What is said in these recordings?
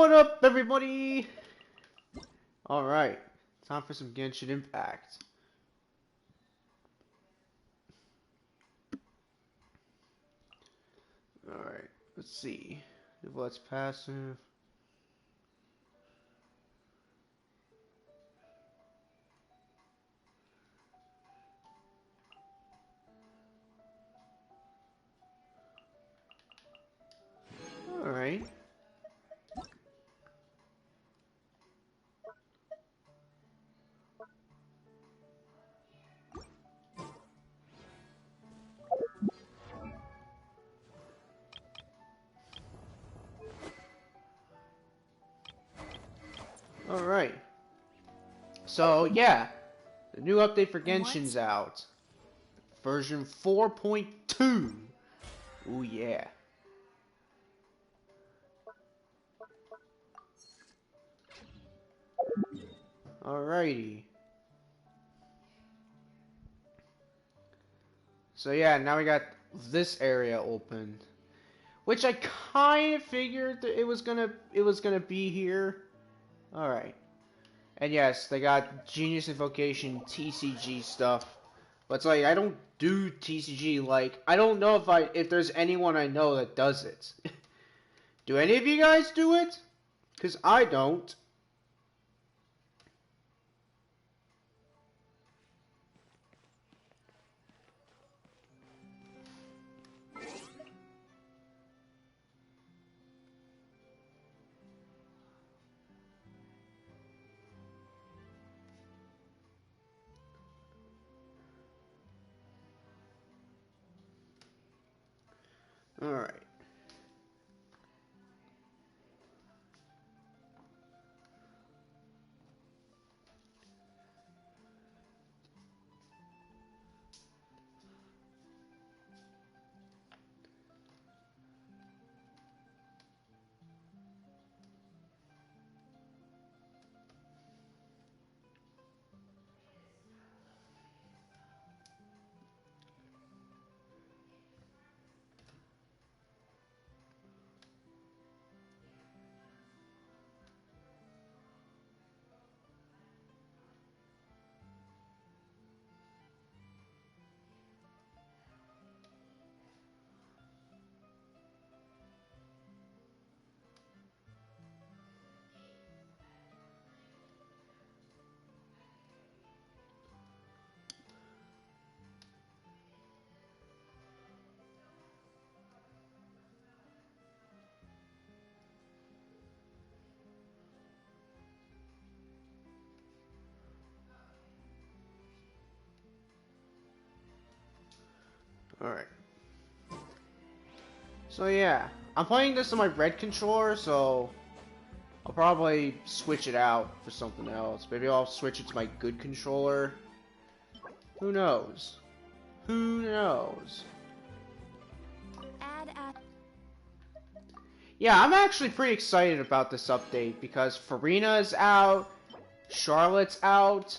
What up, everybody? Alright, time for some Genshin Impact. Alright, let's see. What's passive? Alright. Alright. So, yeah. The new update for Genshin's out. Version 4.2. Ooh, yeah. Alrighty. So yeah, now we got this area open. Which I kind of figured that it was gonna be here. Alright. And yes, they got Genius Invocation TCG stuff. But it's like I don't do TCG. Like I don't know if there's anyone I know that does it. Do any of you guys do it? Cause I don't. Alright. Alright. So yeah, I'm playing this on my red controller, so I'll probably switch it out for something else. Maybe I'll switch it to my good controller. Who knows? Who knows? Yeah, I'm actually pretty excited about this update because Farina is out, Charlotte's out.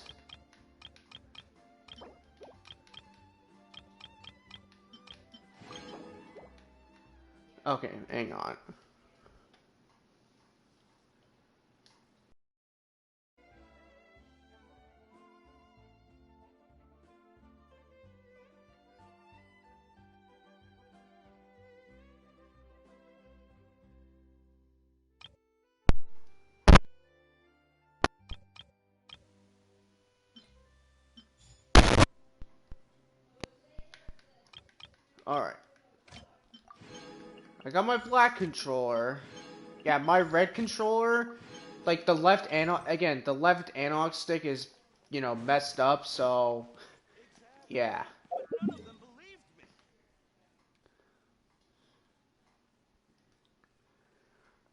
Okay, hang on. Alright. I got my black controller. Yeah, my red controller, like the left analog stick is, messed up, so yeah.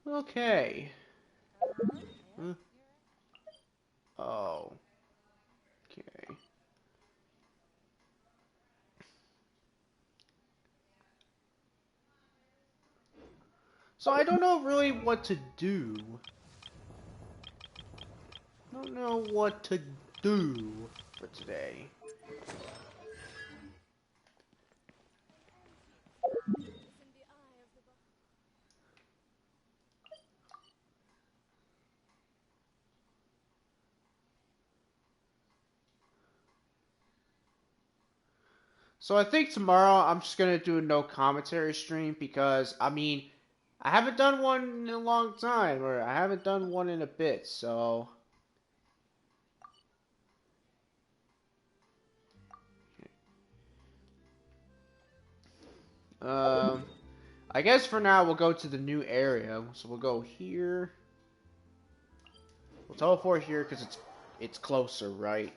Okay. Huh? Oh. Okay. So I don't know really what to do. I don't know what to do for today. So I think tomorrow I'm just gonna do a no commentary stream because I mean I haven't done one in a long time, or I haven't done one in a bit, so I guess for now we'll go to the new area. So we'll go here. We'll teleport here because it's closer, right?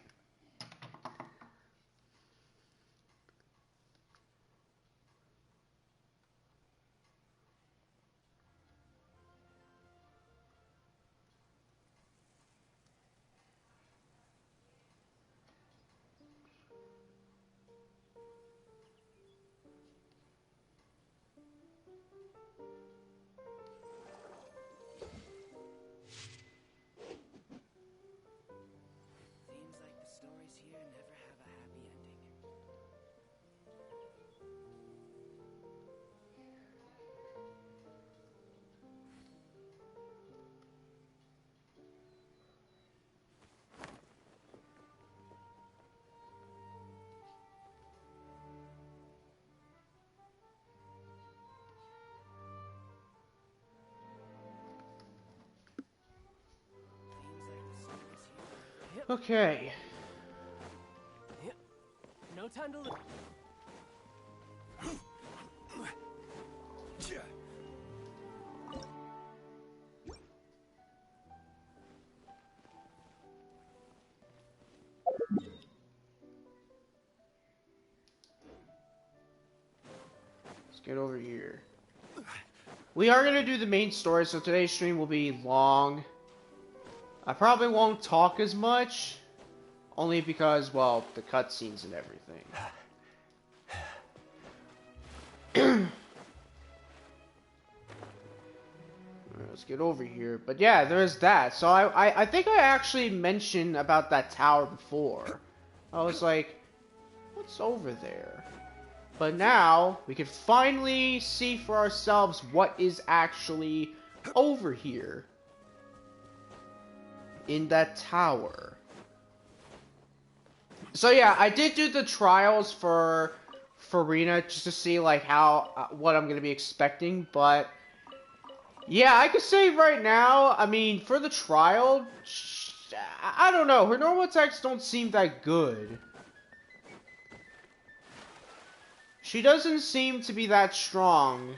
Seems like the stories here never have a happy ending. Okay. No time to look. Let's get over here. We are gonna do the main story, so today's stream will be long. I probably won't talk as much, only because, well, the cutscenes and everything. Let's get over here. But yeah, there's that. So I think I actually mentioned about that tower before. I was like, what's over there? But now, we can finally see for ourselves what is actually over here. In that tower. So yeah, I did do the trials for Farina just to see like how what I'm gonna be expecting, but yeah, I could say right now, I mean, for the trial, I don't know, her normal attacks don't seem that good. She doesn't seem to be that strong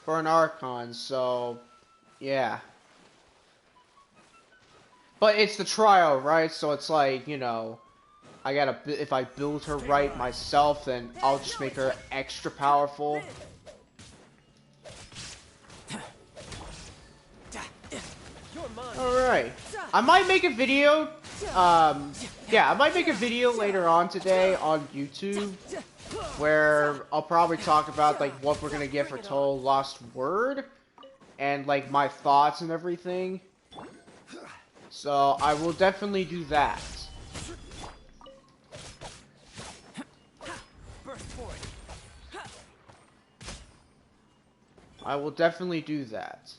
for an Archon, so yeah. But it's the trial, right? So it's like, you know, I gotta, if I build her right myself, then I'll just make her extra powerful. Alright. I might make a video, yeah, I might make a video later on today on YouTube, where I'll probably talk about, like, what we're gonna get for Total Lost Word, and, like, my thoughts and everything. So, I will definitely do that. I will definitely do that.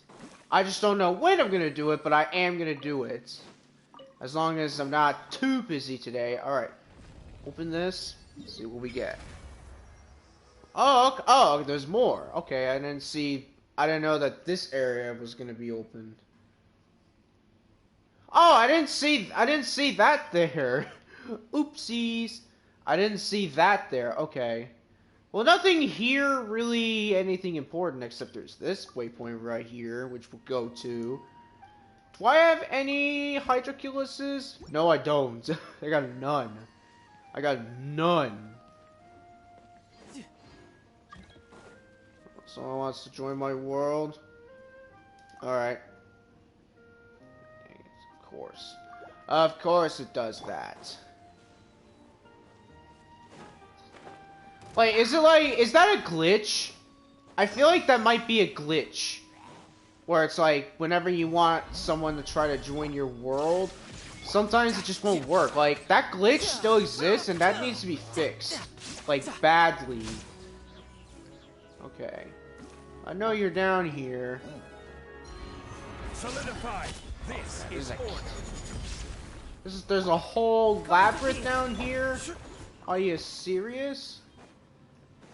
I just don't know when I'm gonna do it, but I am gonna do it. As long as I'm not too busy today. Alright. Open this. Let's see what we get. Oh, there's more. Okay, I didn't know that this area was gonna be open. Oh, I didn't see that there. Oopsies. I didn't see that there. Okay. Well, nothing here really anything important except there's this waypoint right here, which we'll go to. Do I have any Hydroculuses? No, I don't. I got none. I got none. Someone wants to join my world? Alright. Of course. Of course it does that. Wait, is that a glitch? I feel like that might be a glitch. Where it's like, whenever you want someone to try to join your world, sometimes it just won't work. Like, that glitch still exists, and that needs to be fixed. Like, badly. Okay. I know you're down here. Solidify. This is order. There's a whole labyrinth down here. Are you serious?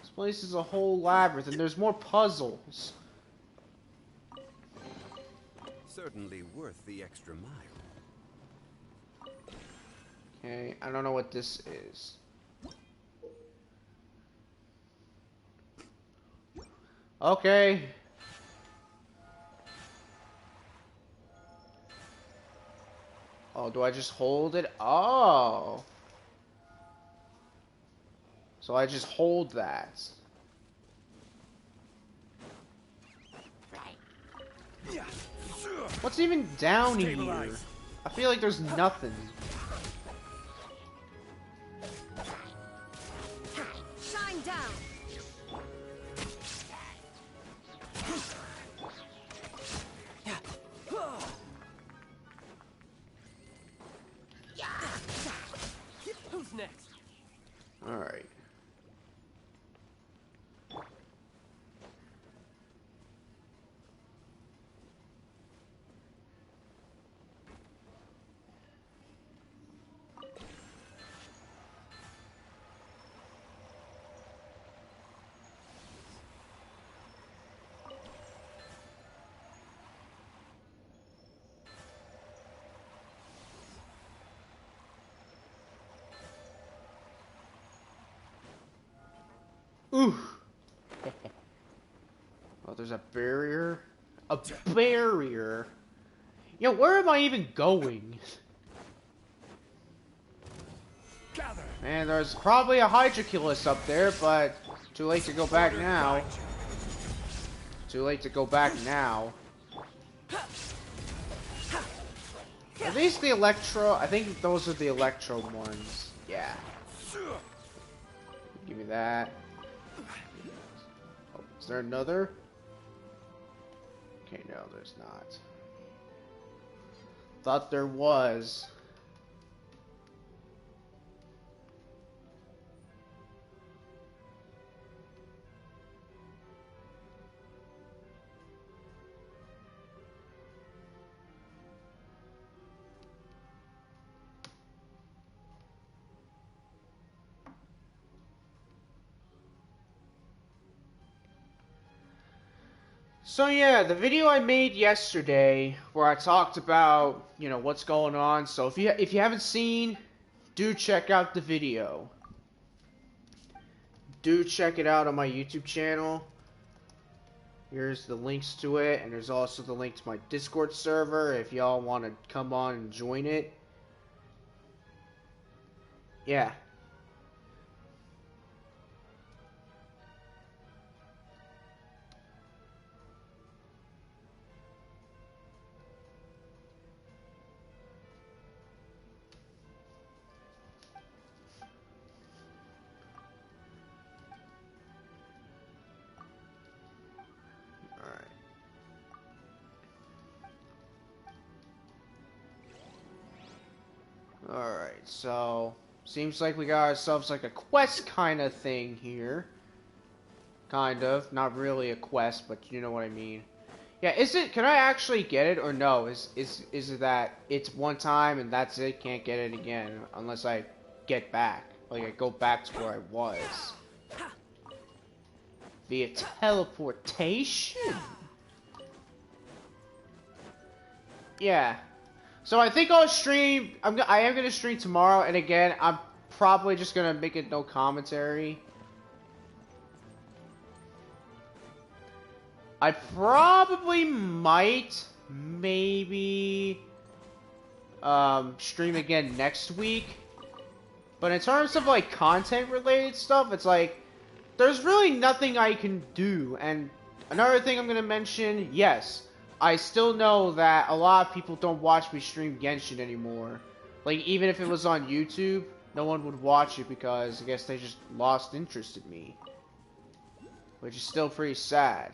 This place is a whole labyrinth, and there's more puzzles. Certainly worth the extra mile. Okay, I don't know what this is. Okay. Oh, do I just hold it? Oh. So I just hold that. What's even down here? I feel like there's nothing. Shine down. Who's next? Alright. Ooh. Oh, there's a barrier? A barrier? Yo, where am I even going? Man, there's probably a Hydroculus up there, but too late to go back now. Too late to go back now. Are these the Electro? I think those are the Electro ones. Yeah. Give me that. Oh, is there another? Okay, no, there's not. Thought there was. So yeah, the video I made yesterday where I talked about, you know, what's going on. So if you haven't seen, do check out the video. Do check it out on my YouTube channel. Here's the links to it, and there's also the link to my Discord server if y'all want to come on and join it. Yeah. Alright, so seems like we got ourselves like a quest kind of thing here. Kind of. Not really a quest, but you know what I mean. Yeah, is it, can I actually get it or no? Is it that it's one time and that's it, can't get it again unless I get back. Like I go back to where I was. Via teleportation? Yeah. So I think I'll stream. I am gonna stream tomorrow, and again, I'm probably just gonna make it no commentary. I probably might, maybe, stream again next week. But in terms of like content related stuff, it's like there's really nothing I can do. And another thing I'm gonna mention, yes. I still know that a lot of people don't watch me stream Genshin anymore. Like, even if it was on YouTube, no one would watch it because I guess they just lost interest in me. Which is still pretty sad.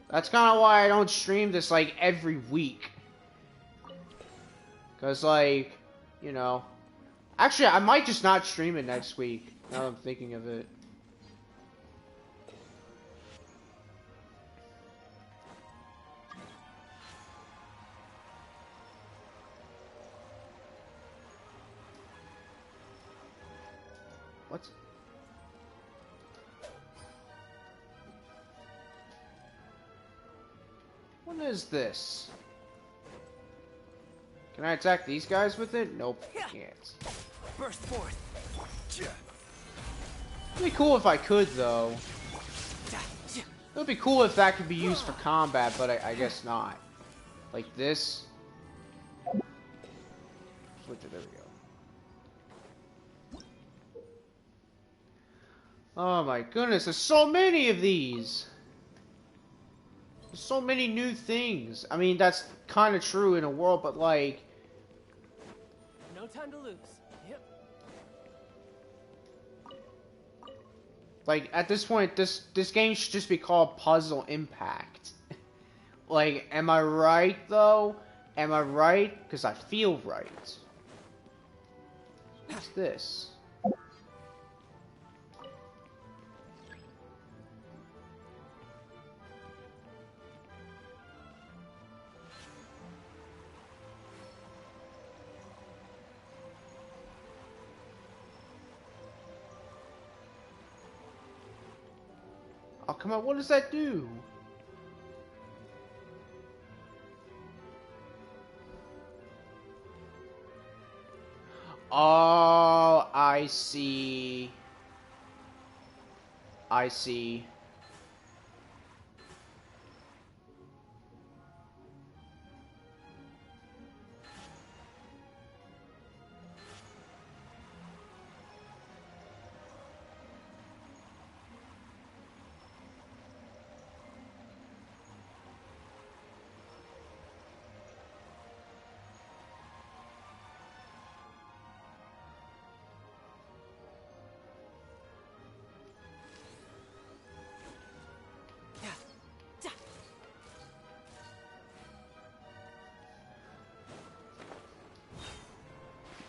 That's kind of why I don't stream this, like, every week. Because, like, you know... Actually, I might just not stream it next week, now that I'm thinking of it. What? What is this? Can I attack these guys with it? Nope, can't. Burst forth. It'd be cool if I could, though. It would be cool if that could be used for combat, but I guess not. Like this. Switch it, there we go. Oh my goodness, there's so many of these! There's so many new things. I mean, that's kind of true in a world, but like... No time to lose. Yep. Like, at this point, this game should just be called Puzzle Impact. Like, am I right, though? Am I right? Because I feel right. What's this? Oh, come on, what does that do? Oh, I see. I see.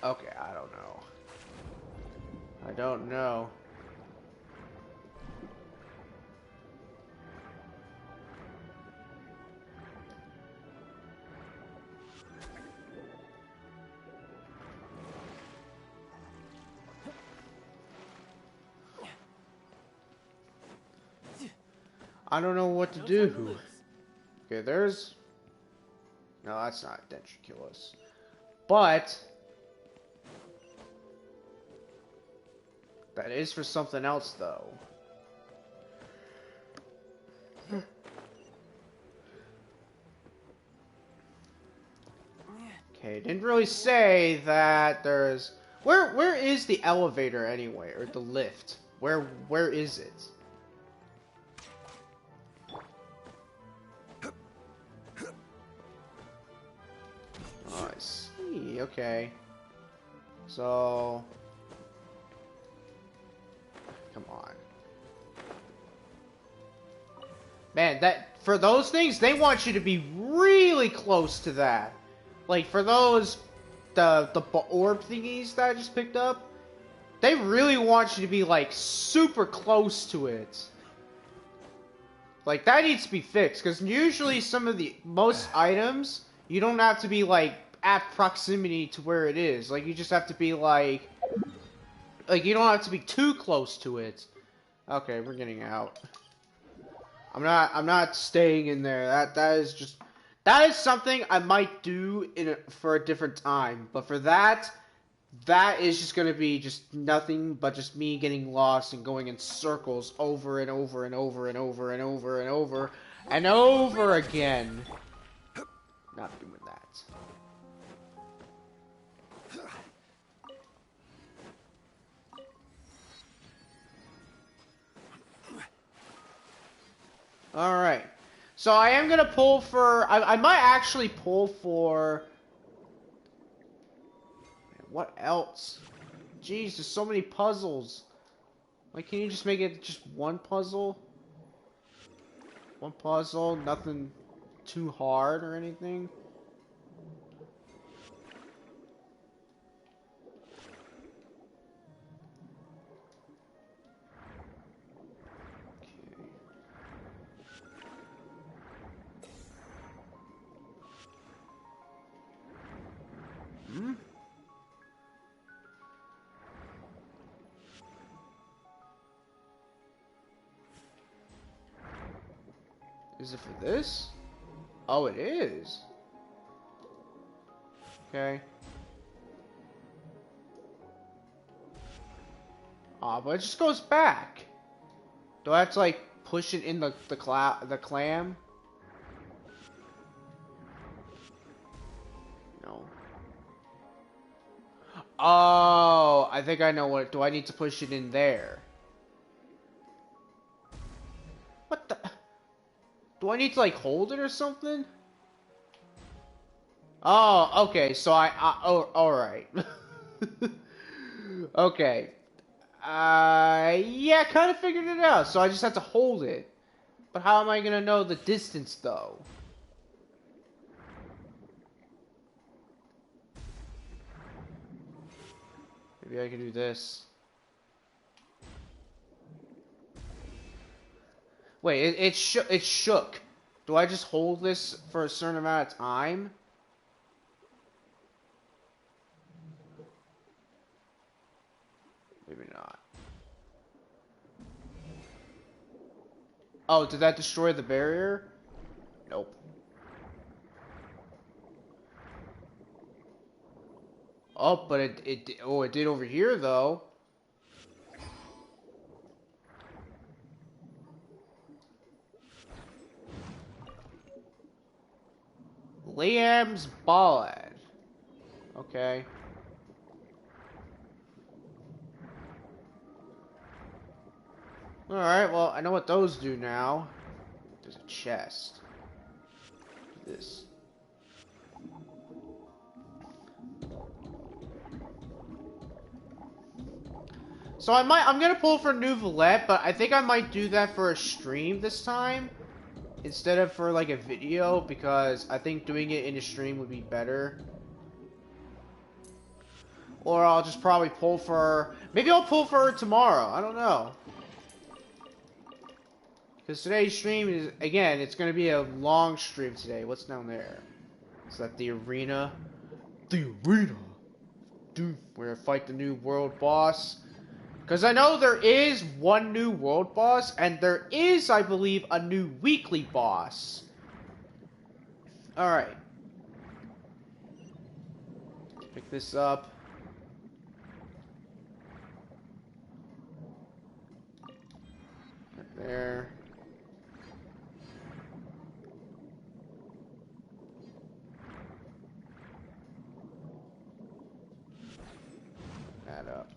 Okay, I don't know. I don't know. I don't know what to do. Okay, there's... No, that's not Dentriculus. But... that is for something else, though. Okay, didn't really say that there's... Where is the elevator anyway, or the lift? Where is it? Oh, I see. Okay. So... Come on. Man, for those things, they want you to be really close to that. Like, for those, the orb thingies that I just picked up, they really want you to be, like, super close to it. Like, that needs to be fixed, because usually most items, you don't have to be, like, at proximity to where it is. Like, you just have to be, like, you don't have to be too close to it. Okay, we're getting out. I'm not staying in there. That is something I might do for a different time. But for that is just gonna be just nothing but just me getting lost and going in circles over and over and over and over and over and over and over again. Not doing that. Alright. So I am gonna pull for... I might actually pull for... What else? Jeez, there's so many puzzles. Like, can you just make it just one puzzle? One puzzle, nothing too hard or anything? Is it for this? Oh, it is. Okay. Aw, but it just goes back. Do I have to like push it in the clam? No. Oh, I think I know what. Do I need to push it in there? What the? Do I need to like hold it or something? Oh, okay. So oh, all right. Okay. Yeah, kind of figured it out. So I just have to hold it. But how am I gonna know the distance though? Maybe I can do this. Wait, it shook. Do I just hold this for a certain amount of time? Maybe not. Oh, did that destroy the barrier? Nope. Oh, but it did over here though. Liam's ballad. Okay. Alright, well, I know what those do now. There's a chest. This. So I'm gonna pull for Nouvelette, but I think I might do that for a stream this time. Instead of for like a video, because I think doing it in a stream would be better. Or I'll just probably pull for... Maybe I'll pull for her tomorrow. I don't know. Because today's stream is... Again, it's going to be a long stream today. What's down there? Is that the arena? The arena! Dude, we're going to fight the new world boss. Because I know there is one new world boss. And there is, I believe, a new weekly boss. Alright. Pick this up. There. That up.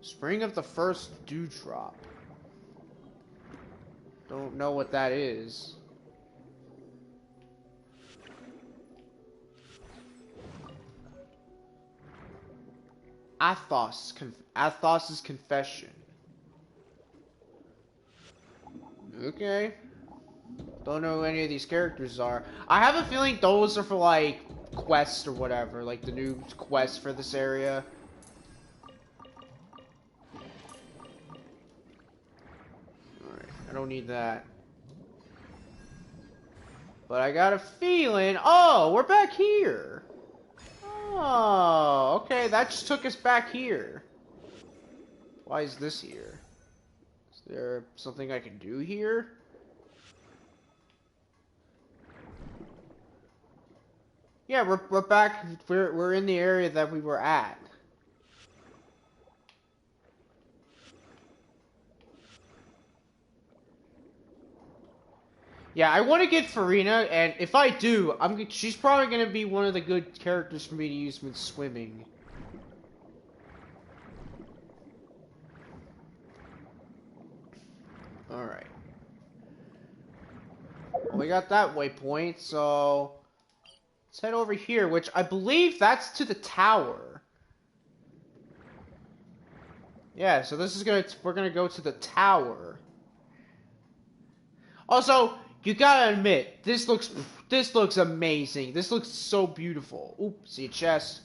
Spring of the first dewdrop. Don't know what that is. Athos's confession. Okay. Don't know who any of these characters are. I have a feeling those are for like quests or whatever, like the new quests for this area. Alright, I don't need that. But I got a feeling... Oh, we're back here! Oh, okay, that just took us back here. Why is this here? Is there something I can do here? Yeah, we're back. We're in the area that we were at. Yeah, I want to get Farina, and if I do, she's probably going to be one of the good characters for me to use when swimming. Alright. Well, we got that waypoint, so... Let's head over here, which I believe that's to the tower. Yeah, so this is we're gonna go to the tower. Also, you gotta admit, this looks amazing. This looks so beautiful. Oop, see a chest.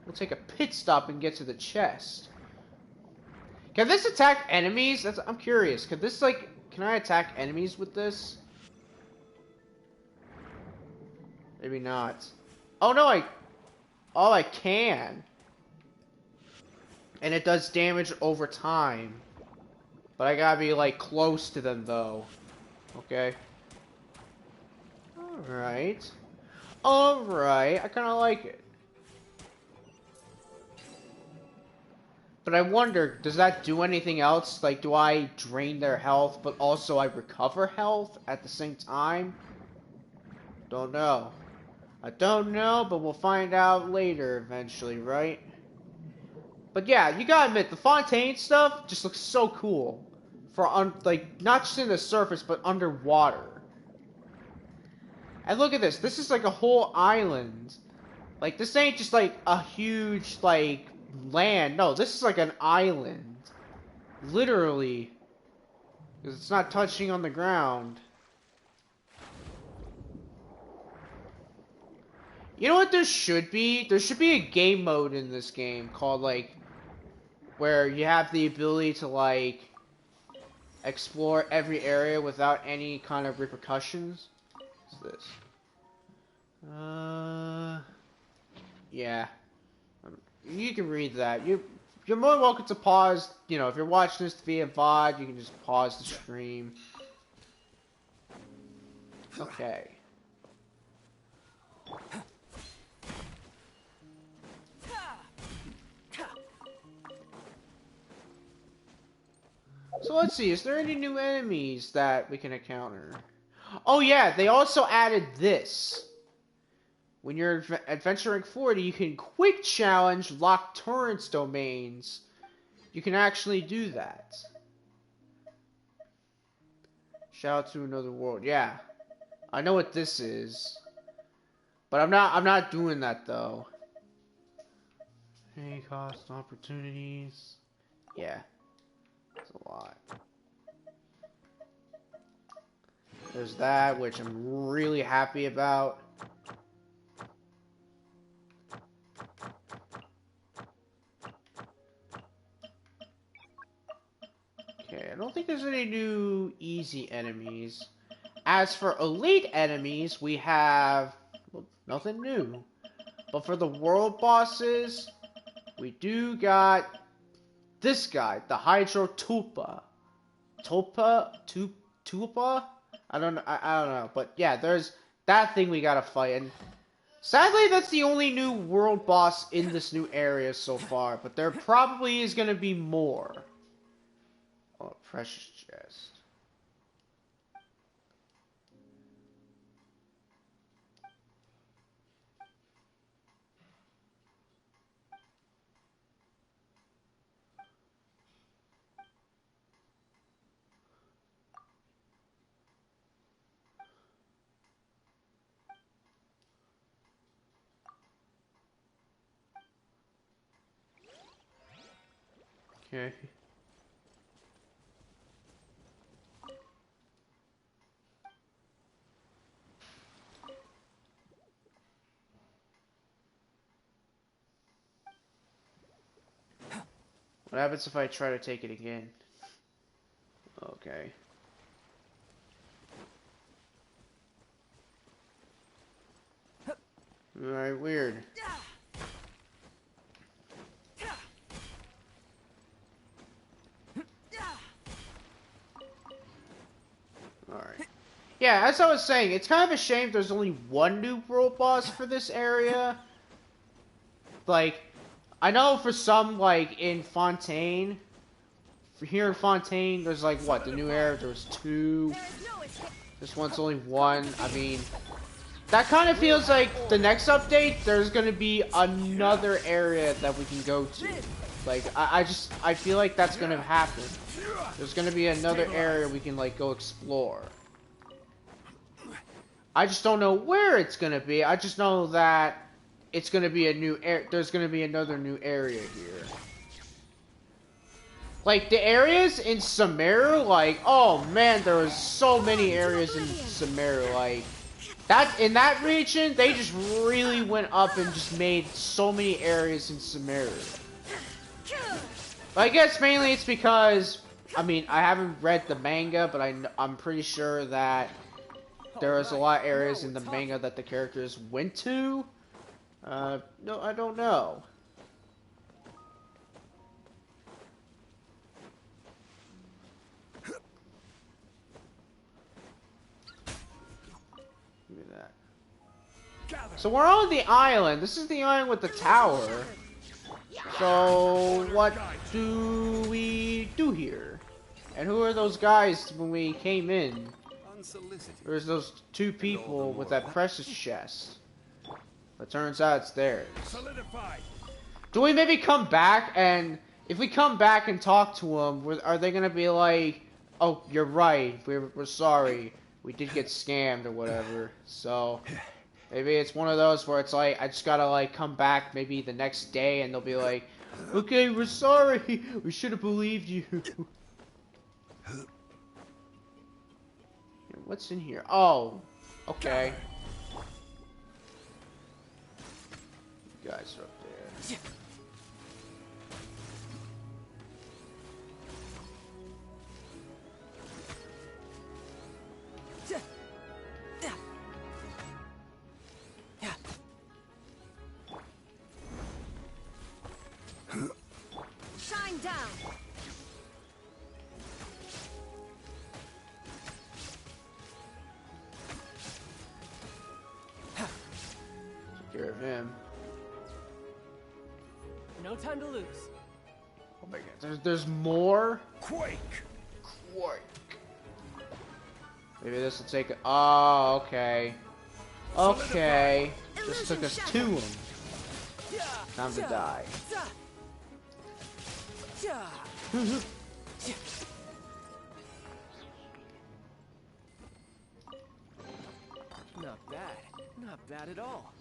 We'll take a pit stop and get to the chest. Can this attack enemies? I'm curious. Can I attack enemies with this? Maybe not. Oh no, I can. and it does damage over time. But I gotta be like close to them though. Okay. Alright. Alright, I kinda like it. But I wonder, does that do anything else? Like, do I drain their health, but also I recover health at the same time? Don't know. I don't know, but we'll find out later eventually, right? But yeah, you gotta admit, the Fontaine stuff just looks so cool. For, like, not just in the surface, but underwater. And look at this, this is like a whole island. Like, this ain't just like a huge, like, land. No, this is like an island. Literally. Because it's not touching on the ground. You know what there should be? There should be a game mode in this game called, like, where you have the ability to, like, explore every area without any kind of repercussions. What's this? Yeah. You can read that. You're more than welcome to pause. You know, if you're watching this via VOD, you can just pause the stream. Okay. So let's see, is there any new enemies that we can encounter? Oh yeah, they also added this. When you're adventuring 40, you can quick challenge locked torrents domains. You can actually do that. Shout out to another world. Yeah. I know what this is. But I'm not doing that though. Any cost opportunities. Yeah. That's a lot. There's that, which I'm really happy about. Okay, I don't think there's any new easy enemies. As for elite enemies, we have well, nothing new. But for the world bosses, we do got this guy, the Hydro Tulpa. Tulpa? I don't know. But yeah, there's that thing we gotta fight. And sadly, that's the only new world boss in this new area so far. But there probably is gonna be more. Oh, precious chest. Okay. What happens if I try to take it again? Okay. Alright, weird. Alright. Yeah, as I was saying, it's kind of a shame there's only one new world boss for this area. Like, I know for some, like, in Fontaine, for here in Fontaine, there's like, what, the new area, there's two. This one's only one. I mean, that kind of feels like the next update, there's gonna be another area that we can go to. Like, I feel like that's gonna happen. There's gonna be another area we can, like, go explore. I just don't know where it's gonna be. I just know that it's gonna be a new there's gonna be another new area here. Like, the areas in Sumeru, like, oh man, there was so many areas in Sumeru, like, that, in that region, they just really went up and just made so many areas in Sumeru. But I guess mainly it's because, I mean, I haven't read the manga, but I'm pretty sure that there was a lot of areas in the manga that the characters went to. No, I don't know. So we're on the island. This is the island with the tower. So what do we do here? And who are those guys when we came in? Unsolicited. There's those two people with that precious chest. But turns out it's theirs. Solidified. Do we maybe come back and if we come back and talk to them, are they gonna be like, "Oh, you're right. We're sorry. We did get scammed or whatever." So maybe it's one of those where it's like I just gotta like come back maybe the next day and they'll be like, "Okay, we're sorry. We should have believed you." What's in here? Oh, okay. You guys are up there. Shine down. Take care of him. No time to lose. Oh my god, there's more? Quake. Quake. Maybe this will take it. Oh, okay. Okay. Just took us to him. Time to die. Not bad. Not bad at all.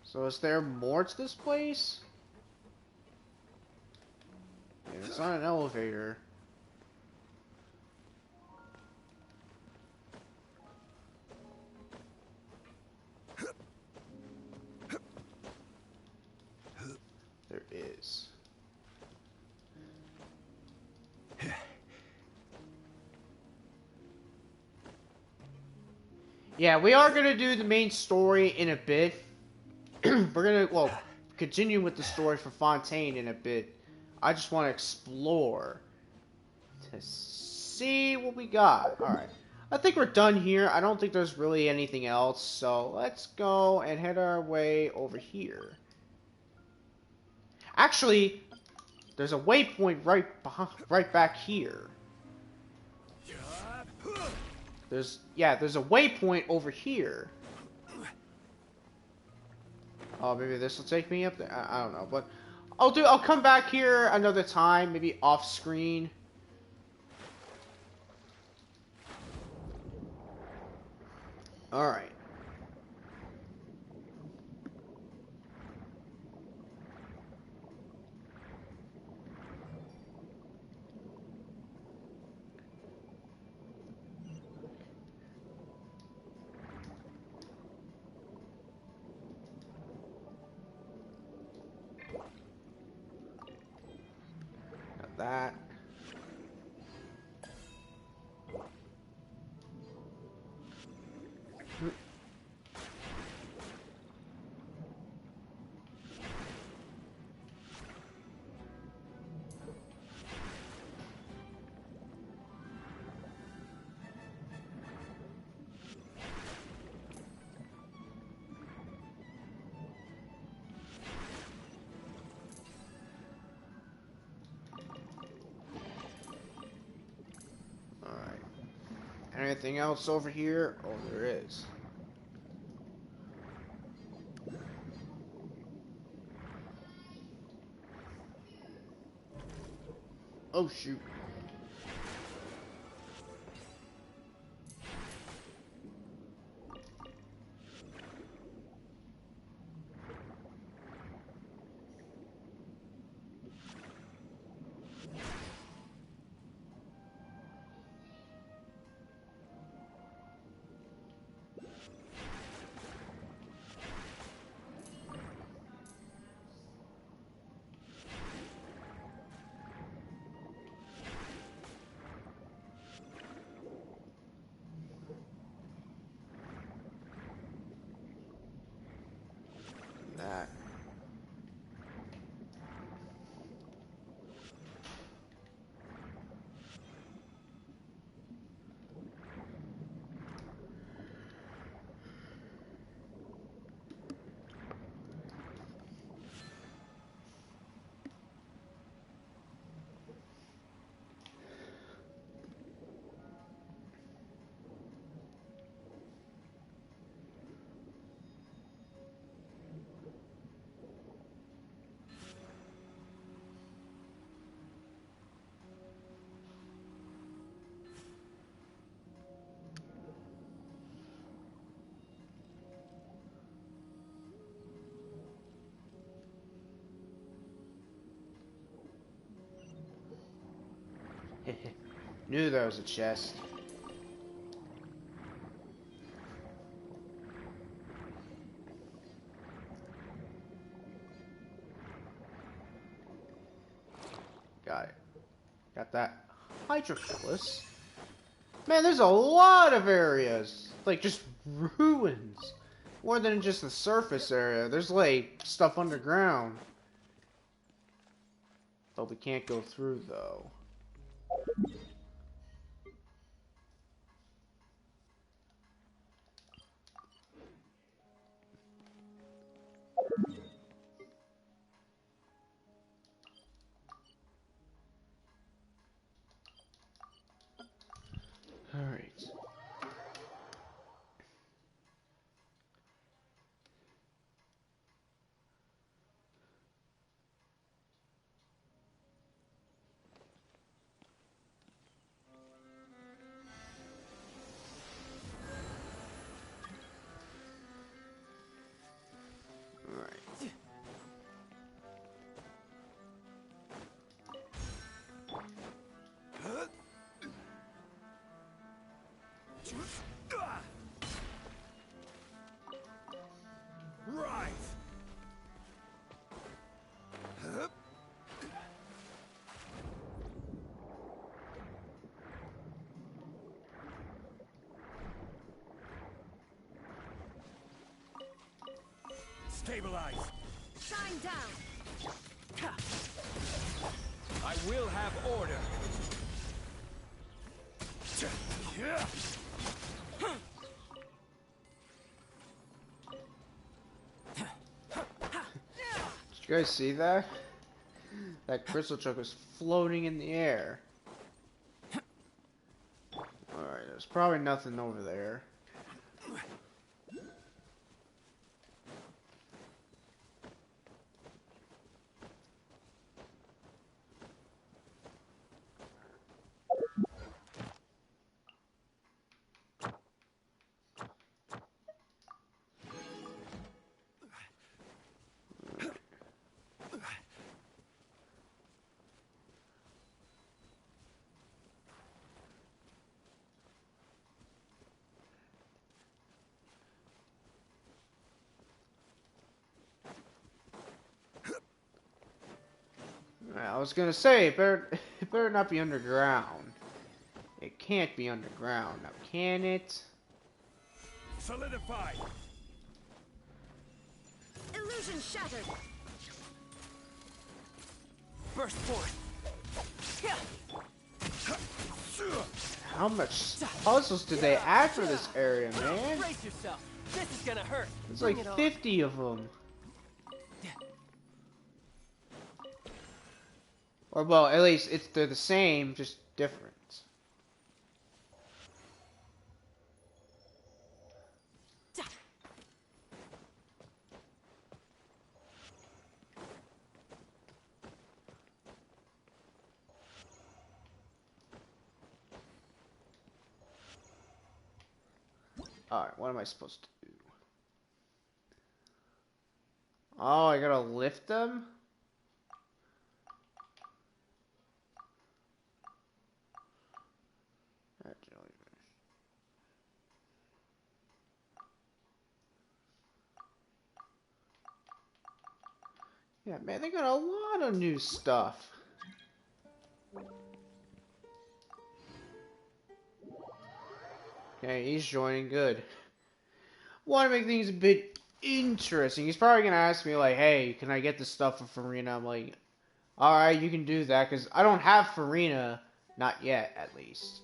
So is there more to this place? Yeah, it's not an elevator. There is. Yeah, we are gonna do the main story in a bit. We're gonna, well, continue with the story for Fontaine in a bit. I just want to explore to see what we got. Alright. I think we're done here. I don't think there's really anything else. So let's go and head our way over here. Actually, there's a waypoint right back here. There's a waypoint over here. Oh, maybe this will take me up there. I don't know, but I'll come back here another time, maybe off screen. All right. Got that. Anything else over here? Oh, there is. Oh, shoot. Knew there was a chest. Got it. Got that. Hydrophilus. Man, there's a lot of areas. Like, just ruins. More than just the surface area. There's, like, stuff underground. But we can't go through, though. Alright. Alright. Rise! Stabilize! Shine down. I will have order! Did you guys see that? That crystal truck was floating in the air. Alright, there's probably nothing over there. I was gonna say, it better not be underground. It can't be underground. Now, can it? Solidify! Illusion shattered. Burst forth! How much puzzles did they add for this area, man? Brace yourself. This is gonna hurt. It's Bring like it on. 50 of them. Or, well, at least they're the same, just different. Alright, what am I supposed to do? Oh, I gotta lift them? Yeah, man, they got a lot of new stuff. Okay, he's joining. Good. Want to make things a bit interesting. He's probably gonna ask me like, "Hey, can I get the stuff for Farina?" I'm like, "All right, you can do that," because I don't have Farina, not yet, at least.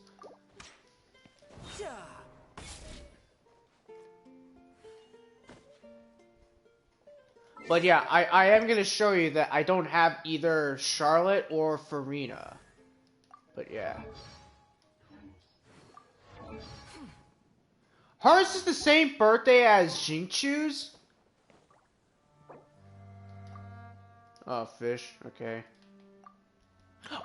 But yeah, I am gonna show you that I don't have either Charlotte or Farina. But yeah. Hers is the same birthday as Jinchu's? Oh, fish. Okay.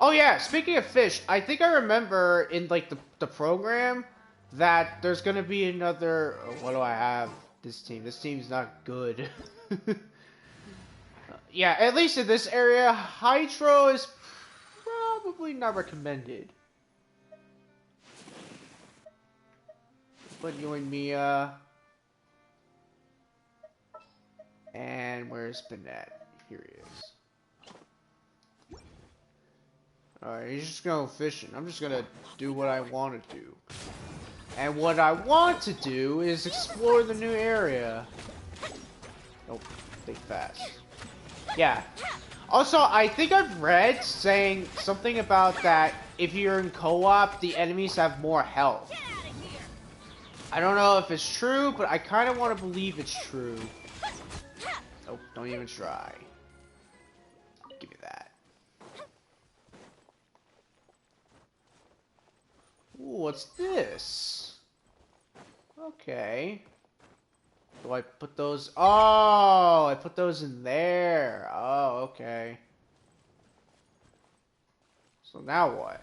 Oh yeah, speaking of fish, I think I remember in like the program that there's gonna be another. What do I have? This team. This team's not good. Yeah, at least in this area, Hydro is probably not recommended. put you and Mia. And where's Banette? Here he is. Alright, he's just going fishing. I'm just gonna do what I want to do. And what I want to do is explore the new area. Nope, think fast. Yeah. Also, I think I've read saying something about that if you're in co-op, the enemies have more health. I don't know if it's true, but I kind of want to believe it's true. Nope, don't even try. Give me that. Ooh, what's this? Okay. Do I put those? Oh, I put those in there. Oh, okay. So now what?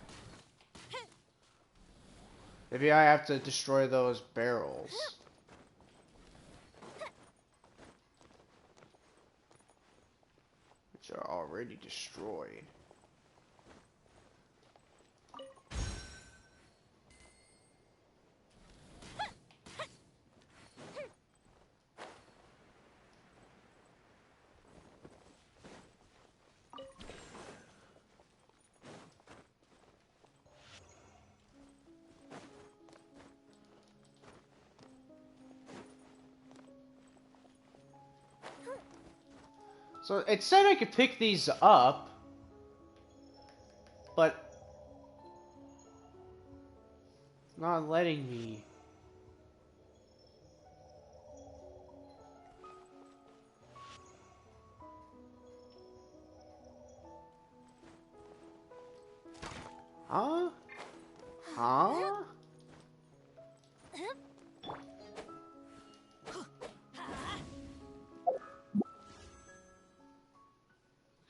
Maybe I have to destroy those barrels. Which are already destroyed. So it said I could pick these up, but it's not letting me. Huh? Huh?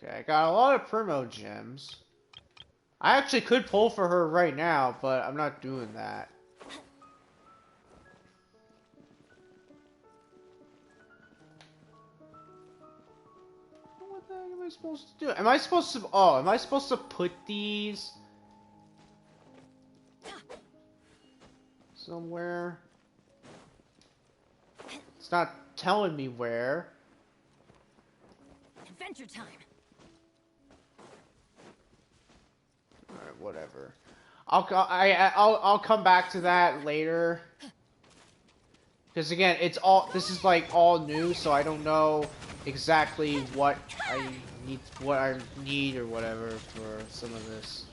Okay, I got a lot of Primo gems. I actually could pull for her right now, but I'm not doing that. What the heck am I supposed to do? Am I supposed to... Oh, am I supposed to put these... somewhere? It's not telling me where. Adventure time. Alright, whatever. I'll come back to that later. Because again, it's all... This is like all new, so I don't know exactly what I need or whatever for some of this.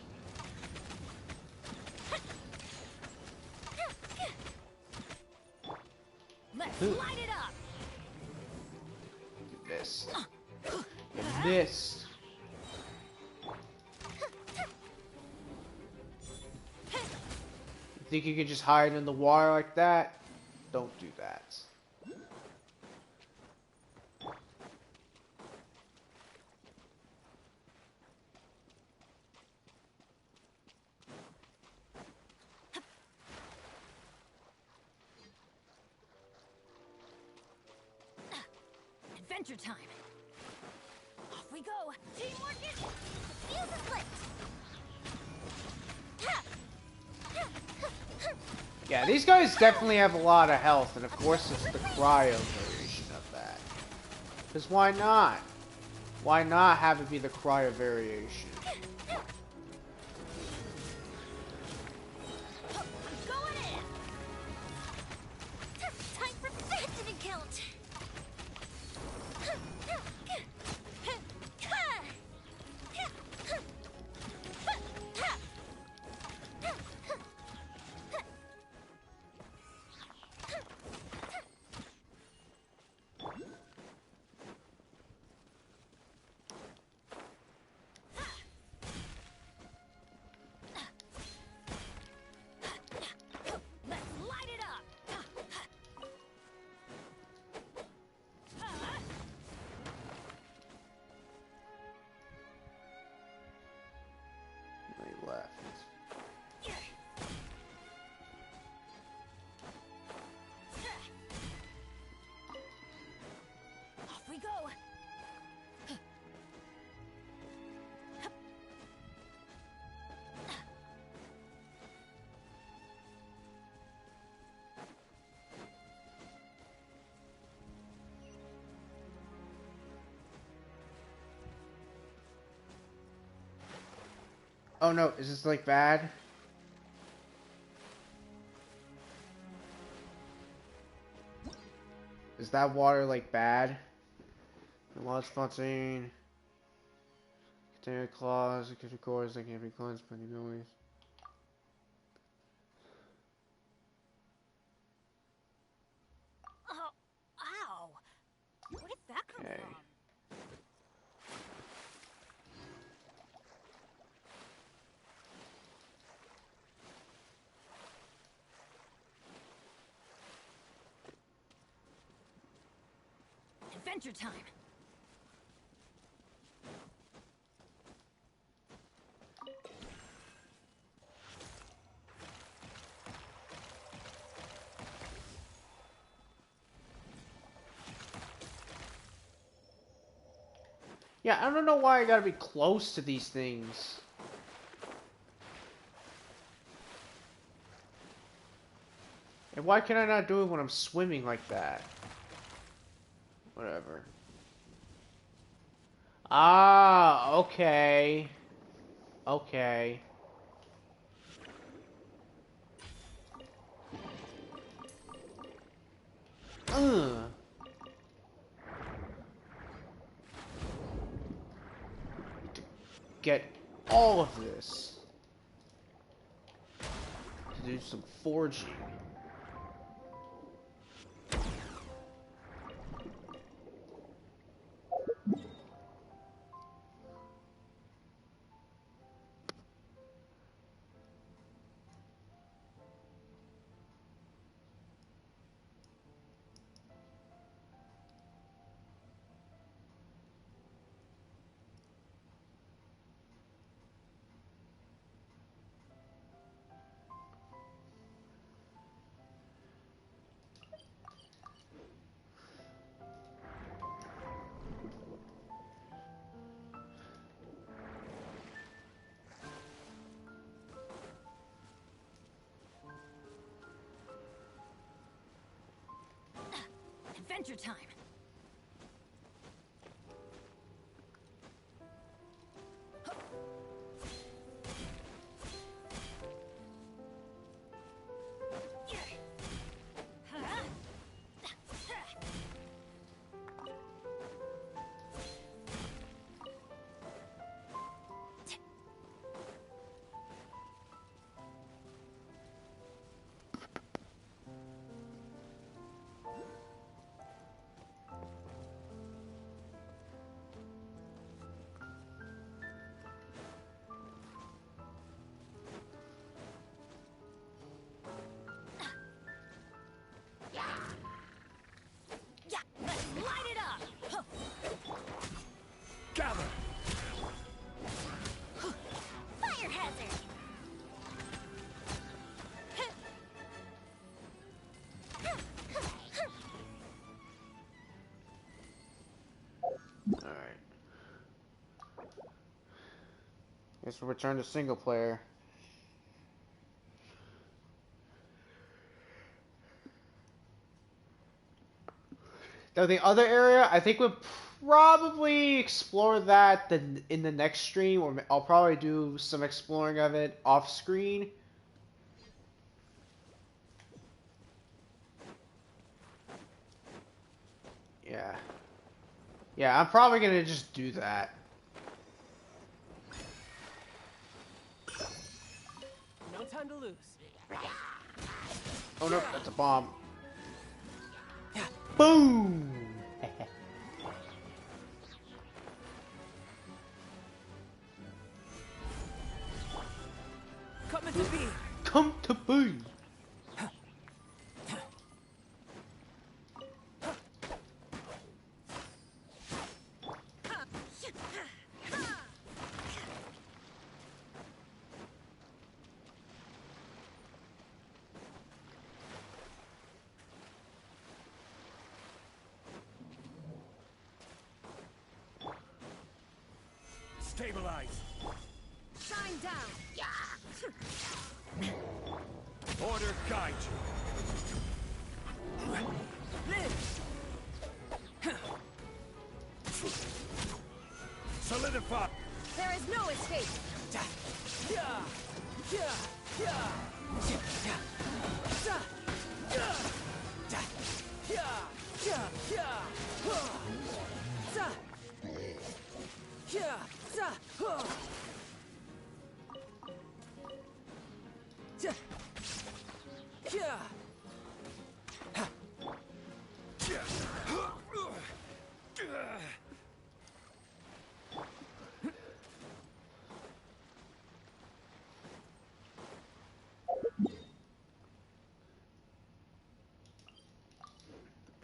Let's light it up. You missed. You missed. You think you can just hide in the water like that? Don't do that. Adventure time. Off we go. Teamwork is... Fuse is lit. Yeah, these guys definitely have a lot of health, and of course it's the cryo variation of that. Because why not? Why not have it be the cryo variation? I'm going in. Time for fast an account. Oh no, is this like bad? Is that water like bad? Lots of fontaine. Container claws, it could cores that can't be cleansed by the noise. Oh, ow! Where did that come Okay. from? Adventure time! Yeah, I don't know why I gotta be close to these things. And why can I not do it when I'm swimming like that? Whatever. Ah, okay. Okay. Ugh. To get all of this. To do some forging. Adventure time! Yeah, let's light it up! Gather! Fire hazard! Alright. Guess we'll return to single player. Now the other area, I think we'll probably explore that in the next stream, or I'll probably do some exploring of it off screen. Yeah. Yeah, I'm probably gonna just do that. No time to lose. Oh no, that's a bomb. Boom! Coming to be. Come to be. Stabilize. Shine down! Order guide you. Live. Solidify. There is no escape.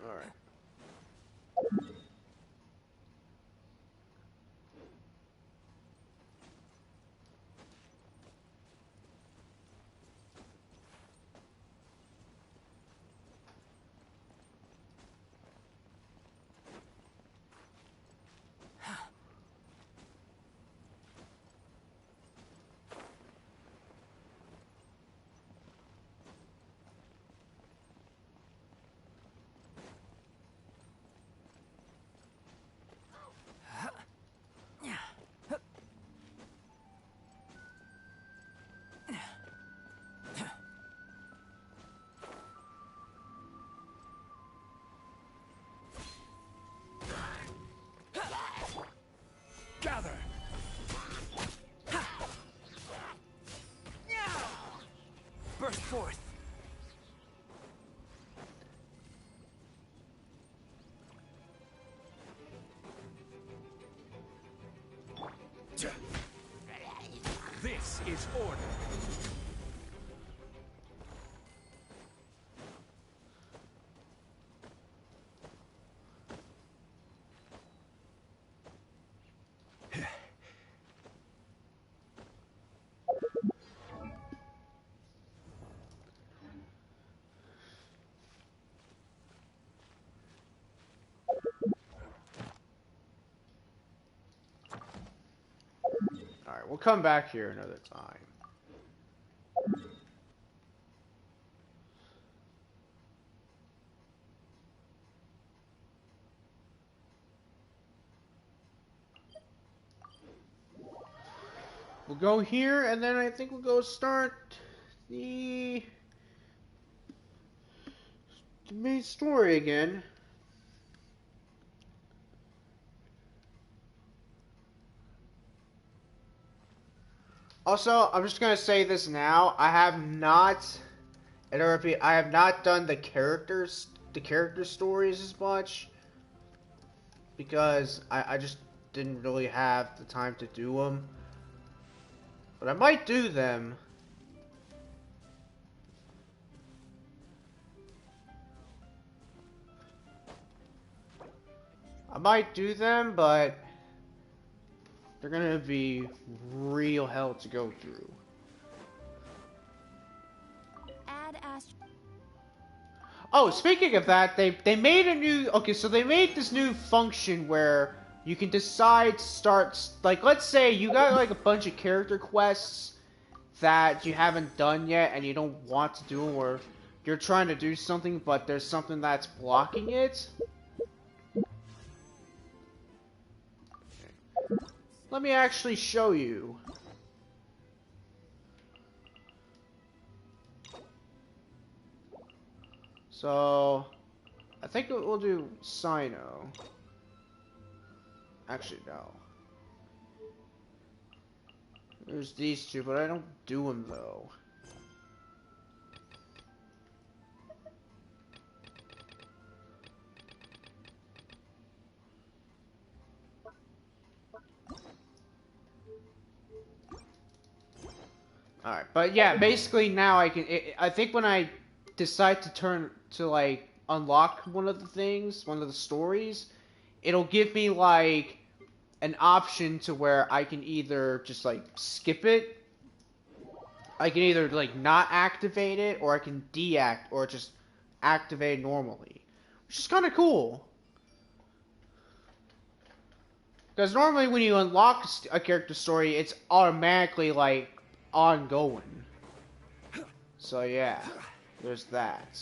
All right. Gather. Burst forth. This is order. All right, we'll come back here another time. We'll go here, and then I think we'll go start the main story again. Also, I'm just gonna say this now. I have not, and I repeat, I have not done the character stories as much because I just didn't really have the time to do them. But I might do them. I might do them, but they're gonna be real hell to go through. Add ast. Oh, speaking of that, they made a new, okay, so they made this new function where you can decide to start, like, let's say you got like a bunch of character quests that you haven't done yet and you don't want to do them, or you're trying to do something but there's something that's blocking it. Let me actually show you. So, I think we'll do Sino. Actually, no. There's these two, but I don't do them though. Alright, but yeah, basically now I can, I think when I decide to turn to like unlock one of the things, one of the stories, it'll give me like an option to where I can either just like skip it, I can either like not activate it, or I can deact or just activate normally, which is kind of cool. Because normally when you unlock a character story, it's automatically like ongoing. So yeah, there's that.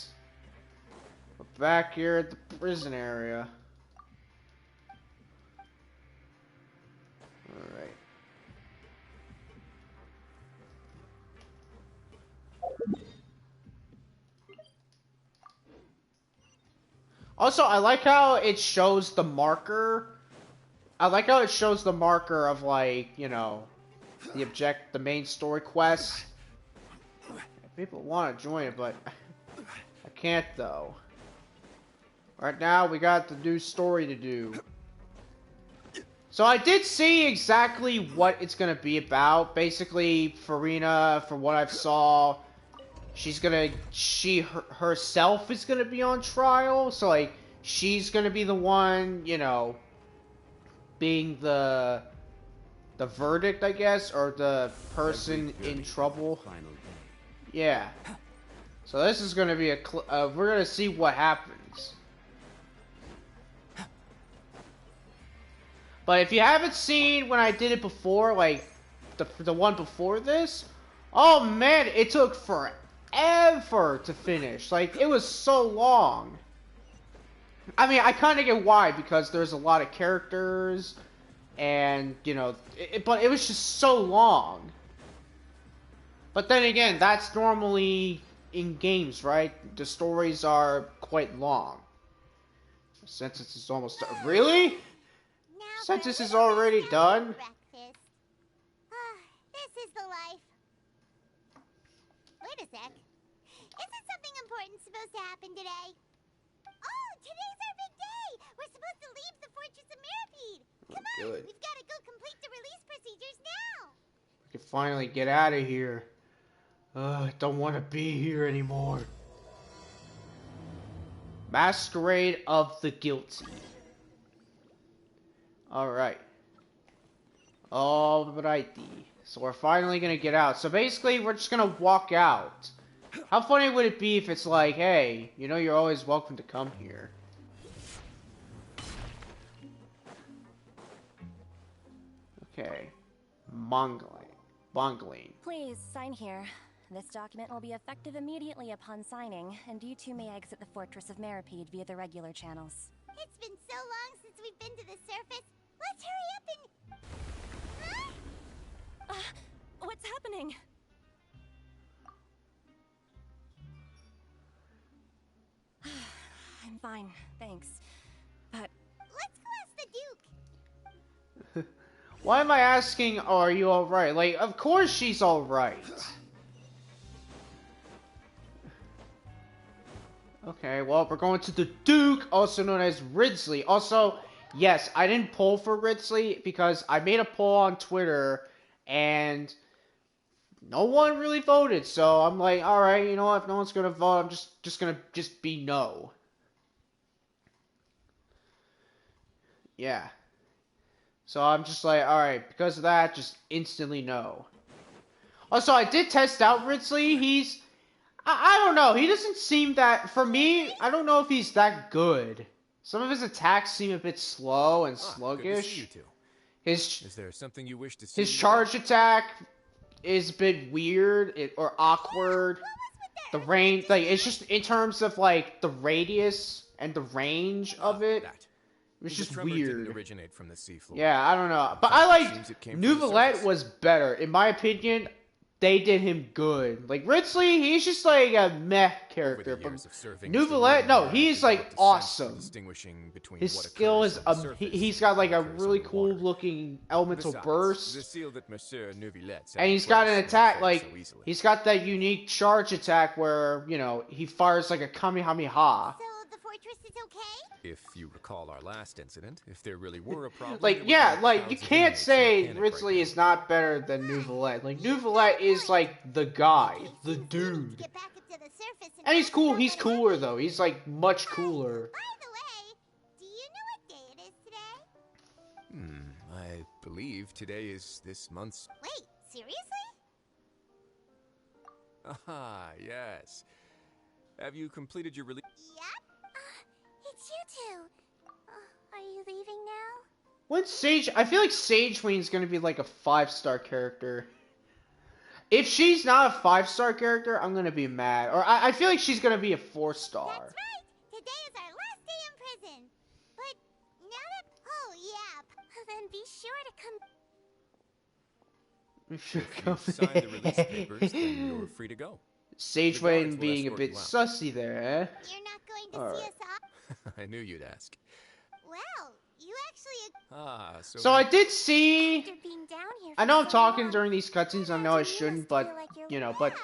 We're back here at the prison area. Alright. Also, I like how it shows the marker. I like how it shows the marker of, like, you know, the main story quest. People want to join it, but I can't though. Right now, we got the new story to do. So I did see exactly what it's gonna be about. Basically, Farina, from what I've saw, herself is gonna be on trial. So like, she's gonna be the one, you know, being the verdict, I guess, or the person in trouble. Yeah. So this is gonna be we're gonna see what happens. But if you haven't seen when I did it before, like the one before this, oh man, it took forever to finish. Like, it was so long. I mean, I kind of get why, because there's a lot of characters, and you know, but it was just so long. But then again, that's normally in games, right? The stories are quite long. Census is almost done. Really? Census is already done? This is the life. Wait a sec. Isn't something important supposed to happen today? Oh, today's our big day! We're supposed to leave the Fortress of Mirapede! Come on, good. we've got to go complete the release procedures now! We can finally get out of here. I don't want to be here anymore. Masquerade of the Guilty. Alright. Alrighty. So we're finally gonna get out. So basically, we're just gonna walk out. How funny would it be if it's like, hey, you know you're always welcome to come here. Okay. Mongling. Please, sign here. This document will be effective immediately upon signing, and you two may exit the Fortress of Mirapede via the regular channels. It's been so long since we've been to the surface. Let's hurry up and... Huh? What's happening? I'm fine, thanks. But... Let's go ask the Duke. Why am I asking, oh, are you alright? Like, of course she's alright. Okay, well, we're going to the Duke, also known as Ridsley. Also, yes, I didn't poll for Ridsley because I made a poll on Twitter and no one really voted. So I'm like, all right, you know what? If no one's gonna vote, I'm just gonna be no. Yeah. So I'm just like, all right, because of that, just instantly no. Also, I did test out Ridsley. I don't know. He doesn't seem that... For me, I don't know if he's that good. Some of his attacks seem a bit slow and sluggish. Good to see you two. Is there something you wish to see? His charge attack is a bit weird or awkward. The range... Like, it's just in terms of, like, the radius and the range of it. It's just weird. Didn't originate from the seafloor. Yeah, I don't know. But I like... Nouvellette was better. In my opinion... They did him good. Like, Ridsley, he's just like a meh character. But Nouvellette, no, he's like awesome. His skill is, he's got like a really cool looking elemental burst. And he's got an attack, like, he's got that unique charge attack where, you know, he fires like a Kamehameha. So the fortress is okay? If you recall our last incident, if there really were a problem... Like, yeah, like, you can't say Ridsley is not better than Nouvellette. Like, Nouvellette is, like, the guy, the dude. And he's cool, he's cooler, though. He's, like, much cooler. By the way, do you know what day it is today? I believe today is this month's... Wait, seriously? Ah, yes. Have you completed your release? Yep. It's you two. Are you leaving now? When's Sage? I feel like Sage Queen's gonna be like a 5-star character. If she's not a 5-star character, I'm gonna be mad. Or I feel like she's gonna be a 4-star. That's right. Today is our last day in prison. But now that... Oh, yeah. Then be sure to come... If you sign the release papers, then you're free to go. Sage Queen being a bit sussy there, eh? You're not going to see us off? I knew you'd ask. Wow, you actually Ah, so... So I did see. After being down here I for know I'm so talking long, during these cutscenes. I know I shouldn't, but feel like you're you know, Yeah, but don't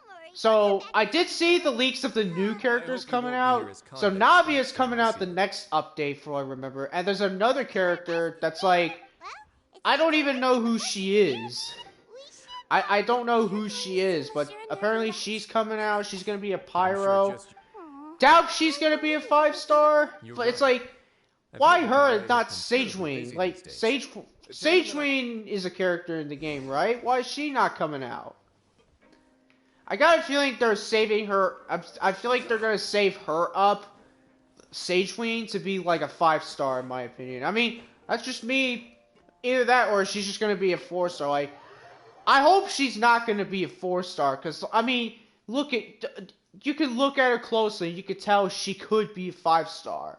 worry. so I did see the leaks of the new I characters hope we coming won't be here out. as So convicts Navi is next time coming I out see the you. next update, for I remember, and there's another character that's like Well, it I seems don't we're even late know to the who Fortress she of is. Amerity. We should I don't know who carefully she is, So but you're apparently Neuvillette. she's coming out. She's gonna be a I'm sure pyro. just... Aw. Doubt she's gonna be a 5-star, You're but it's right. like, I've why heard the her ballet and is not considerably Sagewing? busy Like these days. Tell them that Sagewing is a character in the game, right? Why is she not coming out? I got a feeling they're saving her. I feel like they're gonna save her up, Sagewing, to be like a 5-star in my opinion. I mean, that's just me. Either that or she's just gonna be a 4-star. Like, I hope she's not gonna be a 4-star, because I mean, look at you can look at her closely. You could tell she could be a 5-star.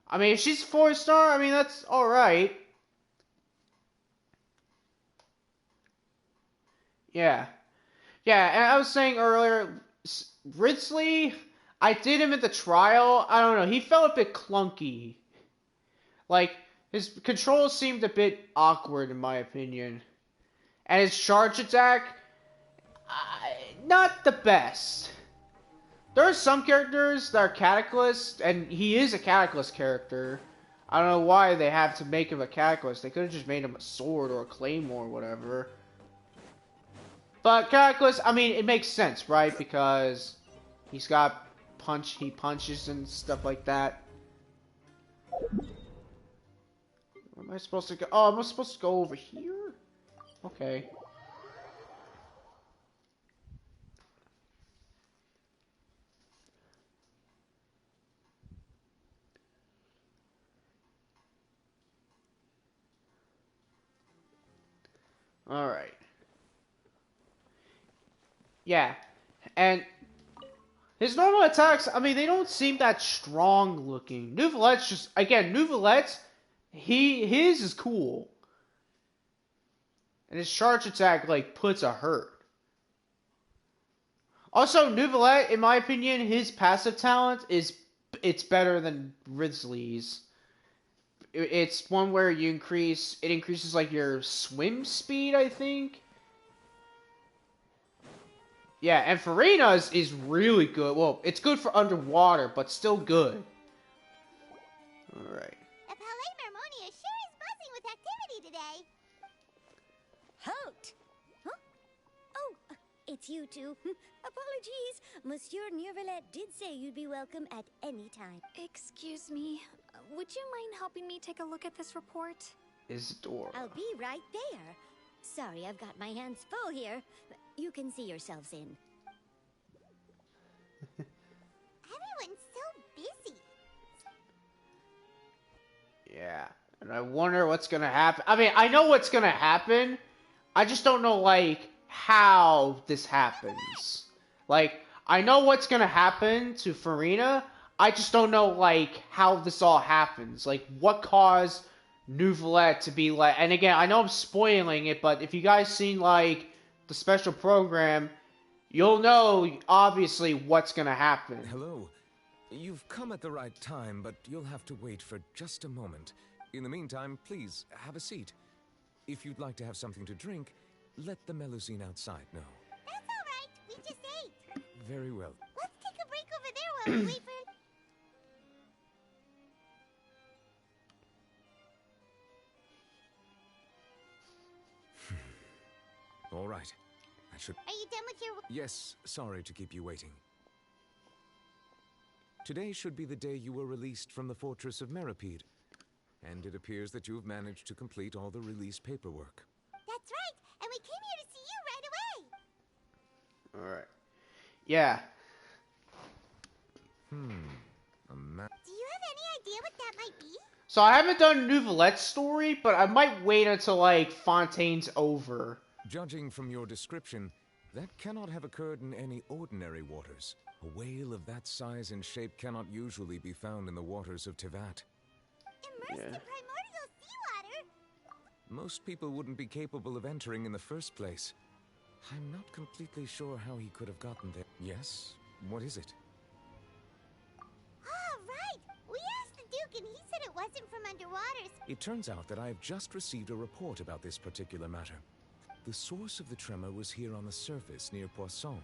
I mean, if she's 4-star, I mean that's all right. Yeah. Yeah, and I was saying earlier, Ridsley, I did him at the trial. I don't know, he felt a bit clunky. Like, his controls seemed a bit awkward, in my opinion. And his charge attack, not the best. There are some characters that are Cataclysm, and he is a Cataclysm character. I don't know why they have to make him a Cataclysm. They could have just made him a sword or a claymore or whatever. But Cataclysm, I mean, it makes sense, right? Because he's got he punches and stuff like that. Where am I supposed to go? Oh, am I supposed to go over here? Okay. Alright. Yeah. And his normal attacks, I mean, they don't seem that strong looking. Neuvillette's just, again, Neuvillette's, his is cool. And his charge attack, like, puts a hurt. Also, Neuvillette, in my opinion, his passive talent it's better than Ridsley's. It's one where it increases, like, your swim speed, I think. Yeah, and Farina's is really good. Well, it's good for underwater, but still good. Alright. The Palais Mermonia sure is buzzing with activity today. Halt! Huh? Oh, it's you two. Apologies. Monsieur Neuvillette did say you'd be welcome at any time. Excuse me. Would you mind helping me take a look at this report? Isidore. I'll be right there. Sorry, I've got my hands full here. You can see yourselves in. Everyone's so busy. Yeah. And I wonder what's gonna happen. I mean, I know what's gonna happen. I just don't know, like, how this happens. Like, I know what's gonna happen to Farina. I just don't know, like, how this all happens. Like, what caused Neuvillette to be like... And again, I know I'm spoiling it, but if you guys seen, like, the special program, you'll know, obviously, what's gonna happen. Hello. You've come at the right time, but you'll have to wait for just a moment. In the meantime, please, have a seat. If you'd like to have something to drink, let the Melusine outside know. That's all right. We just ate. Very well. Let's take a break over there while we wait for... All right. I should... Are you done with your... Yes, sorry to keep you waiting. Today should be the day you were released from the Fortress of Meripede. And it appears that you've managed to complete all the release paperwork. That's right. And we came here to see you right away. Alright. Yeah. A Do you have any idea what that might be? So I haven't done Neuvillette's story, but I might wait until, like, Fontaine's over. Judging from your description, that cannot have occurred in any ordinary waters. A whale of that size and shape cannot usually be found in the waters of Tivat. Immersed in primordial seawater? Most people wouldn't be capable of entering in the first place. I'm not completely sure how he could have gotten there. Yes? What is it? Ah, right. We and he said it wasn't from underwater. It turns out that I have just received a report about this particular matter. The source of the tremor was here on the surface near Poisson.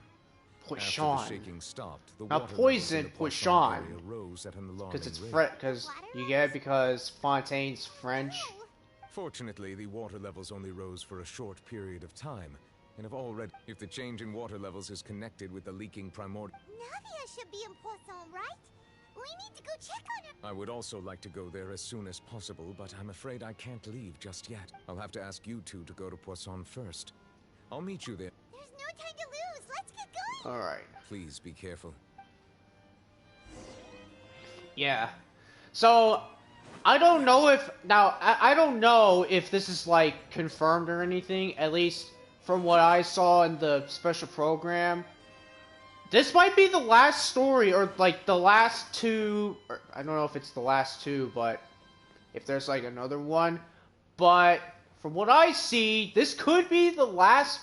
After the Poisson. shaking stopped, the Not water poison, levels in the Poisson. area rose at an alarming Because it's rate. because you get it because Fontaine's French. Fortunately, the water levels only rose for a short period of time, and have already. If the change in water levels is connected with the leaking primordial, Navia should be in Poisson, right? We need to go check on her. I would also like to go there as soon as possible, but I'm afraid I can't leave just yet. I'll have to ask you two to go to Poisson first. I'll meet you there. There's no time to lose. Let's get going. Alright. Please be careful. Yeah. So, I don't know if... Now, I don't know if this is, like, confirmed or anything. At least from what I saw in the special program. This might be the last story, or, like, the last two... Or, I don't know if it's the last two, but... If there's, like, another one. But, from what I see, this could be the last,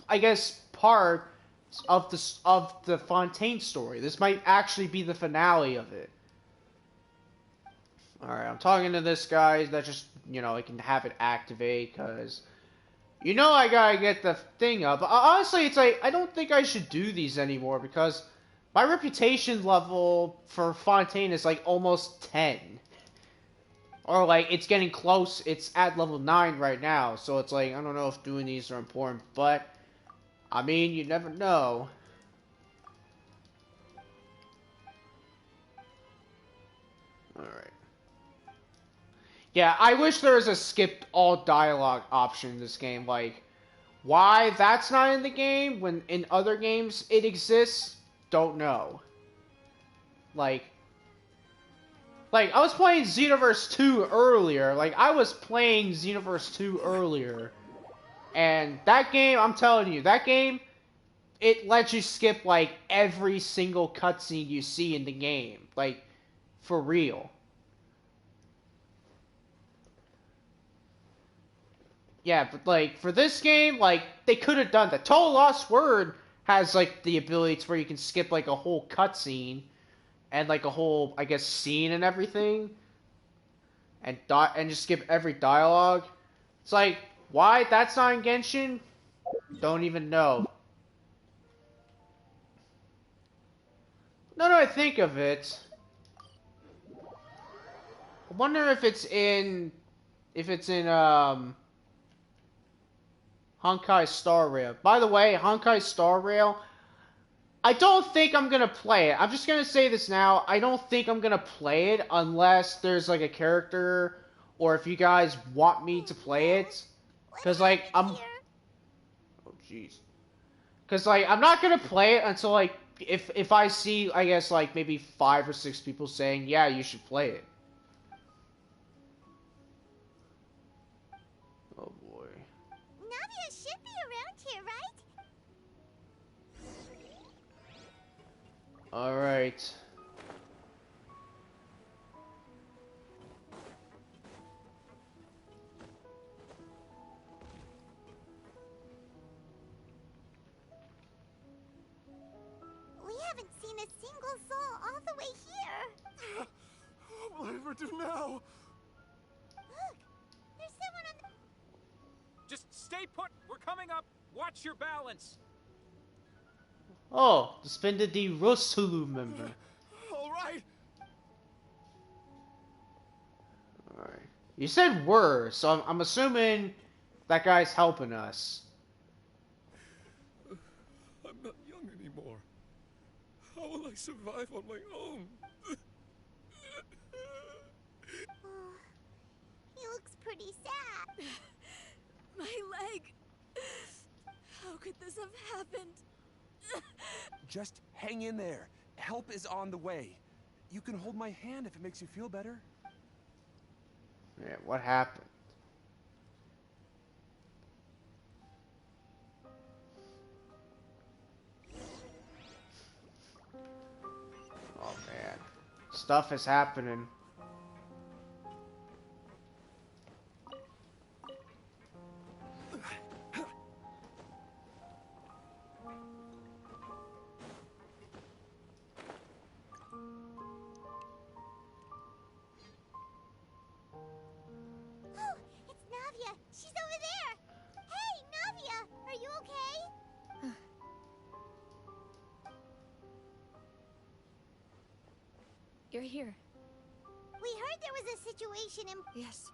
I guess, part of the Fontaine story. This might actually be the finale of it. Alright, I'm talking to this guy that just, you know, I can have it activate, because... You know I gotta get the thing up. Honestly, it's like, I don't think I should do these anymore, because my reputation level for Fontaine is, like, almost 10. Or, like, it's getting close. It's at level 9 right now, so it's like, I don't know if doing these are important, but... I mean, you never know. Alright. Yeah, I wish there was a skip all dialogue option in this game. Like, why that's not in the game when in other games it exists, don't know. Like I was playing Xenoverse 2 earlier. Like, I was playing Xenoverse 2 earlier. And that game, I'm telling you, that game, it lets you skip, like, every single cutscene you see in the game. Like, for real. Yeah, but, like, for this game, like, they could have done that. Total Lost Word has, like, the ability to where you can skip, like, a whole cutscene. And, like, a whole, I guess, scene and everything. And just skip every dialogue. It's like, why that's not in Genshin? Don't even know. Now that I think of it, I wonder if it's in Honkai Star Rail. By the way, Honkai Star Rail, I don't think I'm gonna play it. I'm just gonna say this now. I don't think I'm gonna play it unless there's like a character, or if you guys want me to play it. Cause like oh jeez. Cause like I'm not gonna play it until like if I see, I guess, like maybe 5 or 6 people saying, yeah, you should play it. Oh boy. Navia should be around here, right? Alright. We haven't seen a single soul all the way here. What do we do now? Look, there's someone on the... Just stay put. We're coming up. Watch your balance. Oh, suspended the Rosulu member. All right. Alright. You said were, so I'm assuming that guy's helping us. I'm not young anymore. How will I survive on my own? He looks pretty sad. My leg. How could this have happened? Just hang in there. Help is on the way. You can hold my hand if it makes you feel better. Yeah, what happened? Oh man. Stuff is happening. You're here. We heard there was a situation in... Yes.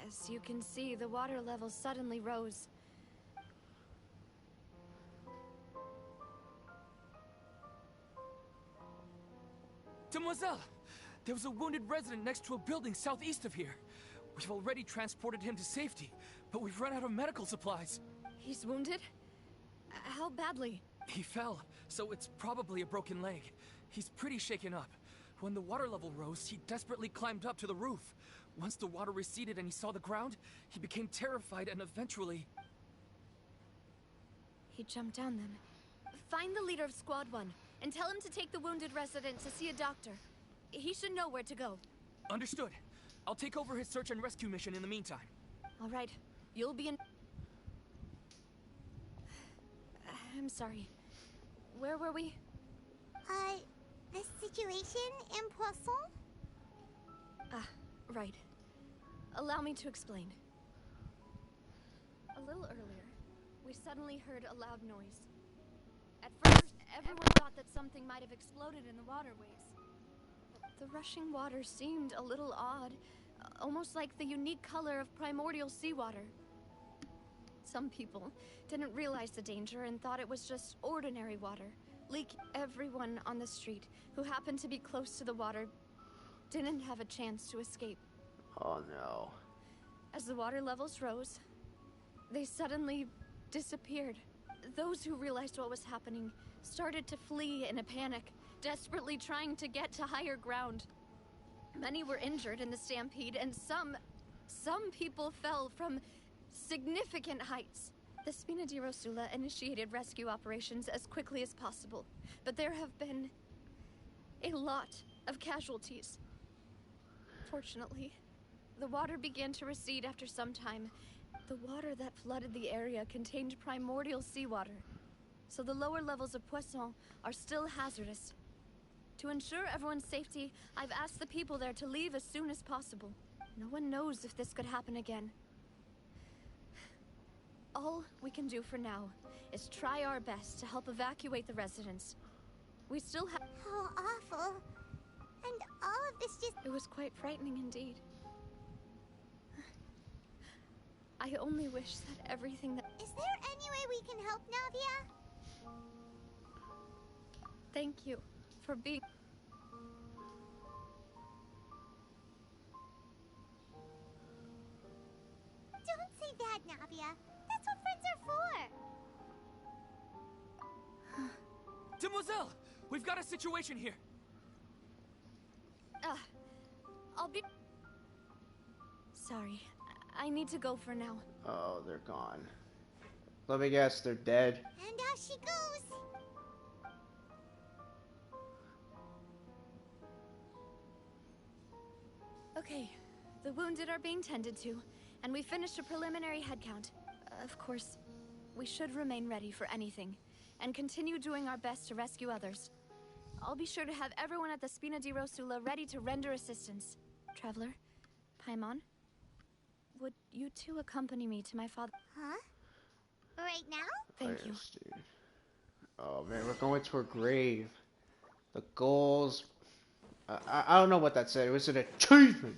As you can see, the water level suddenly rose. Demoiselle! There was a wounded resident next to a building southeast of here. We've already transported him to safety, but we've run out of medical supplies. He's wounded? How badly? He fell, so it's probably a broken leg. He's pretty shaken up. When the water level rose, he desperately climbed up to the roof. Once the water receded and he saw the ground, he became terrified and eventually... He jumped down then. Find the leader of Squad 1 and tell him to take the wounded resident to see a doctor. He should know where to go. Understood. I'll take over his search and rescue mission in the meantime. All right. You'll be in... I'm sorry. Where were we? The situation in Poisson? Ah, right. Allow me to explain. A little earlier, we suddenly heard a loud noise. At first, everyone thought that something might have exploded in the waterways. The rushing water seemed a little odd, almost like the unique color of primordial seawater. Some people didn't realize the danger and thought it was just ordinary water. Everyone on the street who happened to be close to the water didn't have a chance to escape. Oh no. As the water levels rose, they suddenly disappeared. Those who realized what was happening started to flee in a panic, desperately trying to get to higher ground. Many were injured in the stampede, and some people fell from significant heights. The Spina di Rosula initiated rescue operations as quickly as possible, but there have been a lot of casualties. Fortunately, the water began to recede after some time. The water that flooded the area contained primordial seawater, so the lower levels of Poisson are still hazardous. To ensure everyone's safety, I've asked the people there to leave as soon as possible. No one knows if this could happen again. All we can do for now is try our best to help evacuate the residents. We still have... How awful. And all of this just... It was quite frightening indeed. I only wish that everything that... Is there any way we can help, Navia? Thank you for being... Don't say that, Navia. That's what friends are for. Demoiselle! We've got a situation here! I'll be... Sorry. I need to go for now. Oh, they're gone. Let me guess, they're dead. And out she goes. Okay, the wounded are being tended to, and we finished a preliminary head count. Of course, we should remain ready for anything, and continue doing our best to rescue others. I'll be sure to have everyone at the Spina di Rosula ready to render assistance. Traveler, Paimon, would you two accompany me to my father? Huh? Right now? Thank you. Dude. Oh man, we're going to her grave. The goals. I don't know what that said. It was an achievement.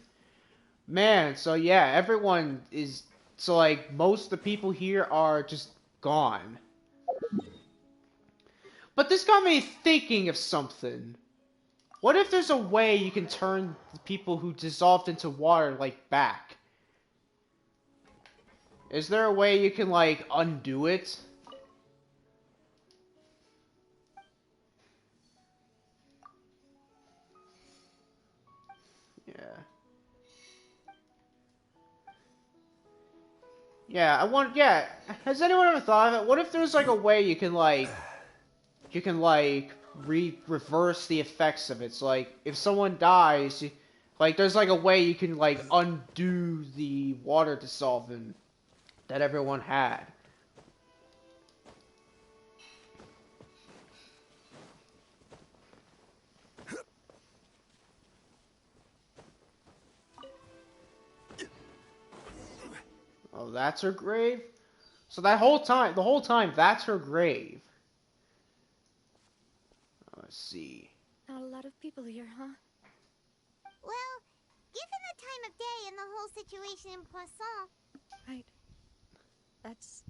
Man, so yeah, everyone is... So like, most of the people here are just gone. But this got me thinking of something. What if there's a way you can turn the people who dissolved into water, like, back? Is there a way you can, like, undo it? Yeah. Yeah, has anyone ever thought of it? What if there's, like, a way you can, like, reverse the effects of it? So, like, if someone dies, like, there's, like, a way you can, like, undo the water dissolvent that everyone had. Oh, that's her grave? So the whole time, that's her grave. Let's see. Not a lot of people here, huh? Well, given the time of day and the whole situation in Poisson... Right. That's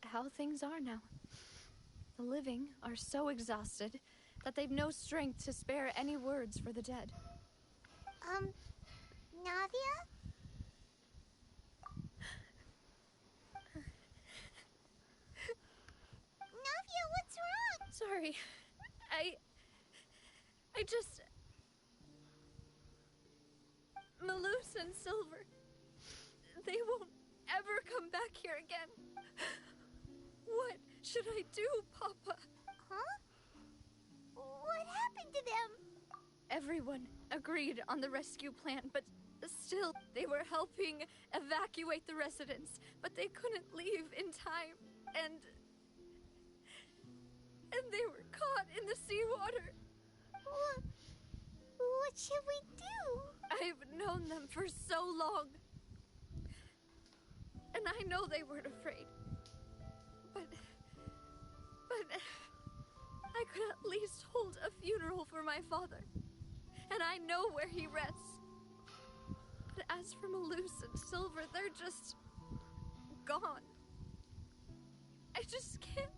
how things are now. The living are so exhausted that they've no strength to spare any words for the dead. Navia? Navia, what's wrong? Sorry. I just... Malus and Silver. They won't ever come back here again. What should I do, Papa? Huh? What happened to them? Everyone agreed on the rescue plan, but still, they were helping evacuate the residents, but they couldn't leave in time, and they were caught in the seawater. What should we do? I've known them for so long, and I know they weren't afraid, but I could at least hold a funeral for my father, and I know where he rests. But as for Malus and Silver, they're just gone. I just can't.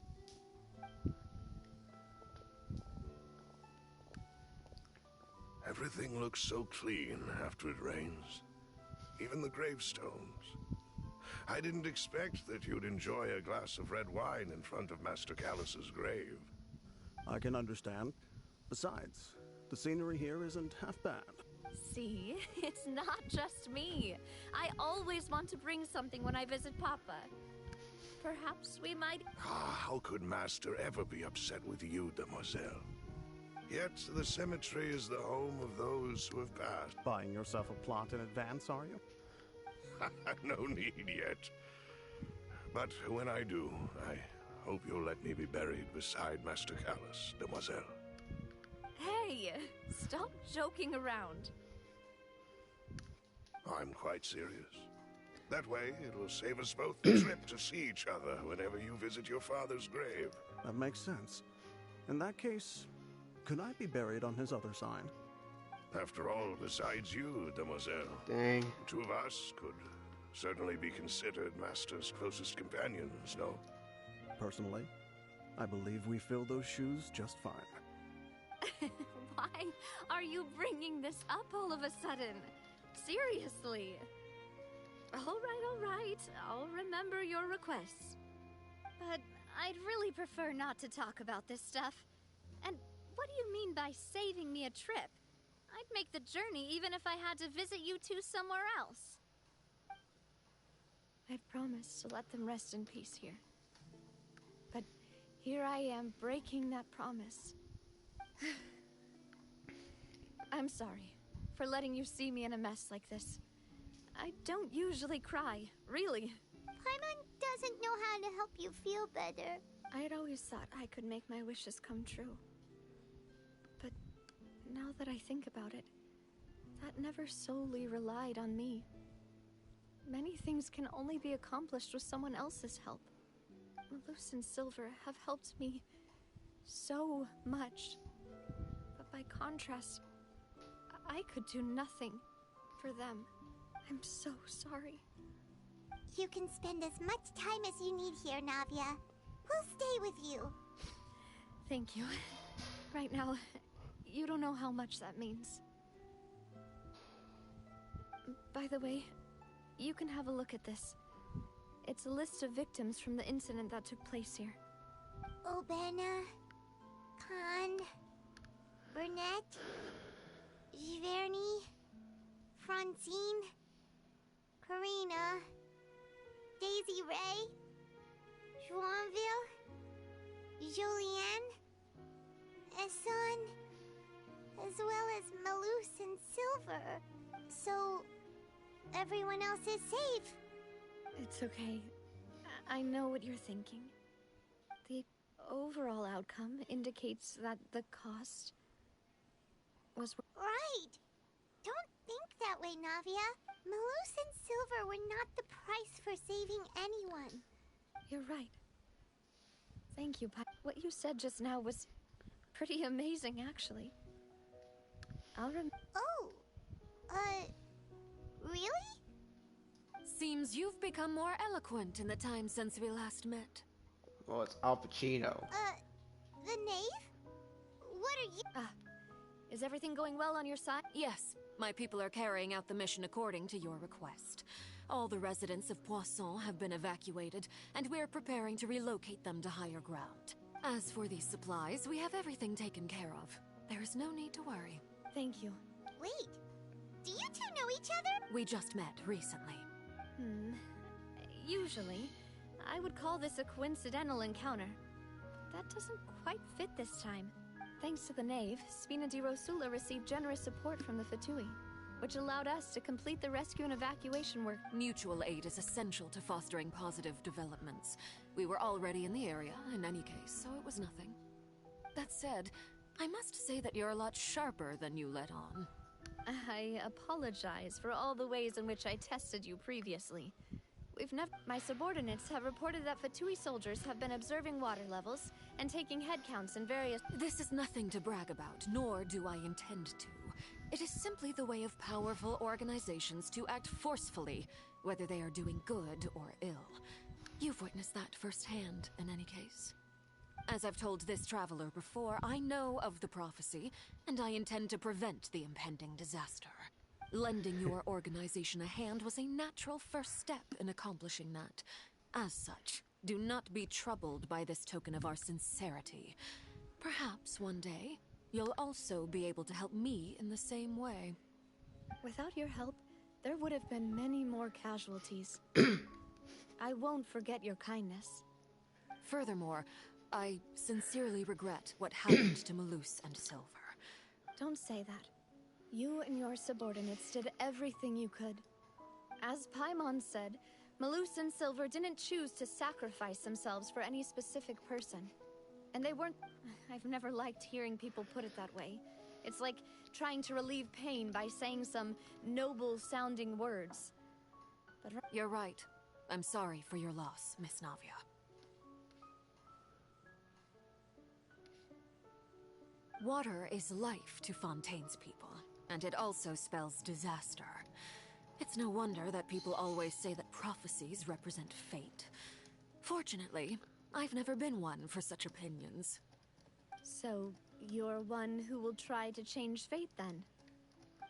Everything looks so clean after it rains. Even the gravestones. I didn't expect that you'd enjoy a glass of red wine in front of Master Callus's grave. I can understand. Besides, the scenery here isn't half bad. See, it's not just me. I always want to bring something when I visit Papa. Perhaps we might... How could Master ever be upset with you, demoiselle? Yet the cemetery is the home of those who have passed. Buying yourself a plot in advance, are you? No need yet. But when I do, I hope you'll let me be buried beside Master Callus, demoiselle. Hey, stop joking around. I'm quite serious. That way, it will save us both the trip to see each other whenever you visit your father's grave. That makes sense. In that case, could I be buried on his other side? After all, besides you, demoiselle, Dang. the two of us could certainly be considered Master's closest companions, no? Personally, I believe we fill those shoes just fine. Why are you bringing this up all of a sudden? Seriously. All right. I'll remember your requests. But I'd really prefer not to talk about this stuff. And what do you mean by saving me a trip? I'd make the journey even if I had to visit you two somewhere else. I've promised to let them rest in peace here. But here I am breaking that promise. I'm sorry for letting you see me in a mess like this. I don't usually cry, really. Paimon doesn't know how to help you feel better. I had always thought I could make my wishes come true. But now that I think about it, that never solely relied on me. Many things can only be accomplished with someone else's help. Malus and Silver have helped me so much. But by contrast, I could do nothing for them. I'm so sorry. You can spend as much time as you need here, Navia. We'll stay with you. Thank you. Right now, you don't know how much that means. By the way, you can have a look at this. It's a list of victims from the incident that took place here. Obena, Khan, Burnett, Giverny, Francine, Karina, Daisy Ray, Joinville, Julianne, Esson, as well as Malus and Silver. So, everyone else is safe. It's okay. I know what you're thinking. The overall outcome indicates that the cost was... Right! Don't think that way, Navia. Malus and Silver were not the price for saving anyone. You're right. Thank you, what you said just now was pretty amazing, actually. Oh! Really? Seems you've become more eloquent in the time since we last met. Well, it's Al Pacino. The knave? What are you— Ah, is everything going well on your side? Yes, my people are carrying out the mission according to your request. All the residents of Poisson have been evacuated, and we're preparing to relocate them to higher ground. As for these supplies, we have everything taken care of. There is no need to worry. Thank you. Wait, do you two know each other? We just met recently. Usually, I would call this a coincidental encounter. That doesn't quite fit this time. Thanks to the Knave, Spina di Rosula received generous support from the Fatui, which allowed us to complete the rescue and evacuation work. Mutual aid is essential to fostering positive developments. We were already in the area, in any case, so it was nothing. That said, I must say that you're a lot sharper than you let on. I apologize for all the ways in which I tested you previously. My subordinates have reported that Fatui soldiers have been observing water levels and taking head counts in various— This is nothing to brag about, nor do I intend to. It is simply the way of powerful organizations to act forcefully, whether they are doing good or ill. You've witnessed that firsthand, in any case. As I've told this traveler before, I know of the prophecy, and I intend to prevent the impending disaster. Lending your organization a hand was a natural first step in accomplishing that. As such, do not be troubled by this token of our sincerity. Perhaps one day, you'll also be able to help me in the same way. Without your help, there would have been many more casualties. I won't forget your kindness. Furthermore, I sincerely regret what happened to Malus and Silver. Don't say that. You and your subordinates did everything you could. As Paimon said, Malus and Silver didn't choose to sacrifice themselves for any specific person. And they weren't— I've never liked hearing people put it that way. It's like trying to relieve pain by saying some noble-sounding words. But you're right. I'm sorry for your loss, Miss Navia. Water is life to Fontaine's people, and it also spells disaster. It's no wonder that people always say that prophecies represent fate. Fortunately, I've never been one for such opinions. So, you're one who will try to change fate, then?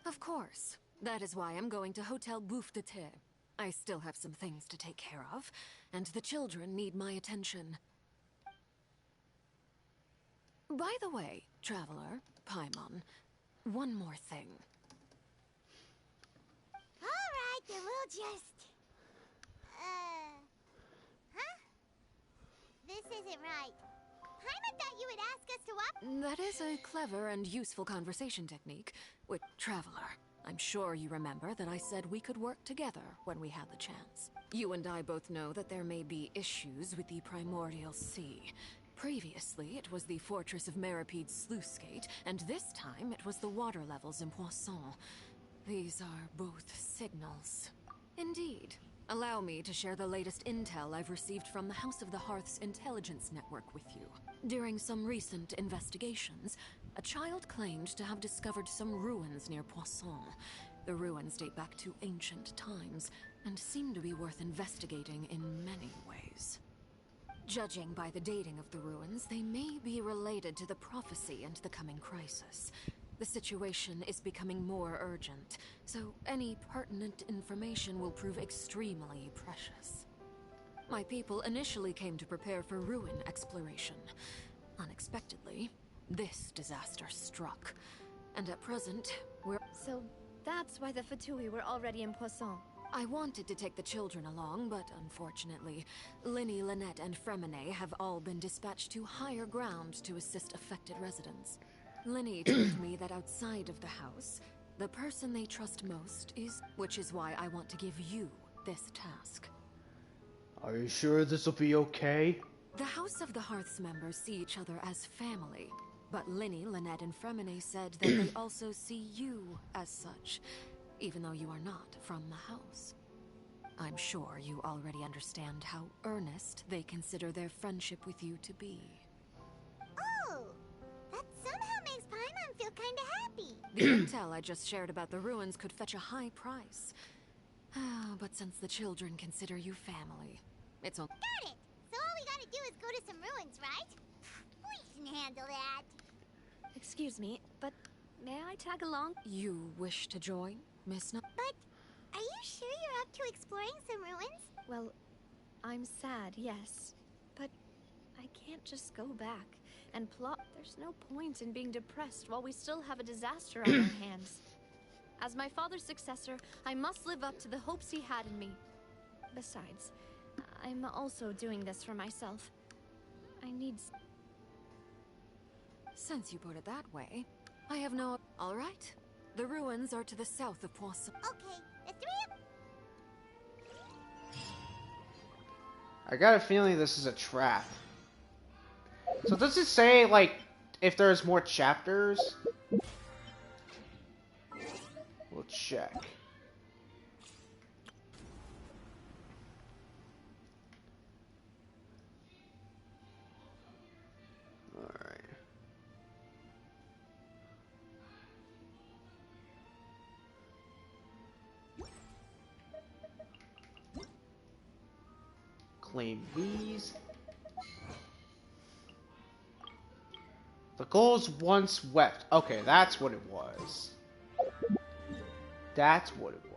Of course. That is why I'm going to Hotel Bouffe de Thé. I still have some things to take care of, and the children need my attention. By the way, Traveler, Paimon, one more thing. Alright, then we'll just— huh? This isn't right. Paimon thought you would ask us to That is a clever and useful conversation technique. With Traveler, I'm sure you remember that I said we could work together when we had the chance. You and I both know that there may be issues with the Primordial Sea. Previously, it was the Fortress of Meripede's sluice gate, and this time it was the water levels in Poisson. These are both signals. Indeed. Allow me to share the latest intel I've received from the House of the Hearth's intelligence network with you. During some recent investigations, a child claimed to have discovered some ruins near Poisson. The ruins date back to ancient times, and seem to be worth investigating in many ways. Judging by the dating of the ruins, they may be related to the prophecy and the coming crisis. The situation is becoming more urgent, so any pertinent information will prove extremely precious. My people initially came to prepare for ruin exploration. Unexpectedly, this disaster struck, and at present, we're— So that's why the Fatui were already in Poisson. I wanted to take the children along, but unfortunately, Linny, Lynette, and Fremine have all been dispatched to higher ground to assist affected residents. Linny told me that outside of the house, the person they trust most is— which is why I want to give you this task. Are you sure this will be okay? The House of the Hearth's members see each other as family, but Linny, Lynette, and Fremine said that they also see you as such, even though you are not from the house. I'm sure you already understand how earnest they consider their friendship with you to be. Oh! That somehow makes Paimon feel kinda happy. The intel I just shared about the ruins could fetch a high price. But since the children consider you family, it's on. Got it! So all we gotta do is go to some ruins, right? We can handle that. Excuse me, but may I tag along? You wish to join, Miss No? But are you sure you're up to exploring some ruins? Well, I'm sad, yes. But I can't just go back and plot. There's no point in being depressed while we still have a disaster on our hands. As my father's successor, I must live up to the hopes he had in me. Besides, I'm also doing this for myself. I need... Since you put it that way, I have no... All right. The ruins are to the south of Poisson. Okay, the three of... I got a feeling this is a trap. So does it say, like, if there's more chapters? We'll check. Alright. Claim these. The goals once wept. Okay, that's what it was. That's what it was.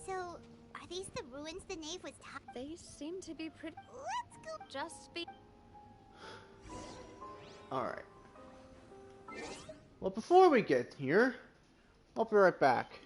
So, are these the ruins the knave was talking? They seem to be pretty... Let's go. Just be... Alright. Well, before we get here, I'll be right back.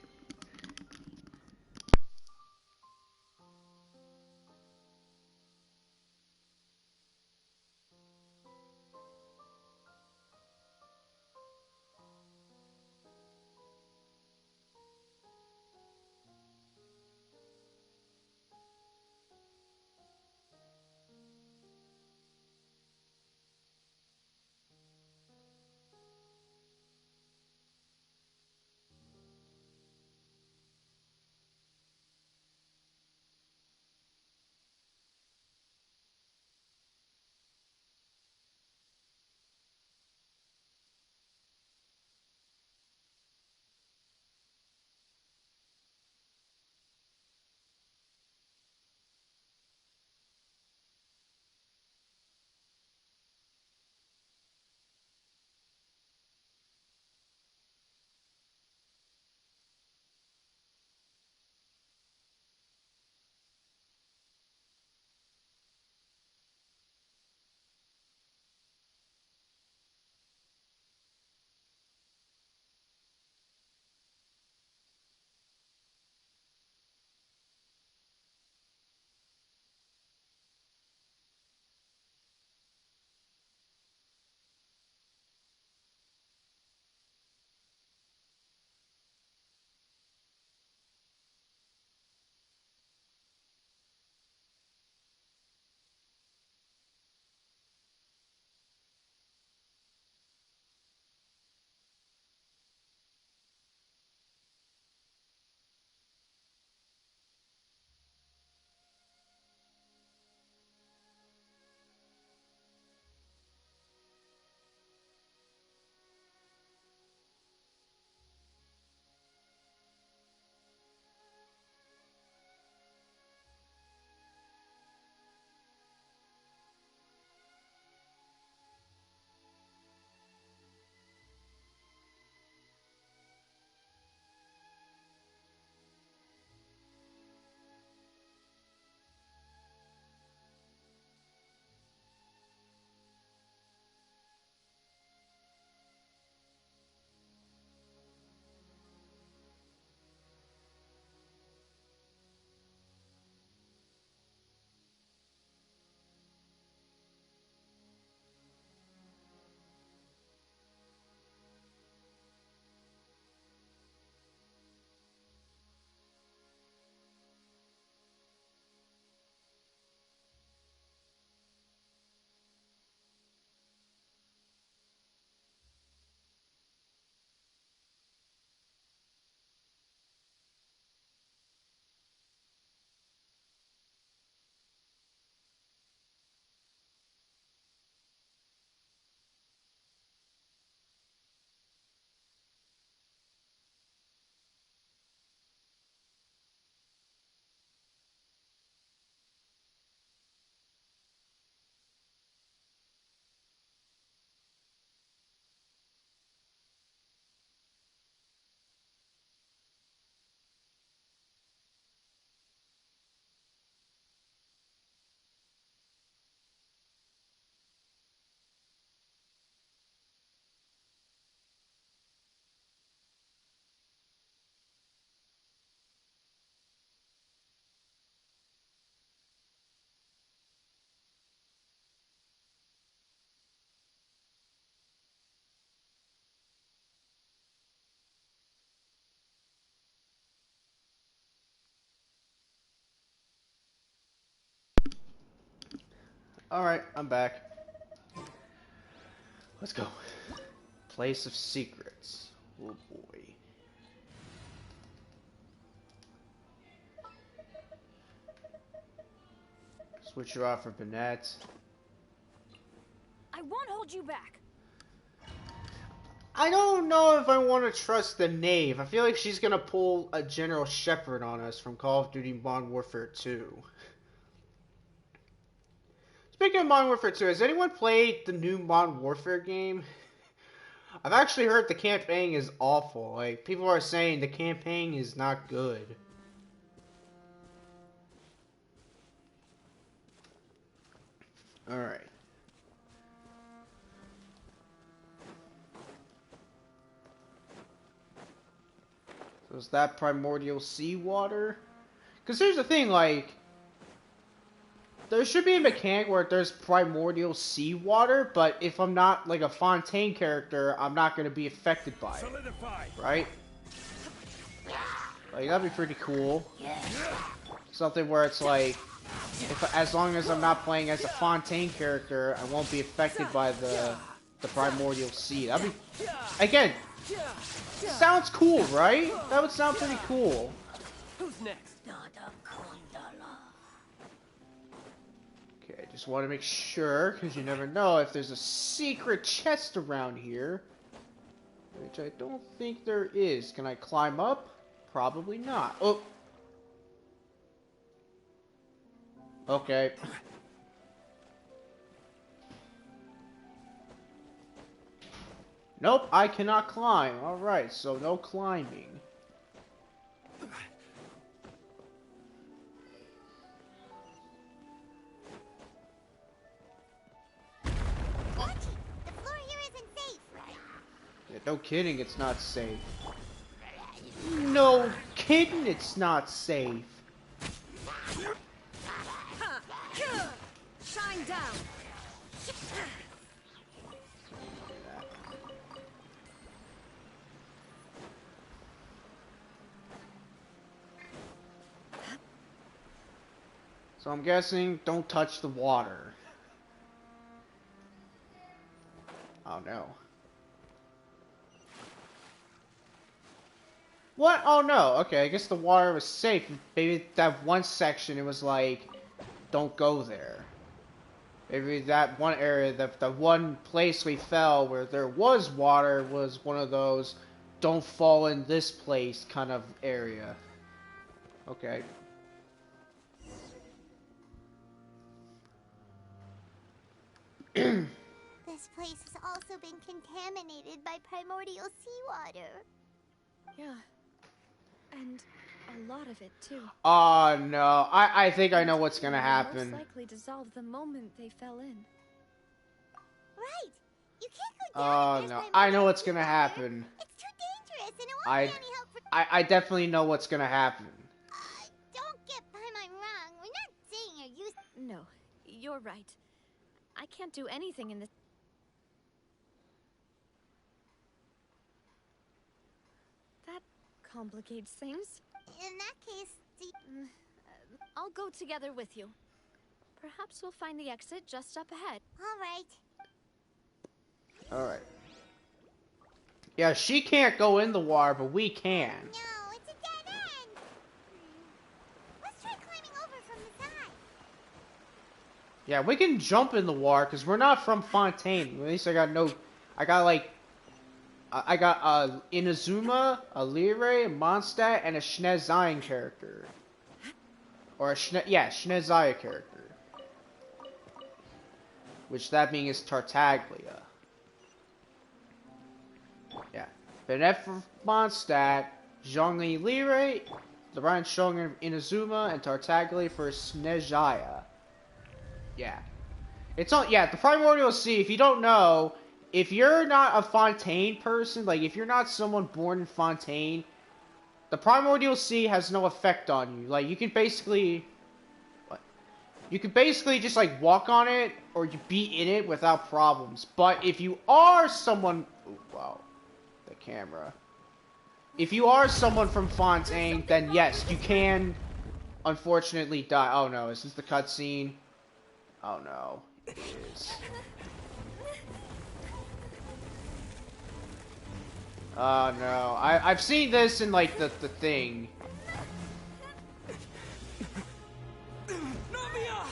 Alright, I'm back. Let's go. Place of Secrets. Oh boy. Switch her off for Banette. I won't hold you back. I don't know if I want to trust the Knave. I feel like she's gonna pull a General Shepard on us from Call of Duty Modern Warfare 2. Speaking of Modern Warfare 2, has anyone played the new Modern Warfare game? I've actually heard the campaign is awful. Like, people are saying the campaign is not good. Alright. So is that primordial seawater? Because here's the thing, like, there should be a mechanic where there's primordial seawater, but if I'm not, like, a Fontaine character, I'm not going to be affected by it. Right? Like, that'd be pretty cool. Something where it's like, as long as I'm not playing as a Fontaine character, I won't be affected by the primordial sea. That'd be, again, sounds cool, right? That would sound pretty cool. Who's next? Okay, just want to make sure, because you never know if there's a secret chest around here. Which I don't think there is. Can I climb up? Probably not. Oh! Okay. Nope, I cannot climb. Alright, so no climbing. Yeah, no kidding, it's not safe. No kidding, it's not safe. Shine down. So I'm guessing don't touch the water. Oh no. What? Oh no. Okay, I guess the water was safe. Maybe that one section it was like, don't go there. Maybe that one area, the one place we fell where there was water was one of those don't fall in this place kind of area. Okay. This place has also been contaminated by primordial seawater. Yeah. And a lot of it, too. Oh no, I think I know what's gonna happen. Most likely dissolved the moment they fell in. Right. You can't go down. Oh no, I know what's gonna happen. It's too dangerous and it won't be any help for... I definitely know what's gonna happen. Don't get Paimon wrong. We're not saying you're useless. No, you're right. I can't do anything in this. That complicates things. In that case, I'll go together with you. Perhaps we'll find the exit just up ahead. All right. Alright. Yeah, she can't go in the water, but we can. No, it's a dead end. Let's try climbing over from the side. Yeah, we can jump in the water, because we're not from Fontaine. At least I got Inazuma, a Lyrae, a Mondstadt, and a Schneezayan character. Or a Schneezaya character. Which that being is Tartaglia. Yeah. Banette for Mondstadt, Zhongli Lyrae, the Ryan Shong Inazuma, and Tartaglia for Schneezaya. Yeah. It's all, yeah, the Primordial Sea, if you don't know, if you're not a Fontaine person, like if you're not someone born in Fontaine, the Primordial Sea has no effect on you. Like you can basically just like walk on it or you be in it without problems. But if you are someone, oh, wow, the camera. If you are someone from Fontaine, then yes, you can unfortunately die. Oh no, is this the cutscene? Oh no. is. Oh no, I've seen this in like the thing. Navia!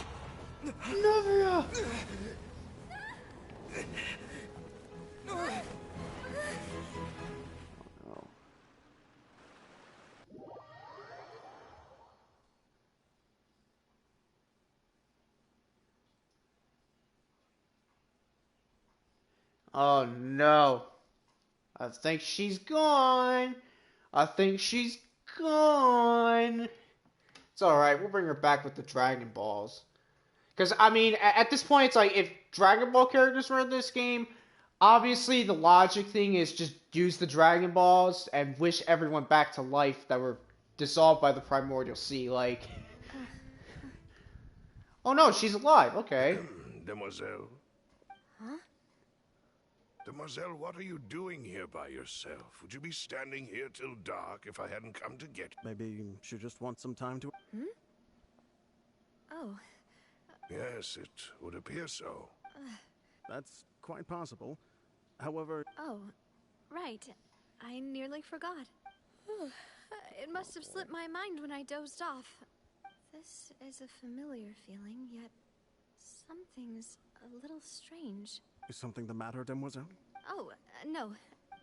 Oh no. I think she's gone. I think she's gone. It's alright, we'll bring her back with the Dragon Balls. Because, I mean, at this point, it's like, if Dragon Ball characters were in this game, obviously the logic thing is just use the Dragon Balls and wish everyone back to life that were dissolved by the Primordial Sea, like... Oh no, she's alive, okay. Demoiselle. Huh? Demoiselle, what are you doing here by yourself? Would you be standing here till dark if I hadn't come to get you? Maybe she just wants some time to... Hmm? Oh. Yes, it would appear so. That's quite possible. However... Oh, right. I nearly forgot. It must have slipped my mind when I dozed off. This is a familiar feeling, yet something's a little strange. Is something the matter, Demoiselle? Oh, no.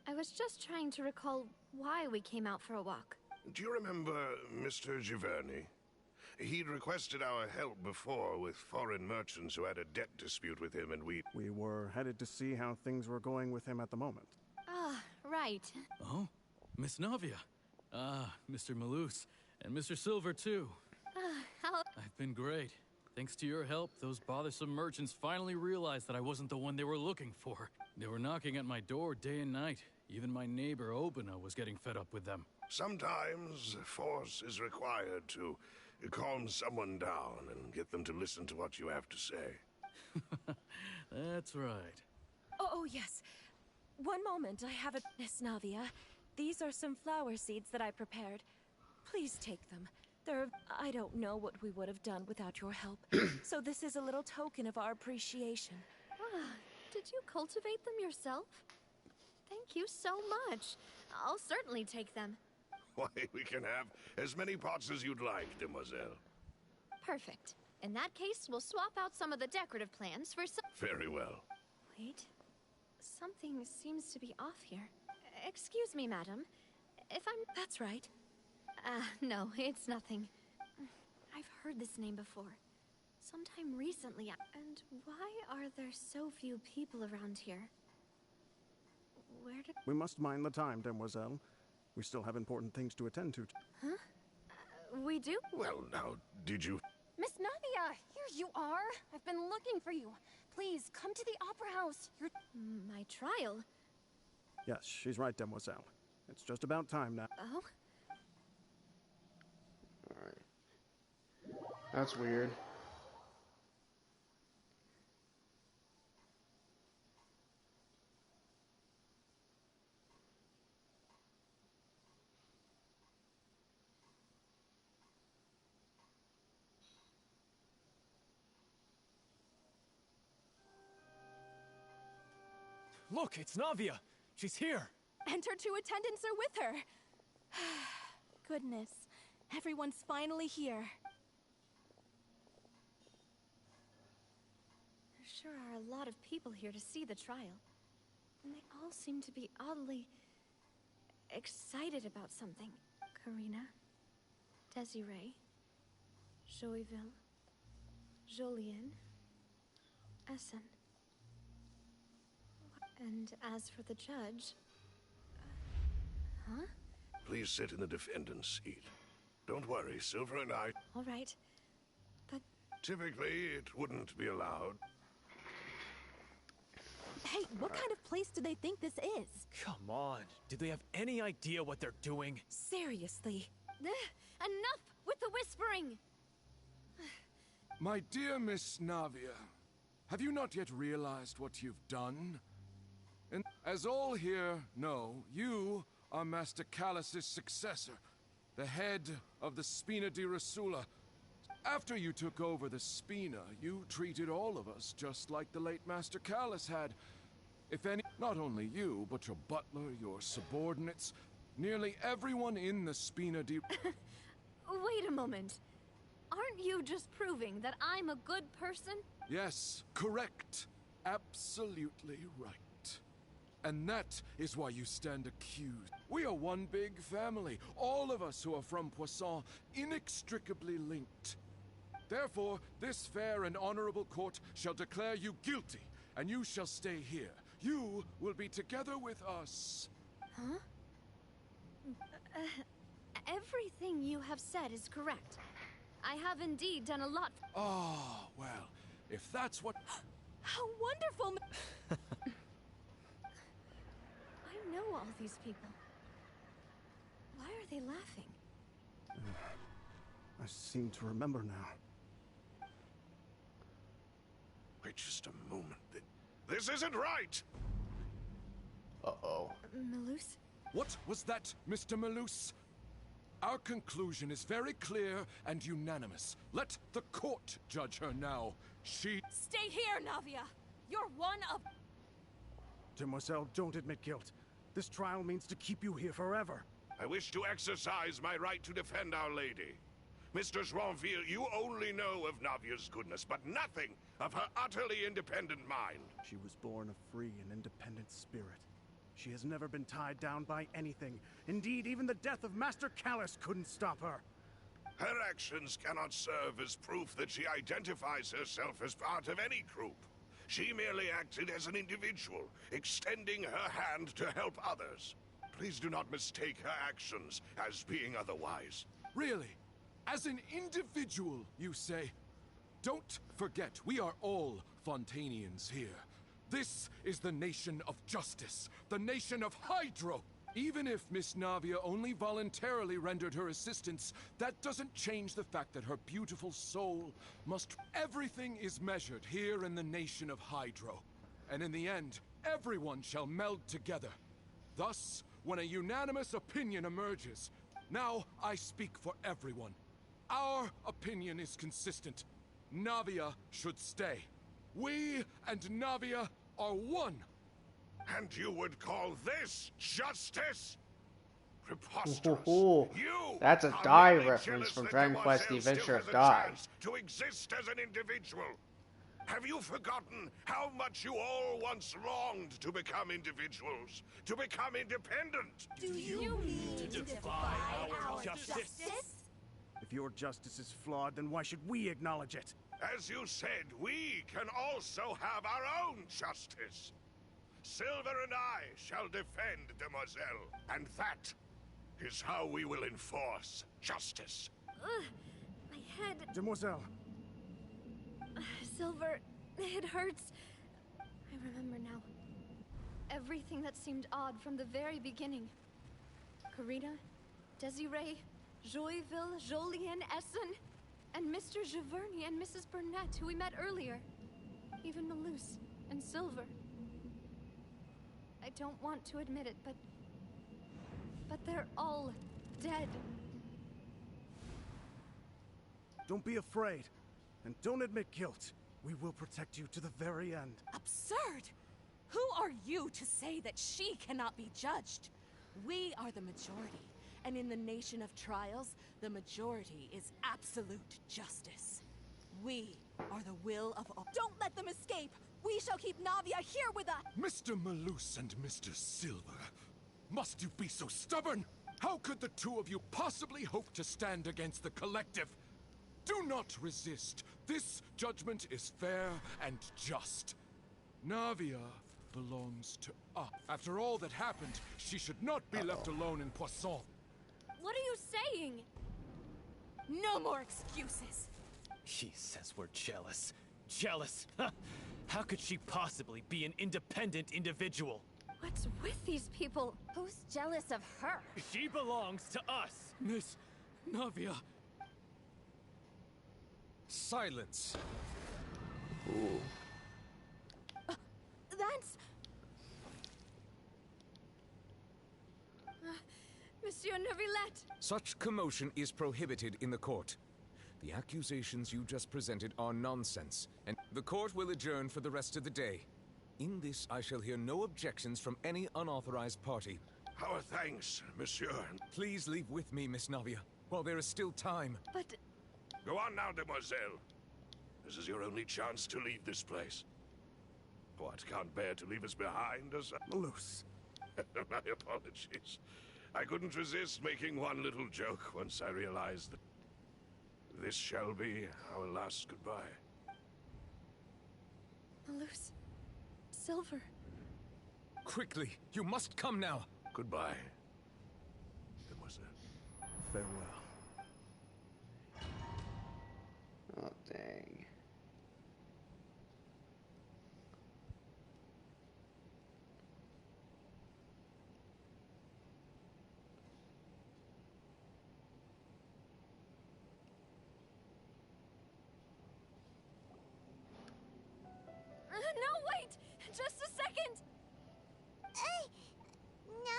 I was just trying to recall why we came out for a walk. Do you remember Mr. Giverny? He'd requested our help before with foreign merchants who had a debt dispute with him, and we were headed to see how things were going with him at the moment. Ah, right. Oh, Miss Navia. Ah, Mr. Malus. And Mr. Silver, too. How... I've been great. Thanks to your help, those bothersome merchants finally realized that I wasn't the one they were looking for. They were knocking at my door day and night. Even my neighbor, Obina, was getting fed up with them. Sometimes force is required to calm someone down and get them to listen to what you have to say. That's right. Oh, yes. One moment, I have it, Miss Navia. These are some flower seeds that I prepared. Please take them. I don't know what we would have done without your help. So this is a little token of our appreciation. Ah, did you cultivate them yourself? Thank you so much. I'll certainly take them. Why, we can have as many pots as you'd like, Demoiselle. Perfect. In that case, we'll swap out some of the decorative plants for some... Very well. Wait. Something seems to be off here. Excuse me, madam. If I'm... That's right. No, it's nothing. I've heard this name before. Sometime recently. And why are there so few people around here? Where did... We must mind the time, Demoiselle. We still have important things to attend to. Huh? We do? Well, now, did you... Miss Navia, here you are. I've been looking for you. Please, come to the Opera House. My trial? Yes, she's right, Demoiselle. It's just about time now. Oh? Alright. That's weird. Look, it's Navia. She's here. And her two attendants are with her. Goodness, everyone's finally here. There sure are a lot of people here to see the trial. And they all seem to be oddly excited about something. Karina, Desiree, Joyville, Jolien, Essen. And as for the judge... huh? Please sit in the defendant's seat. Don't worry, Silver and I... All right. But... Typically, it wouldn't be allowed. Hey, what kind of place do they think this is? Come on. Do they have any idea what they're doing? Seriously. Enough with the whispering! My dear Miss Navia, have you not yet realized what you've done? And as all here know, you are Master Callus's successor, the head of the Spina di Rasula. After you took over the Spina, you treated all of us just like the late Master Callus had. If any, not only you, but your butler, your subordinates, nearly everyone in the Spina Wait a moment. Aren't you just proving that I'm a good person? Yes, correct. Absolutely right. And that is why you stand accused. We are one big family, all of us who are from Poisson, inextricably linked. Therefore, this fair and honorable court shall declare you guilty, and you shall stay here. You will be together with us. Huh? Everything you have said is correct. I have indeed done a lot. Oh, well, if that's what... How wonderful! I know all these people. Why are they laughing? I seem to remember now. Wait just a moment. This isn't right! Uh-oh. Malus? What was that, Mr. Malus? Our conclusion is very clear and unanimous. Let the court judge her now. She... Stay here, Navia! You're one of... Demoiselle, don't admit guilt. This trial means to keep you here forever. I wish to exercise my right to defend Our Lady. Mr. Joinville, you only know of Navia's goodness, but nothing of her utterly independent mind. She was born a free and independent spirit. She has never been tied down by anything. Indeed, even the death of Master Callus couldn't stop her. Her actions cannot serve as proof that she identifies herself as part of any group. She merely acted as an individual, extending her hand to help others. Please do not mistake her actions as being otherwise. Really? As an individual, you say? Don't forget, we are all Fontanians here. This is the nation of justice, the nation of Hydro. Even if Miss Navia only voluntarily rendered her assistance, that doesn't change the fact that her beautiful soul must... Everything is measured here in the nation of Hydro. And in the end, everyone shall meld together. Thus, when a unanimous opinion emerges, now I speak for everyone. Our opinion is consistent. Navia should stay. We and Navia are one. And you would call this justice? Preposterous. You That's a are Die merely reference jealous from that Dragon Quest: The Demoiselle Adventure still of has a Die. chance to exist as an individual. Have you forgotten how much you all once longed to become individuals, to become independent? Do you mean to defy our justice? If your justice is flawed, then why should we acknowledge it? As you said, we can also have our own justice. Silver and I shall defend Demoiselle, and that is how we will enforce justice. My head... Demoiselle! Silver, it hurts. I remember now. Everything that seemed odd from the very beginning. Karina, Desiree, Joyville, Jolien, Essen, and Mr. Giverny and Mrs. Burnett, who we met earlier. Even Malus and Silver. I don't want to admit it, but they're all dead. Don't be afraid, and don't admit guilt. We will protect you to the very end. Absurd! Who are you to say that she cannot be judged? We are the majority, and in the nation of trials, the majority is absolute justice. We are the will of all. Don't let them escape! We shall keep Navia here with us! Mr. Malus and Mr. Silver, must you be so stubborn? How could the two of you possibly hope to stand against the collective? Do not resist. This judgment is fair and just. Navia belongs to us. After all that happened, she should not be left alone in Poisson. What are you saying? No more excuses! She says we're jealous. Jealous? How could she possibly be an independent individual? What's with these people? Who's jealous of her? She belongs to us! Miss Navia. Silence. Ooh. That's... Monsieur Neuvillette! Such commotion is prohibited in the court. The accusations you just presented are nonsense, and the court will adjourn for the rest of the day. In this, I shall hear no objections from any unauthorized party. Our thanks, monsieur. Please leave with me, Miss Navia, while there is still time. But... Go on now, demoiselle. This is your only chance to leave this place. What, can't bear to leave us behind, as Malus. My apologies. I couldn't resist making one little joke once I realized that this shall be our last goodbye. Malus... Silver... Quickly, you must come now. Goodbye, demoiselle. Farewell. Oh, dang. No, wait! Just a second!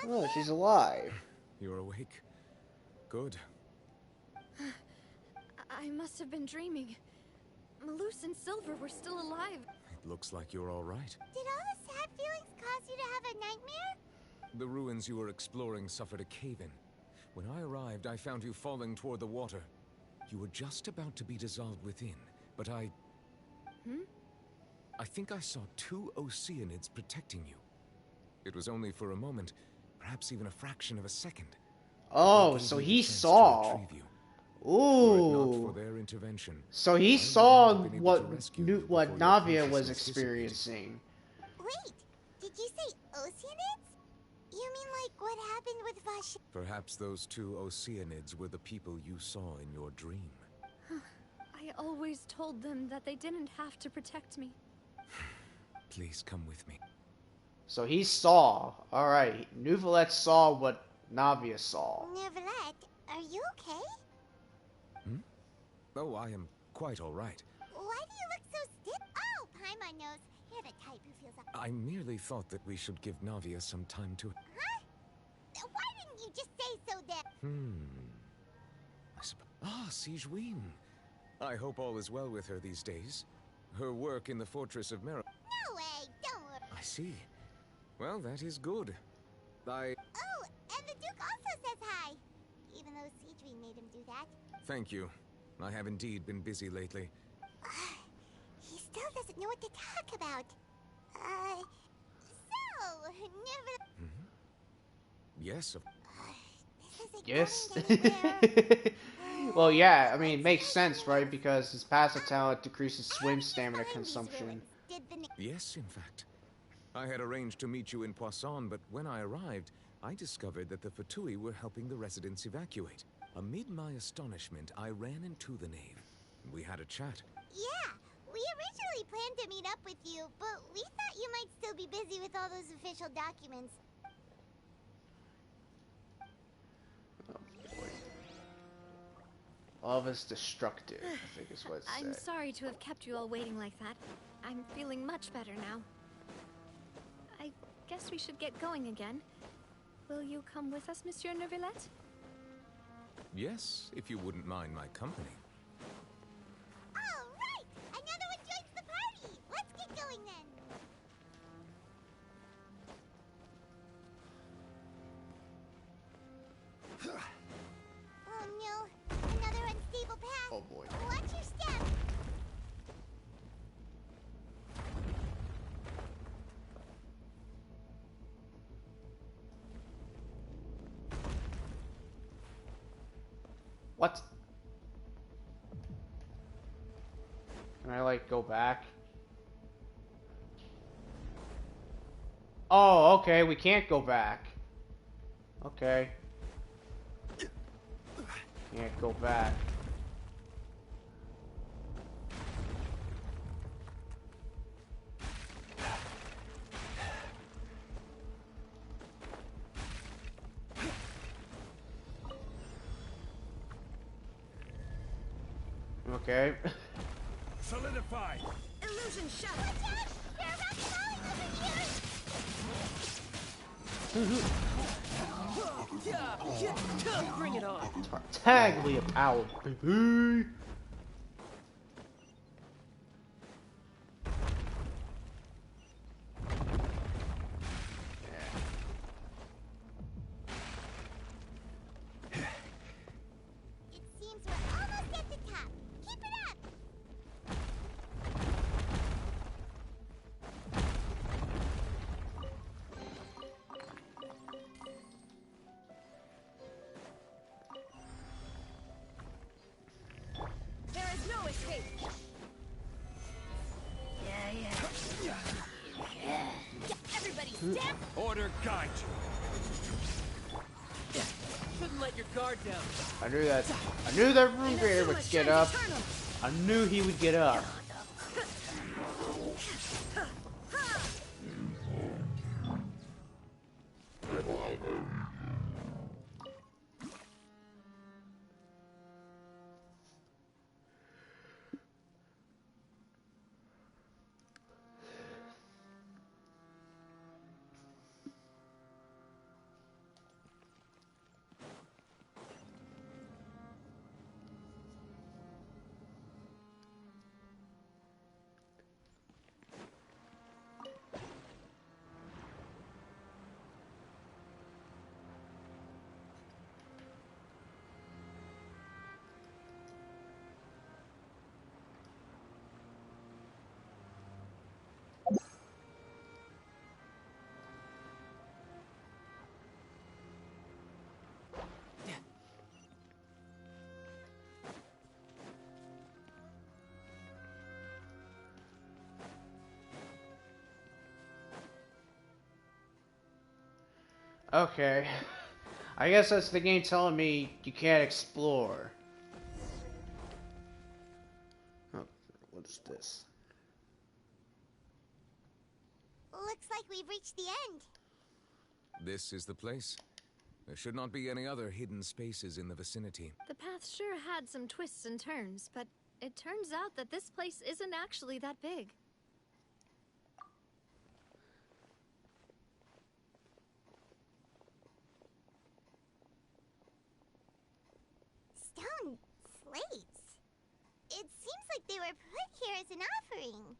Oh, she's alive. You're awake. Good. I must have been dreaming. Malus and Silver were still alive. It looks like you're all right. Did all the sad feelings cause you to have a nightmare? The ruins you were exploring suffered a cave-in. When I arrived, I found you falling toward the water. You were just about to be dissolved within, but I think I saw 2 Oceanids protecting you. It was only for a moment, perhaps even a fraction of a second. Oh, so he saw. Ooh. For their intervention, so he saw what Navia was experiencing. Wait, did you say Oceanids? You mean like what happened with Vash? Perhaps those 2 Oceanids were the people you saw in your dream. I always told them that they didn't have to protect me. Please come with me. So he saw. Alright, Neuvillette saw what Navia saw. Neuvillette, are you okay? Oh, I am quite all right. Why do you look so stiff? Oh, Paimon knows. You're the type who feels up. I merely thought that we should give Navia some time to... Huh? Why didn't you just say so then? I suppose... Ah, Sigewinne. I hope all is well with her these days. Her work in the Fortress of Mero... No way, don't worry. I see. Well, that is good. I... Oh, and the Duke also says hi. Even though Sigewinne made him do that. Thank you. I have indeed been busy lately. He still doesn't know what to talk about. So, never... Yes, of... Yes. Well, yeah, I mean, it makes sense, right? Because his passive talent decreases swim stamina consumption. Yes, in fact. I had arranged to meet you in Poisson, but when I arrived, I discovered that the Fatui were helping the residents evacuate. Amid my astonishment, I ran into the nave. We had a chat. Yeah, we originally planned to meet up with you, but we thought you might still be busy with all those official documents. Love is destructive, I think is what it said. I'm sorry to have kept you all waiting like that. I'm feeling much better now. I guess we should get going again. Will you come with us, Monsieur Neuvillette? Yes, if you wouldn't mind my company. All right! Another one joins the party! Let's get going then! Oh no, another unstable path. Oh boy. Watch your step. What? Can I, like, go back? Oh, okay, we can't go back. Okay. Can't go back. Okay. Solidify. Illusion shot. Watch out! There are rock Bring it on. Tartaglia power, baby. No escape. Everybody stand. Order guide you. Shouldn't let your guard down. I knew that. I knew that room grader would get up. I knew he would get up. Okay. I guess that's the game telling me you can't explore. Oh, what is this? Looks like we've reached the end. This is the place. There should not be any other hidden spaces in the vicinity. The path sure had some twists and turns, but it turns out that this place isn't actually that big. Stone slates. It seems like they were put here as an offering.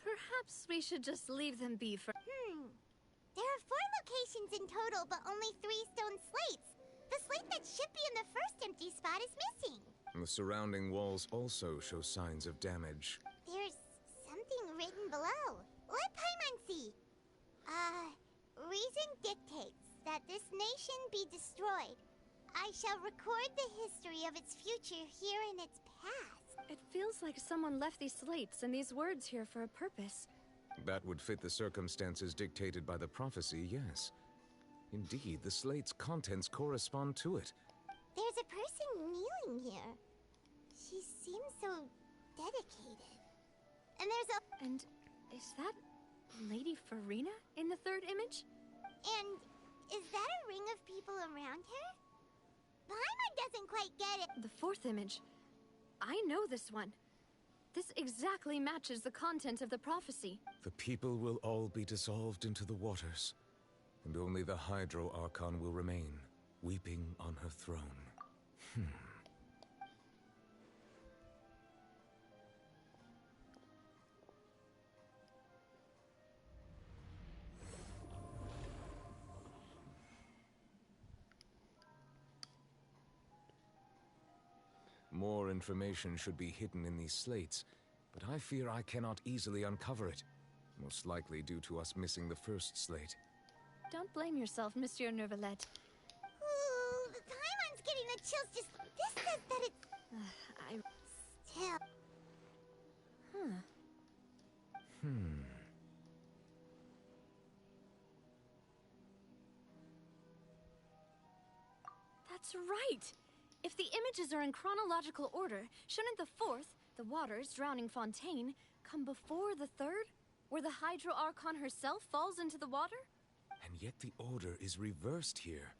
Perhaps we should just leave them be for... There are 4 locations in total, but only 3 stone slates. The slate that should be in the first empty spot is missing. The surrounding walls also show signs of damage. There's something written below. Let Paimon see. Reason dictates that this nation be destroyed. I shall record the history of its future here in its past. It feels like someone left these slates and these words here for a purpose. That would fit the circumstances dictated by the prophecy, yes. Indeed, the slate's contents correspond to it. There's a person kneeling here. She seems so dedicated. And there's a... And is that Lady Farina in the 3rd image? And is that a ring of people around her? Paimon doesn't quite get it. The 4th image. I know this one. This exactly matches the content of the prophecy. The people will all be dissolved into the waters, and only the Hydro Archon will remain, weeping on her throne. More information should be hidden in these slates, but I fear I cannot easily uncover it. Most likely due to us missing the first slate. Don't blame yourself, Monsieur Neuvillette. Ooh, the Paimon's getting the chills just... This says that it's... Still... That's right! If the images are in chronological order, shouldn't the 4th, the waters drowning Fontaine, come before the 3rd, where the Hydro Archon herself falls into the water? And yet the order is reversed here.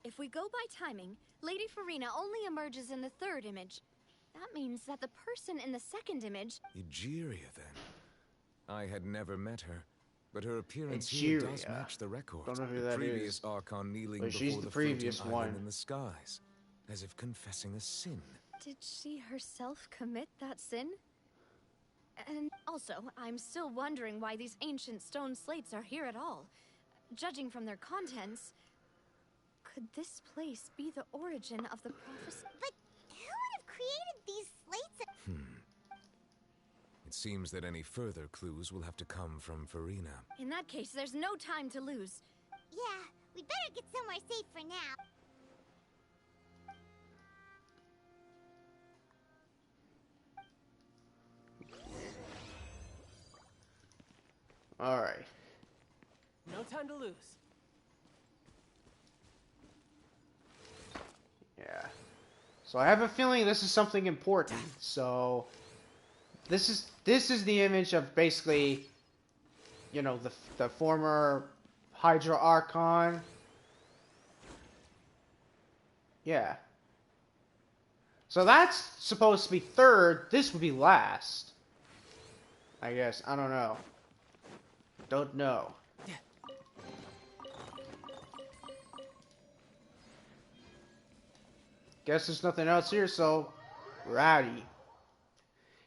If we go by timing, Lady Farina only emerges in the 3rd image. That means that the person in the 2nd image... Egeria, then. I had never met her, but her appearance here does match the record. Don't know who the that previous is. Archon kneeling But she's before the the previous floating one. island in the skies, as if confessing a sin. Did she herself commit that sin? And also, I'm still wondering why these ancient stone slates are here at all. Judging from their contents, could this place be the origin of the prophecy? But who would have created these slates? It seems that any further clues will have to come from Farina. In that case, there's no time to lose. Yeah, we'd better get somewhere somewhere safe for now. Alright. No time to lose. Yeah. So I have a feeling this is something important. So this is the image of basically, you know, the former Hydra Archon. Yeah. So that's supposed to be third. This would be last. I guess. I don't know. Don't know. Guess there's nothing else here, so we're outie.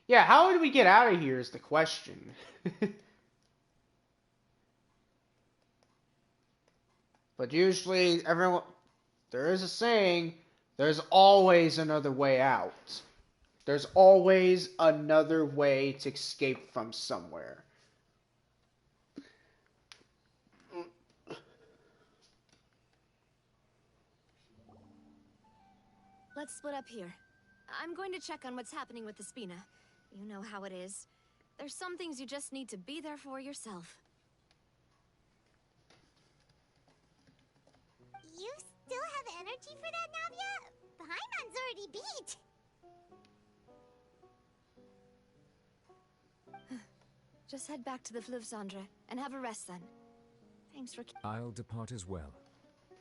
Yeah, how did we get out of here is the question. But usually, everyone, there is a saying, there's always another way out. There's always another way to escape from somewhere. Let's split up here. I'm going to check on what's happening with the Spina. You know how it is. There's some things you just need to be there for yourself. You still have energy for that, Navia? Paimon's already beat. Just head back to the Fleuve Cendre and have a rest then. Thanks for... I'll depart as well.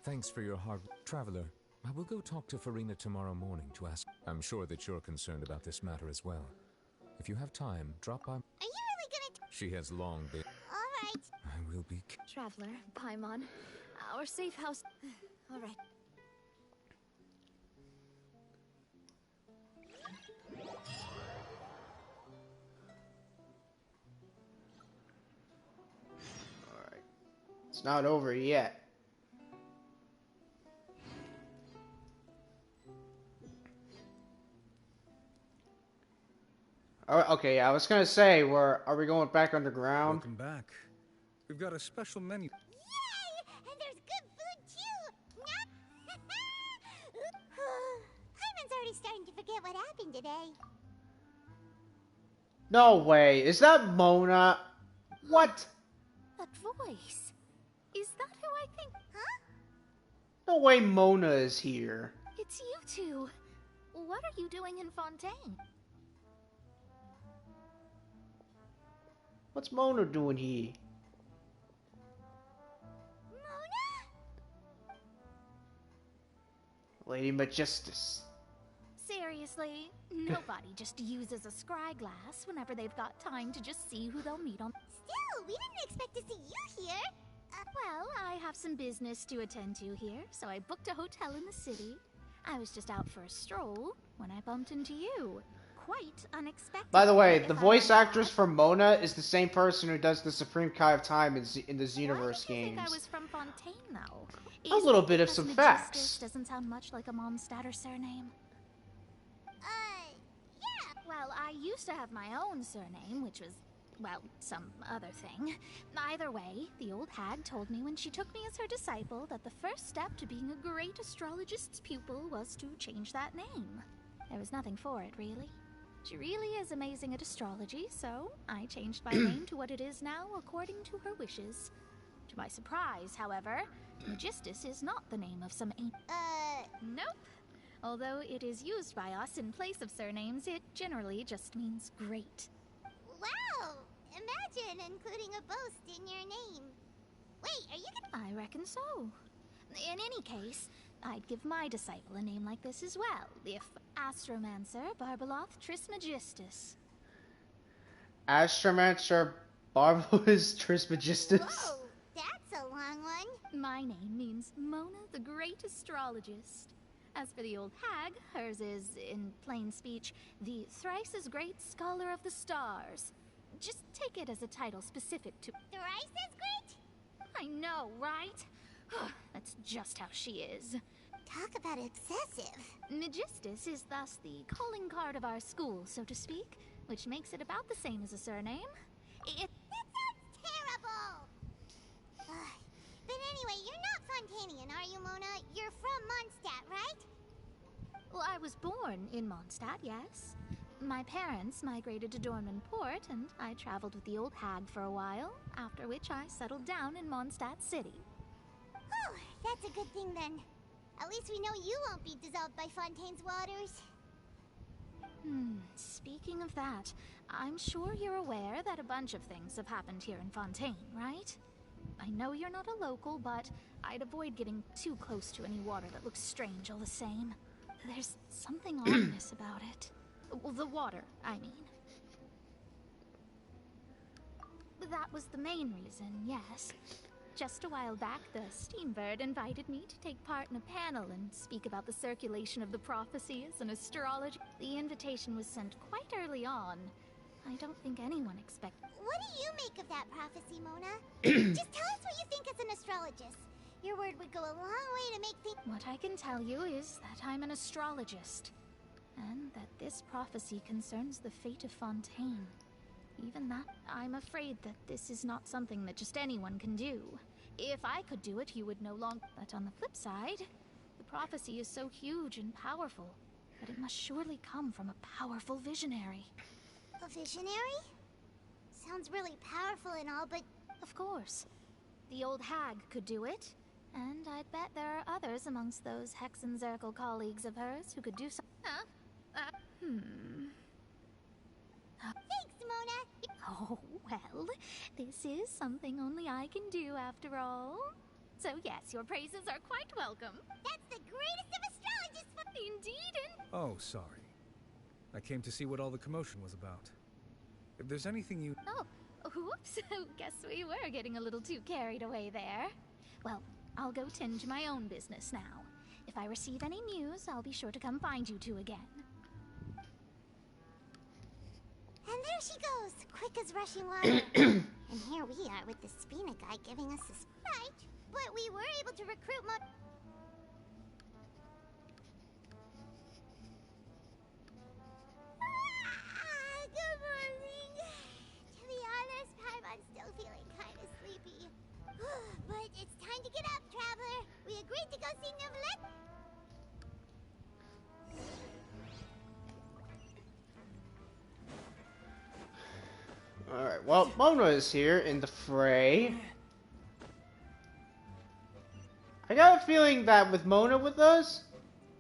Thanks for your hard... Traveler, I will go talk to Farina tomorrow morning to ask... I'm sure that you're concerned about this matter as well. If you have time, drop by... Are you really gonna... She has long been... Alright. I will be... Traveler, Paimon, our safe house... Alright. Alright. It's not over yet. Okay, I was gonna say, are we going back underground? Welcome back. We've got a special menu. Yay! And there's good food too! Paimon's already starting to forget what happened today. No way. Is that Mona? What? That voice. Is that who I think? Huh? No way Mona is here. It's you two. What are you doing in Fontaine? What's Mona doing here? Mona? Lady Majestus. Seriously, nobody just uses a scry glass whenever they've got time to just see who they'll meet on. Still, we didn't expect to see you here. Well, I have some business to attend to here, so I booked a hotel in the city. I was just out for a stroll when I bumped into you. Quite unexpected. By the way, the voice actress for Mona is the same person who does the Supreme Kai of Time in the Xenoverse games. I was from Fontaine, though. A little bit of some facts. Doesn't sound much like a Mondstadt surname. Yeah. Well, I used to have my own surname, which was, well, some other thing. Either way, the old hag told me when she took me as her disciple that the first step to being a great astrologist's pupil was to change that name. There was nothing for it, really. She really is amazing at astrology, so I changed my name to what it is now according to her wishes. To my surprise, however, Magistus is not the name of some Nope. Although it is used by us in place of surnames, it generally just means great. Wow! Imagine including a boast in your name. Wait, are you gonna... I reckon so. In any case, I'd give my disciple a name like this as well, if Astromancer Barbeloth Trismegistus. Astromancer Barbeloth Trismegistus? Whoa, that's a long one. My name means Mona the Great Astrologist. As for the old hag, hers is, in plain speech, the thrice as great Scholar of the Stars. Just take it as a title specific to... Thrice as great? I know, right? That's just how she is. Talk about excessive. Magistus is thus the calling card of our school, so to speak, which makes it about the same as a surname. That sounds terrible! But anyway, you're not Fontanian, are you, Mona? from Mondstadt, right? Well, I was born in Mondstadt, yes. My parents migrated to Dornman Port, and I traveled with the old hag for a while, after which I settled down in Mondstadt City. Oh, that's a good thing then. At least we know you won't be dissolved by Fontaine's waters. Speaking of that, I'm sure you're aware that a bunch of things have happened here in Fontaine, right? I know you're not a local, but I'd avoid getting too close to any water that looks strange all the same. There's something ominous about it. Well, the water, I mean. That was the main reason, yes. Just a while back, the Steambird invited me to take part in a panel and speak about the circulation of the prophecies and astrology. The invitation was sent quite early on. I don't think anyone expected. What do you make of that prophecy, Mona? Just tell us what you think as an astrologist. Your word would go a long way to make things. What I can tell you is that I'm an astrologist, and that this prophecy concerns the fate of Fontaine. Even that, I'm afraid that this is not something that just anyone can do. If I could do it, you would no longer. But on the flip side, the prophecy is so huge and powerful that it must surely come from a powerful visionary. A visionary? Sounds really powerful and all, but... Of course. The old hag could do it, and I'd bet there are others amongst those Hexenzirkel colleagues of hers who could do so. Thanks, Mona! Oh, well, this is something only I can do after all. So yes, your praises are quite welcome. That's the greatest of astrologists for... Indeed, Oh, sorry. I came to see what all the commotion was about. If there's anything you... Oh, whoops. Guess we were getting a little too carried away there. Well, I'll go tend to my own business now. If I receive any news, I'll be sure to come find you two again. And there she goes, quick as rushing water. And here we are with the Spina guy giving us this... Right, but we were able to recruit good morning. To be honest, Paimon's still feeling kind of sleepy. But it's time to get up, traveler. We agreed to go see Neuvillette. Alright, well, Mona is here in the fray. I got a feeling that with Mona with us,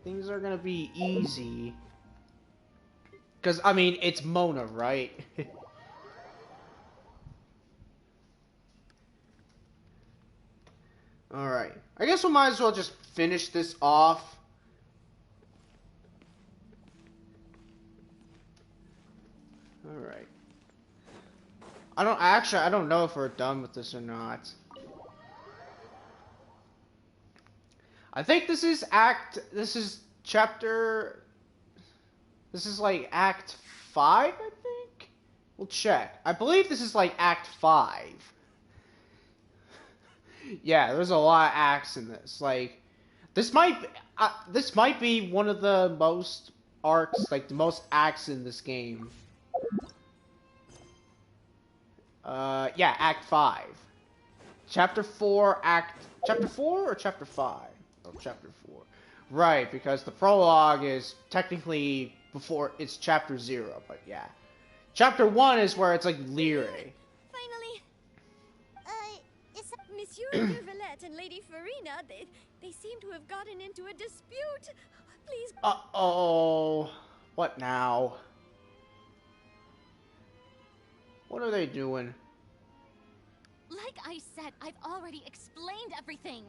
things are gonna be easy. Because, I mean, it's Mona, right? Alright. I guess we might as well just finish this off. Alright. I don't know if we're done with this or not. I think this is like Act 5, I think? We'll check. I believe this is like Act 5. Yeah, there's a lot of acts in this. Like, this might be one of the most arcs, like the most acts in this game. Yeah, Act 5. Chapter 4 or Chapter 5? Oh, Chapter 4. Right, because the prologue is technically before, it's Chapter 0, but yeah. Chapter 1 is where it's like Lyre. Finally! Is... Monsieur Neuvillette and Lady Farina, they seem to have gotten into a dispute. Please... Uh-oh. What now? What are they doing? Like I said, I've already explained everything.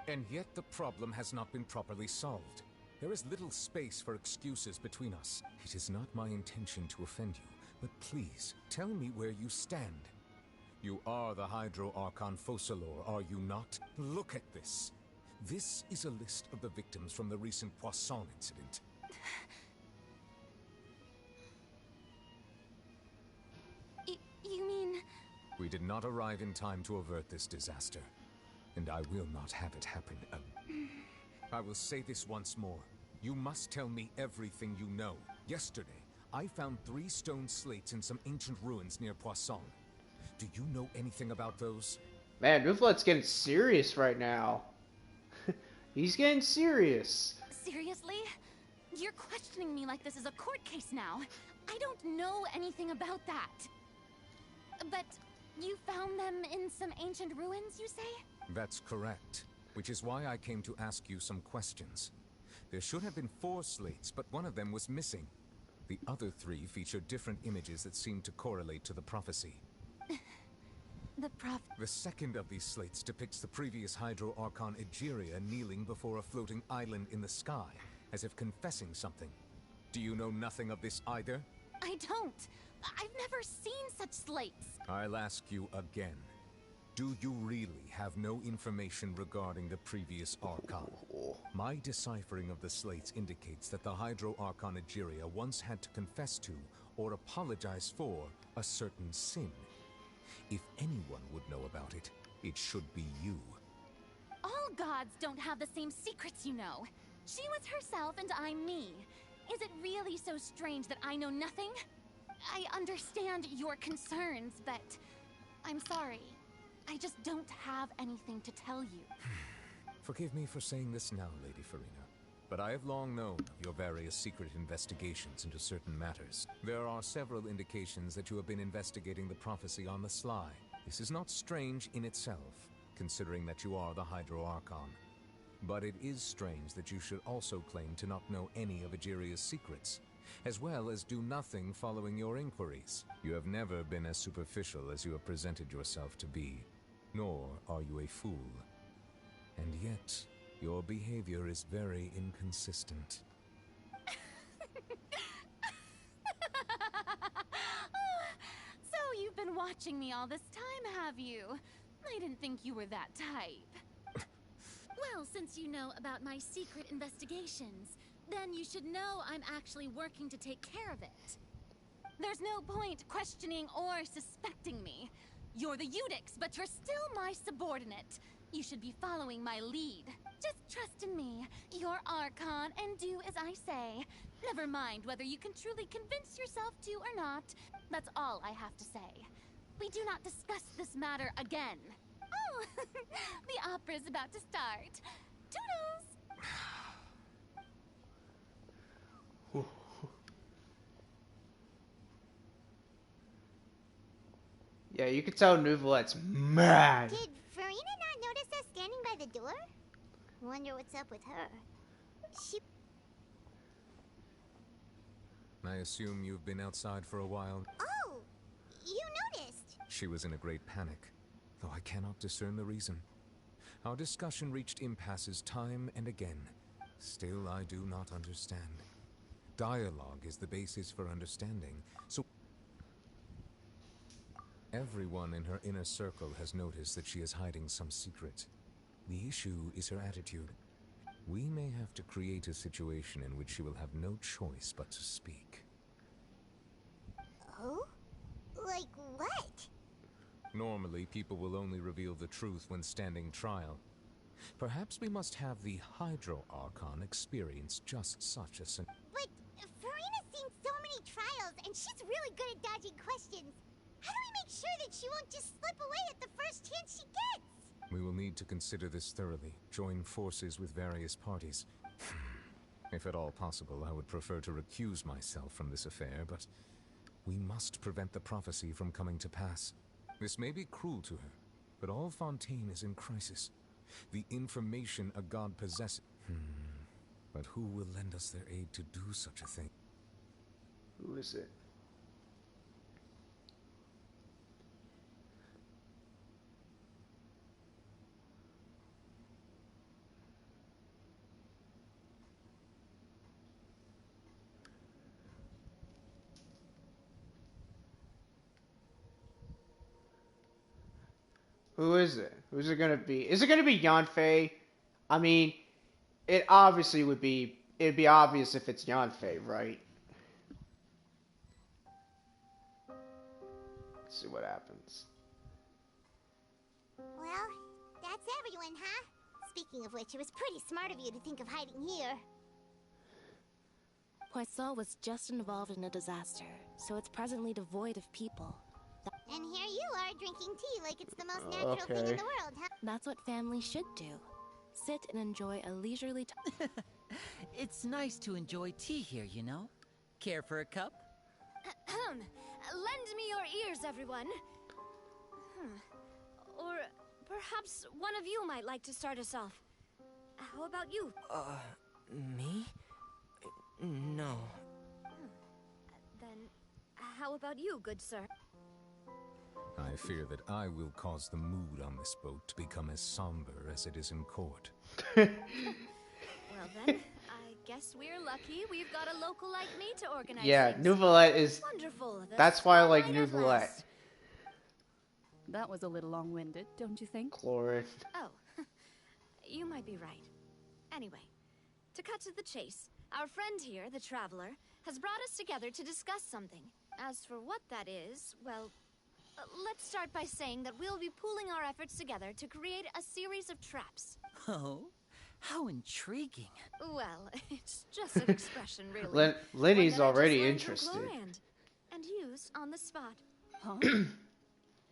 And yet the problem has not been properly solved. There is little space for excuses between us. It is not my intention to offend you, but please, tell me where you stand. You are the Hydro Archon Focalor, are you not? Look at this. This is a list of the victims from the recent Poisson incident. You mean... We did not arrive in time to avert this disaster, and I will not have it happen again. I will say this once more. You must tell me everything you know. Yesterday, I found 3 stone slates in some ancient ruins near Poisson. Do you know anything about those? Man, Neuvlette's getting serious right now. He's getting serious. Seriously? You're questioning me like this is a court case now. I don't know anything about that. But you found them in some ancient ruins, you say? That's correct. Which is why I came to ask you some questions. There should have been 4 slates, but one of them was missing. The other 3 feature different images that seem to correlate to the prophecy. The second of these slates depicts the previous Hydro Archon Egeria kneeling before a floating island in the sky, as if confessing something. Do you know nothing of this either? I don't. I've never seen such slates. I'll ask you again. Do you really have no information regarding the previous Archon? My deciphering of the slates indicates that the Hydro Archon Egeria once had to confess to, or apologize for, a certain sin. If anyone would know about it, it should be you. All gods don't have the same secrets, you know. She was herself and I'm me. Is it really so strange that I know nothing? I understand your concerns, but I'm sorry. I just don't have anything to tell you. Forgive me for saying this now, Lady Farina, but I have long known of your various secret investigations into certain matters. There are several indications that you have been investigating the prophecy on the sly. This is not strange in itself, considering that you are the Hydro Archon. But it is strange that you should also claim to not know any of Egeria's secrets, as well as do nothing following your inquiries. You have never been as superficial as you have presented yourself to be, nor are you a fool. And yet, your behavior is very inconsistent. So you've been watching me all this time, have you? I didn't think you were that type. Well, since you know about my secret investigations, then you should know I'm actually working to take care of it. There's no point questioning or suspecting me. You're the Eudix, but you're still my subordinate. You should be following my lead. Just trust in me. You're Archon, and do as I say. Never mind whether you can truly convince yourself to or not. That's all I have to say. We do not discuss this matter again. Oh, the opera's about to start. Toodles! Yeah, you can tell Nouvelette's mad. Did Farina not notice us standing by the door? Wonder what's up with her. She... I assume you've been outside for a while. Oh! You noticed! She was in a great panic, though I cannot discern the reason. Our discussion reached impasses time and again. Still, I do not understand. Dialogue is the basis for understanding, so... Everyone in her inner circle has noticed that she is hiding some secret. The issue is her attitude. We may have to create a situation in which she will have no choice but to speak. Oh? Like what? Normally, people will only reveal the truth when standing trial. Perhaps we must have the Hydro Archon experience just such a scenario. But Farina's seen so many trials, and she's really good at dodging questions. How do we make sure that she won't just slip away at the first chance she gets? We will need to consider this thoroughly, join forces with various parties. If at all possible, I would prefer to recuse myself from this affair, but we must prevent the prophecy from coming to pass. This may be cruel to her, but all Fontaine is in crisis. The information a god possesses... But who will lend us their aid to do such a thing? Who is it? Who is it? Who's it gonna be? Is it gonna be Yanfei? I mean, it obviously would be. It'd be obvious if it's Yanfei, right? Let's see what happens. Well, that's everyone, huh? Speaking of which, it was pretty smart of you to think of hiding here. Poisson was just involved in a disaster, so it's presently devoid of people. And here you are drinking tea like it's the most natural thing in the world, huh? That's what family should do. Sit and enjoy a leisurely time. It's nice to enjoy tea here, you know? Care for a cup? Lend me your ears, everyone. Or perhaps one of you might like to start us off. How about you? Me? No. Then, how about you, good sir? I fear that I will cause the mood on this boat to become as somber as it is in court. Well then, I guess we're lucky we've got a local like me to organize Yeah, things. Nouvellette is... Wonderful. That's why I like Nouvellette. That was a little long-winded, don't you think? Chlorid. Oh, you might be right. Anyway, to cut to the chase, our friend here, the Traveler, has brought us together to discuss something. As for what that is, well, let's start by saying that we'll be pooling our efforts together to create a series of traps. Oh, how intriguing. Well, it's just an expression, really. Linny's already One that I interested. just learned from Glorand and used on the spot. Huh?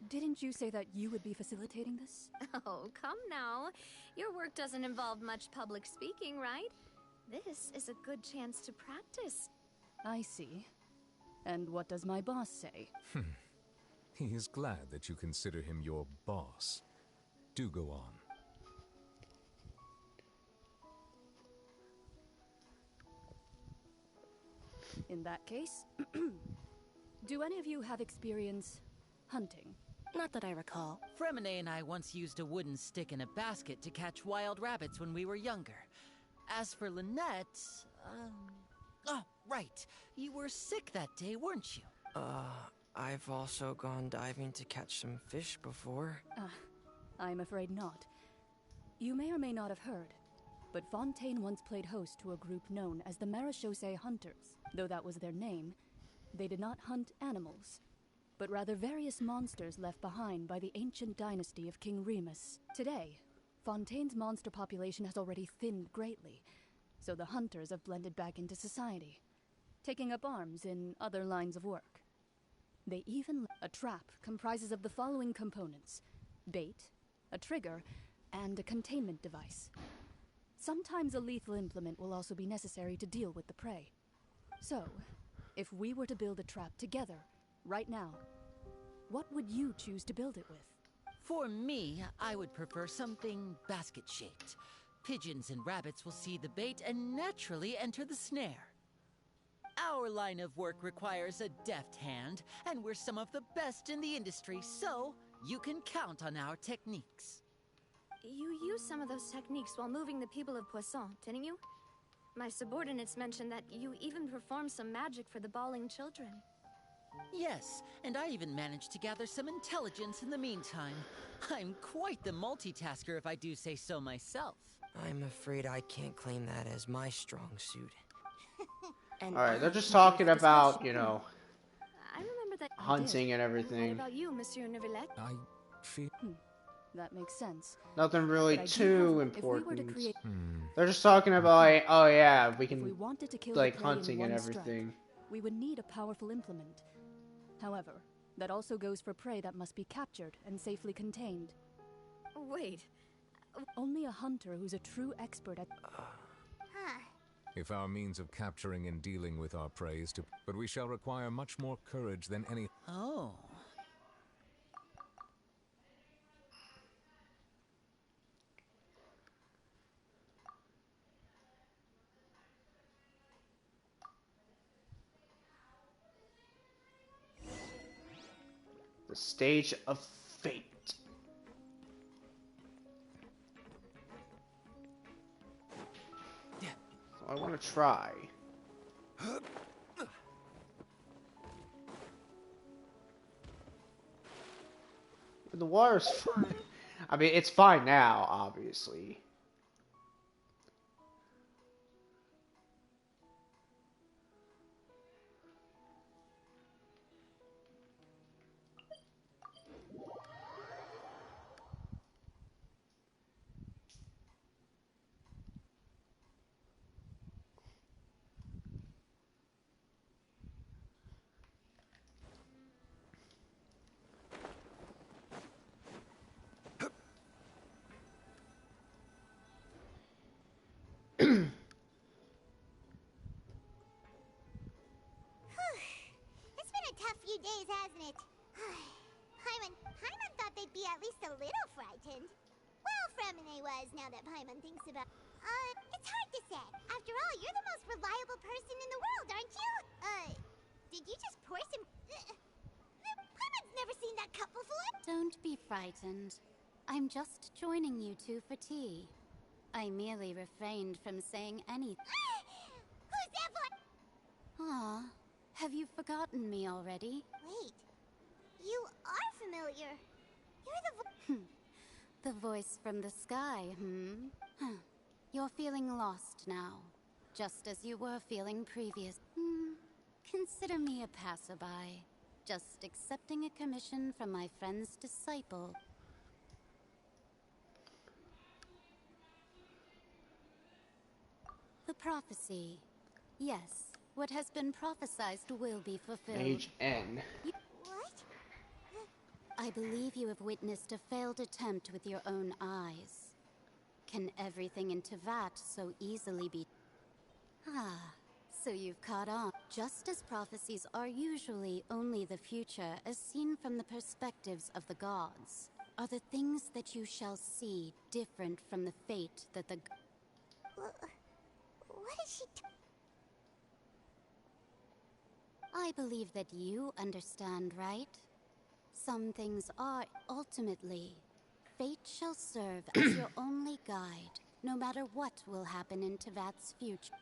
Didn't you say that you would be facilitating this? Oh, come now. Your work doesn't involve much public speaking, right? This is a good chance to practice. I see. And what does my boss say? He is glad that you consider him your boss. Do go on. In that case, do any of you have experience hunting? Not that I recall. Fremine and I once used a wooden stick in a basket to catch wild rabbits when we were younger. As for Lynette, oh, right. You were sick that day, weren't you? I've also gone diving to catch some fish before. I'm afraid not. You may or may not have heard, but Fontaine once played host to a group known as the Marechaussee Hunters. Though that was their name, they did not hunt animals, but rather various monsters left behind by the ancient dynasty of King Remus. Today, Fontaine's monster population has already thinned greatly, so the hunters have blended back into society, taking up arms in other lines of work. They even... A trap comprises of the following components: bait, a trigger, and a containment device. Sometimes a lethal implement will also be necessary to deal with the prey. So, if we were to build a trap together, right now, what would you choose to build it with? For me, I would prefer something basket-shaped. Pigeons and rabbits will see the bait and naturally enter the snare. Our line of work requires a deft hand, and we're some of the best in the industry, so you can count on our techniques. You used some of those techniques while moving the people of Poisson, didn't you? My subordinates mentioned that you even performed some magic for the bawling children. Yes, and I even managed to gather some intelligence in the meantime. I'm quite the multitasker if I do say so myself. I'm afraid I can't claim that as my strong suit. Alright, they're just talking about, you know, I remember that hunting and What everything. about you, Monsieur Neuvillette? I feel... That makes sense. Nothing really But I do too have- if we were to important. create- They're just talking about, like, oh yeah, we If we can, wanted to kill like, the prey in hunting and one strike, everything. we would need a powerful implement. However, that also goes for prey that must be captured and safely contained. Wait. Only a hunter who's a true expert at... If our means of capturing and dealing with our prey is to... But we shall require much more courage than any... Oh. The stage of fate. So I want to try. The water's fine. I mean, it's fine now, obviously. few days, hasn't it? Paimon thought they'd be at least a little frightened. Well, Fremine was, now that Paimon thinks about... it's hard to say. After all, you're the most reliable person in the world, aren't you? Did you just pour some... Paimon's never seen that cup before. Don't be frightened. I'm just joining you two for tea. I merely refrained from saying anything. Who's that voice? Aw, have you forgotten me already? Wait, you are familiar. You're The voice from the sky, Huh. You're feeling lost now, just as you were feeling previous. Consider me a passerby, just accepting a commission from my friend's disciple. The prophecy. Yes, what has been prophesied will be fulfilled. Mage N. What? I believe you have witnessed a failed attempt with your own eyes. Can everything in Tevat so easily be... so you've caught on. Just as prophecies are usually only the future as seen from the perspectives of the gods, are the things that you shall see different from the fate that the... What is she... I believe that you understand, right? Some things are, ultimately, fate shall serve as your only guide, no matter what will happen in Tevat's future.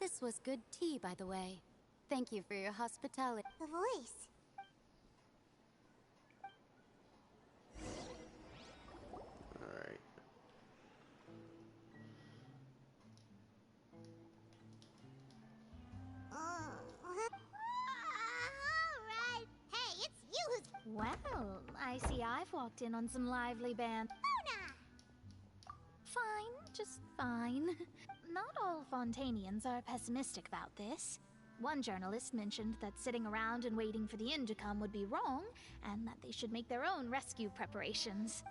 This was good tea, by the way. Thank you for your hospitality. The voice. Alright. Alright. Hey, it's you who's... Well, I see I've walked in on some lively band. Mona! Fine, just fine. Not all Fontainians are pessimistic about this. One journalist mentioned that sitting around and waiting for the end to come would be wrong, and that they should make their own rescue preparations.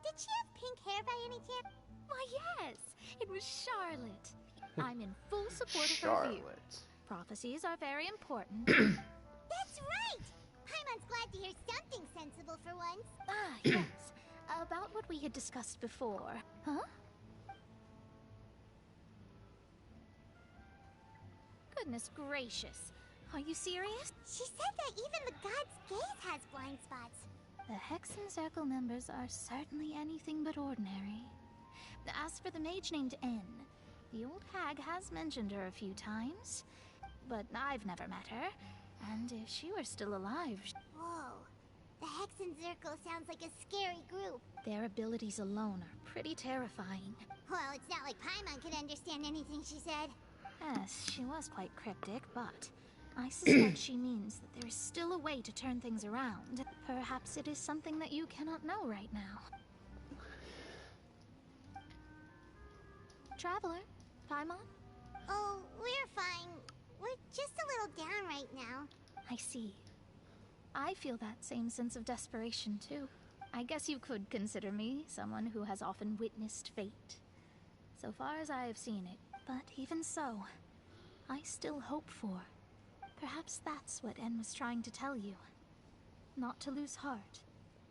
Did she have pink hair by any chance? Why, yes! It was Charlotte. I'm in full support of her view. Prophecies are very important. That's right! Paimon's glad to hear something sensible for once. Yes. About what we had discussed before. Huh? Goodness gracious. Are you serious? She said that even the god's gaze has blind spots. The Hexen Circle members are certainly anything but ordinary. As for the mage named N, the old hag has mentioned her a few times, but I've never met her, and if she were still alive... Whoa. The Hexen Circle sounds like a scary group. Their abilities alone are pretty terrifying. Well, it's not like Paimon could understand anything she said. Yes, she was quite cryptic, but I suspect she means that there is still a way to turn things around. Perhaps it is something that you cannot know right now. Traveler, Paimon? Oh, we're fine. We're just a little down right now. I see. I feel that same sense of desperation, too. I guess you could consider me someone who has often witnessed fate. So far as I have seen it. But even so, I still hope for. Perhaps that's what N was trying to tell you. Not to lose heart,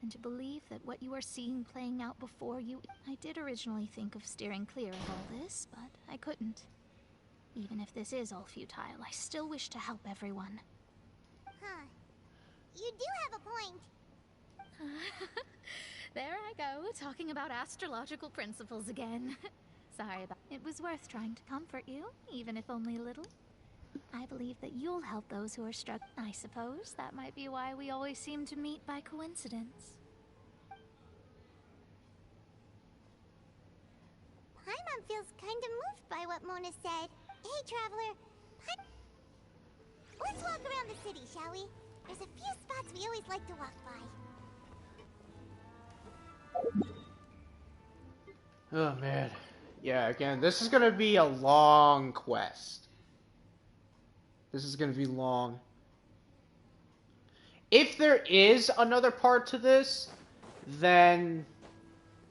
and to believe that what you are seeing playing out before you... I did originally think of steering clear of all this, but I couldn't. Even if this is all futile, I still wish to help everyone. Huh. You do have a point. There I go, talking about astrological principles again. Sorry about it. Was worth trying to comfort you, even if only a little. I believe that you'll help those who are struck. I suppose that might be why we always seem to meet by coincidence. Paimon feels kind of moved by what Mona said. Hey, Traveler. Let's walk around the city, shall we? There's a few spots we always like to walk by. Oh, man. Yeah, again, this is gonna be a long quest. This is gonna be long. If there is another part to this, then...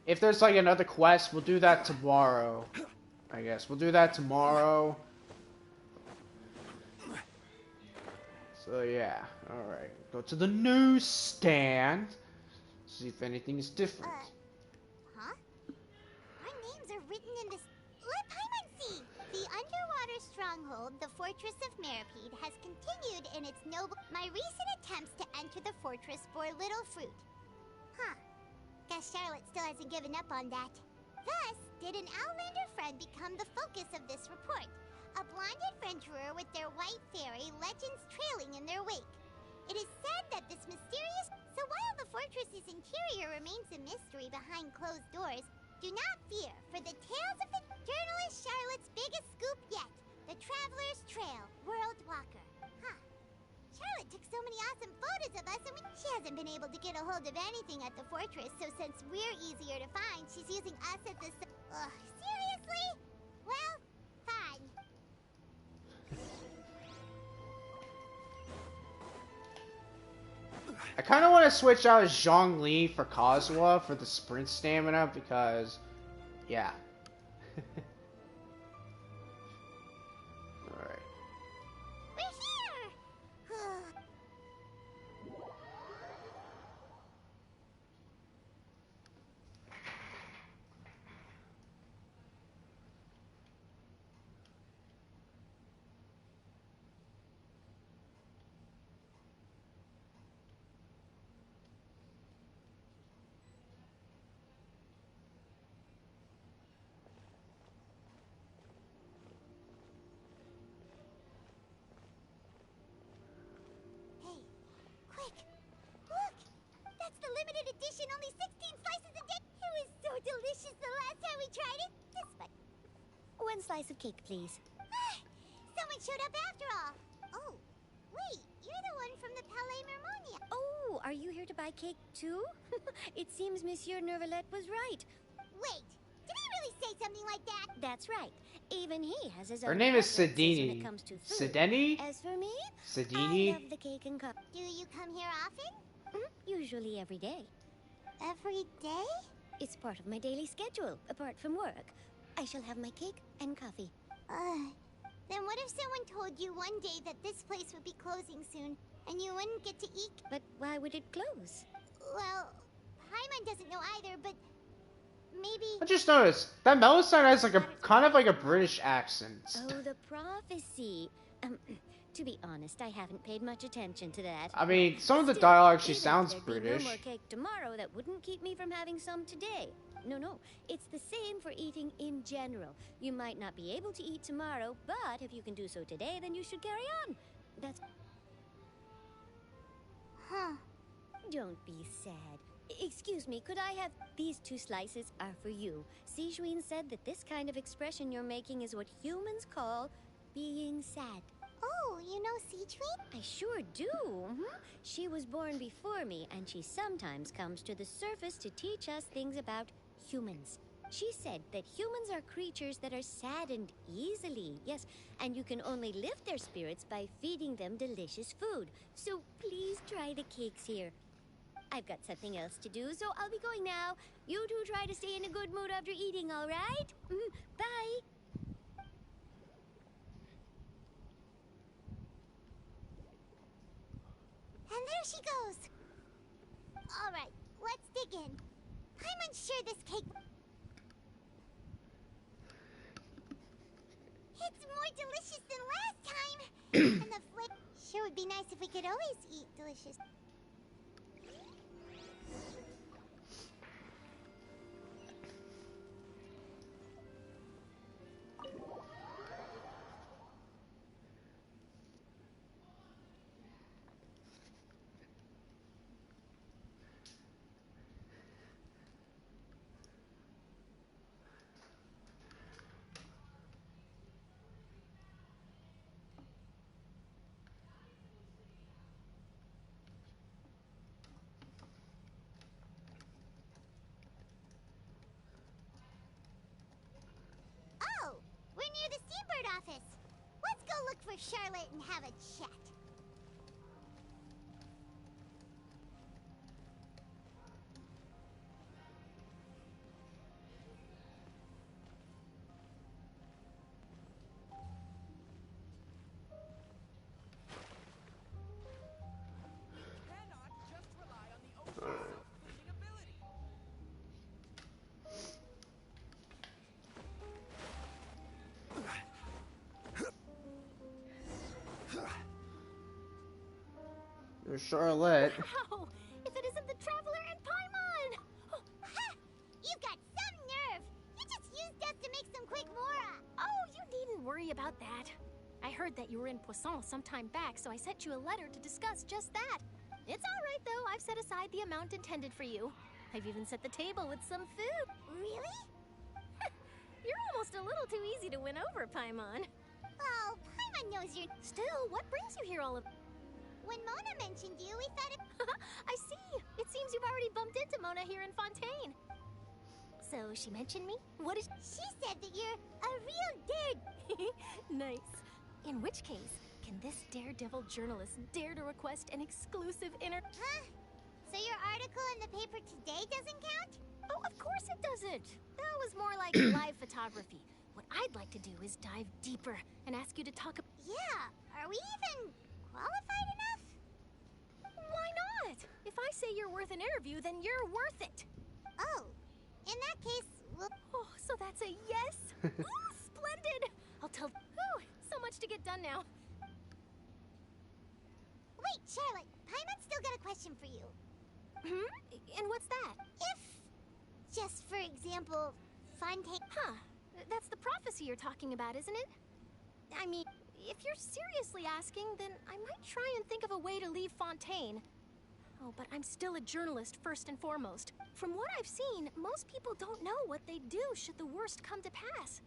If there's, like, another quest, we'll do that tomorrow. I guess. We'll do that tomorrow. So yeah, alright. Go to the newsstand. See if anything is different. Huh? Our names are written in this. Let Paimon see! The underwater stronghold, the Fortress of Meripede, has continued in its noble. My recent attempts to enter the fortress bore little fruit. Huh. Guess Charlotte still hasn't given up on that. Thus, did an Outlander friend become the focus of this report? A blind adventurer with their white fairy legends trailing in their wake. It is said that this mysterious... So while the fortress's interior remains a mystery behind closed doors, do not fear, for the tales of the journalist Charlotte's biggest scoop yet, the Traveler's Trail, World Walker. Huh. Charlotte took so many awesome photos of us, and she hasn't been able to get a hold of anything at the fortress, so since we're easier to find, she's using us as the... Ugh, seriously? Well, fine. I kind of want to switch out Zhongli for Kazuha for the sprint stamina because, yeah. Alright. We're here! Quick! Look! That's the limited edition, only 16 slices a day! It was so delicious the last time we tried it! Despite... One slice of cake, please. Someone showed up after all! Oh, wait, you're the one from the Palais Mermonia! Oh, are you here to buy cake too? It seems Monsieur Nervalette was right. Wait, did he really say something like that? That's right. Even he has his Her own name is preferences when Sidini. it comes to food. Sideni? As for me, Sidini? I love the cake and cup. Do you come here often? Usually every day. Every day? It's part of my daily schedule, apart from work. I shall have my cake and coffee. Then what if someone told you one day that this place would be closing soon, and you wouldn't get to eat? But why would it close? Well, Paimon doesn't know either, but maybe... I just noticed that Melisande has like a kind of like a British accent. Oh, the prophecy. To be honest, I haven't paid much attention to that. I mean, some of the Still, dialogue she even if sounds there'd British. Be no more cake tomorrow, that wouldn't keep me from having some today. No, it's the same for eating in general. You might not be able to eat tomorrow, but if you can do so today, then you should carry on. That's... Huh. Don't be sad. Excuse me, could I have... These 2 slices are for you. Sijuin said that this kind of expression you're making is what humans call being sad. Oh, you know Sijuin? I sure do. She was born before me, and she sometimes comes to the surface to teach us things about humans. She said that humans are creatures that are saddened easily, yes, and you can only lift their spirits by feeding them delicious food. So please try the cakes here. I've got something else to do, so I'll be going now. You two try to stay in a good mood after eating, all right? Bye. And there she goes. All right, let's dig in. I'm unsure this cake... It's more delicious than last time. And the flavor... Sure would be nice if we could always eat delicious... Oh, we're near the Seabird office. Let's go look for Charlotte and have a chat. Charlotte. Wow! If it isn't the Traveler and Paimon! Ha! You've got some nerve! You just used us to make some quick mora! Oh, you needn't worry about that. I heard that you were in Poisson some time back, so I sent you a letter to discuss just that. It's all right, though. I've set aside the amount intended for you. I've even set the table with some food. Really? You're almost a little too easy to win over, Paimon. Well, Paimon knows you're... Still, what brings you here all of... When Mona mentioned you, we thought it... I see. It seems you've already bumped into Mona here in Fontaine. So, she mentioned me? What is... She said that you're a real dare... Nice. In which case, can this daredevil journalist dare to request an exclusive Huh? So your article in the paper today doesn't count? Oh, of course it doesn't. That was more like live photography. What I'd like to do is dive deeper and ask you to talk Yeah, are we even qualified enough? Why not? If I say you're worth an interview, then you're worth it. Oh, in that case, we'll... Oh, so that's a yes? Ooh, splendid! I'll tell... Whew, so much to get done now. Wait, Charlotte, Paimon's still got a question for you. And what's that? If, just for example, Fontaine... Huh, that's the prophecy you're talking about, isn't it? I mean, if you're seriously asking, then I might try and think of a way to leave Fontaine. Oh, but I'm still a journalist first and foremost. From what I've seen, most people don't know what they'd do should the worst come to pass.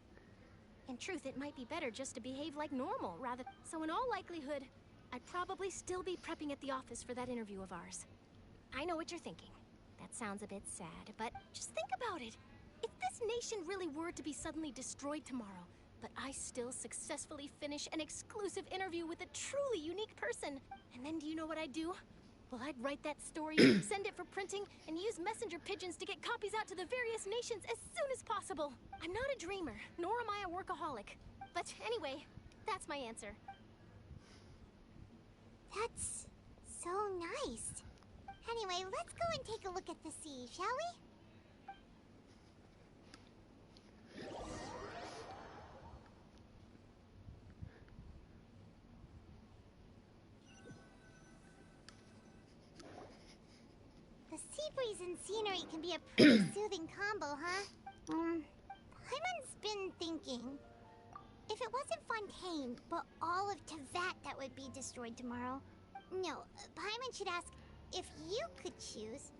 In truth, it might be better just to behave like normal, rather... So in all likelihood, I'd probably still be prepping at the office for that interview of ours. I know what you're thinking. That sounds a bit sad, but just think about it. If this nation really were to be suddenly destroyed tomorrow, but I still successfully finish an exclusive interview with a truly unique person, and then do you know what I'd do? Well, I'd write that story, send it for printing, and use messenger pigeons to get copies out to the various nations as soon as possible. I'm not a dreamer, nor am I a workaholic. But anyway, that's my answer. That's so nice. Anyway, let's go and take a look at the sea, shall we? The sea breeze and scenery can be a pretty soothing combo, huh? Paimon's been thinking. If it wasn't Fontaine, but all of Tevat that would be destroyed tomorrow. No, Paimon should ask if you could choose.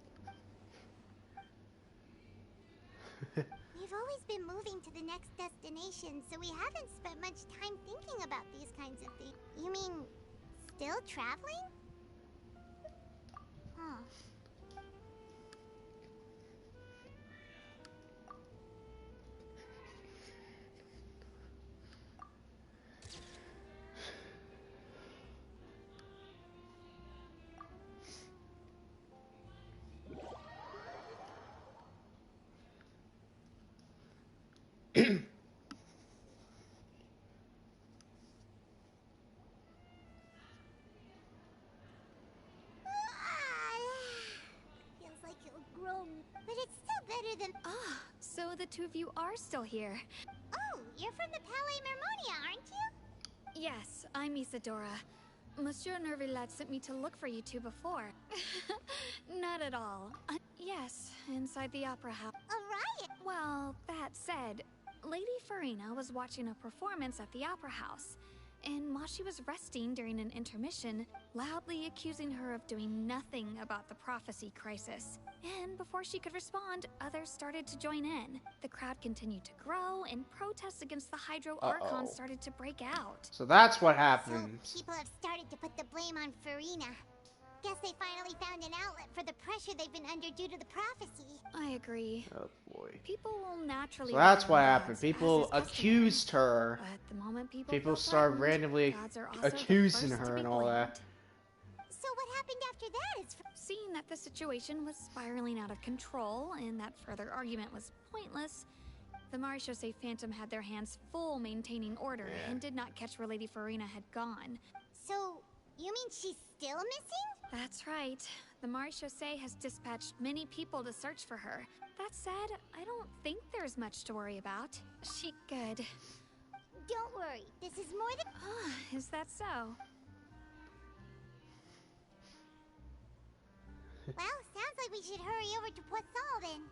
We've always been moving to the next destination, so we haven't spent much time thinking about these kinds of things. You mean, still traveling? Huh. Feels like it'll grow, but it's still better than... Ah, so the two of you are still here. Oh, you're from the Palais Mermonia, aren't you? Yes, I'm Isadora. Monsieur Nervillat sent me to look for you two before. Not at all. Yes, inside the opera house. A riot? Well, that said, Lady Farina was watching a performance at the opera house, and while she was resting during an intermission, loudly accusing her of doing nothing about the prophecy crisis. And before she could respond, others started to join in. The crowd continued to grow, and protests against the Hydro Archon started to break out. So that's what happened. So people have started to put the blame on Farina. Guess they finally found an outlet for the pressure they've been under due to the prophecy. I agree. Oh boy. People will naturally... So that's what blame happened. gods, People as is accused her. But the moment people People feel started threatened, randomly gods are also the accusing first to her be and all that. So what happened after that is... Seeing that the situation was spiraling out of control and that further argument was pointless, the Marechaussee Phantom had their hands full maintaining order and did not catch where Lady Farina had gone. So, you mean she's still missing? That's right. The Marechaussee has dispatched many people to search for her. That said, I don't think there's much to worry about. She good. Don't worry, this is more than... Is that so? Well, sounds like we should hurry over to Poisson then.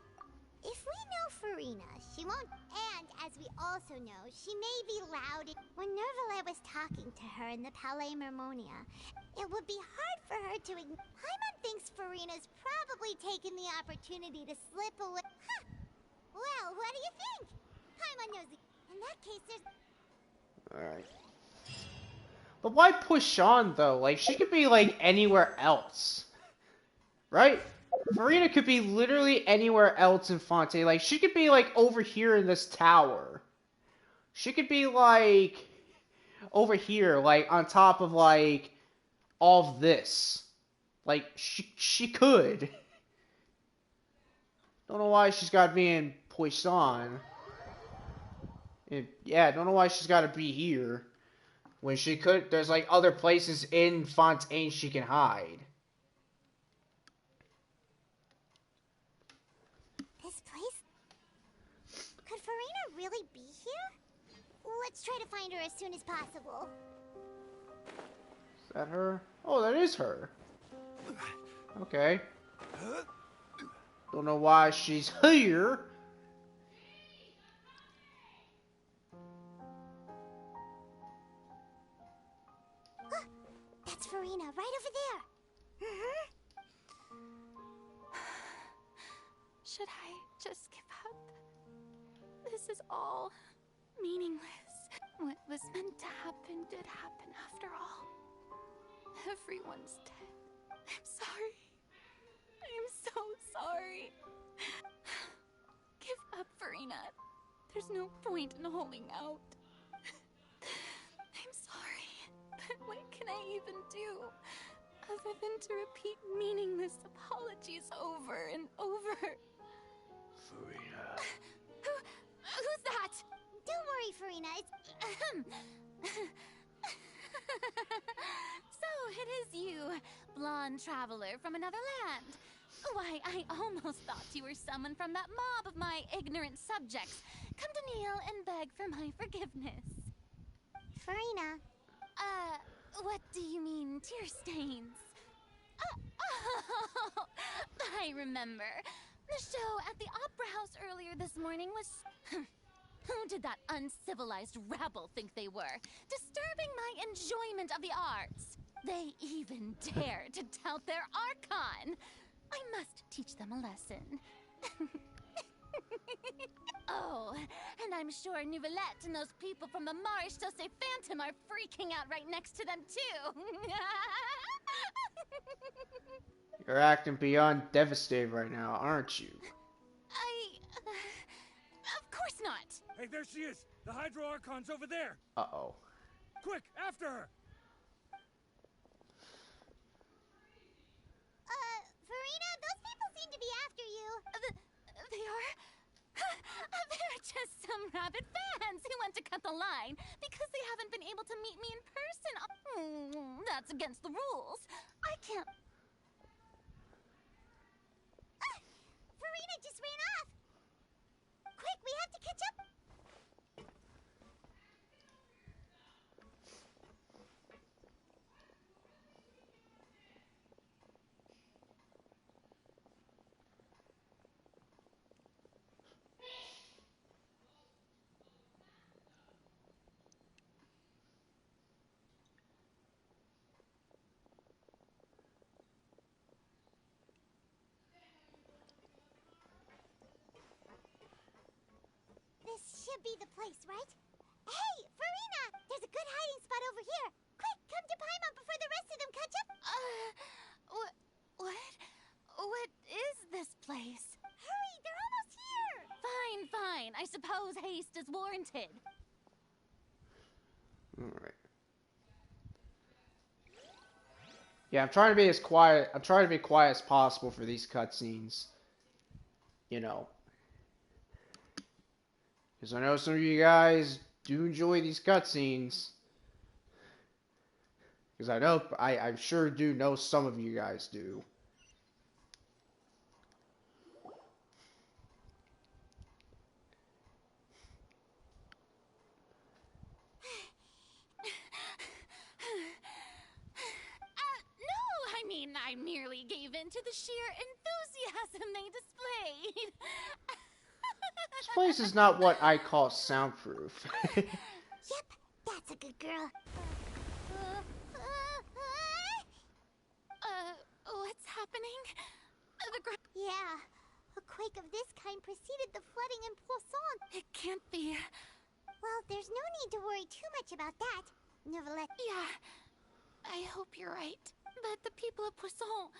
If we know Farina, she won't. And as we also know, she may be loud. When Nervalet was talking to her in the Palais Mermonia, it would be hard for her to ignore. Paimon thinks Farina's probably taken the opportunity to slip away. Huh! Well, what do you think? Paimon knows. In that case, there's. Alright. But why push on, though? Like, she could be, like, anywhere else. Right? Farina could be literally anywhere else in Fontaine. Like, she could be, like, over here in this tower. She could be, like, over here, like, on top of, like, all of this. Like, she could. Don't know why she's got to be in Poisson. Yeah, don't know why she's got to be here. When she could, there's, like, other places in Fontaine she can hide. This place? Could Farina really be here? Let's try to find her as soon as possible. Is that her? Oh, that is her. Okay. Don't know why she's here. That's Farina, right over there. Should I just give up? This is all meaningless. What was meant to happen did happen after all. Everyone's dead. I'm sorry. I am so sorry. Give up, Farina. There's no point in holding out. I'm sorry, but what can I even do other than to repeat meaningless apologies over and over? Farina. Who's that? Don't worry, Farina. So it is you, blonde traveler from another land. Why, I almost thought you were someone from that mob of my ignorant subjects. Come to kneel and beg for my forgiveness. Farina. What do you mean, tear stains? Oh, I remember. The show at the Opera House earlier this morning was... Who did that uncivilized rabble think they were? Disturbing my enjoyment of the arts. They even dare to tout their archon. I must teach them a lesson. Oh, and I'm sure Nouvellette and those people from the Marish Chaussee Phantom are freaking out right next to them, too. You're acting beyond devastated right now, aren't you? Of course not. Hey, there she is! The Hydro Archon's over there! Uh-oh. Quick, after her! Farina, those people seem to be after you. They are? They're just some rabid fans who want to cut the line because they haven't been able to meet me in person. That's against the rules. I can't... Farina just ran off! Quick, we have to catch up! This should be the place, right? Hey, Farina! There's a good hiding spot over here. Quick, come to Paimon before the rest of them catch up. What? What is this place? Hurry, they're almost here. Fine. I suppose haste is warranted. Alright. Yeah, I'm trying to be as quiet as possible for these cutscenes. You know. Because I know some of you guys do enjoy these cutscenes. Because I sure do know some of you guys do. No, I mean, I merely gave in to the sheer enthusiasm they displayed. This place is not what I call soundproof. Yep, that's a good girl. What's happening? Yeah, a quake of this kind preceded the flooding in Poisson. It can't be. Well, there's no need to worry too much about that. Nevertheless. Yeah, I hope you're right. But the people of Poisson...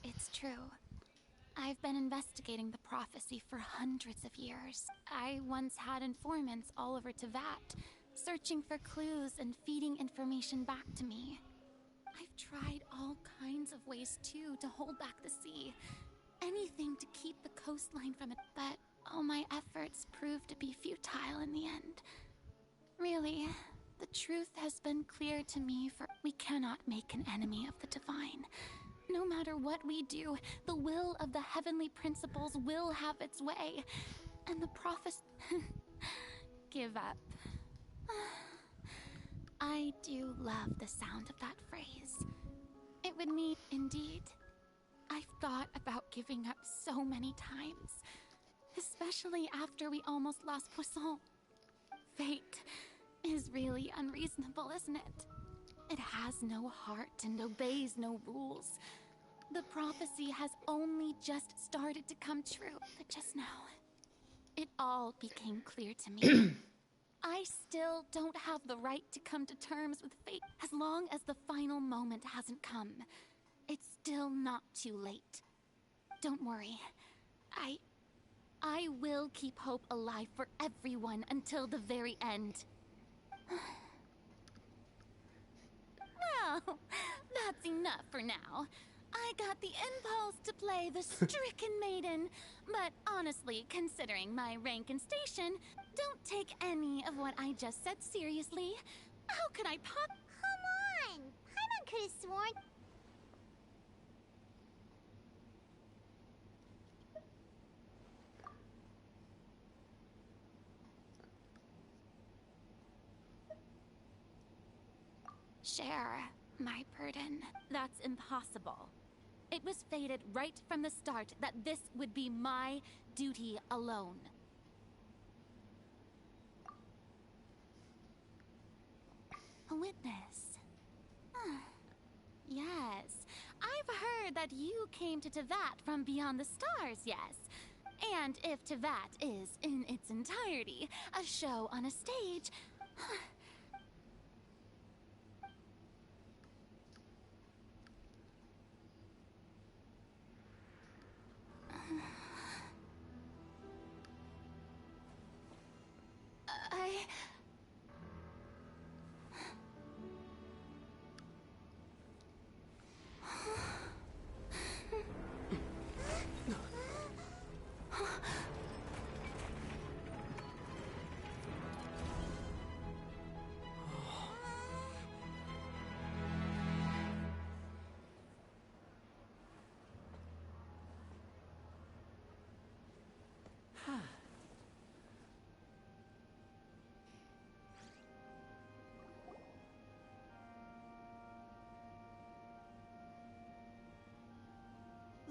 It's true. I've been investigating the prophecy for hundreds of years. I once had informants all over Tevat, searching for clues and feeding information back to me. I've tried all kinds of ways, too, to hold back the sea. Anything to keep the coastline from it, but all my efforts proved to be futile in the end. Really, the truth has been clear to me, for we cannot make an enemy of the divine. No matter what we do, the will of the heavenly principles will have its way. And the prophets... Give up. I do love the sound of that phrase. It would mean, indeed. I've thought about giving up so many times. Especially after we almost lost Poisson. Fate is really unreasonable, isn't it? It has no heart and obeys no rules. The prophecy has only just started to come true, but just now, it all became clear to me. I still don't have the right to come to terms with fate. As long as the final moment hasn't come, it's still not too late. Don't worry. I will keep hope alive for everyone until the very end. Well, that's enough for now. I got the impulse to play the stricken maiden, but honestly, considering my rank and station, don't take any of what I just said seriously. How could I Come on! Paimon could have sworn... Share my burden. That's impossible. It was fated right from the start that this would be my duty alone. A witness. Yes. I've heard that you came to Tevat from beyond the stars, yes. And if Tevat is, in its entirety, a show on a stage...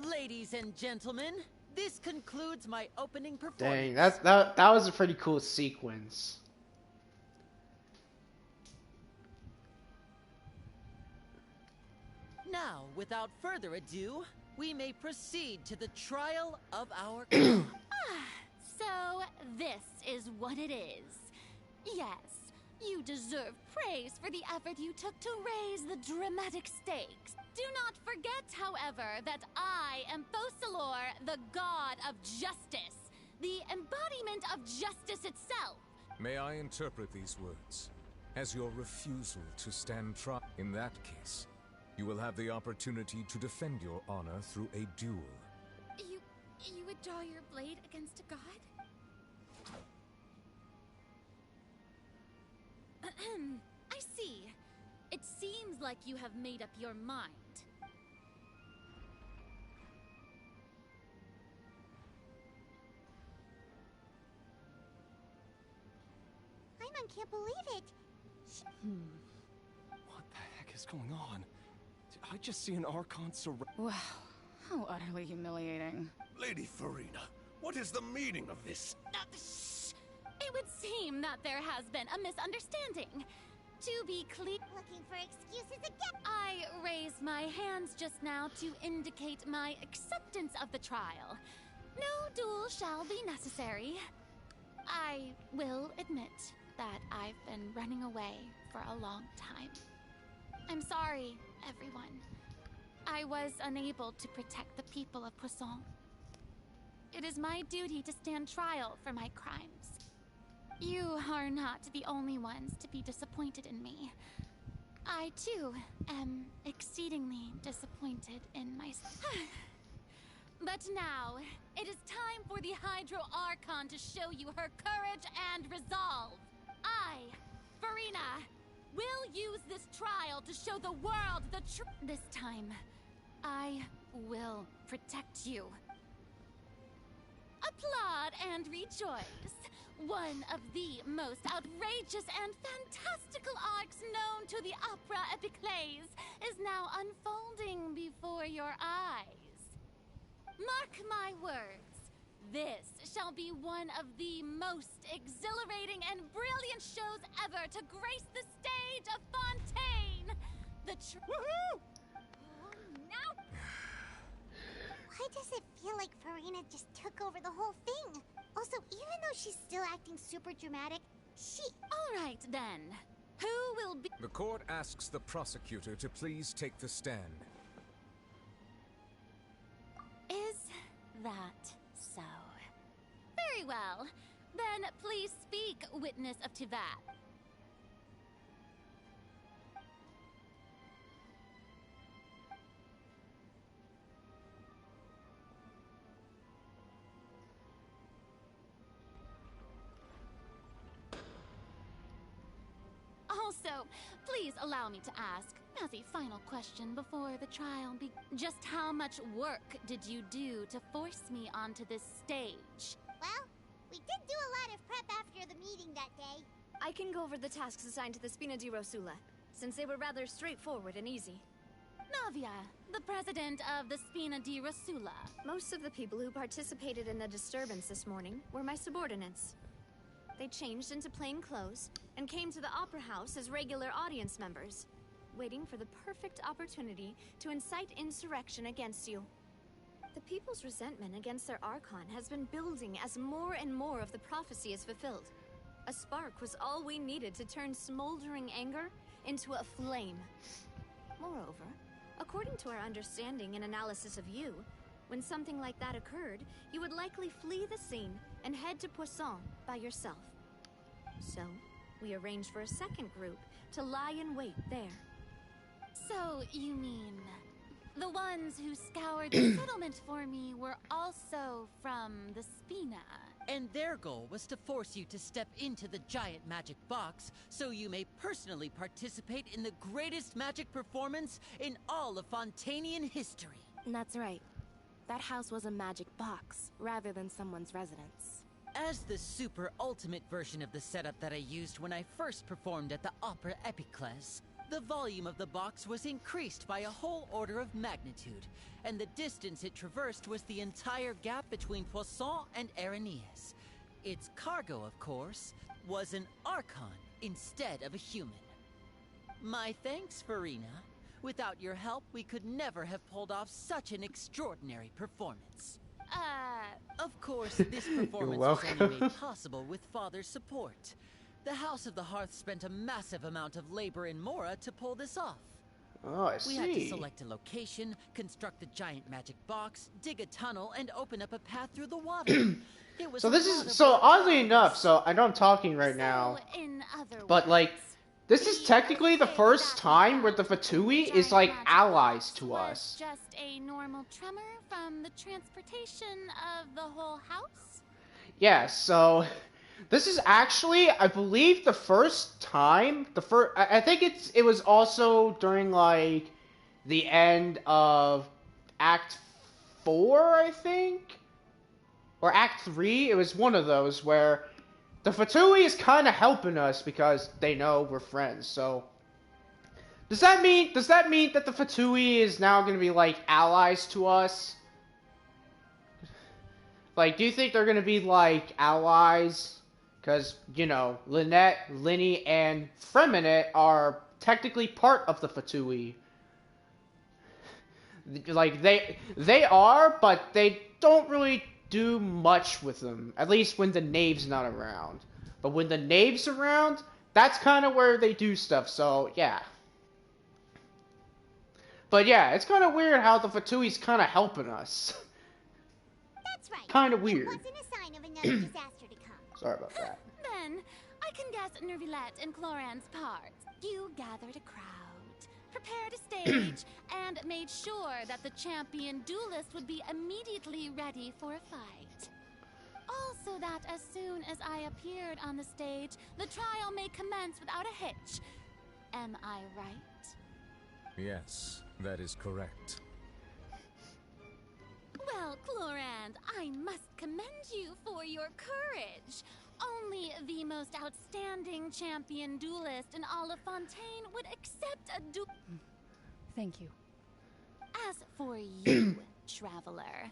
Ladies and gentlemen, this concludes my opening performance. Dang, that was a pretty cool sequence. Now, without further ado, we may proceed to the trial of our crown. So, this is what it is. Yes, you deserve praise for the effort you took to raise the dramatic stakes. Do not forget, however, that I am Fosalor, the god of justice, the embodiment of justice itself. May I interpret these words as your refusal to stand trial? In that case, you will have the opportunity to defend your honor through a duel. You would draw your blade against a god? I see. It seems like you have made up your mind. Paimon can't believe it. What the heck is going on? Did I just see an Archon surround? Wow, how utterly humiliating. Lady Farina, what is the meaning of this? It would seem that there has been a misunderstanding. To be clear, Looking for excuses again. I raised my hands just now to indicate my acceptance of the trial. No duel shall be necessary. I will admit that I've been running away for a long time. I'm sorry, everyone. I was unable to protect the people of Poisson. It is my duty to stand trial for my crimes. You are not the only ones to be disappointed in me. I, too, am exceedingly disappointed in myself. But now, it is time for the Hydro Archon to show you her courage and resolve. I, Farina, will use this trial to show the world the truth. This time, I will protect you. Applaud and rejoice. One of the most outrageous and fantastical arcs known to the opera epiclese is now unfolding before your eyes. Mark my words, this shall be one of the most exhilarating and brilliant shows ever to grace the stage of Fontaine. Woohoo! Now. Why does it feel like Farina just took over the whole thing? Also, even though she's still acting super dramatic, All right, then. Who will be... The court asks the prosecutor to please take the stand. Is that so? Very well. Then please speak, witness of Tivat. Also, please allow me to ask, as a final question before the trial just how much work did you do to force me onto this stage? Well, we did do a lot of prep after the meeting that day. I can go over the tasks assigned to the Spina di Rosula, since they were rather straightforward and easy. Navia, the president of the Spina di Rosula. Most of the people who participated in the disturbance this morning were my subordinates. They changed into plain clothes and came to the Opera House as regular audience members, waiting for the perfect opportunity to incite insurrection against you. The people's resentment against their Archon has been building as more and more of the prophecy is fulfilled. A spark was all we needed to turn smoldering anger into a flame. Moreover, according to our understanding and analysis of you, when something like that occurred, you would likely flee the scene and head to Poisson by yourself. So, we arranged for a second group to lie in wait there. So, you mean, the ones who scoured the settlement for me were also from the Spina? And their goal was to force you to step into the giant magic box so you may personally participate in the greatest magic performance in all of Fontanian history. That's right. That house was a magic box, rather than someone's residence. As the super ultimate version of the setup that I used when I first performed at the Opera Epiclese, the volume of the box was increased by a whole order of magnitude, and the distance it traversed was the entire gap between Poisson and Araneas. Its cargo, of course, was an Archon instead of a human. My thanks, Farina. Without your help, we could never have pulled off such an extraordinary performance. Of course, this performance was only made possible with Father's support. The House of the Hearth spent a massive amount of labor in Mora to pull this off. Oh, I see. We had to select a location, construct the giant magic box, dig a tunnel, and open up a path through the water. It was so this is so oddly enough. So I know I'm talking right now, but like this is technically the first time where the Fatui is like allies to us. Just a normal tremor from the transportation of the whole house? Yeah, so this is actually, I believe, the first time. I think it was also during like the end of Act 4, I think, or Act 3. It was one of those where the Fatui is kind of helping us because they know we're friends. So does that mean that the Fatui is now going to be like allies to us? Like, do you think they're going to be like allies? Because, you know, Lynette, Linny, and Freminette are technically part of the Fatui. Like, they are, but they don't really do much with them. At least when the Knave's not around. But when the Knave's around, that's kind of where they do stuff, so, yeah. But yeah, it's kind of weird how the Fatui's kind of helping us. That's right. Kind of weird. It wasn't a sign of another disaster to come. Sorry about that. Then, I can guess Nervilette and Cloran's parts. You gathered a crowd, prepared a stage, and made sure that the champion duelist would be immediately ready for a fight. Also that as soon as I appeared on the stage, the trial may commence without a hitch. Am I right? Yes, that is correct. Well, Clorand, I must commend you for your courage. Only the most outstanding champion duelist in all of Fontaine would accept a duel. Thank you. As for you, Traveler,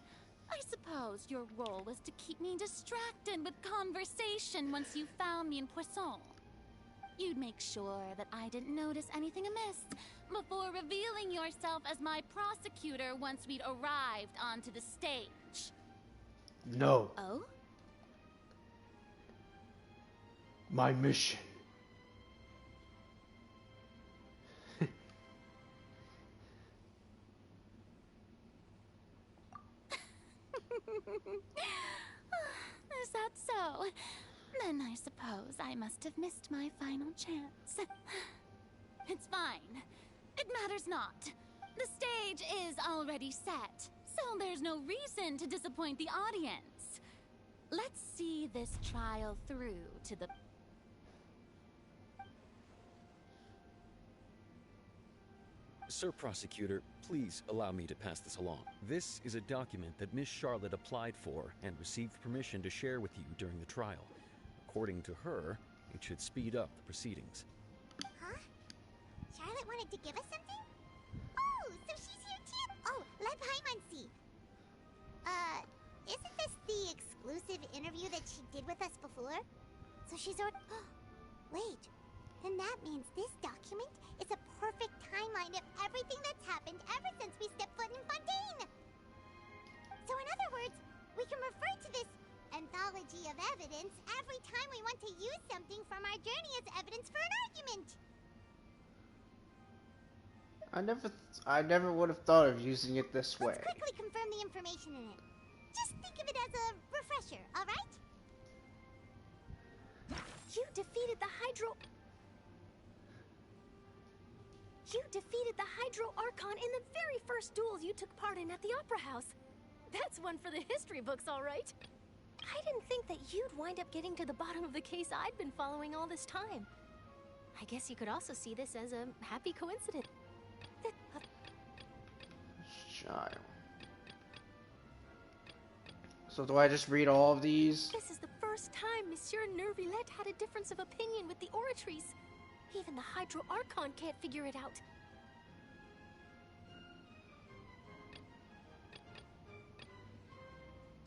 I suppose your role was to keep me distracted with conversation once you found me in Poisson. You'd make sure that I didn't notice anything amiss before revealing yourself as my prosecutor once we'd arrived onto the stage. No. Oh? My mission. Is that so? Then I suppose I must have missed my final chance. It's fine. It matters not. The stage is already set, so there's no reason to disappoint the audience. Let's see this trial through to the... Sir Prosecutor, please allow me to pass this along. This is a document that Miss Charlotte applied for and received permission to share with you during the trial. According to her, it should speed up the proceedings. Huh? Charlotte wanted to give us something? Oh, so she's here too! Oh, let Paimon see. Isn't this the exclusive interview that she did with us before? So she's already... Wait, then that means this document is a perfect timeline of everything that's happened ever since we stepped foot in Fontaine! So in other words, we can refer to this anthology of evidence every time we want to use something from our journey as evidence for an argument! I never would have thought of using it this way. Let's quickly confirm the information in it. Just think of it as a refresher, alright? You defeated the Hydro Archon in the very first duels you took part in at the Opera House. That's one for the history books, all right. I didn't think that you'd wind up getting to the bottom of the case I'd been following all this time. I guess you could also see this as a happy coincidence. Child. So do I just read all of these? This is the first time Monsieur Nervilette had a difference of opinion with the oratories. Even the Hydro Archon can't figure it out.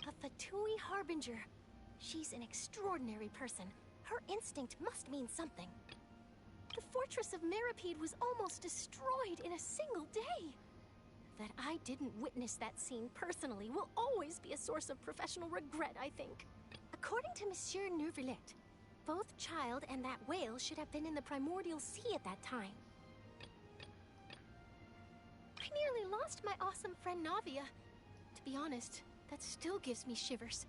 A Fatui Harbinger. She's an extraordinary person. Her instinct must mean something. The fortress of Meripede was almost destroyed in a single day. That I didn't witness that scene personally will always be a source of professional regret, I think. According to Monsieur Nervilette, both Child and that whale should have been in the primordial sea at that time. I nearly lost my awesome friend Navia. To be honest, that still gives me shivers.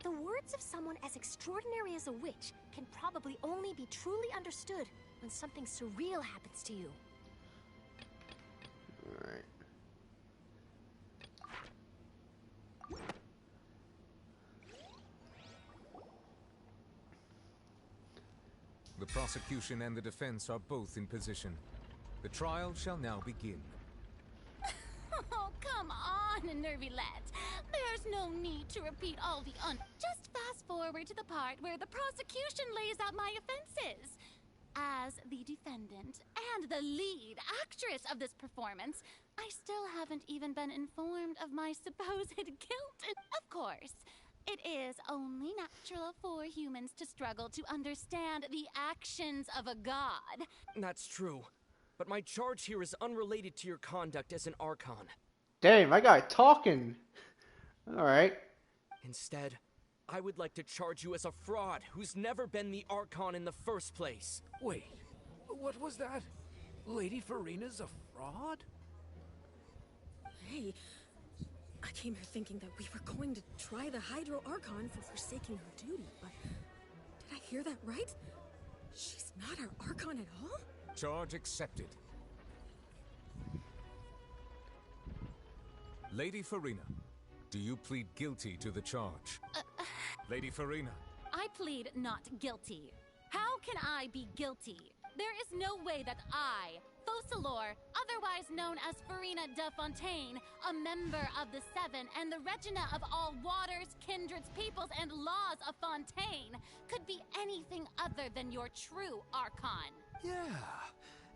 The words of someone as extraordinary as a witch can probably only be truly understood when something surreal happens to you. Alright. The prosecution and the defense are both in position. The trial shall now begin. Oh, come on, Servilet. There's no need to repeat all the Just fast forward to the part where the prosecution lays out my offenses. As the defendant and the lead actress of this performance, I still haven't even been informed of my supposed guilt. Of course, it is only natural for humans to struggle to understand the actions of a god. That's true. But my charge here is unrelated to your conduct as an Archon. Damn, my guy talking. Alright. Instead, I would like to charge you as a fraud who's never been the Archon in the first place. Wait, what was that? Lady Farina's a fraud? Hey, I came here thinking that we were going to try the Hydro Archon for forsaking her duty, but did I hear that right? She's not our Archon at all? Charge accepted. Lady Farina, do you plead guilty to the charge? Lady Farina. I plead not guilty. How can I be guilty? There is no way that I, Focalor, otherwise known as Farina de Fontaine, a member of the Seven and the Regina of all waters, kindreds, peoples, and laws of Fontaine, could be anything other than your true Archon. Yeah,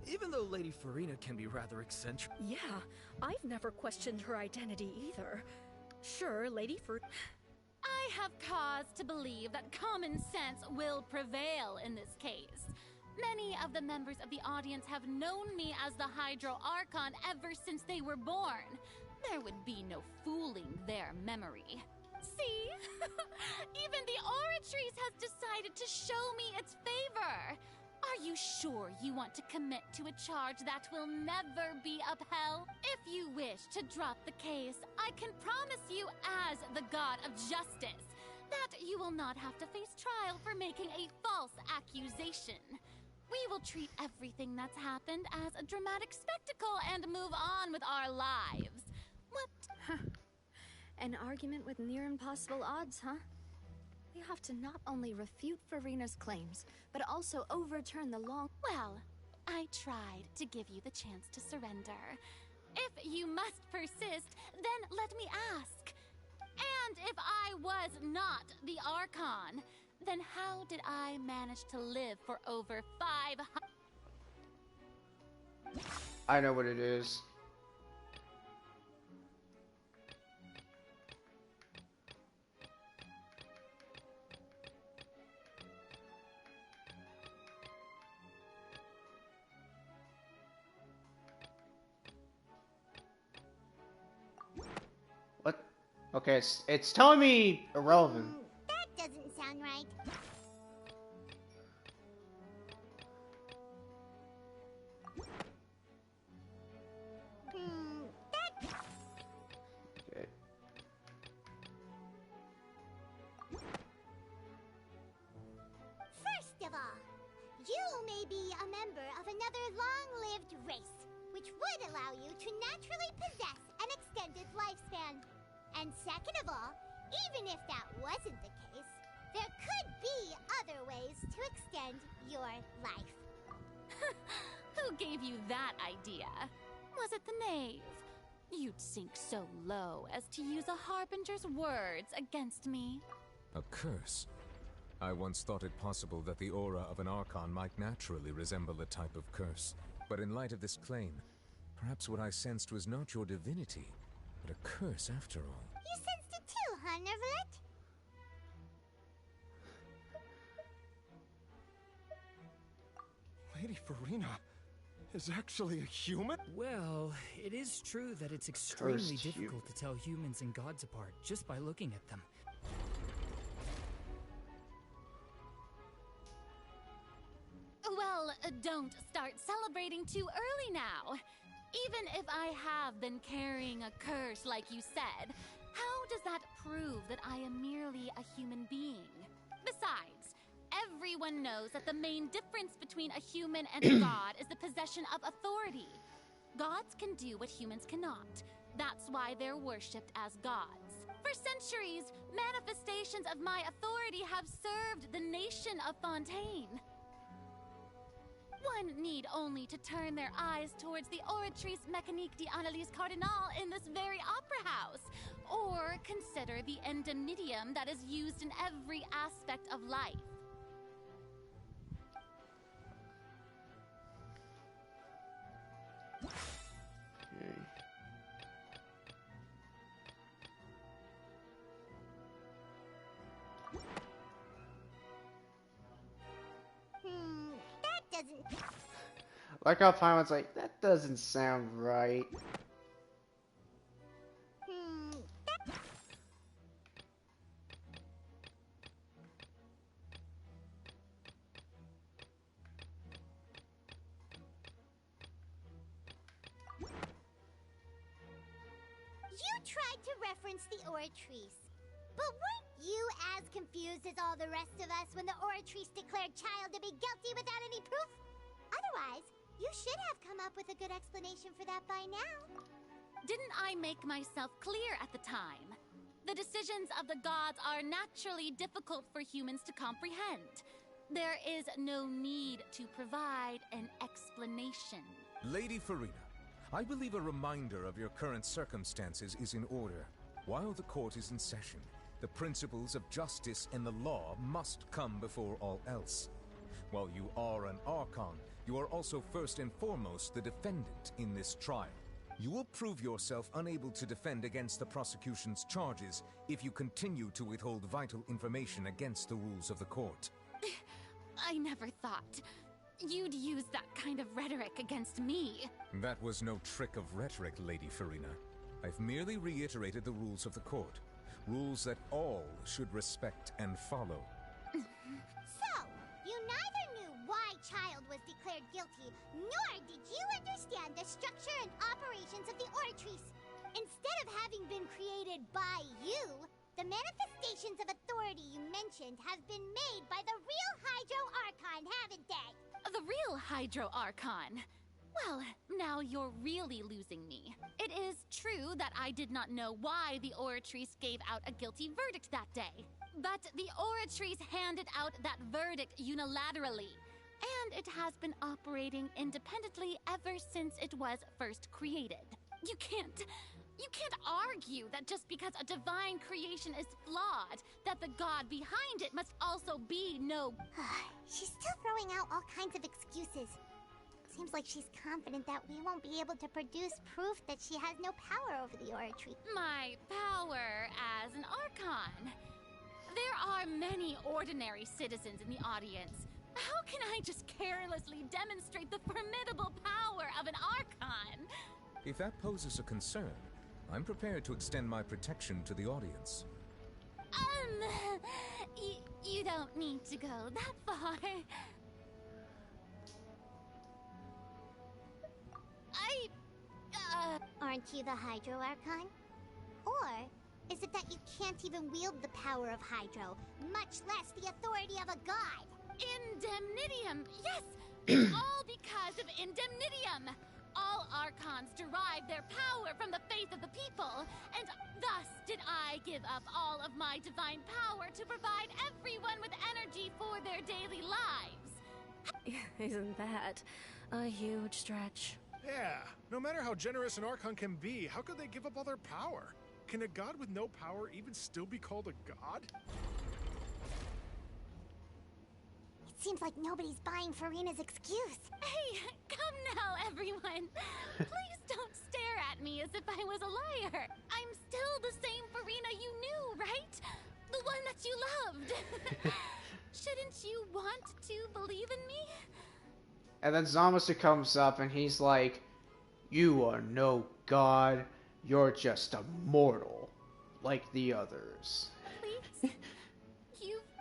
even though Lady Farina can be rather eccentric. Yeah, I've never questioned her identity either. Sure, Lady I have cause to believe that common sense will prevail in this case. Many of the members of the audience have known me as the Hydro Archon ever since they were born. There would be no fooling their memory. See? Even the Oratrice has decided to show me its favor. Are you sure you want to commit to a charge that will never be upheld? If you wish to drop the case, I can promise you as the God of Justice that you will not have to face trial for making a false accusation. We will treat everything that's happened as a dramatic spectacle and move on with our lives. What? An argument with near impossible odds, huh? We have to not only refute Farina's claims, but also overturn the long... Well, I tried to give you the chance to surrender. If you must persist, then let me ask. And if I was not the Archon, then how did I manage to live for over 500... I know what it is. What? Okay, it's telling me irrelevant. That doesn't sound right. Okay. First of all, you may be a member of another long-lived race, which would allow you to naturally possess an extended lifespan. And second of all, even if that wasn't the case, there could be other ways to extend your life. Who gave you that idea? Was it the knave? You'd sink so low as to use a harbinger's words against me. A curse? I once thought it possible that the aura of an Archon might naturally resemble a type of curse. But in light of this claim, perhaps what I sensed was not your divinity, but a curse after all. You sensed it too, huh, Nervalet? Lady Farina is actually a human? Well, it is true that it's extremely Cursed difficult to tell humans and gods apart just by looking at them. Well, don't start celebrating too early now. Even if I have been carrying a curse like you said, how does that prove that I am merely a human being? Besides, everyone knows that the main difference between a human and a god is the possession of authority. Gods can do what humans cannot. That's why they're worshipped as gods. For centuries, manifestations of my authority have served the nation of Fontaine. One need only to turn their eyes towards the Oratrice Mécanique d'Annalise Cardinal in this very opera house, consider the indemnitium that is used in every aspect of life. That doesn't... Like how Paimon's like, that doesn't sound right. You tried to reference the Oratrice, but weren't you as confused as all the rest of us when the Oratrice declared Child to be guilty without any proof? Otherwise, you should have come up with a good explanation for that by now. Didn't I make myself clear at the time? The decisions of the gods are naturally difficult for humans to comprehend. There is no need to provide an explanation. Lady Farina, I believe a reminder of your current circumstances is in order. While the court is in session, the principles of justice and the law must come before all else. While you are an Archon, you are also first and foremost the defendant in this trial. You will prove yourself unable to defend against the prosecution's charges if you continue to withhold vital information against the rules of the court. I never thought you'd use that kind of rhetoric against me. That was no trick of rhetoric, Lady Farina. I've merely reiterated the rules of the court. Rules that all should respect and follow. So, you neither knew why Child was declared guilty, nor did you understand the structure and operations of the Oratrice. Instead of having been created by you, the manifestations of authority you mentioned have been made by the real Hydro Archon, haven't they? The real Hydro Archon? Well, now you're really losing me. It is true that I did not know why the Oratrice gave out a guilty verdict that day. But the Oratrice handed out that verdict unilaterally. And it has been operating independently ever since it was first created. You can't argue that just because a divine creation is flawed, that the god behind it must also be no... She's still throwing out all kinds of excuses. Seems like she's confident that we won't be able to produce proof that she has no power over the Oratrice. My power as an Archon. There are many ordinary citizens in the audience. How can I just carelessly demonstrate the formidable power of an Archon? If that poses a concern, I'm prepared to extend my protection to the audience. You don't need to go that far. Aren't you the Hydro Archon? Or is it that you can't even wield the power of Hydro, much less the authority of a god? Indemnitium! Yes! It's all because of Indemnitium! All Archons derive their power from the faith of the people, and thus did I give up all of my divine power to provide everyone with energy for their daily lives. Isn't that a huge stretch? Yeah, no matter how generous an Archon can be, how could they give up all their power? Can a god with no power even still be called a god? It seems like nobody's buying Farina's excuse. Hey, come now, everyone. Please don't stare at me as if I was a liar. I'm still the same Farina you knew, right? The one that you loved. Shouldn't you want to believe in me? And then Zamasu comes up and he's like, "You are no god, you're just a mortal, like the others." Please?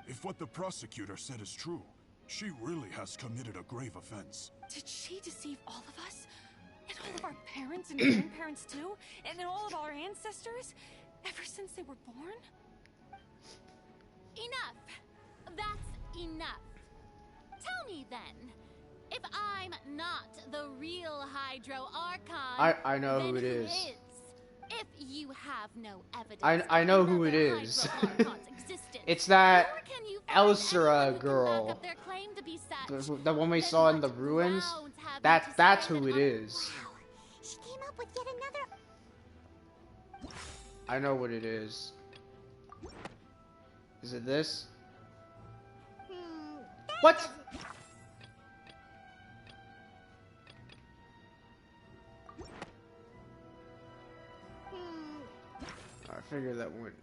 If what the prosecutor said is true, she really has committed a grave offense. Did she deceive all of us? And all of our parents and grandparents too? And all of our ancestors? Ever since they were born? Enough. That's enough. Tell me then, if I'm not the real Hydro Archon, I know then who it is. If you have no evidence, I know who it is. It's that Elsera girl. Their claim to be such, The one we saw in the ruins. That's who it is. She came up with yet another... I know what it is. Is it this? What? I figured that wouldn't.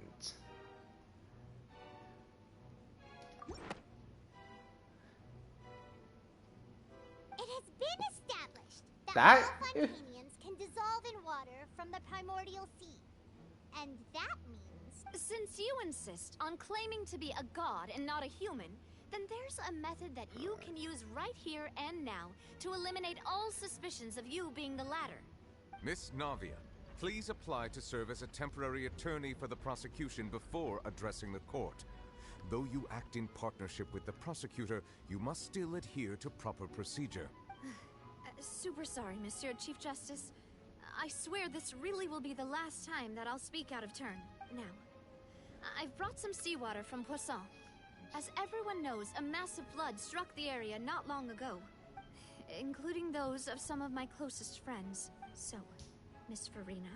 It has been established That? all Fontanians can dissolve in water from the primordial sea. And that means... Since you insist on claiming to be a god and not a human, then there's a method that you can use right here and now to eliminate all suspicions of you being the latter. Miss Navia, please apply to serve as a temporary attorney for the prosecution before addressing the court. Though you act in partnership with the prosecutor, you must still adhere to proper procedure. Super sorry, Monsieur Chief Justice. I swear this really will be the last time that I'll speak out of turn. Now, I've brought some seawater from Poisson. As everyone knows, a massive flood struck the area not long ago, including those of some of my closest friends. So, Miss Farina,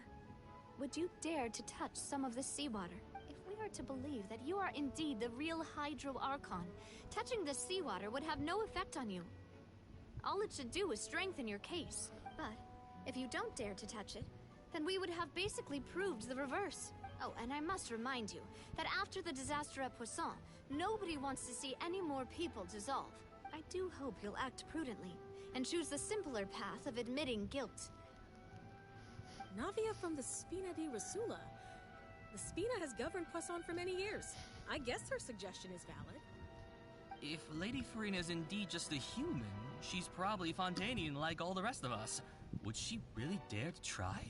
would you dare to touch some of this seawater? If we are to believe that you are indeed the real Hydro Archon, touching this seawater would have no effect on you. All it should do is strengthen your case. But if you don't dare to touch it, then we would have basically proved the reverse. Oh, and I must remind you that after the disaster at Poisson, nobody wants to see any more people dissolve. I do hope you'll act prudently and choose the simpler path of admitting guilt. Navia from the Spina di Rasula. The Spina has governed Poisson for many years. I guess her suggestion is valid. If Lady Farina is indeed just a human, she's probably Fontanian like all the rest of us. Would she really dare to try?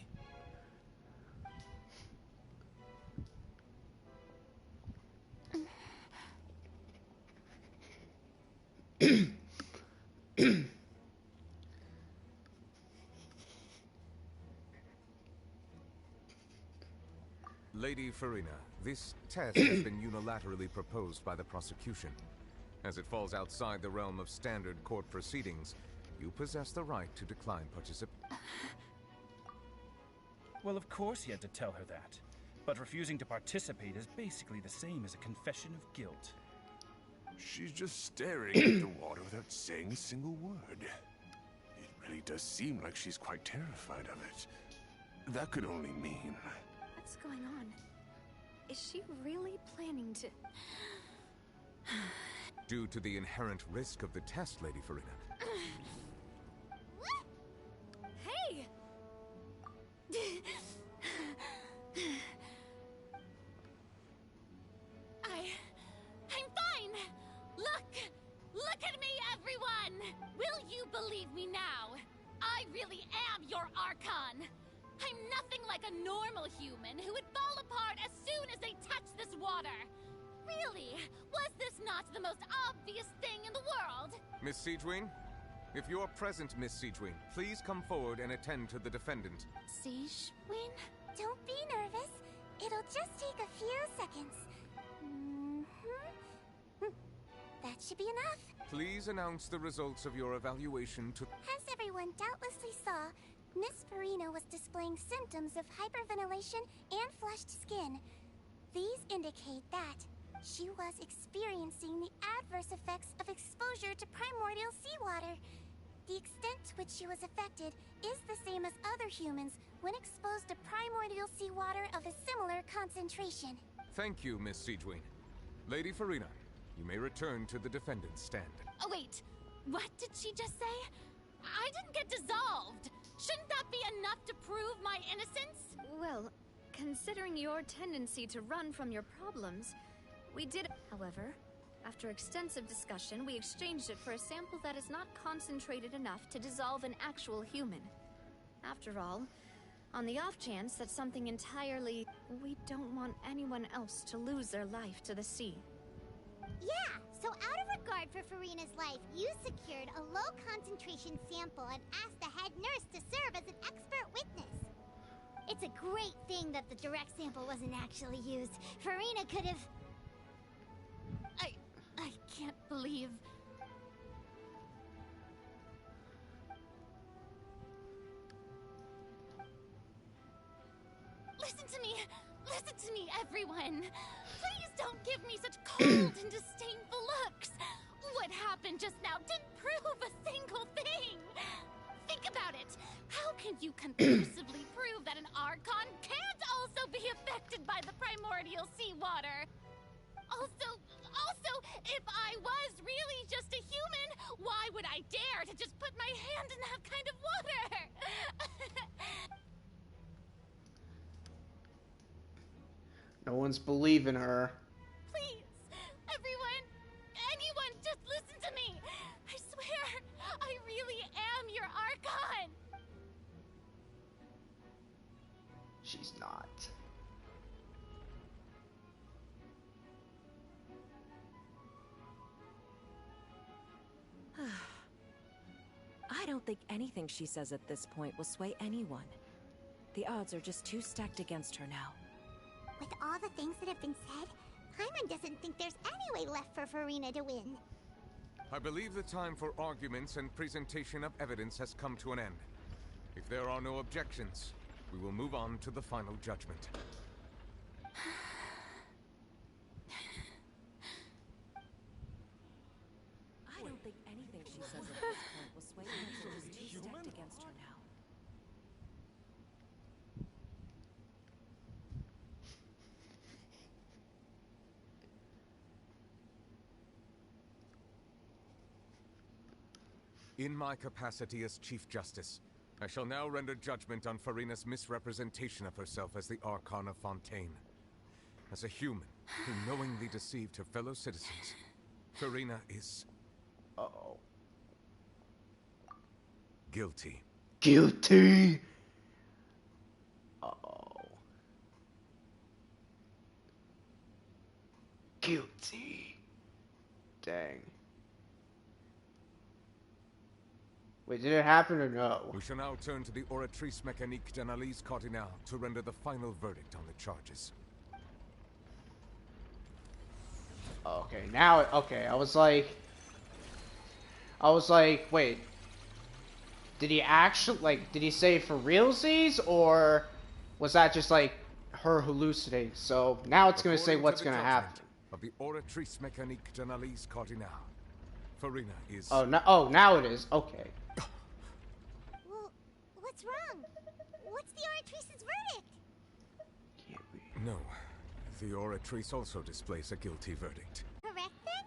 Lady Farina, this test has been unilaterally proposed by the prosecution. As it falls outside the realm of standard court proceedings, you possess the right to decline participation. Well, of course he had to tell her that. But refusing to participate is basically the same as a confession of guilt. She's just staring at the water without saying a single word. It really does seem like she's quite terrified of it. That could only mean... What's going on? Is she really planning to... Due to the inherent risk of the test, Lady Farina. Hey! I'm fine! Look at me, everyone! Will you believe me now? I really am your Archon! I'm nothing like a normal human who would fall apart as soon as they touch this water! Really? Was this not the most obvious thing in the world? Miss Siegewin? If you're present, Miss Siegewin, please come forward and attend to the defendant. Siegewin? Don't be nervous. It'll just take a few seconds. That should be enough. Please announce the results of your evaluation to... As everyone doubtlessly saw, Miss Farina was displaying symptoms of hyperventilation and flushed skin. These indicate that she was experiencing the adverse effects of exposure to primordial seawater. The extent to which she was affected is the same as other humans when exposed to primordial seawater of a similar concentration. Thank you, Miss Siegewin. Lady Farina, you may return to the defendant's stand. Oh, wait. What did she just say? I didn't get dissolved. Shouldn't that be enough to prove my innocence? Well, considering your tendency to run from your problems, we did... However, after extensive discussion, we exchanged it for a sample that is not concentrated enough to dissolve an actual human. After all, on the off chance that something entirely... We don't want anyone else to lose their life to the sea. Yeah, so out of regard for Farina's life, you secured a low-concentration sample and asked the head nurse to serve as an expert witness. It's a great thing that the direct sample wasn't actually used. Farina could have... I can't believe... Listen to me! to me, everyone. Please don't give me such cold and disdainful looks. What happened just now didn't prove a single thing. Think about it. How can you conclusively prove that an Archon can't also be affected by the primordial seawater? Also, if I was really just a human, why would I dare to just put my hand in that kind of water? No one's believing her. Please, everyone, anyone, just listen to me. I swear, I really am your Archon. She's not. I don't think anything she says at this point will sway anyone. The odds are just too stacked against her now. With all the things that have been said, Paimon doesn't think there's any way left for Farina to win. I believe the time for arguments and presentation of evidence has come to an end. If there are no objections, we will move on to the final judgment. I don't think anything she says at this point will sway anyone. She's just too stacked against her now. In my capacity as Chief Justice, I shall now render judgment on Farina's misrepresentation of herself as the Archon of Fontaine. As a human who knowingly deceived her fellow citizens, Farina is... Uh-oh. Guilty. Guilty! Uh-oh. Guilty. Dang. Wait, did it happen or no? We shall now turn to the Oratrice Mécanique d'Analyse Cardinal to render the final verdict on the charges. Okay, now, okay, I was like, wait, did he actually, like, did he say for realsies, or was that just, like, her hallucinating? So, now it's gonna say what's gonna happen. Of the Oratrice Mécanique d'Analyse Cardinal, Farina is... Oh, now it is, okay. Well, what's wrong? What's the Oratrice's verdict? No. The Oratrice also displays a guilty verdict. Correct then?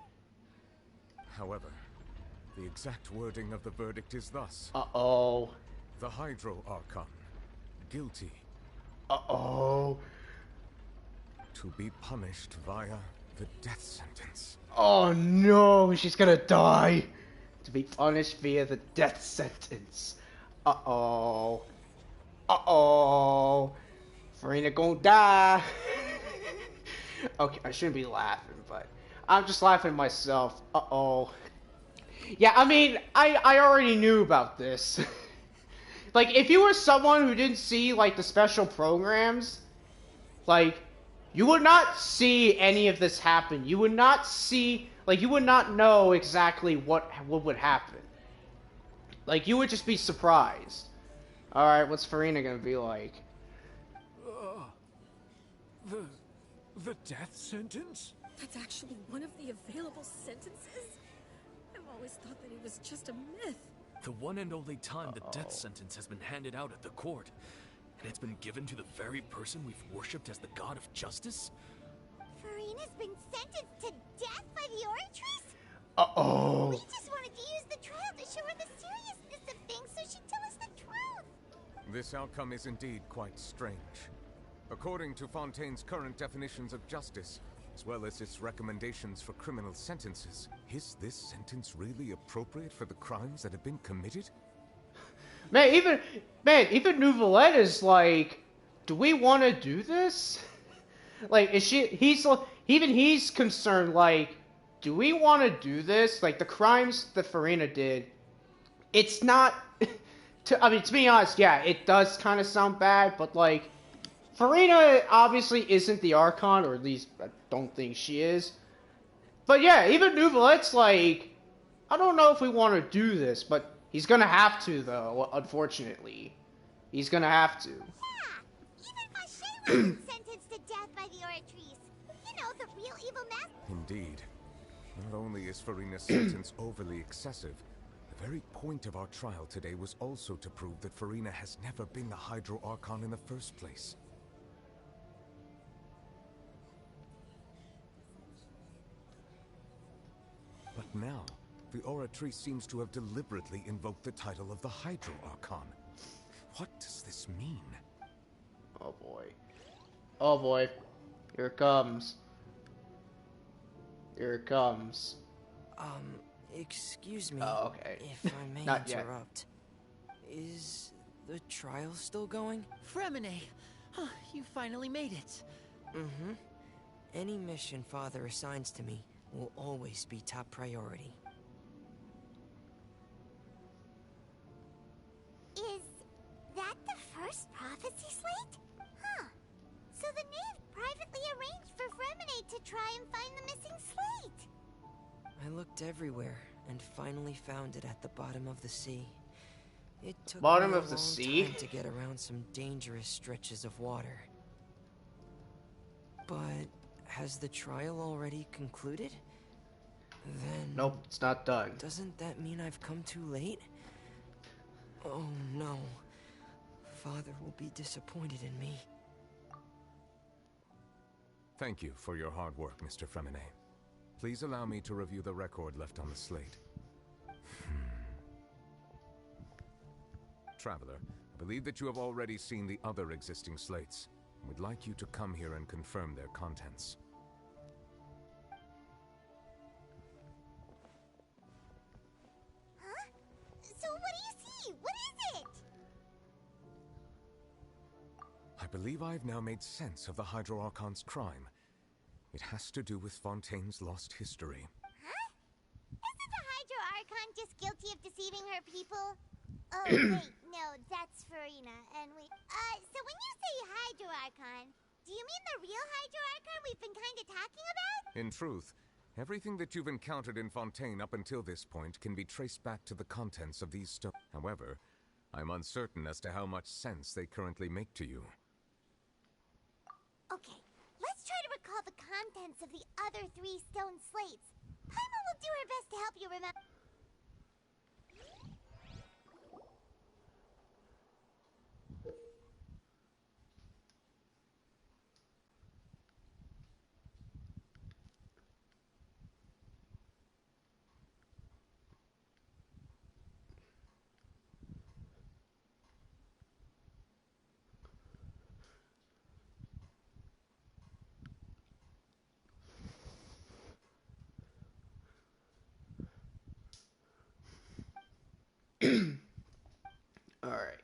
However, the exact wording of the verdict is thus. Uh-oh. The Hydro Archon. Guilty. Uh-oh. To be punished via the death sentence. Oh no, she's gonna die. To be punished via the death sentence. Uh-oh. Uh-oh. Farina gonna die. Okay, I shouldn't be laughing, but I'm just laughing myself. Uh-oh. Yeah, I mean, I already knew about this. Like, if you were someone who didn't see, like, the special programs, like, you would not see any of this happen. You would not see, like, you would not know exactly what would happen. Like, you would just be surprised. Alright, what's Farina gonna be like? The death sentence? That's actually one of the available sentences? I've always thought that it was just a myth. The one and only time the death sentence has been handed out at the court. And it's been given to the very person we've worshipped as the god of justice? Farina's been sentenced to death by the Oratrice? Uh-oh. We just wanted to use the trial to show her the seriousness of things so she'd tell us the truth. This outcome is indeed quite strange. According to Fontaine's current definitions of justice, as well as its recommendations for criminal sentences, is this sentence really appropriate for the crimes that have been committed? Man, even Nouvelette is like, do we want to do this? Like, he's concerned, like, do we want to do this? Like, the crimes that Farina did, it's not, to be honest, yeah, it does kind of sound bad, but, like, Farina obviously isn't the Archon, or at least I don't think she is. But yeah, even Nouvelette's like, I don't know if we want to do this, but he's gonna have to, though, unfortunately. He's gonna have to. Yeah, even Mache was sentenced to death by both a real evil master. Indeed. Not only is Farina's sentence overly excessive, the very point of our trial today was also to prove that Farina has never been the Hydro Archon in the first place. But now, the Oratrice seems to have deliberately invoked the title of the Hydro Archon. What does this mean? Oh boy. Oh boy. Here it comes. Here it comes. Excuse me. Oh, okay. If I may Not yet. interrupt. Is the trial still going? Fremine! You finally made it. Mm-hmm. Any mission Father assigns to me will always be top priority. Is that the first prophecy slate? Huh. So the knave privately arranged for Fremine to try and find the missing slate. I looked everywhere and finally found it at the bottom of the sea. It took Bottom me a of the long sea? time to get around some dangerous stretches of water. But has the trial already concluded? Then... Nope, it's not done. Doesn't that mean I've come too late? Oh no. Father will be disappointed in me. Thank you for your hard work, Mr. Fremine. Please allow me to review the record left on the slate. Traveler, I believe that you have already seen the other existing slates. I would like you to come here and confirm their contents. Huh? So what do you see? What is it? I believe I've now made sense of the Hydro Archon's crime. It has to do with Fontaine's lost history. Huh? Isn't the Hydro Archon just guilty of deceiving her people? Oh, wait, no, that's Farina, and we... so when you say Hydro Archon, do you mean the real Hydro Archon we've been kinda talking about? In truth, everything that you've encountered in Fontaine up until this point can be traced back to the contents of these stones. However, I'm uncertain as to how much sense they currently make to you. Okay, let's try to recall the contents of the other 3 stone slates. Paimon will do her best to help you remember. Alright.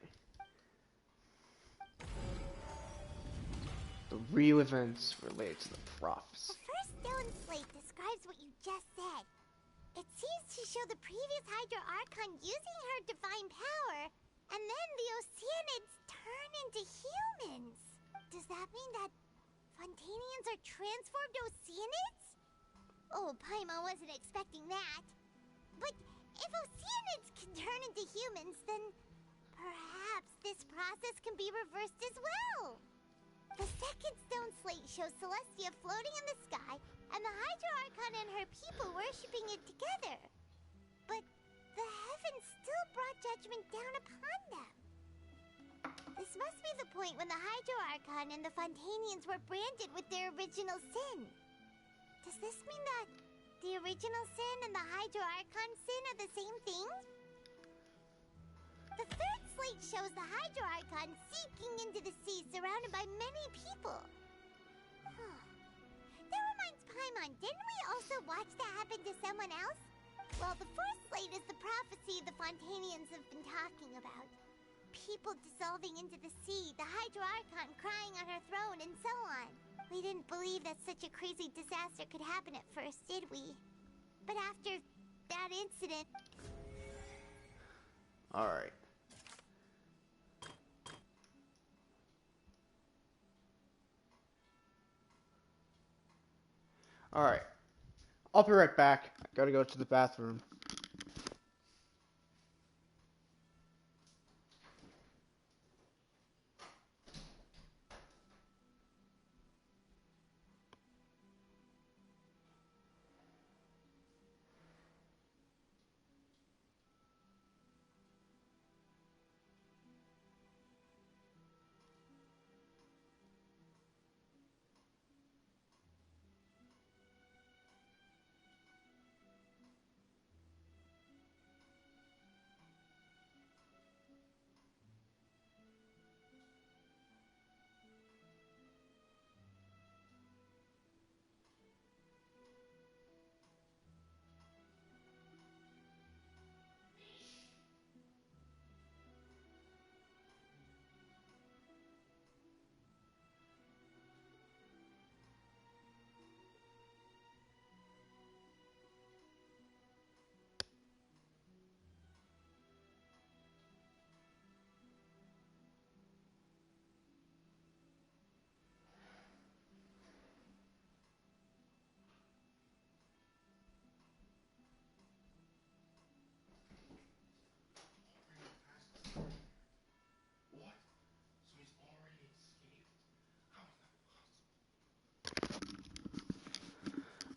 The real events related to the prophecy. The first stone slate describes what you just said. It seems to show the previous Hydro Archon using her divine power, and then the Oceanids turn into humans. Does that mean that Fontainians are transformed Oceanids? Oh, Paimon wasn't expecting that. But if Oceanids can turn into humans, then perhaps this process can be reversed as well. The second stone slate shows Celestia floating in the sky and the Hydro Archon and her people worshipping it together. But the heavens still brought judgment down upon them. This must be the point when the Hydro Archon and the Fontainians were branded with their original sin. Does this mean that the original sin and the Hydro Archon sin are the same thing? The third slate shows the Hydro Archon sinking into the sea surrounded by many people. That reminds Paimon, didn't we also watch that happen to someone else? Well, the fourth slate is the prophecy the Fontainians have been talking about. People dissolving into the sea, the Hydro Archon crying on her throne, and so on. We didn't believe that such a crazy disaster could happen at first, did we? But after that incident... Alright. Alright. I'll be right back. I gotta go to the bathroom.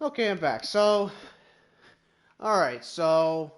Okay, I'm back. So, alright, so...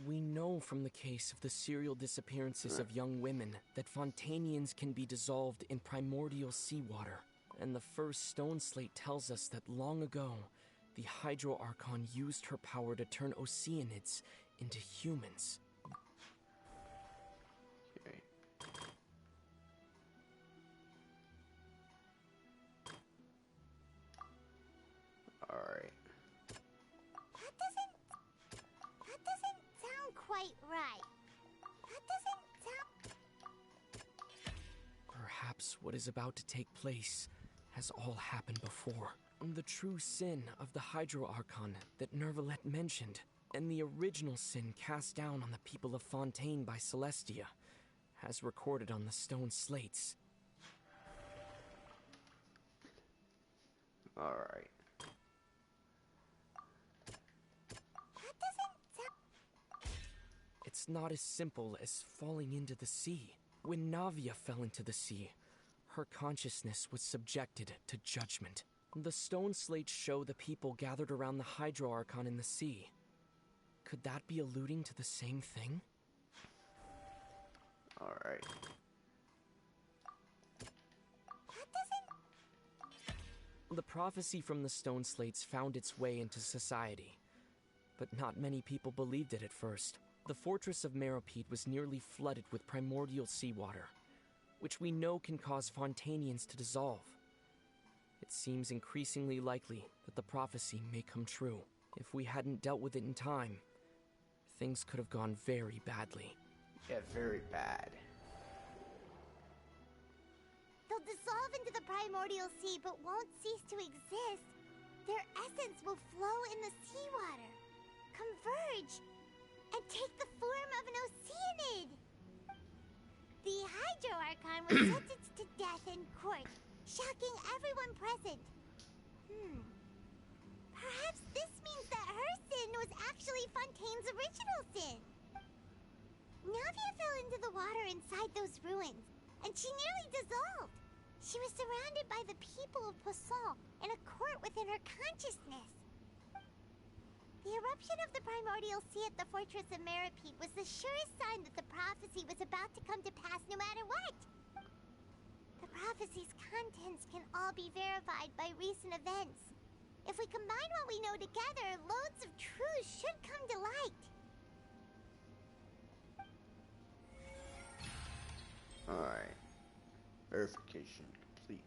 We know from the case of the serial disappearances of young women that Fontanians can be dissolved in primordial seawater. And the first stone slate tells us that long ago, the Hydro Archon used her power to turn Oceanids into humans. Okay. Alright. That doesn't sound quite right. That doesn't sound... Perhaps what is about to take place has all happened before. The true sin of the Hydro Archon that Nervalette mentioned, and the original sin cast down on the people of Fontaine by Celestia, as recorded on the stone slates. Alright. It's not as simple as falling into the sea. When Navia fell into the sea, her consciousness was subjected to judgment. The stone slates show the people gathered around the Hydro Archon in the sea. Could that be alluding to the same thing? Alright. The prophecy from the stone slates found its way into society, but not many people believed it at first. The fortress of Meropide was nearly flooded with primordial seawater, which we know can cause Fontanians to dissolve. It seems increasingly likely that the prophecy may come true. If we hadn't dealt with it in time, things could have gone very badly. Yeah, very bad. They'll dissolve into the primordial sea but won't cease to exist. Their essence will flow in the seawater, converge, and take the form of an Oceanid. The Hydro Archon was sentenced to death in court, shocking everyone present. Perhaps this means that her sin was actually Fontaine's original sin. Navia fell into the water inside those ruins, and she nearly dissolved. She was surrounded by the people of Poisson in a court within her consciousness. The eruption of the primordial sea at the fortress of Meropide was the surest sign that the prophecy was about to come to pass no matter what. The prophecy's contents can all be verified by recent events. If we combine what we know together, loads of truths should come to light. Alright. Verification complete.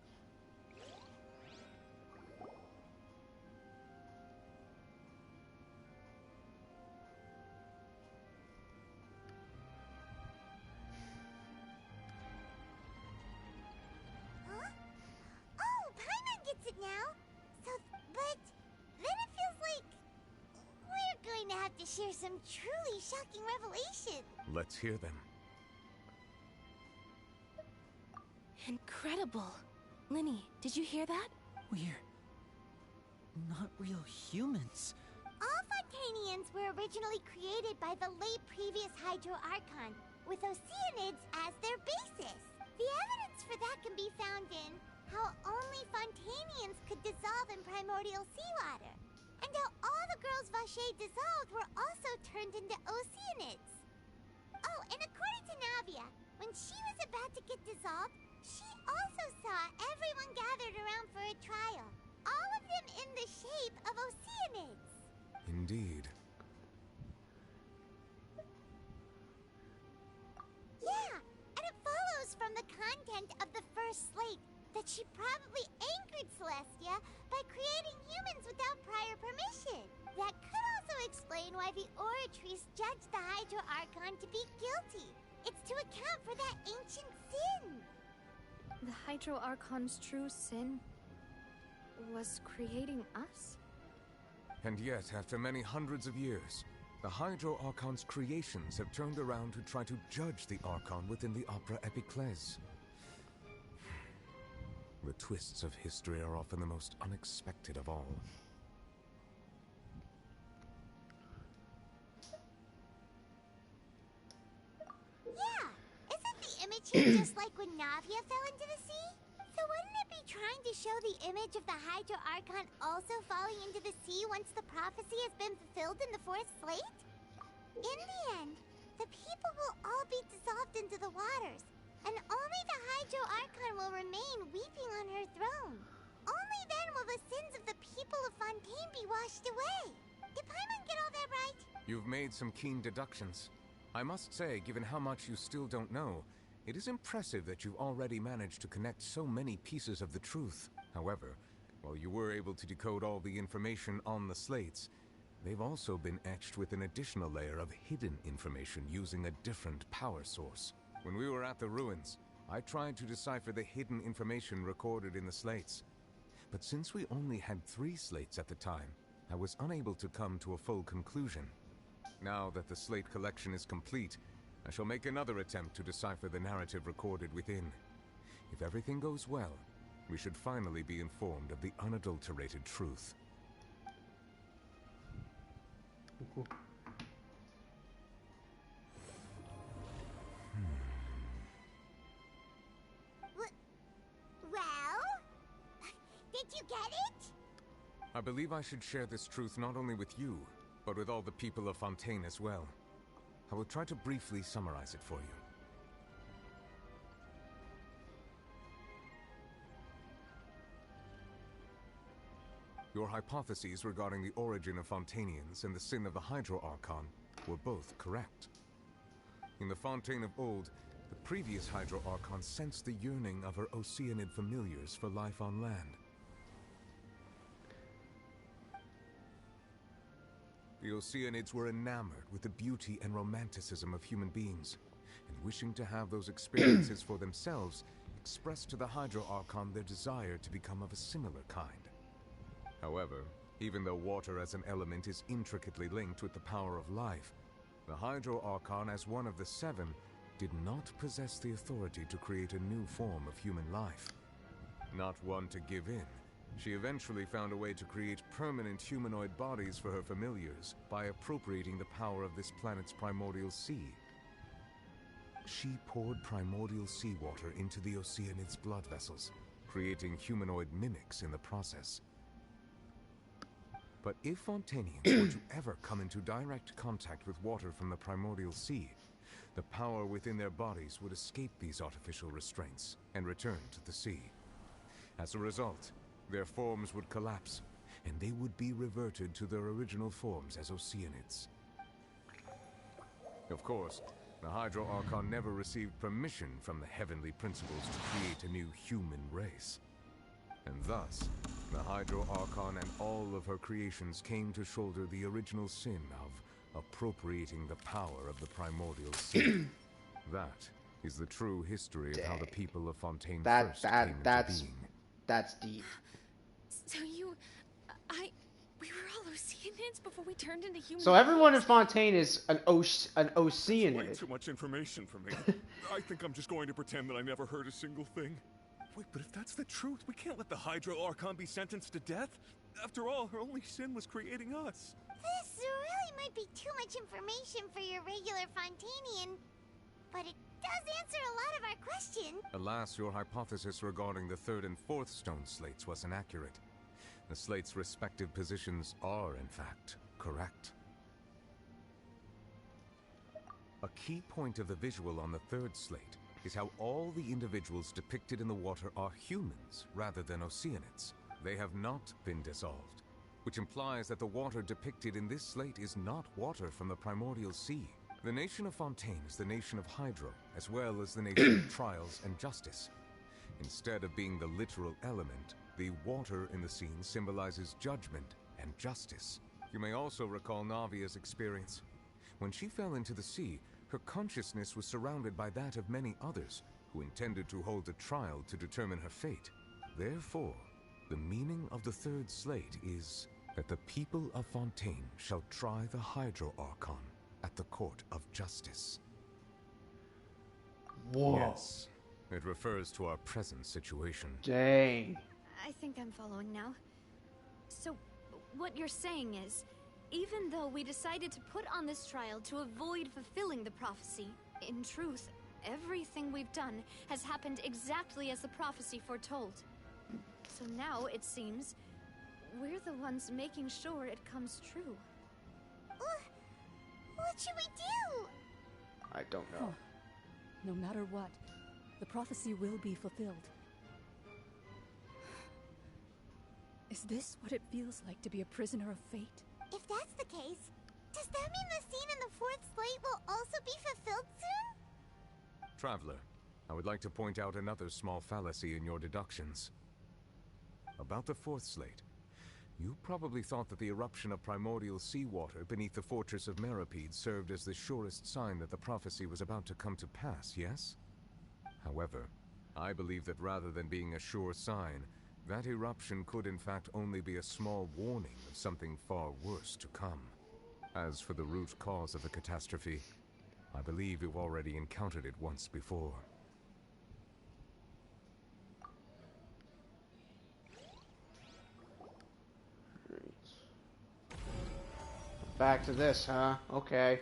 Huh? Oh, Paimon gets it now. But then it feels like we're going to have to share some truly shocking revelation. Let's hear them. Incredible. Linny, did you hear that? We're not real humans. All Fontanians were originally created by the late previous Hydro Archon, with Oceanids as their basis. The evidence for that can be found in how only Fontanians could dissolve in primordial seawater, and how all the girls Vacher dissolved were also turned into Oceanids. Oh, and according to Navia, when she was about to get dissolved, she also saw everyone gathered around for a trial, all of them in the shape of Oceanids. Indeed. Yeah, and it follows from the content of the first slate that she probably angered Celestia by creating humans without prior permission. That could also explain why the Oratries judged the Hydro Archon to be guilty. It's to account for that ancient sin. The Hydro Archon's true sin was creating us? And yet, after many hundreds of years, the Hydro Archon's creations have turned around to try to judge the Archon within the Opera Epiclese. The twists of history are often the most unexpected of all. Yeah, isn't the image here just like when Navia fell into the sea? So wouldn't it be trying to show the image of the Hydro Archon also falling into the sea once the prophecy has been fulfilled in the fourth slate? In the end, the people will all be dissolved into the waters, and only the Hydro Archon will remain weeping on her throne. Only then will the sins of the people of Fontaine be washed away. Did Paimon get all that right? You've made some keen deductions. I must say, given how much you still don't know, it is impressive that you've already managed to connect so many pieces of the truth. However, while you were able to decode all the information on the slates, they've also been etched with an additional layer of hidden information using a different power source. When we were at the ruins, I tried to decipher the hidden information recorded in the slates. But since we only had 3 slates at the time, I was unable to come to a full conclusion. Now that the slate collection is complete, I shall make another attempt to decipher the narrative recorded within. If everything goes well, we should finally be informed of the unadulterated truth. Cool. Well? Did you get it? I believe I should share this truth not only with you, but with all the people of Fontaine as well. I will try to briefly summarize it for you. Your hypotheses regarding the origin of Fontainians and the sin of the Hydro Archon were both correct. In the Fontaine of old, the previous Hydro Archon sensed the yearning of her Oceanid familiars for life on land. The Oceanids were enamored with the beauty and romanticism of human beings, and wishing to have those experiences for themselves, expressed to the Hydro Archon their desire to become of a similar kind. However, even though water as an element is intricately linked with the power of life, the Hydro Archon, as one of the 7, did not possess the authority to create a new form of human life. Not one to give in, she eventually found a way to create permanent humanoid bodies for her familiars by appropriating the power of this planet's primordial sea. She poured primordial seawater into the Oceanids' blood vessels, creating humanoid mimics in the process. But if Fontainians were to ever come into direct contact with water from the primordial sea, the power within their bodies would escape these artificial restraints and return to the sea. As a result, their forms would collapse, and they would be reverted to their original forms as Oceanids. Of course, the Hydro Archon never received permission from the heavenly principles to create a new human race. And thus, the Hydro Archon and all of her creations came to shoulder the original sin of appropriating the power of the primordial sea. That is the true history of how the people of Fontaine first came into being. That's deep. So we were all Oceanids before we turned into humans. So everyone in Fontaine is an Oceanid. Way too much information for me. I think I'm just going to pretend that I never heard a single thing. Wait, but if that's the truth, we can't let the Hydro Archon be sentenced to death. After all, her only sin was creating us. This really might be too much information for your regular Fontainian, but it does answer a lot of our questions. Alas, your hypothesis regarding the 3rd and 4th stone slates was inaccurate. The slates' respective positions are, in fact, correct. A key point of the visual on the 3rd slate is how all the individuals depicted in the water are humans rather than Oceanids. They have not been dissolved, which implies that the water depicted in this slate is not water from the primordial sea. The nation of Fontaine is the nation of Hydro, as well as the nation of trials and justice. Instead of being the literal element, the water in the scene symbolizes judgment and justice. You may also recall Navia's experience. When she fell into the sea, her consciousness was surrounded by that of many others who intended to hold a trial to determine her fate. Therefore, the meaning of the 3rd slate is that the people of Fontaine shall try the Hydro Archon at the court of justice. Whoa. Yes, It refers to our present situation. Dang. I think I'm following now. So, what you're saying is, even though we decided to put on this trial to avoid fulfilling the prophecy, in truth, everything we've done has happened exactly as the prophecy foretold. So now, it seems, we're the ones making sure it comes true. What should we do? I don't know. No matter what, the prophecy will be fulfilled. Is this what it feels like to be a prisoner of fate? If that's the case, does that mean the scene in the fourth slate will also be fulfilled soon? Traveler, I would like to point out another small fallacy in your deductions. About the fourth slate, you probably thought that the eruption of primordial seawater beneath the fortress of Meropide served as the surest sign that the prophecy was about to come to pass, yes? However, I believe that rather than being a sure sign, that eruption could in fact only be a small warning of something far worse to come. As for the root cause of the catastrophe, I believe you've already encountered it once before. Back to this, huh? Okay.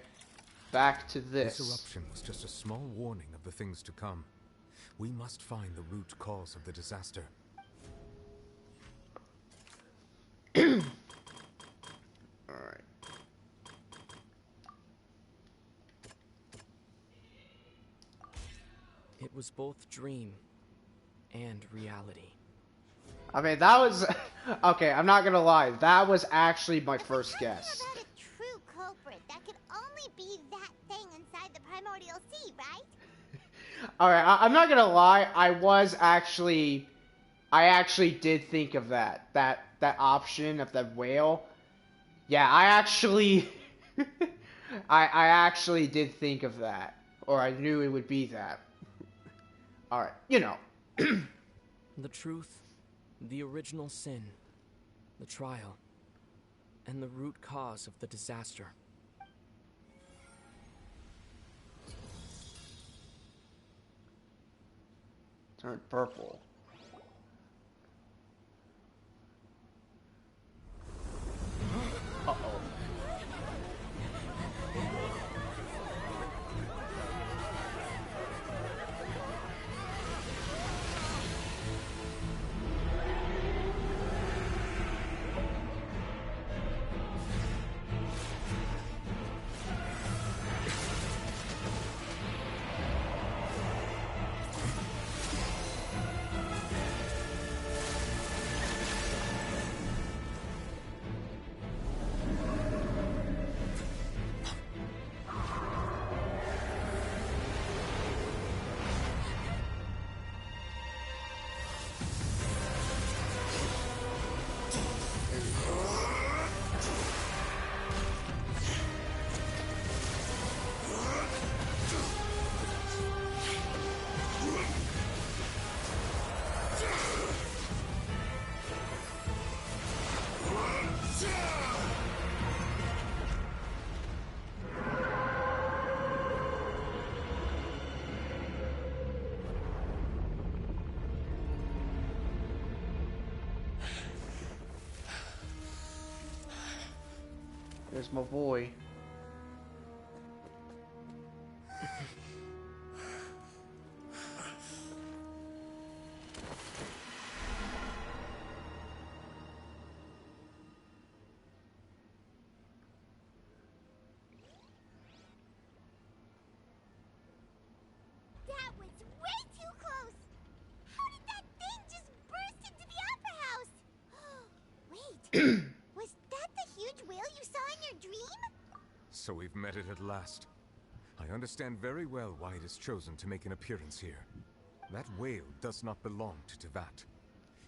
Back to this. This eruption was just a small warning of the things to come. We must find the root cause of the disaster. Alright. It was both dream and reality. I mean, that was... Okay, I'm not gonna lie. That was actually my first guess. About a true culprit that could only be that thing inside the primordial sea, right? Alright, I'm not gonna lie. I actually did think of that. That option of the whale. Yeah, I actually... I actually did think of that. Or I knew it would be that. Alright, you know. The truth, the original sin, the trial, and the root cause of the disaster. Turned purple. Uh-oh. There's my boy. That was way too close! How did that thing just burst into the opera house? Wait, was that the huge whale you saw in your dream? So we've met it at last. I understand very well why it has chosen to make an appearance here. That whale does not belong to Tevat.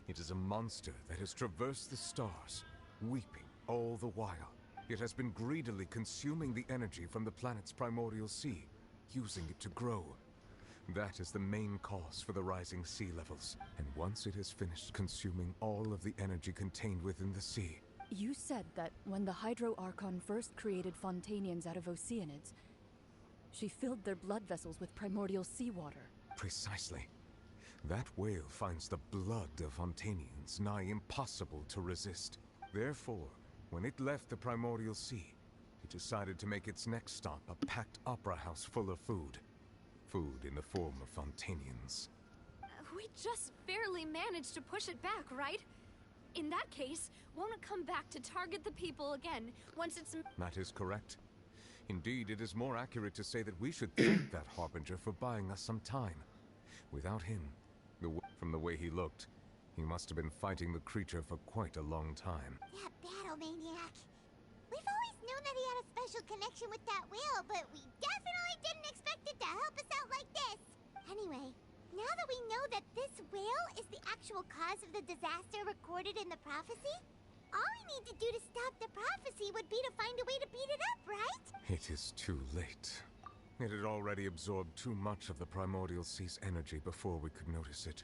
It is a monster that has traversed the stars, weeping all the while. It has been greedily consuming the energy from the planet's primordial sea, using it to grow. That is the main cause for the rising sea levels. And once it has finished consuming all of the energy contained within the sea... You said that when the Hydro Archon first created Fontanians out of Oceanids, she filled their blood vessels with primordial seawater. Precisely. That whale finds the blood of Fontanians nigh impossible to resist. Therefore, when it left the Primordial Sea, it decided to make its next stop a packed opera house full of food. Food in the form of Fontanians. We just barely managed to push it back, right? In that case, won't it come back to target the people again once it's... That is correct. Indeed, it is more accurate to say that we should thank that Harbinger for buying us some time. Without him, from the way he looked, he must have been fighting the creature for quite a long time. That battle maniac. We've always known that he had a special connection with that whale, but we definitely didn't expect it to help us out like this. Anyway, now that we know that this whale is the actual cause of the disaster recorded in the prophecy, all we need to do to stop the prophecy would be to find a way to beat it up, right? It is too late. It had already absorbed too much of the Primordial Sea's energy before we could notice it.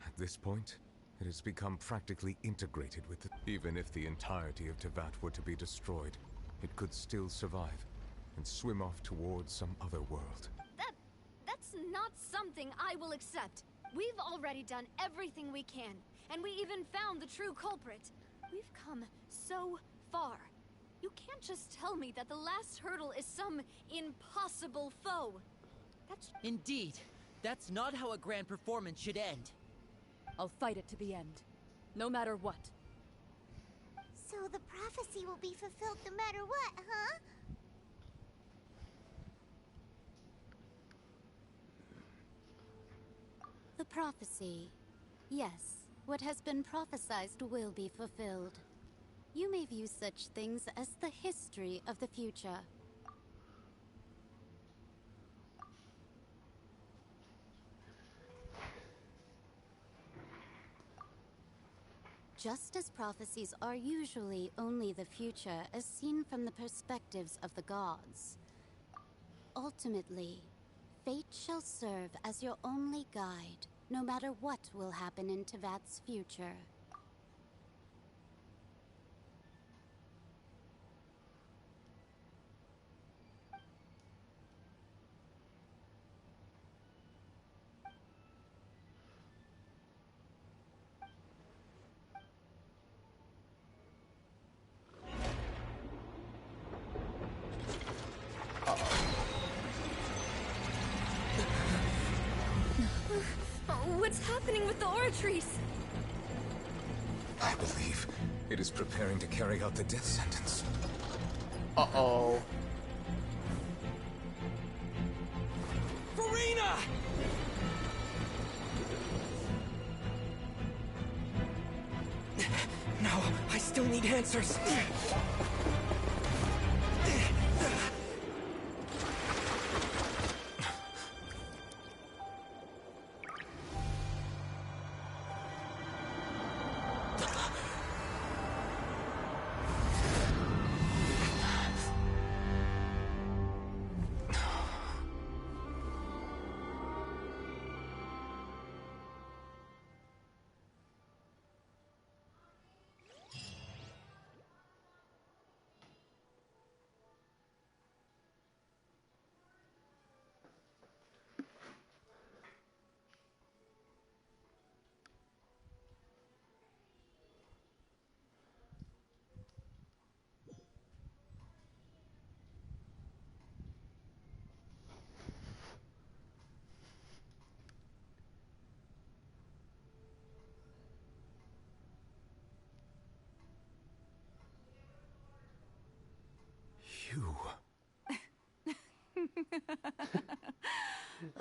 At this point, it has become practically integrated with it. Even if the entirety of Tevat were to be destroyed, it could still survive and swim off towards some other world. That's not something I will accept. We've already done everything we can, and we even found the true culprit. We've come so far. You can't just tell me that the last hurdle is some impossible foe. Indeed. That's not how a grand performance should end. I'll fight it to the end, no matter what. So the prophecy will be fulfilled no matter what, huh? The prophecy. Yes, what has been prophesied will be fulfilled. You may view such things as the history of the future. Just as prophecies are usually only the future as seen from the perspectives of the gods. Ultimately, fate shall serve as your only guide, no matter what will happen in Tevat's future. What's happening with the oratories? I believe it is preparing to carry out the death sentence. Uh-oh. Farina! No, I still need answers.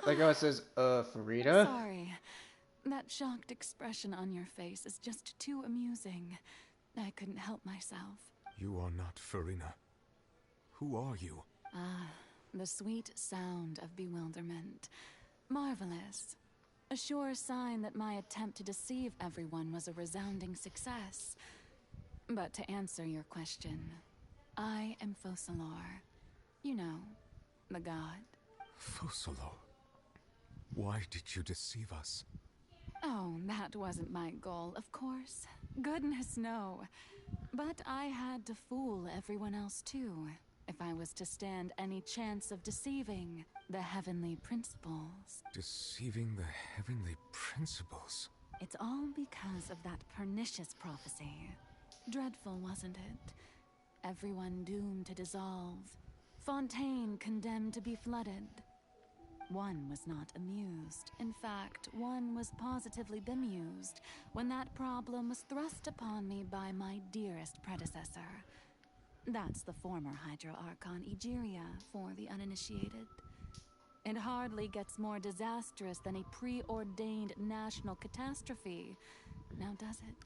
Like how it says, Farida? Sorry. That shocked expression on your face is just too amusing. I couldn't help myself. You are not Farina. Who are you? Ah, the sweet sound of bewilderment. Marvelous. A sure sign that my attempt to deceive everyone was a resounding success. But to answer your question, I am Focalor. You know, the god. Focalor? Why did you deceive us? Oh, that wasn't my goal, of course. Goodness, no. But I had to fool everyone else too, if I was to stand any chance of deceiving the heavenly principles. Deceiving the heavenly principles? principles. It's all because of that pernicious prophecy. Dreadful, wasn't it? Everyone doomed to dissolve. Fontaine condemned to be flooded. One was not amused. In fact, one was positively bemused when that problem was thrust upon me by my dearest predecessor. That's the former Hydro Archon Egeria for the uninitiated. It hardly gets more disastrous than a preordained national catastrophe, now does it?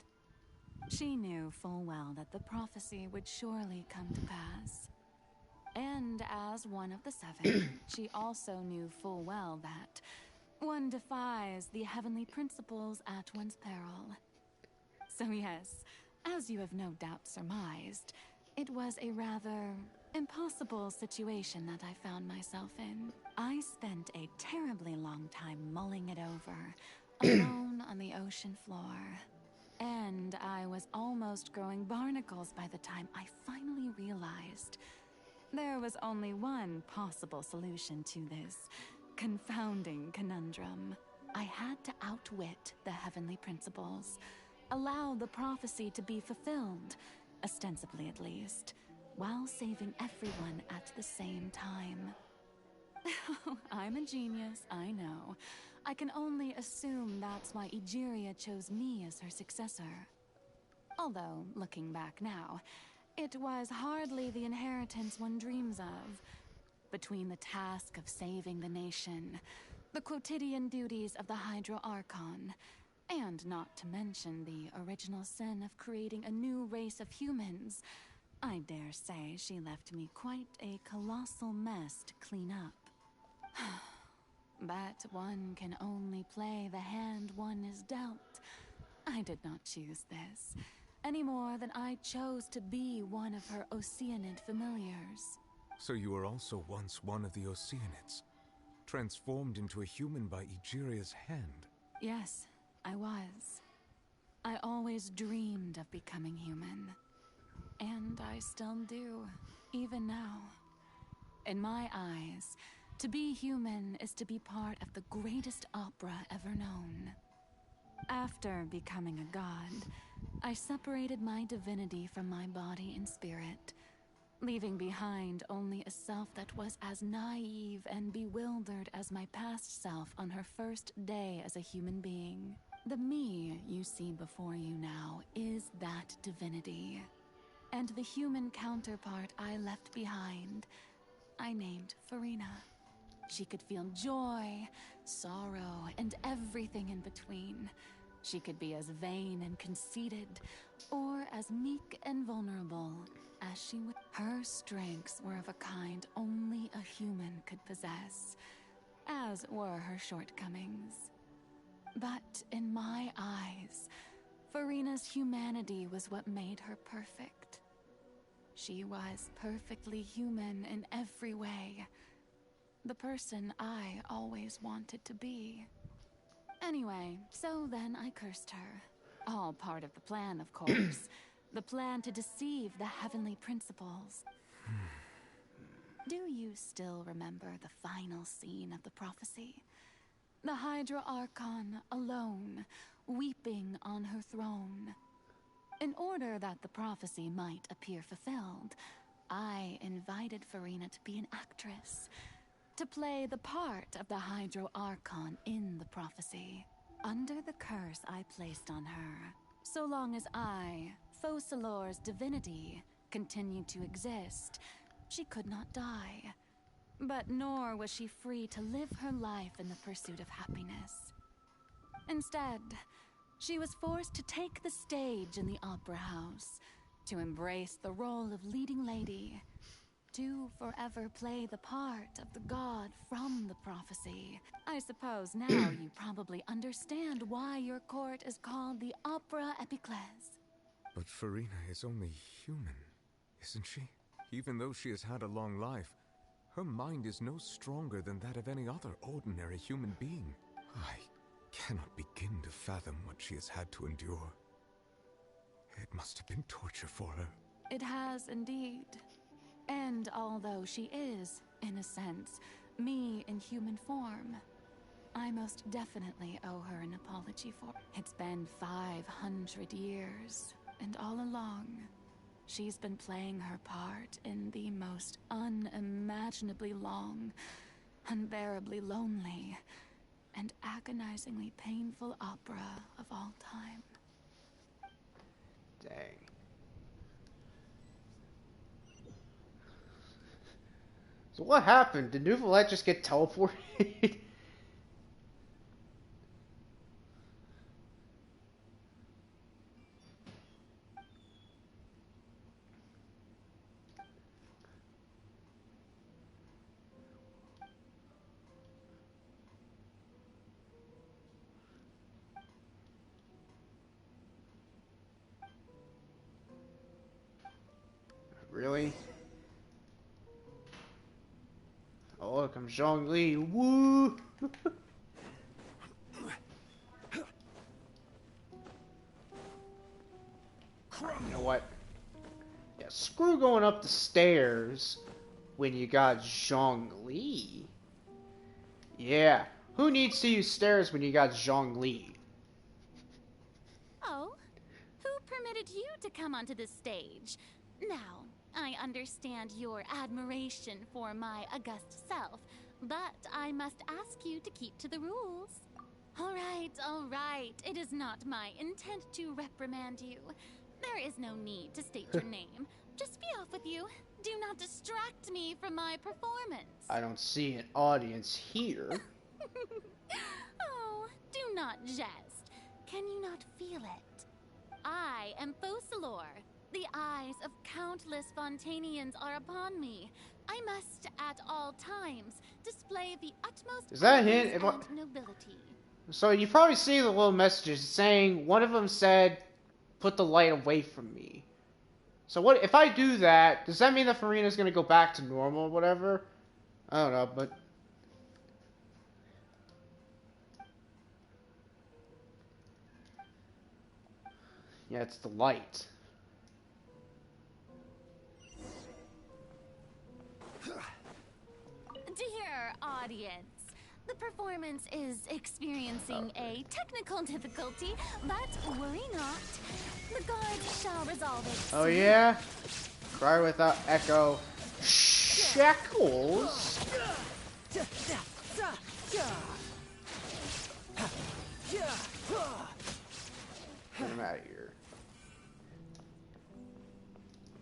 She knew full well that the prophecy would surely come to pass. And as one of the seven, she also knew full well that one defies the heavenly principles at one's peril. So yes, as you have no doubt surmised, it was a rather impossible situation that I found myself in. I spent a terribly long time mulling it over, alone on the ocean floor. And I was almost growing barnacles by the time I finally realized there was only one possible solution to this confounding conundrum. I had to outwit the heavenly principles, allow the prophecy to be fulfilled, ostensibly at least, while saving everyone at the same time. I'm a genius, I know. I can only assume that's why Egeria chose me as her successor. Although, looking back now, it was hardly the inheritance one dreams of. Between the task of saving the nation, the quotidian duties of the Hydro Archon, and not to mention the original sin of creating a new race of humans, I dare say she left me quite a colossal mess to clean up. But one can only play the hand one is dealt. I did not choose this, any more than I chose to be one of her Oceanid familiars. So you were also once one of the Oceanids, transformed into a human by Egeria's hand? Yes, I was. I always dreamed of becoming human. And I still do, even now. In my eyes, to be human is to be part of the greatest opera ever known. After becoming a god, I separated my divinity from my body and spirit, leaving behind only a self that was as naive and bewildered as my past self on her first day as a human being. The me you see before you now is that divinity. And the human counterpart I left behind, I named Farina. She could feel joy, sorrow, and everything in between. She could be as vain and conceited, or as meek and vulnerable as she would. Her strengths were of a kind only a human could possess, as were her shortcomings. But in my eyes, Farina's humanity was what made her perfect. She was perfectly human in every way. The person I always wanted to be. Anyway, so then I cursed her. All part of the plan, of course. The plan to deceive the heavenly principles. Do you still remember the final scene of the prophecy? The Hydra Archon, alone, weeping on her throne. In order that the prophecy might appear fulfilled, I invited Farina to be an actress, to play the part of the Hydro Archon in the prophecy. Under the curse I placed on her, so long as I, Focalor's divinity, continued to exist, she could not die. But nor was she free to live her life in the pursuit of happiness. Instead, she was forced to take the stage in the opera house, to embrace the role of leading lady, to forever play the part of the god from the prophecy. I suppose now you probably understand why your court is called the Opera Epiclese. But Farina is only human, isn't she? Even though she has had a long life, her mind is no stronger than that of any other ordinary human being. I cannot begin to fathom what she has had to endure. It must have been torture for her. It has indeed. And although she is, in a sense, me in human form, I most definitely owe her an apology. witchy form. It's been 500 years, and all along, she's been playing her part in the most unimaginably long, unbearably lonely, and agonizingly painful opera of all time. Dang. So what happened? Did Neuvillette just get teleported? Really? Oh, look, I'm Zhongli. Woo! You know what? Yeah, screw going up the stairs when you got Zhongli. Yeah, who needs to use stairs when you got Zhongli? Oh, who permitted you to come onto the stage? Now, I understand your admiration for my august self, but I must ask you to keep to the rules. All right. It is not my intent to reprimand you. There is no need to state your name. Just be off with you. Do not distract me from my performance. I don't see an audience here. Oh, do not jest. Can you not feel it? I am Focalor. The eyes of countless Fontanians are upon me. I must, at all times, display the utmost Is that a elegance hint? and nobility. So you probably see the little messages saying, one of them said, put the light away from me. So what if I do that, does that mean that Farina's gonna go back to normal or whatever? I don't know, but... yeah, it's the light. Dear audience, the performance is experiencing a technical difficulty, but worry not. The guards shall resolve it. Oh yeah? Cry without echo. Shackles? Get him out of here.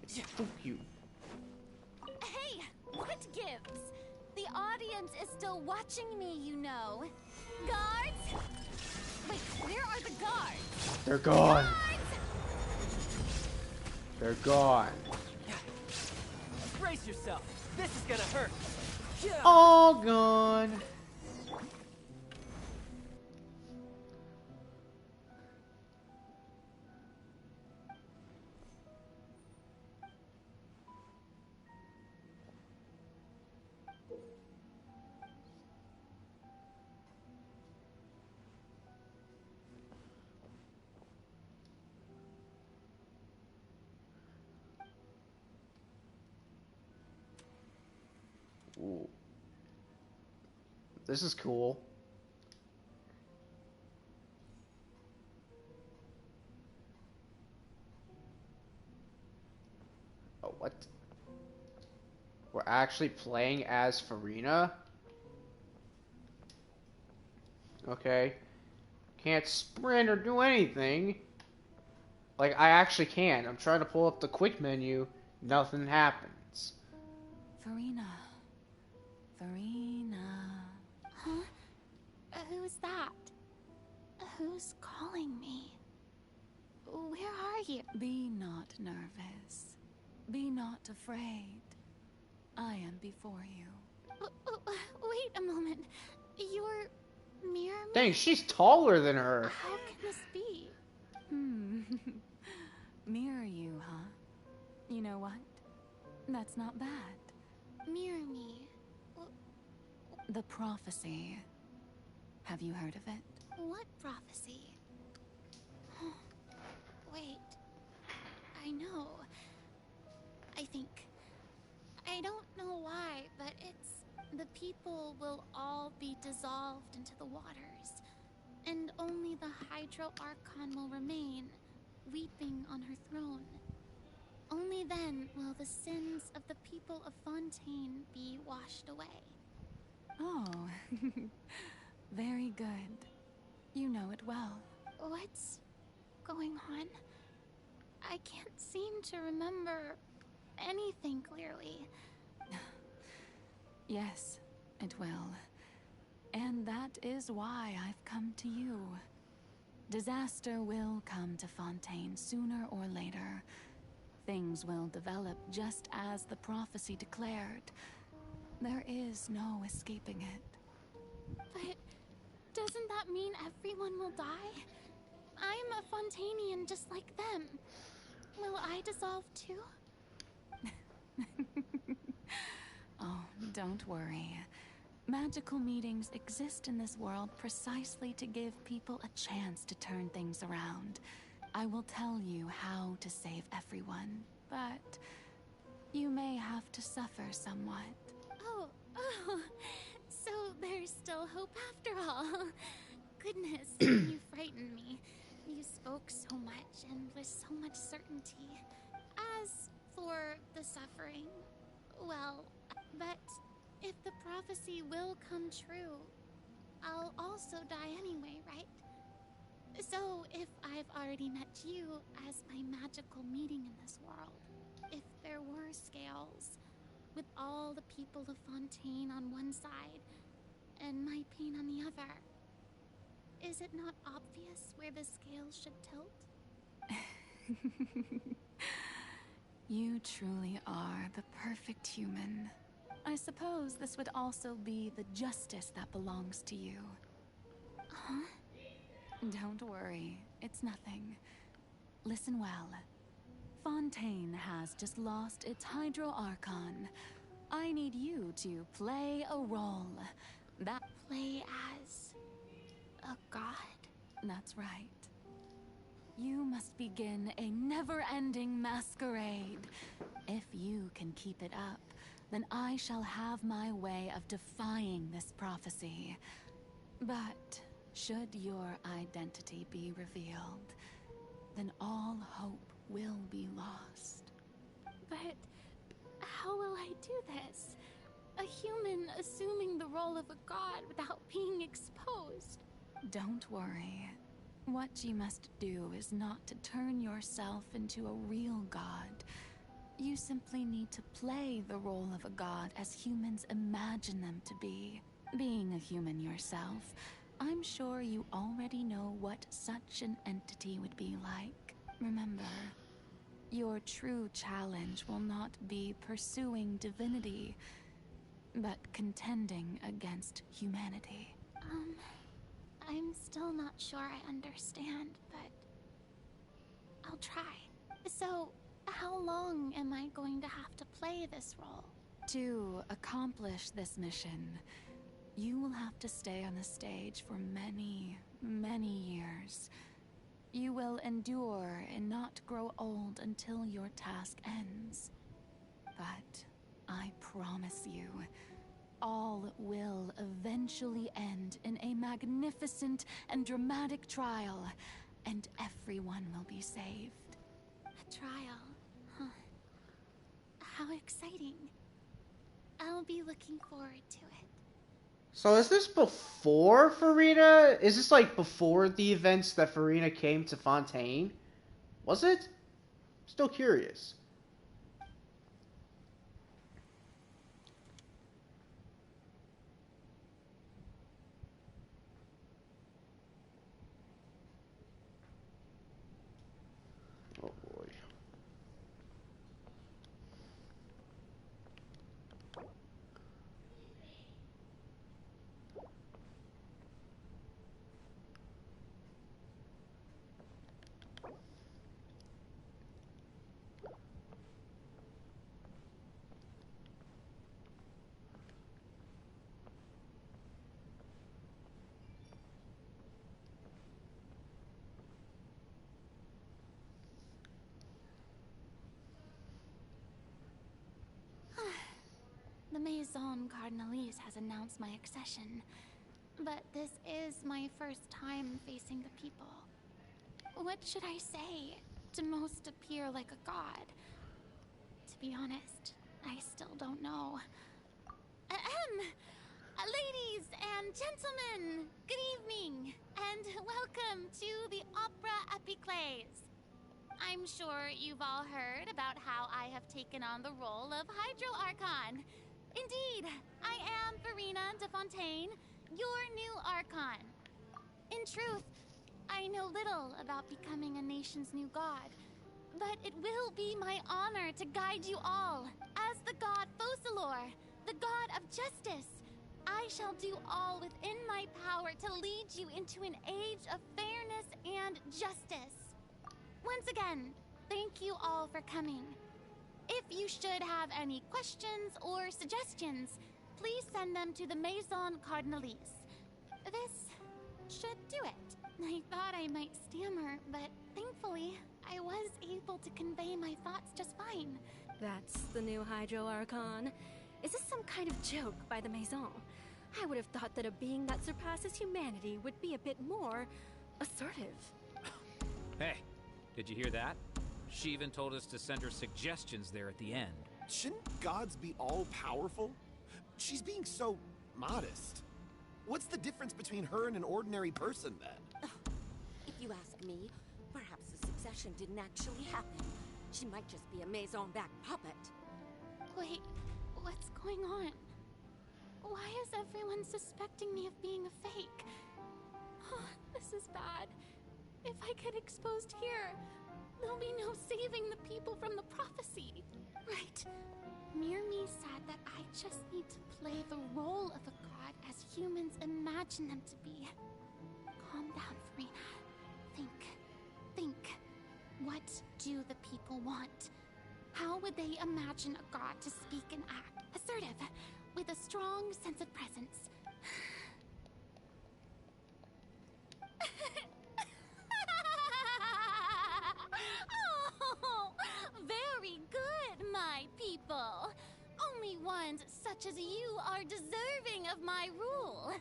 Fuck you. Hey, what gives? The audience is still watching me, you know. Guards? Wait, where are the guards? They're gone. Guards! They're gone. Brace yourself. This is gonna hurt. All gone. Ooh. This is cool. Oh, what? We're actually playing as Farina? Okay. Can't sprint or do anything. Like, I actually can. I'm trying to pull up the quick menu. Nothing happens. Farina. Huh? Who's that? Who's calling me? Where are you? Be not nervous. Be not afraid. I am before you. Wait a moment. You're Mirror Me? Dang, she's taller than her. How can this be? Mirror you, huh? You know what? That's not bad. Mirror Me. The prophecy. Have you heard of it? What prophecy? Wait. I know. I think. I don't know why, but it's... the people will all be dissolved into the waters. And only the Hydro Archon will remain, weeping on her throne. Only then will the sins of the people of Fontaine be washed away. Oh, very good. You know it well. What's going on? I can't seem to remember anything clearly. Yes, it will. And that is why I've come to you. Disaster will come to Fontaine sooner or later. Things will develop just as the prophecy declared. There is no escaping it. But doesn't that mean everyone will die? I'm a Fontainian just like them. Will I dissolve too? Oh, don't worry. Magical meetings exist in this world precisely to give people a chance to turn things around. I will tell you how to save everyone, but you may have to suffer somewhat. Oh, so there's still hope after all. Goodness, you frightened me. You spoke so much and with so much certainty. As for the suffering, well, but if the prophecy will come true, I'll also die anyway, right? So if I've already met you as my magical meeting in this world, if there were scales, with all the people of Fontaine on one side and my pain on the other, is it not obvious where the scales should tilt? You truly are the perfect human. I suppose this would also be the justice that belongs to you. Huh? Don't worry, it's nothing. Listen well. Fontaine has just lost its Hydro Archon. I need you to play a role. That play as a god? That's right. You must begin a never-ending masquerade. If you can keep it up, then I shall have my way of defying this prophecy. But should your identity be revealed, then all hope will be lost. But how will I do this? A human assuming the role of a god without being exposed. Don't worry. What you must do is not to turn yourself into a real god. You simply need to play the role of a god as humans imagine them to be. Being a human yourself, I'm sure you already know what such an entity would be like. Remember, your true challenge will not be pursuing divinity, but contending against humanity. I'm still not sure I understand, but I'll try. So, how long am I going to have to play this role? To accomplish this mission, you will have to stay on the stage for many, many years. You will endure and not grow old until your task ends. But I promise you, all will eventually end in a magnificent and dramatic trial, and everyone will be saved. A trial, huh? How exciting. I'll be looking forward to it. So is this before Farina? Is this like before the events that Farina came to Fontaine? Was it? Still curious. Oh boy. The Maison Cardinalise has announced my accession, but this is my first time facing the people. What should I say to most appear like a god? To be honest, I still don't know. Ahem! Ladies and gentlemen, good evening, and welcome to the Opera Epiclese. I'm sure you've all heard about how I have taken on the role of Hydro Archon. Indeed, I am Farina de Fontaine, your new Archon. In truth, I know little about becoming a nation's new god, but it will be my honor to guide you all as the god Focalor, the god of justice. I shall do all within my power to lead you into an age of fairness and justice. Once again, thank you all for coming. If you should have any questions or suggestions, please send them to the Maison Cardinalise. This should do it. I thought I might stammer, but thankfully, I was able to convey my thoughts just fine. That's the new Hydro Archon. Is this some kind of joke by the Maison? I would have thought that a being that surpasses humanity would be a bit more assertive. Hey, did you hear that? She even told us to send her suggestions there at the end. Shouldn't gods be all-powerful? She's being so modest. What's the difference between her and an ordinary person, then? If you ask me, perhaps the succession didn't actually happen. She might just be a Maison-backed puppet. Wait, what's going on? Why is everyone suspecting me of being a fake? Oh, this is bad. If I get exposed here, there'll be no saving the people from the prophecy. Right. Mirmi said that I just need to play the role of a god as humans imagine them to be. Calm down, Farina. Think. What do the people want? How would they imagine a god to speak and act? Assertive, with a strong sense of presence. Oh, very good, my people. Only ones such as you are deserving of my rule.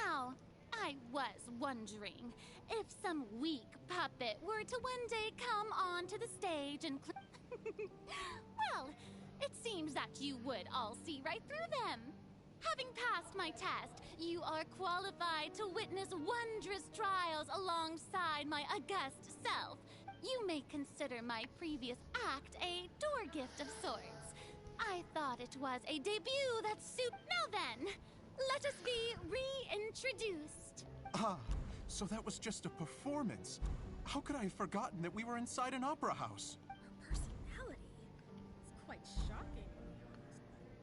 Now, I was wondering if some weak puppet were to one day come onto the stage and well, it seems that you would all see right through them. Having passed my test, you are qualified to witness wondrous trials alongside my august self. You may consider my previous act a door gift of sorts. I thought it was a debut that suit. Now then, let us be reintroduced. Ah, so that was just a performance. How could I have forgotten that we were inside an opera house? Personality? It's quite shocking, to be honest,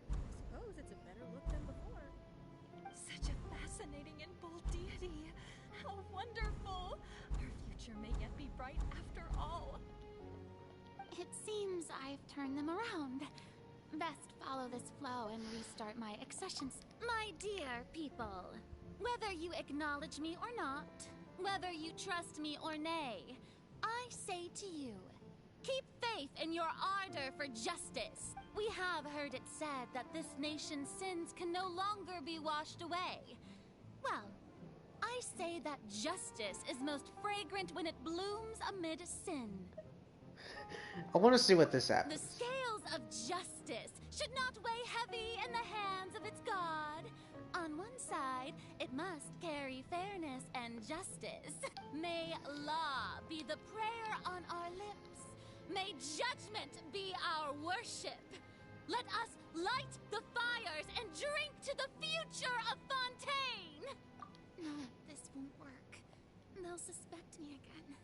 but I suppose it's a better look than before. Such a fascinating and bold deity. How wonderful! Our future may yet be bright after all. It seems I've turned them around. Best follow this flow and restart my accessions. My dear people, whether you acknowledge me or not, whether you trust me or nay, I say to you, keep faith in your ardor for justice. We have heard it said that this nation's sins can no longer be washed away. Well, I say that justice is most fragrant when it blooms amid sin. I want to see what this happens. The scales of justice should not weigh heavy in the hands of its God. On one side, it must carry fairness and justice. May law be the prayer on our lips. May judgment be our worship. Let us light the fires and drink to the future of Fontaine. No, this won't work. They'll suspect me again.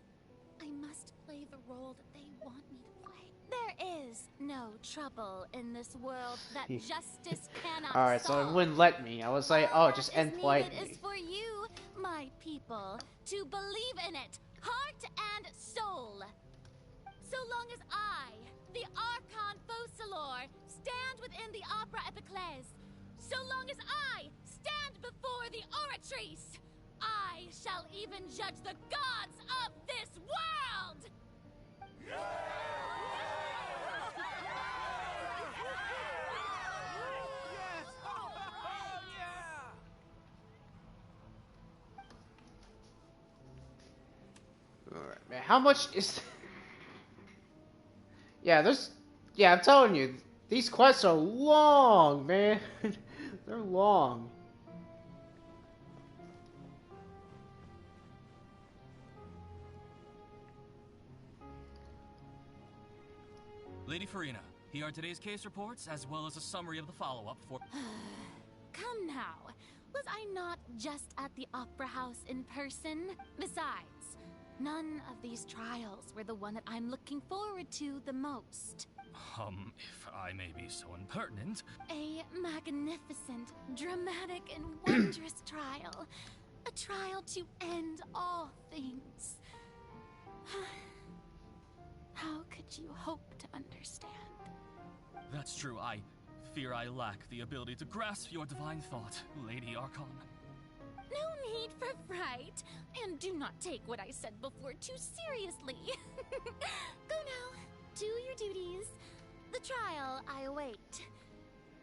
I must play the role that they want me to play. There is no trouble in this world that justice cannot Alright, so solve. it wouldn't let me. I was like, oh, just end What is politely. is for you, my people, to believe in it, heart and soul. So long as I, the Archon Focalor, stand within the Opera Epiclese, so long as I stand before the Oratrice, I shall even judge the gods of this world! Alright, man. How much is... Yeah, there's... Yeah, I'm telling you. These quests are long, man. They're long. Lady Farina, here are today's case reports, as well as a summary of the follow-up for... Come now. Was I not just at the Opera House in person? Besides, none of these trials were the one that I'm looking forward to the most. If I may be so impertinent... A magnificent, dramatic, and wondrous trial. A trial to end all things. How could you hope to understand? That's true, I fear I lack the ability to grasp your divine thought, Lady Archon. No need for fright, and do not take what I said before too seriously. Go now, do your duties. The trial I await.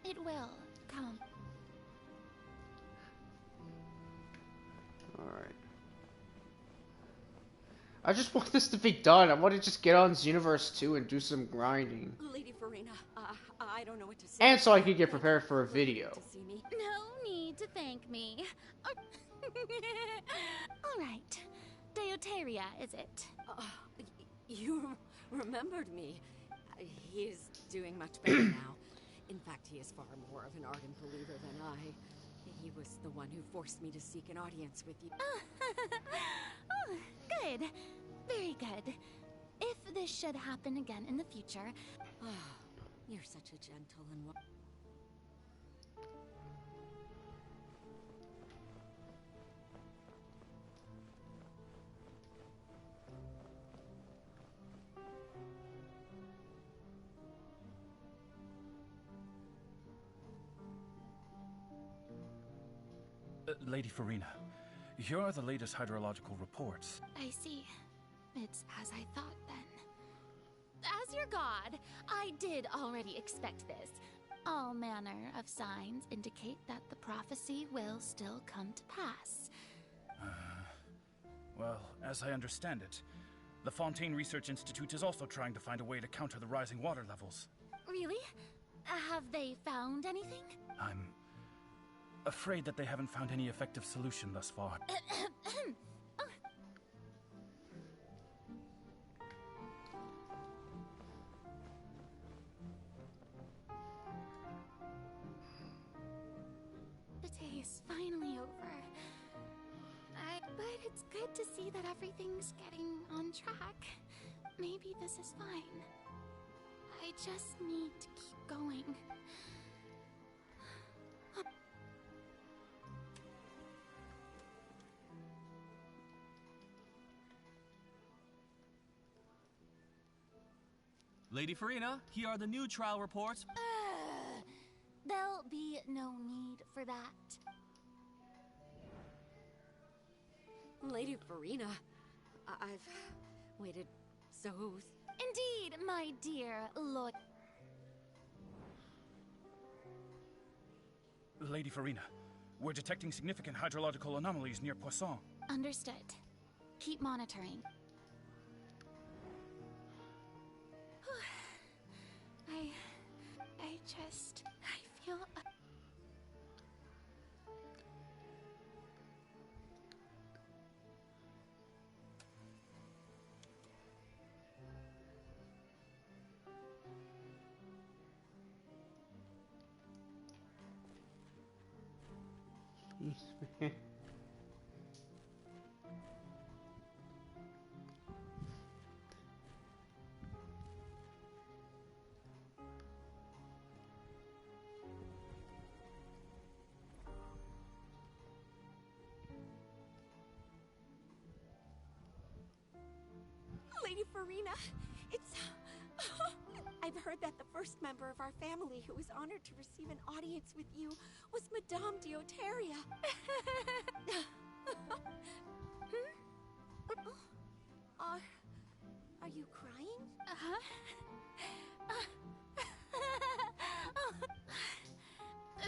It will come. Alright. I just want this to be done. I want to just get on Xenoverse 2 and do some grinding. Lady Farina, I don't know what to say. And so I could get prepared for a video. No need to thank me. All right. Deuteria, is it? You remembered me. He is doing much better now. In fact, he is far more of an ardent believer than I. He was the one who forced me to seek an audience with you. Oh, good. Very good. If this should happen again in the future... You're such a gentle and... Lady Farina, here are the latest hydrological reports. I see. It's as I thought, then. As your god, I did already expect this. All manner of signs indicate that the prophecy will still come to pass. Well, as I understand it, the Fontaine Research Institute is also trying to find a way to counter the rising water levels. Really? Have they found anything? I'm afraid that they haven't found any effective solution thus far. The day is finally over. But it's good to see that everything's getting on track. Maybe this is fine. I just need to keep going. Lady Farina, here are the new trial reports. There'll be no need for that. Lady Farina, I've waited so... Indeed, my dear Lord. Lady Farina, we're detecting significant hydrological anomalies near Poisson. Understood. Keep monitoring. I feel... Lady Farina, it's... I've heard that the first member of our family who was honored to receive an audience with you was Madame Deuteria. Are you crying?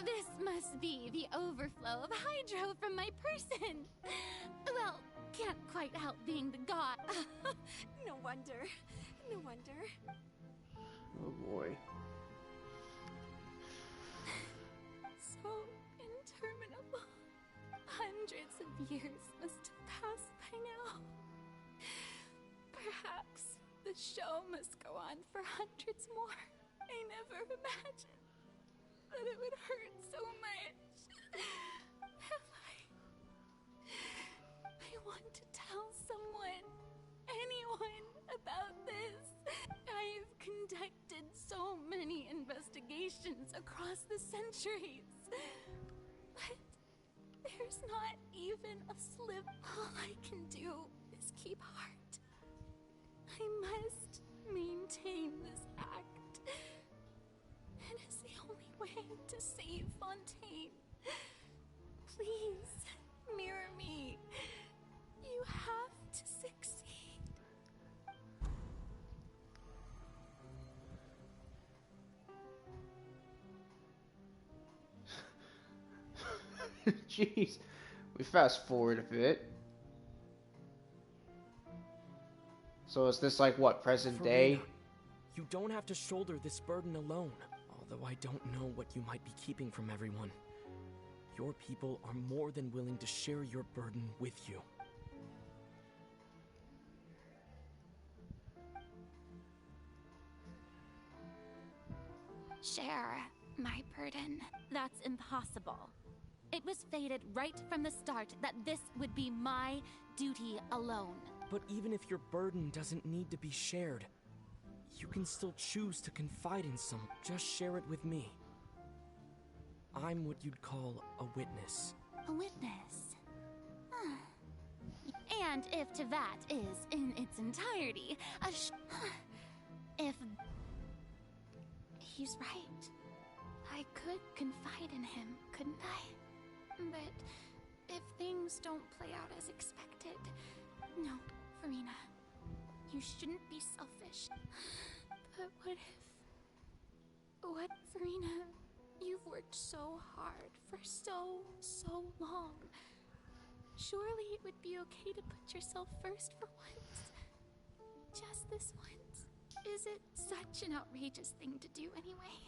This must be the overflow of hydro from my person. Well, can't quite help being the god. No wonder. No wonder. Oh boy. So interminable. Hundreds of years must have passed by now. Perhaps the show must go on for hundreds more. I never imagined that it would hurt so much. I want to tell someone, anyone, about this. I've conducted so many investigations across the centuries, but there's not even a slip. All I can do is keep heart. I must maintain this act. It is the only way to save Fontaine. Please, mirror me. You have to succeed. Jeez. We fast forward a bit. So is this like what, present Farina, day? You don't have to shoulder this burden alone, although I don't know what you might be keeping from everyone. Your people are more than willing to share your burden with you. Share my burden. That's impossible. It was fated right from the start that this would be my duty alone. But even if your burden doesn't need to be shared, you can still choose to confide in someone. Just share it with me. I'm what you'd call a witness. A witness. And if to that is, in its entirety, if... He's right. I could confide in him, couldn't I? But if things don't play out as expected... No, Farina. You shouldn't be selfish. But what if... What, Farina? You've worked so hard for so long. Surely it would be okay to put yourself first for once. Just this once. Is it such an outrageous thing to do anyway?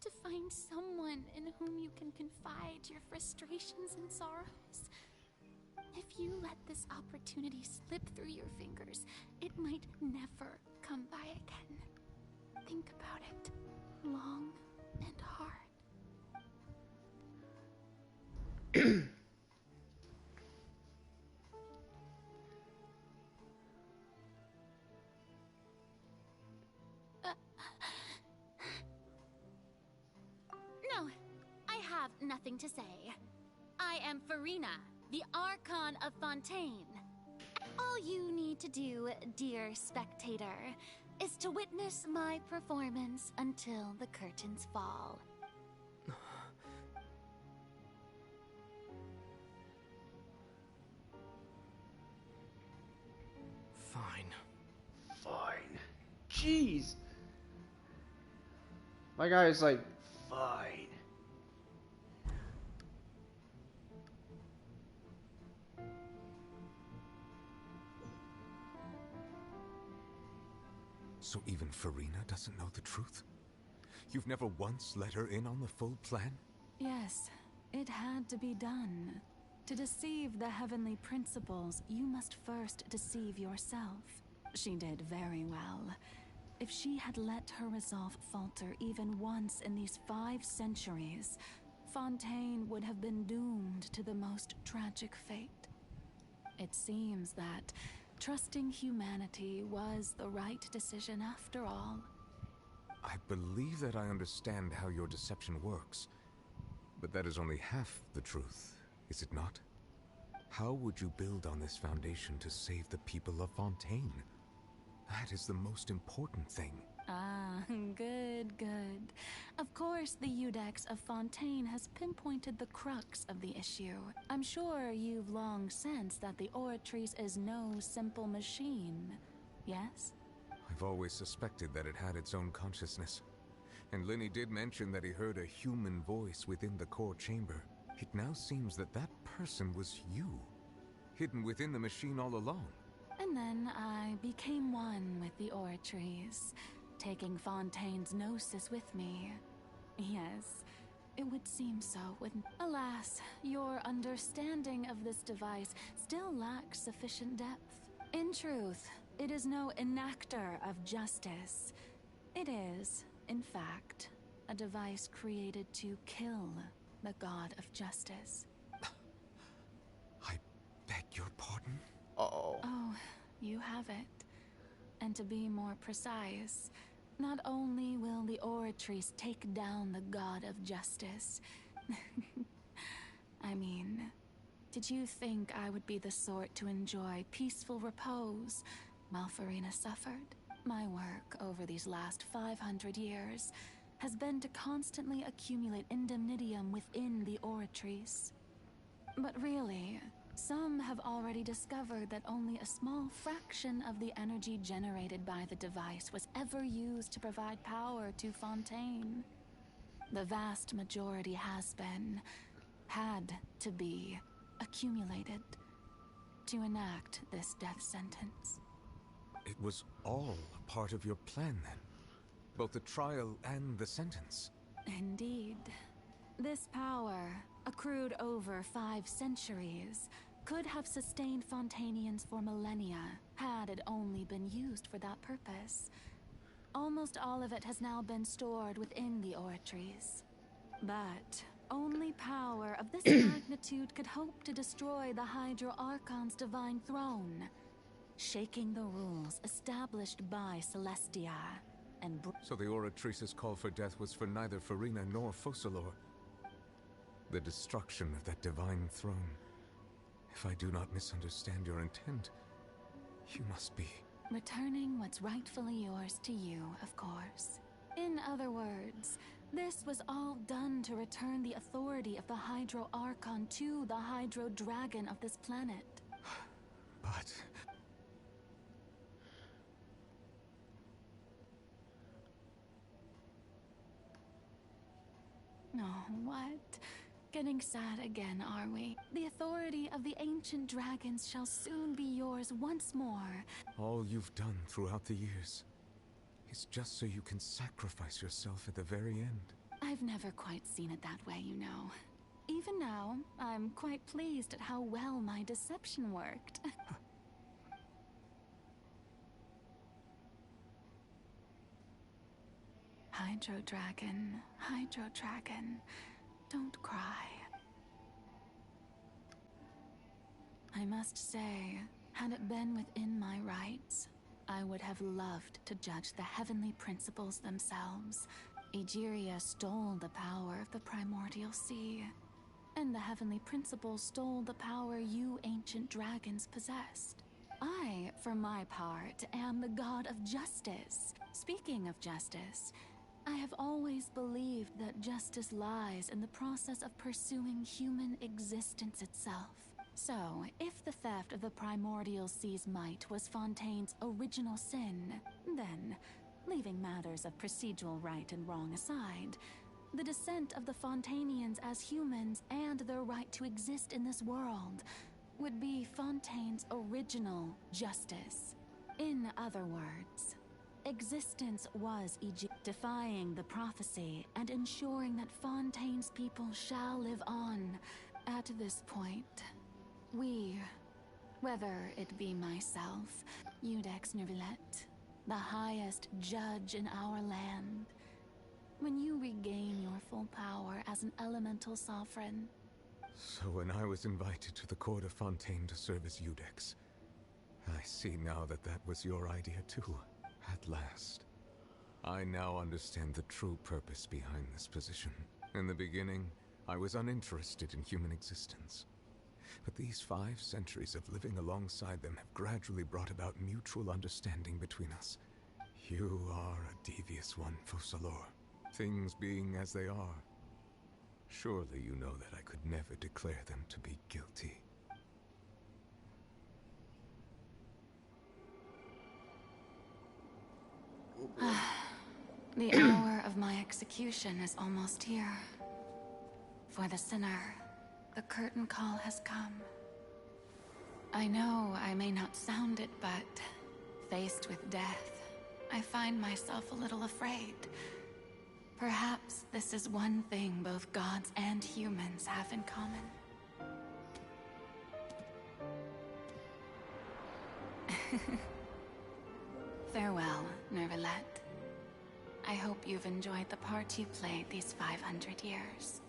To find someone in whom you can confide your frustrations and sorrows? If you let this opportunity slip through your fingers, it might never come by again. Think about it long and hard. No, I have nothing to say. I am Farina, the Archon of Fontaine. All you need to do, dear spectator, is to witness my performance until the curtains fall. Fine. Fine. Jeez. My guy is like, fine. So even Farina doesn't know the truth? You've never once let her in on the full plan? Yes, it had to be done. To deceive the heavenly principles, you must first deceive yourself. She did very well. If she had let her resolve falter even once in these 5 centuries, Fontaine would have been doomed to the most tragic fate. It seems that trusting humanity was the right decision after all. I believe that I understand how your deception works, but that is only half the truth, is it not? How would you build on this foundation to save the people of Fontaine? That is the most important thing. Ah, good, good. Of course, the Iudex of Fontaine has pinpointed the crux of the issue. I'm sure you've long sensed that the Oratrice is no simple machine, yes? I've always suspected that it had its own consciousness. And Lenny did mention that he heard a human voice within the core chamber. It now seems that that person was you, hidden within the machine all along. And then I became one with the Oratries, taking Fontaine's gnosis with me. Yes, it would seem so, wouldn't... Alas, your understanding of this device still lacks sufficient depth. In truth, it is no enactor of justice. It is, in fact, a device created to kill the god of justice. Beg your pardon? Uh-oh. Oh, you have it. And to be more precise, not only will the Oratries take down the god of justice... I mean, did you think I would be the sort to enjoy peaceful repose while Farina suffered? My work over these last 500 years has been to constantly accumulate indemnitium within the Oratries. But really, some have already discovered that only a small fraction of the energy generated by the device was ever used to provide power to Fontaine. The vast majority had to be, accumulated to enact this death sentence. It was all a part of your plan, then? Both the trial and the sentence? Indeed. This power, accrued over 5 centuries, could have sustained Fontainians for millennia had it only been used for that purpose. Almost all of it has now been stored within the Oratries. But only power of this magnitude could hope to destroy the Hydro Archon's divine throne, shaking the rules established by Celestia and... So the Oratrice's call for death was for neither Farina nor Focalor. The destruction of that divine throne. If I do not misunderstand your intent, you must be... returning what's rightfully yours to you, of course. In other words, this was all done to return the authority of the Hydro Archon to the Hydro Dragon of this planet. But... Oh, what? Getting sad again, are we? The authority of the ancient dragons shall soon be yours once more. all you've done throughout the years is just so you can sacrifice yourself at the very end. I've never quite seen it that way, you know. Even now, I'm quite pleased at how well my deception worked. Hydro Dragon, don't cry. I must say, had it been within my rights, I would have loved to judge the heavenly principles themselves. Egeria stole the power of the primordial sea, and the heavenly principles stole the power you ancient dragons possessed. I, for my part, am the god of justice. Speaking of justice, I have always believed that justice lies in the process of pursuing human existence itself. So, if the theft of the primordial sea's might was Fontaine's original sin, then, leaving matters of procedural right and wrong aside, the descent of the Fontainians as humans and their right to exist in this world would be Fontaine's original justice. In other words, existence was Egypt, defying the prophecy and ensuring that Fontaine's people shall live on. At this point, we, whether it be myself, Iudex Nervillet, the highest judge in our land, when you regain your full power as an elemental sovereign. So when I was invited to the court of Fontaine to serve as Iudex, I see now that that was your idea too. At last. I now understand the true purpose behind this position. In the beginning, I was uninterested in human existence. But these 5 centuries of living alongside them have gradually brought about mutual understanding between us. You are a devious one, Focalor. Things being as they are, surely you know that I could never declare them to be guilty. The hour of my execution is almost here. For the sinner, the curtain call has come. I know I may not sound it, but faced with death, I find myself a little afraid. Perhaps this is one thing both gods and humans have in common. Farewell, Nervalette. I hope you've enjoyed the part you played these 500 years.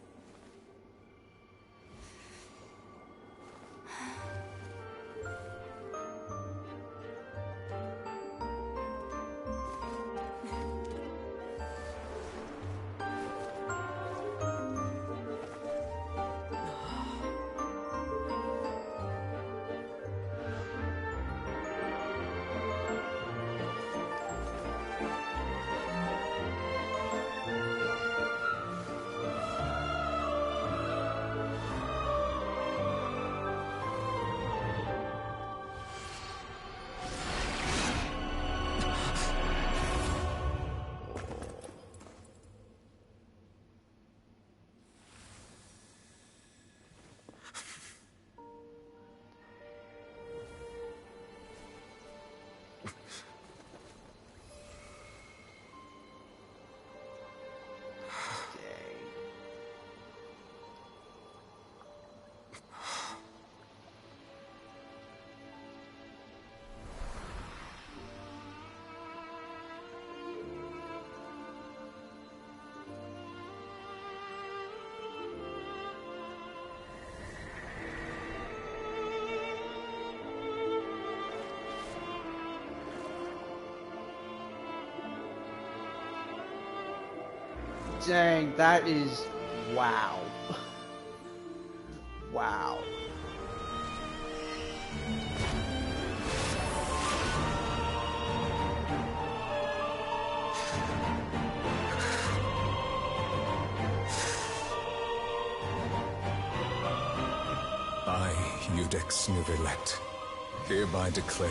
Dang, that is... wow. Wow. I, Iudex Nervalette, hereby declare,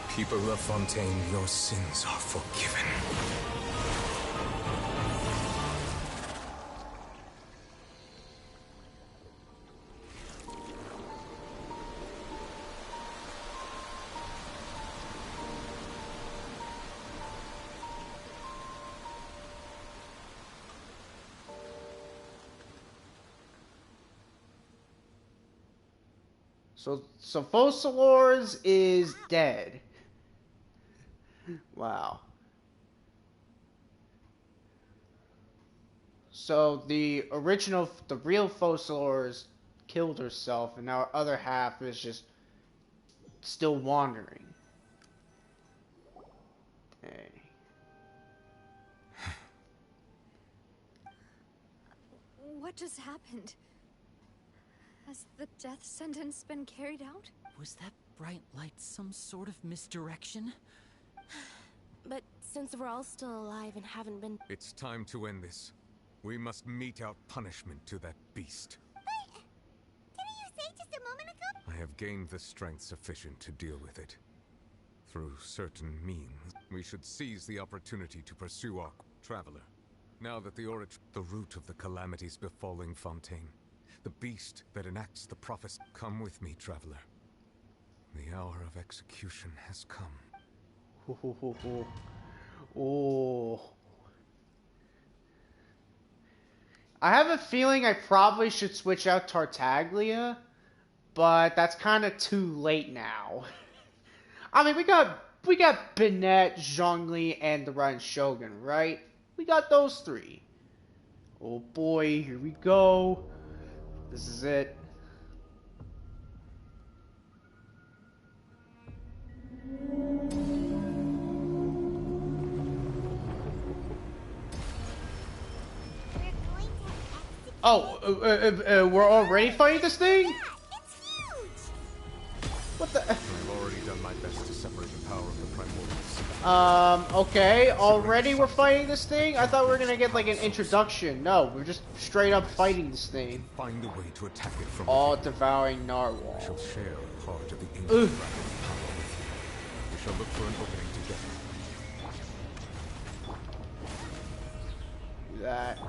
people of Fontaine, your sins are forgiven. So Focalors is dead. Wow. So the real Focalors killed herself, and now our other half is just still wandering. Dang. What just happened? Has the death sentence been carried out? Was that bright light some sort of misdirection? But since we're all still alive and haven't been... It's time to end this. We must mete out punishment to that beast. But... didn't you say just a moment ago? I have gained the strength sufficient to deal with it. Through certain means, we should seize the opportunity to pursue our traveler. Now that the root of the calamities befalling Fontaine, the beast that enacts the prophecy. Come with me, traveler. The hour of execution has come. Oh. I have a feeling I probably should switch out Tartaglia, but that's kind of too late now. I mean, we got Binet, Zhongli, and the Ren Shogun, right? We got those three. Oh boy, here we go. This is it. Oh, we're already fighting this thing? Yeah, it's huge! What the? I've already done my best to separate the power of the primordials. Okay, already we're fighting this thing? I thought we were gonna get like an introduction. No, we're just straight up fighting this thing. Find a way to attack it from all within. devouring narwhal. We shall share a part of the ancient dragon power with you. We shall look for an opening together. Do that.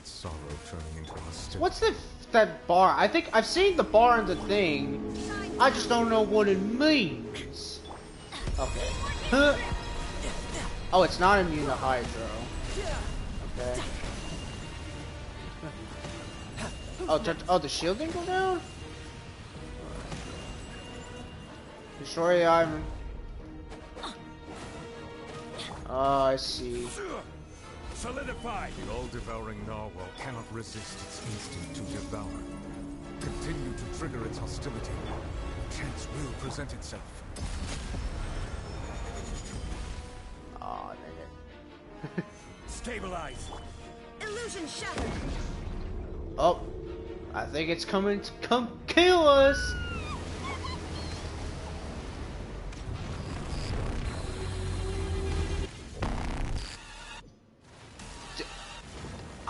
Sorrow turning into hostility. What's that bar? I think I've seen the bar in the thing. I just don't know what it means. Okay. Huh. Oh, it's not immune to Hydro. Okay. Oh, the shield didn't go down? Destroy the item. Oh, I see. Solidify! The all-devouring narwhal cannot resist its instinct to devour. Continue to trigger its hostility. Chance will present itself. Oh, dang it. Stabilize! Illusion shattered! Oh, I think it's coming to come kill us!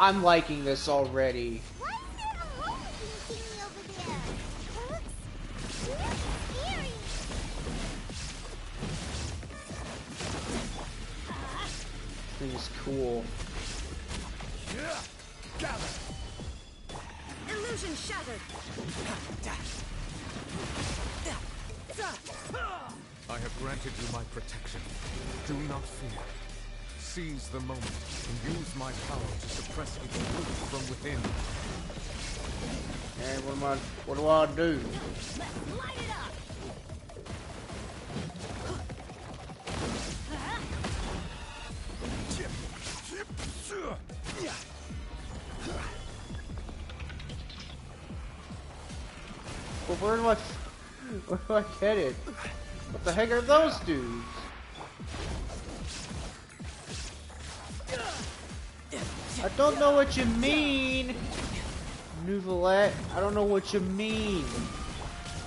I'm liking this already. Why is there a hole in the thingy over there? It looks scary. This is cool. Gather! Illusion shattered! I have granted you my protection. Do not fear. Seize the moment and use my power to suppress its root from within. And what do I do? Let's light it up! Well, where do I get it? What the heck are those dudes? I don't know what you mean, Nouvelette. I don't know what you mean.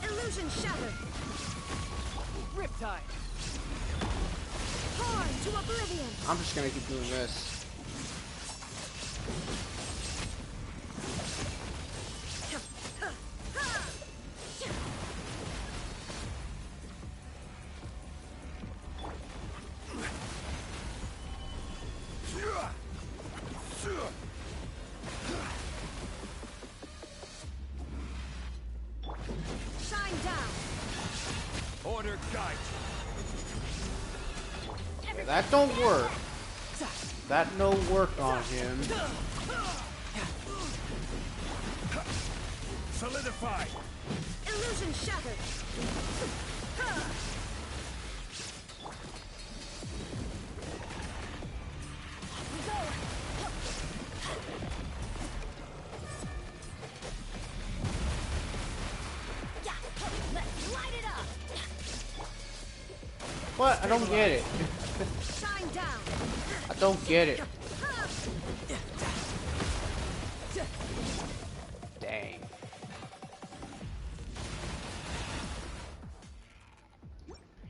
Illusion shattered! Riptide! Horn to oblivion! I'm just gonna keep doing this. Shine down! Order guide! Yeah, that don't work. That no work on him. Solidify! Illusion shattered! Let's light it up! What? I don't get it. Shine down! I don't get it. Dang.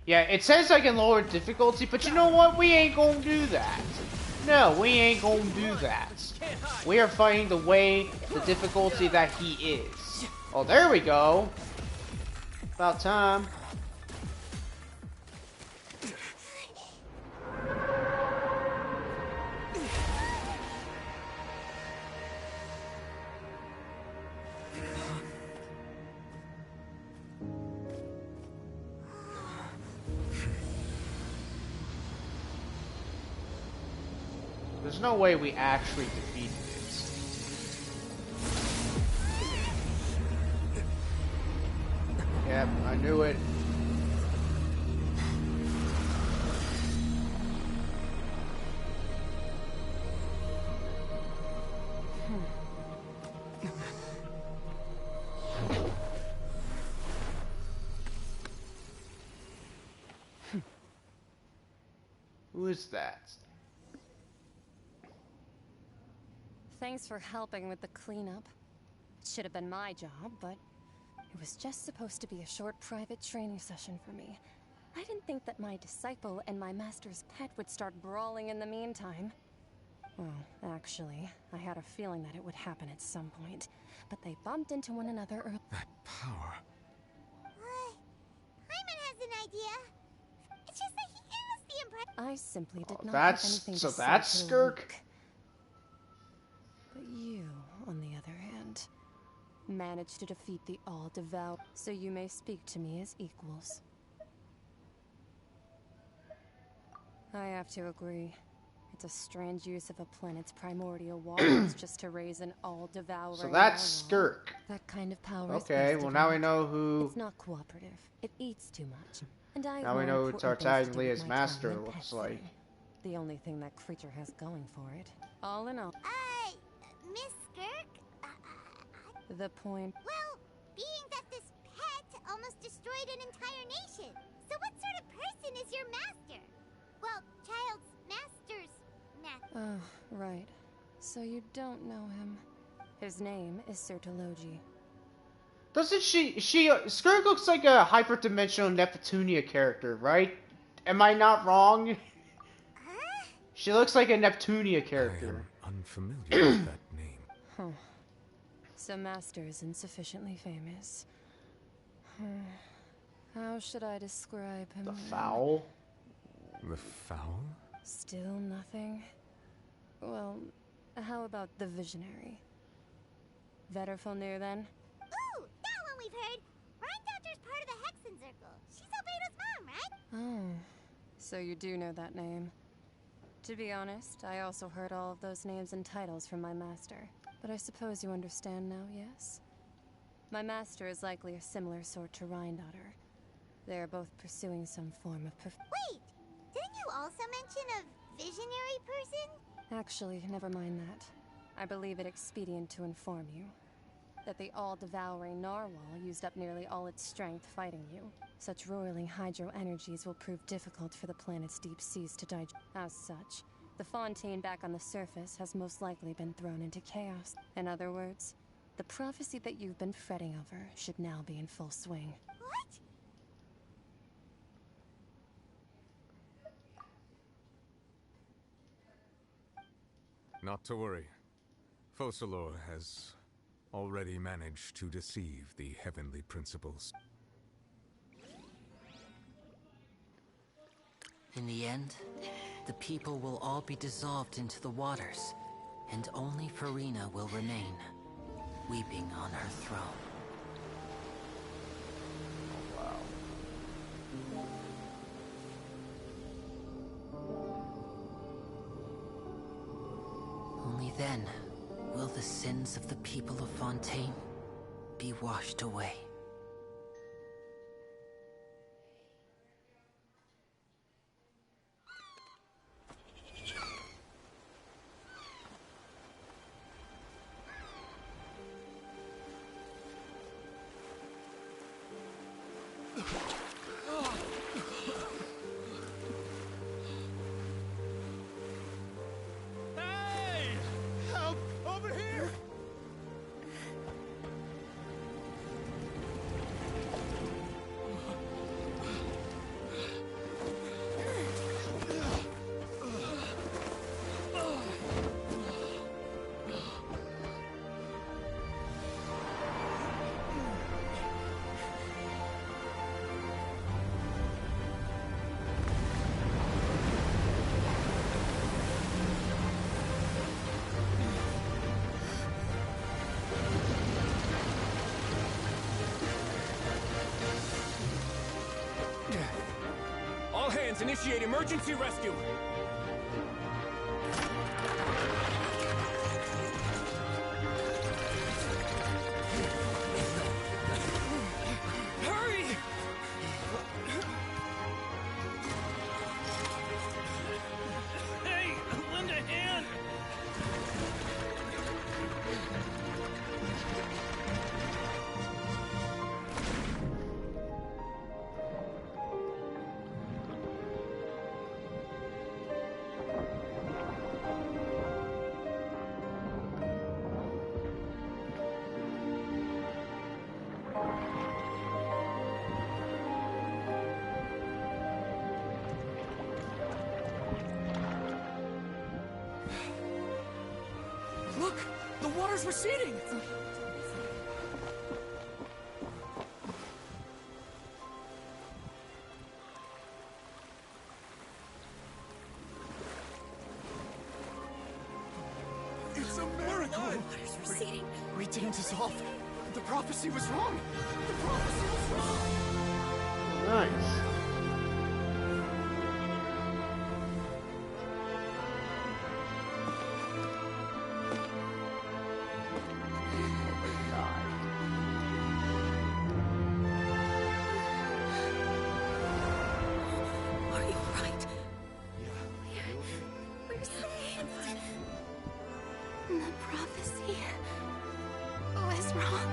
Yeah, it says I can lower difficulty, but you know what? We ain't gonna do that. No, we ain't gonna do that. We are fighting the way, the difficulty that he is. Oh, there we go. About time. There's no way we actually defeated it. Yep, I knew it. Who is that? Thanks for helping with the cleanup. It should have been my job, but it was just supposed to be a short private training session for me. I didn't think that my disciple and my master's pet would start brawling in the meantime. Well, actually, I had a feeling that it would happen at some point, but they bumped into one another early. That power. Hyman has an idea. It's just that he is the impression. I simply did not have That's anything so to say that's to Skirk. Luke. But managed to defeat the All-Devour, so you may speak to me as equals. I have to agree. It's a strange use of a planet's primordial waters just to raise an all-devouring. So that's narwhal. Skirk. That kind of power Okay, is well now we devolved. know who. It's not cooperative. It eats too much. And I have Now we more know important what things to do technically with his my time master than looks pet like. sitting. The only thing that creature has going for it. All in all. Miss Skirk? The point. Well, being that this pet almost destroyed an entire nation. So what sort of person is your master? Well, child's master's master. Oh, right. So you don't know him. His name is Sertologi. Doesn't she Skirk looks like a hyperdimensional Neptunia character, right? Am I not wrong? She looks like a Neptunia character. I am unfamiliar with that name. Huh. So Master is insufficiently famous. How should I describe him? The Foul? The Foul? Still nothing? Well, how about the Visionary? Vetterfulnir then? Ooh, that one we've heard. Rhine part of the Hexen Circle. She's Albedo's mom, right? Oh, so you do know that name. To be honest, I also heard all of those names and titles from my master. But I suppose you understand now, yes? My master is likely a similar sort to Rhine-Daughter. They are both pursuing some form of Wait, didn't you also mention a visionary person? Actually, never mind that. I believe it expedient to inform you that the all-devouring narwhal used up nearly all its strength fighting you. Such roiling hydro energies will prove difficult for the planet's deep seas to digest. As such, the Fontaine back on the surface has most likely been thrown into chaos. In other words, the prophecy that you've been fretting over should now be in full swing. What? Not to worry. Focalor has already managed to deceive the heavenly principles. In the end, the people will all be dissolved into the waters, and only Farina will remain, weeping on her throne. Only then will the sins of the people of Fontaine be washed away. Hey! Help! Over here! All hands, initiate emergency rescue! Hurry! Hey, lend a hand! Look! The water's receding! It's a miracle! Water's receding. We didn't dissolve. The prophecy was wrong! The prophecy was wrong! Nice. Are you right? We're saved. The prophecy was wrong.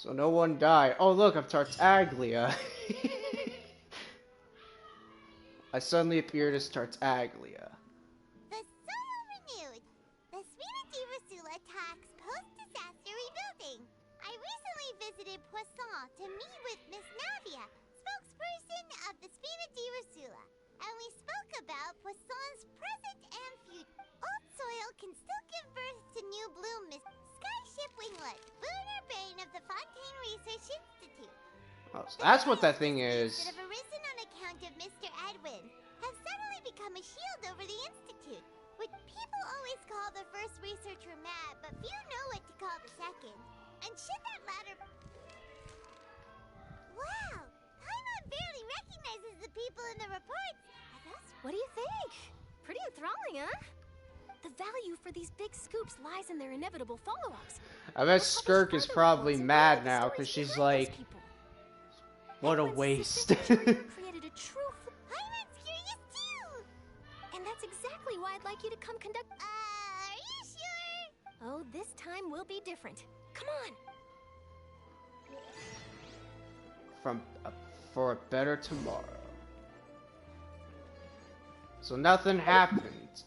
So no one died. Oh look, I'm Tartaglia. I suddenly appeared as Tartaglia. The soul renewed. The Spina di Rosula tax post-disaster rebuilding. I recently visited Poisson to meet with Miss Navia, spokesperson of the Spina di Rosula, and we spoke about Poisson's present and future. Old soil can still give birth to new bloom, Miss Skyship Winglet, boon or bane of the Fontaine Research Institute. Oh, so that's what that thing is. That have arisen on account of Mr. Edwin have suddenly become a shield over the Institute, which people always call the first researcher mad, but few know what to call the second. And should that latter... Wow! Paimon barely recognizes the people in the reports. Are those... What do you think? Pretty enthralling, huh? The value for these big scoops lies in their inevitable follow-ups. I bet Skirk is probably mad now because she's like, what a waste. Created a true... Paimon's curious too! And that's exactly why I'd like you to come conduct... Are you sure? Oh, this time will be different. Come on! For a better tomorrow. So nothing happened.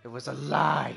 It was a lie.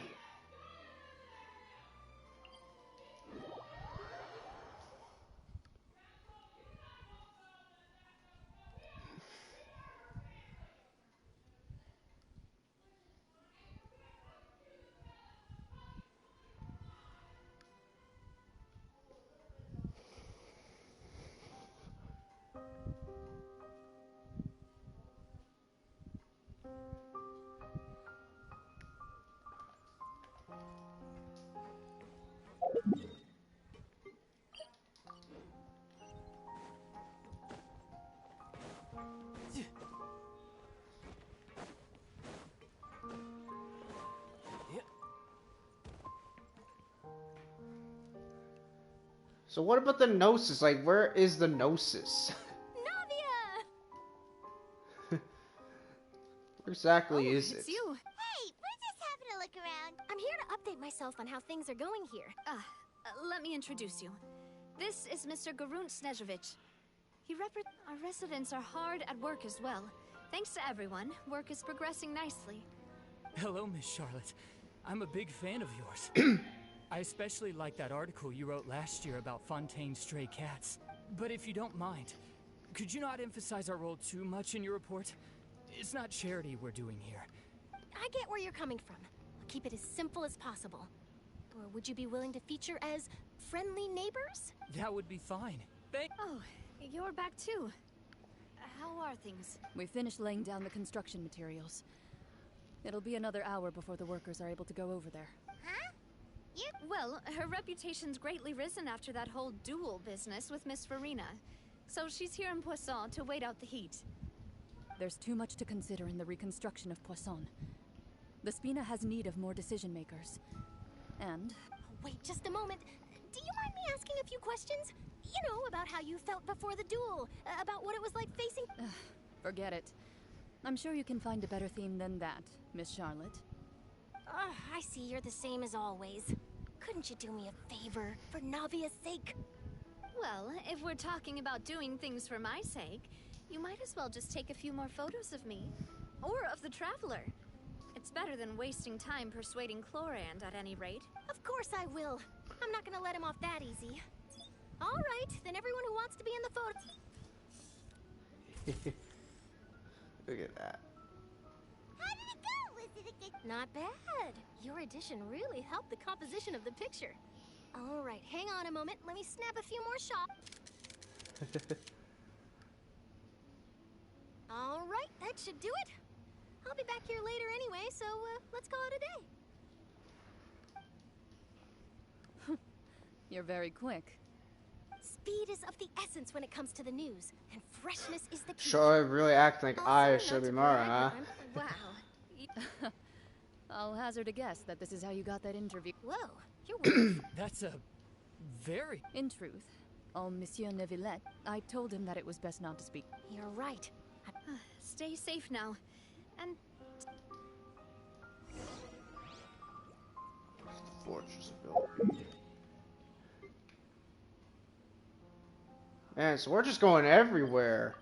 So what about the Gnosis? Like, where is the Gnosis? Navia! Where exactly is it's it? you. Hey, we're just having a look around. I'm here to update myself on how things are going here. Let me introduce you. This is Mr. Garunt Snežević. Our residents are hard at work as well. Thanks to everyone, work is progressing nicely. Hello, Miss Charlotte. I'm a big fan of yours. I especially like that article you wrote last year about Fontaine's stray cats. But if you don't mind, could you not emphasize our role too much in your report? It's not charity we're doing here. I get where you're coming from. I'll keep it as simple as possible. Or would you be willing to feature as friendly neighbors? That would be fine. Oh, you're back too. How are things? We finished laying down the construction materials. It'll be another hour before the workers are able to go over there. Huh? Well, her reputation's greatly risen after that whole duel business with Miss Farina. So she's here in Poisson to wait out the heat. There's too much to consider in the reconstruction of Poisson. The Spina has need of more decision makers. And... Oh, wait just a moment. Do you mind me asking a few questions? You know, about how you felt before the duel. About what it was like facing... Forget it. I'm sure you can find a better theme than that, Miss Charlotte. I see you're the same as always. Could Couldn't you do me a favor for Navia's sake? Well, if we're talking about doing things for my sake, you might as well just take a few more photos of me. Or of the Traveler. It's better than wasting time persuading Chlorand at any rate. Of course I will. I'm not gonna let him off that easy. All right, then everyone who wants to be in the photo. Look at that. How did it go? Was it a good... Not bad. Your addition really helped the composition of the picture. All right, hang on a moment. Let me snap a few more shots. All right, that should do it. I'll be back here later anyway, so let's call it a day. You're very quick. Speed is of the essence when it comes to the news, and freshness is the key. Sure, I really act like I should be Mara, huh? Wow. I'll hazard a guess that this is how you got that interview. Whoa, you're wonderful. That's a very... In truth, Monsieur Neuvillette, I told him that it was best not to speak. You're right. Stay safe now. And... Fortress built. Man, so we're just going everywhere.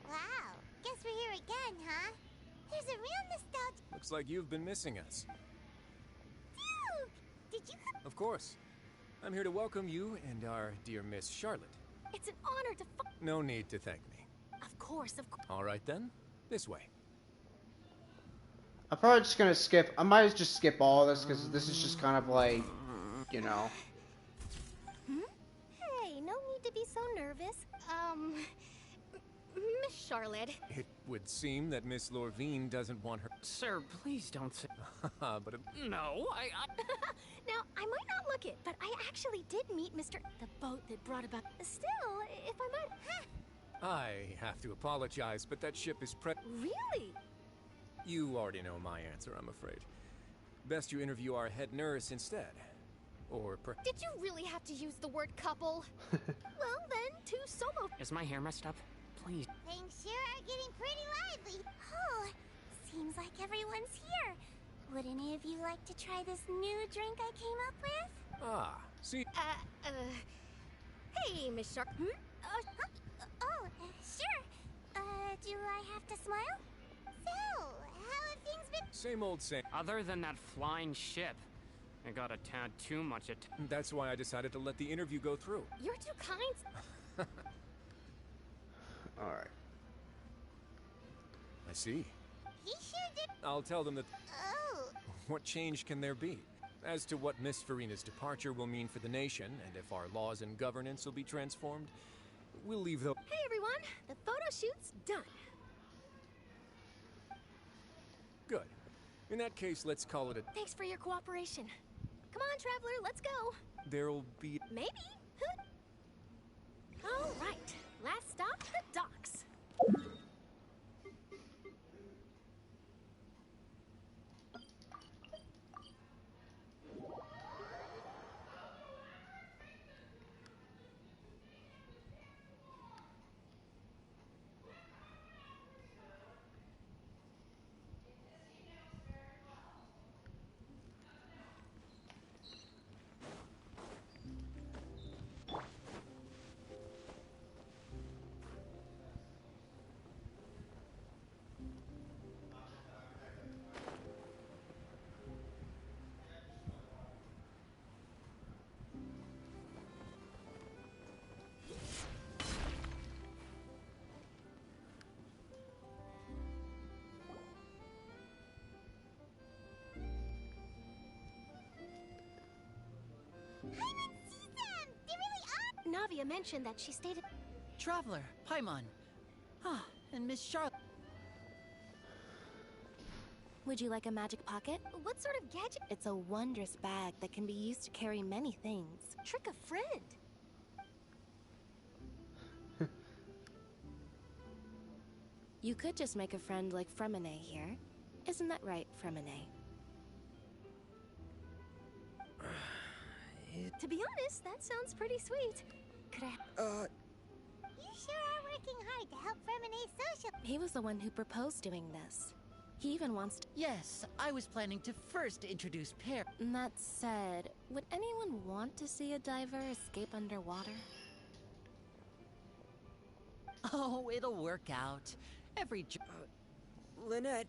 Wow, guess we're here again, huh? There's a real nostalgia... Looks like you've been missing us. Dude! Did you... Of course. I'm here to welcome you and our dear Miss Charlotte. It's an honor to... No need to thank me. Of course, of course. All right then, this way. I'm probably just gonna skip. I might just skip all this because this is just kind of like, you know. Hey, no need to be so nervous. Miss Charlotte. It would seem that Miss Lorvine doesn't want her... Sir, please don't say... but... No, I... Now, I might not look it, but I actually did meet Mr. The boat that brought about... Still, if I might... I have to apologize, but that ship is Really? You already know my answer, I'm afraid. Best you interview our head nurse instead. Or Did you really have to use the word couple? Well, then, two solo... Is my hair messed up? Please. Things sure are getting pretty lively. Oh, seems like everyone's here. Would any of you like to try this new drink I came up with? Ah, see... Hey, Miss Shark. Sure. Do I have to smile? So, how have things been? Same old same. Other than that flying ship, I got a tad too much That's why I decided to let the interview go through. You're too kind. Alright. I see. He sure did. I'll tell them that... Oh. What change can there be? As to what Miss Farina's departure will mean for the nation, and if our laws and governance will be transformed, we'll leave the... Hey, everyone. The photo shoot's done. Good. In that case, let's call it a... Thanks for your cooperation. Come on, Traveler, let's go. There'll be... Maybe. All right. Last stop, the docks. Navia mentioned that she stated... Traveler, Paimon. Ah, and Miss Charlotte. Would you like a magic pocket? What sort of gadget? It's a wondrous bag that can be used to carry many things. Trick a friend. You could just make a friend like Fremine here. Isn't that right, Fremine? To be honest, that sounds pretty sweet. Could I... You sure are working hard to help Fremine social. He was the one who proposed doing this. He even wants to... Yes, I was planning to first introduce Pear. That said, would anyone want to see a diver escape underwater? Oh, it'll work out. Lynette,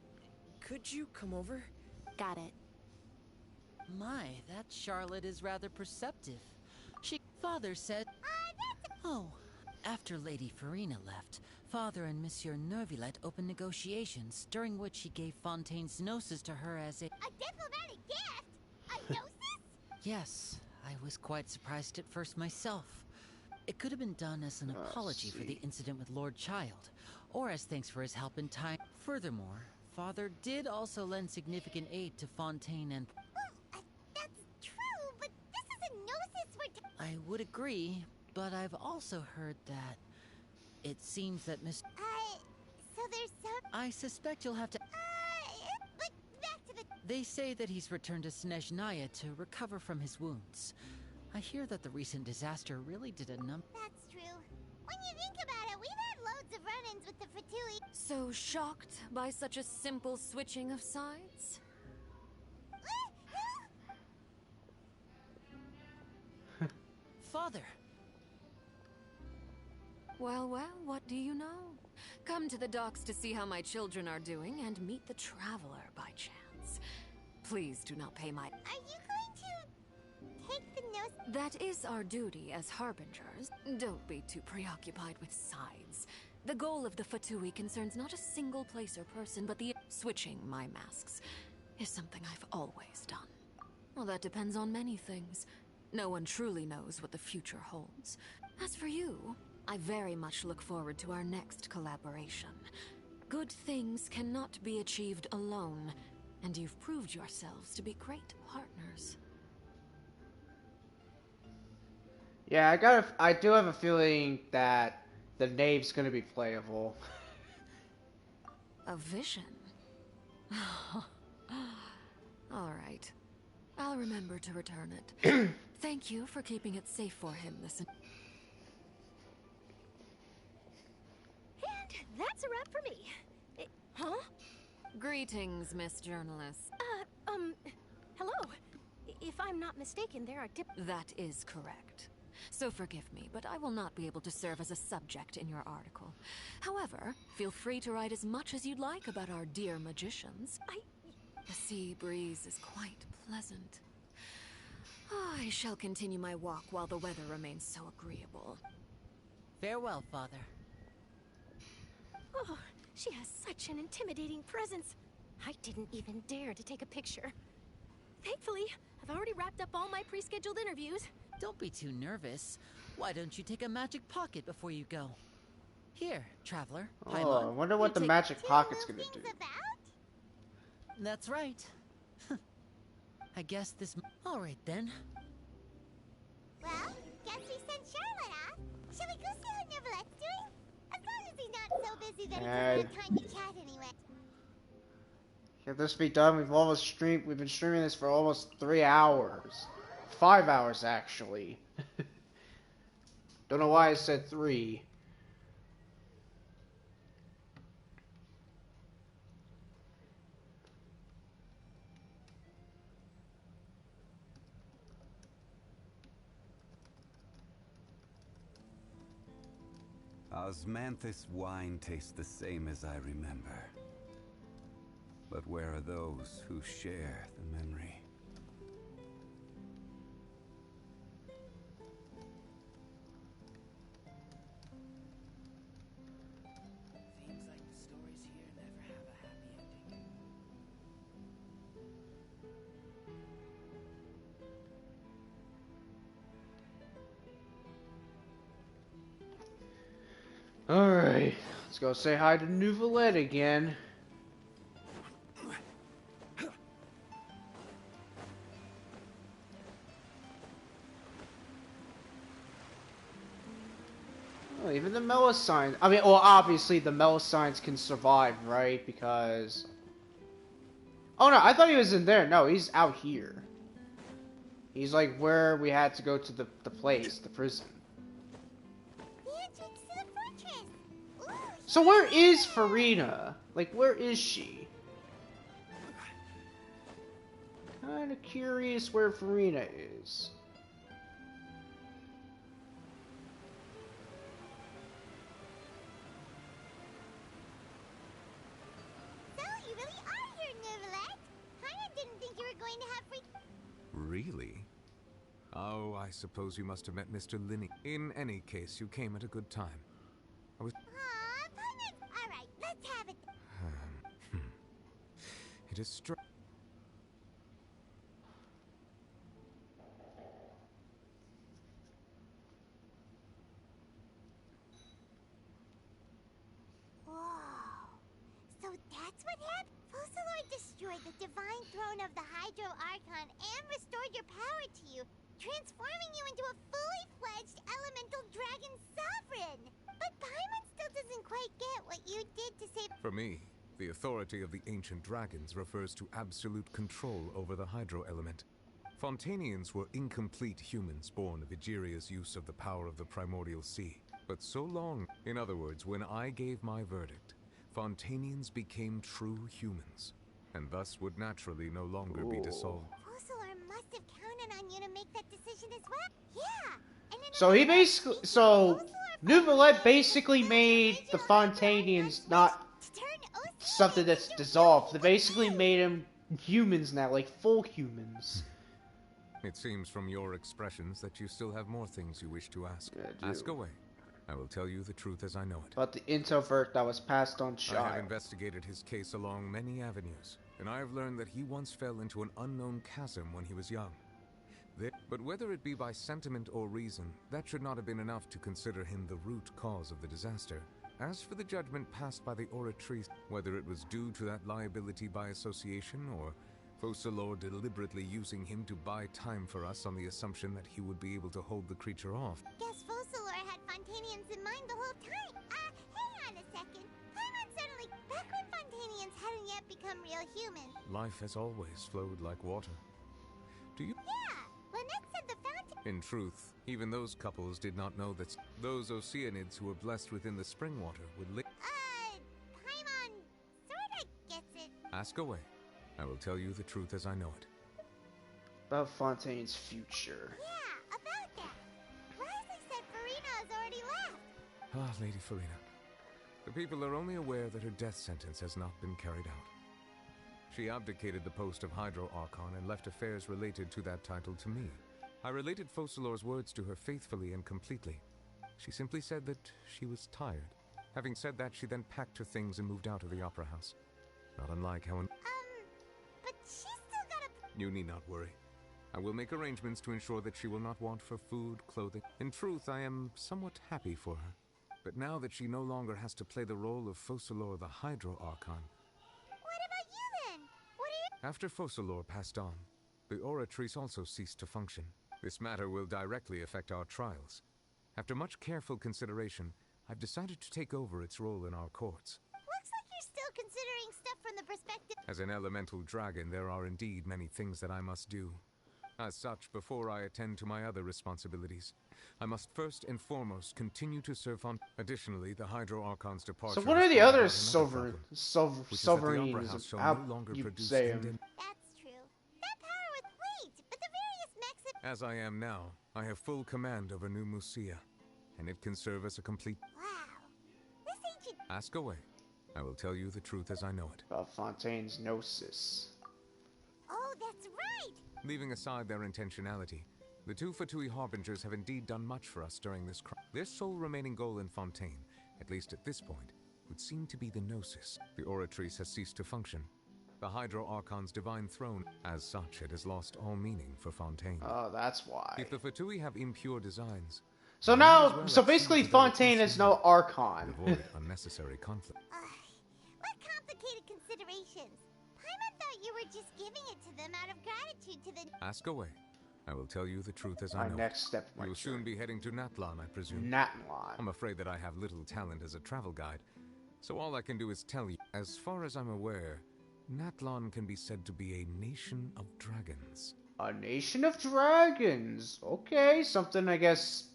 could you come over? Got it. My, that Charlotte is rather perceptive. Father said... Oh, after Lady Farina left, Father and Monsieur Nervillet opened negotiations, during which he gave Fontaine's gnosis to her as a diplomatic gift? A gnosis? Yes, I was quite surprised at first myself. It could have been done as an apology for the incident with Lord Child, or as thanks for his help in time. Furthermore, Father did also lend significant aid to Fontaine and... That's true, but this is a gnosis we're... I would agree, but I've also heard that it seems that Miss... so there's some... I suspect you'll have to... but back to the... They say that he's returned to Snezhnaya to recover from his wounds. I hear that the recent disaster really did a That's true. When you think about it, we've had loads of run-ins with the Fatui. So shocked by such a simple switching of sides? Father! Well, well, what do you know? Come to the docks to see how my children are doing and meet the traveler by chance. Please do not pay my... Are you going to take the gnosis? That is our duty as harbingers. Don't be too preoccupied with sides. The goal of the Fatui concerns not a single place or person, but the... Switching my masks is something I've always done. Well, that depends on many things. No one truly knows what the future holds. As for you, I very much look forward to our next collaboration. Good things cannot be achieved alone, and you've proved yourselves to be great partners. Yeah, I do have a feeling that the name's gonna be playable. A vision? All right. I'll remember to return it. Thank you for keeping it safe for him this... And that's a wrap for me. Huh? Greetings, Miss Journalist. Hello. If I'm not mistaken, there are That is correct. So forgive me, but I will not be able to serve as a subject in your article. However, feel free to write as much as you'd like about our dear magicians. The sea breeze is quite pleasant. I shall continue my walk while the weather remains so agreeable. Farewell, Father. Oh, she has such an intimidating presence. I didn't even dare to take a picture. Thankfully, I've already wrapped up all my pre-scheduled interviews. Don't be too nervous. Why don't you take a magic pocket before you go? Here, traveler. Oh, I wonder what the magic pocket's gonna do. That's right. I guess this... Alright then. Well, guess we sent Charlotte off. Shall we go see how Nervillet's doing? As long as he's not so busy that he doesn't have time to chat anyway. Get this be done. We've been streaming this for almost 3 hours. 5 hours, actually. Don't know why I said 3. Osmanthus wine tastes the same as I remember. But where are those who share the memory? Seems like the stories here never have a happy ending. Alright, let's go say hi to Nouvelette again. Well, even the Melusines, I mean, well, obviously the Melusines can survive, right? Because Oh no, I thought he was in there. No, he's out here. He's like where we had to go to the place, the prison. The entrance to the fortress. Ooh, So where is Farina? Like, where is she? Kinda curious where Farina is. so you really are here, Neuvillette. Paimon didn't think you were going to have free. Really? Oh, I suppose you must have met Mr. Linney. In any case, you came at a good time. I was... Aw, Paimon. All right, let's have it. It is strange. Whoa. So that's what happened? Focalor destroyed the divine throne of the Hydro Archon and restored your power to you, transforming you into a fully fledged elemental dragon sovereign. But Paimon still doesn't quite get what you did to save. For me, the authority of the ancient dragons refers to absolute control over the hydro element. Fontanians were incomplete humans born of Egeria's use of the power of the primordial sea. But so long, in other words, when I gave my verdict, Fontanians became true humans, and thus would naturally no longer be dissolved. Focalor must have counted on you to make that decision as well. Yeah. And then So he basically, Neuvillette basically made the Fontanians not something that's dissolved. They basically made them humans now, like full humans. It seems from your expressions that you still have more things you wish to ask. Ask away. I will tell you the truth as I know it. About the introvert that was passed on I have child. investigated his case along many avenues, and I have learned that he once fell into an unknown chasm when he was young. But whether it be by sentiment or reason, that should not have been enough to consider him the root cause of the disaster. As for the judgment passed by the Oratrice, whether it was due to that liability by association or Focalor deliberately using him to buy time for us on the assumption that he would be able to hold the creature off. Guess Focalor had Fontanians in mind the whole time. Hang on a second. Paimon suddenly, back when Fontanians hadn't yet become real humans. Life has always flowed like water. Do you? Yeah, Lynette said the fountain. In truth, even those couples did not know that those Oceanids who were blessed within the spring water would live. Paimon sorta gets it. Ask away. I will tell you the truth as I know it. About Fontaine's future. Yeah, about that. Risley said Farina has already left. Ah, Lady Farina. The people are only aware that her death sentence has not been carried out. She abdicated the post of Hydro Archon and left affairs related to that title to me. I related Focalor's words to her faithfully and completely. She simply said that she was tired. Having said that, she then packed her things and moved out of the opera house. Not unlike how But she's still gotta. You need not worry. I will make arrangements to ensure that she will not want for food, clothing. In truth, I am somewhat happy for her. But now that she no longer has to play the role of Focalor the Hydro Archon. What about you then? What are you? After Focalor passed on, the Oratrice also ceased to function. This matter will directly affect our trials. After much careful consideration, I've decided to take over its role in our courts. Looks like you're still considering stuff from the perspective. As an elemental dragon, there are indeed many things that I must do. As such, before I attend to my other responsibilities, I must first and foremost continue to serve on. Additionally, the Hydro Archon's departure. So what are the other sovereigns sovereigns? How you say them? That's true. That power was great, but the various mechs. As I am now, I have full command over New Musia, and it can serve as a complete. Wow. This ancient. Ask away. I will tell you the truth as I know it. About Fontaine's Gnosis. Oh, that's right. Leaving aside their intentionality, the two Fatui Harbingers have indeed done much for us during this crisis. Their sole remaining goal in Fontaine, at least at this point, would seem to be the Gnosis. The Oratrice has ceased to function. The Hydro Archon's divine throne, as such, it has lost all meaning for Fontaine. Oh, that's why. If the Fatui have impure designs... So now, so basically Fontaine is no Archon. Avoid unnecessary conflict. What complicated considerations. Paimon thought you were just giving it to them out of gratitude to the. Ask away. I will tell you the truth as I know. My next step. You will soon be heading to Natlan, I presume. Natlan. I'm afraid that I have little talent as a travel guide, so all I can do is tell you. As far as I'm aware, Natlon can be said to be a nation of dragons. A nation of dragons. Okay, something I guess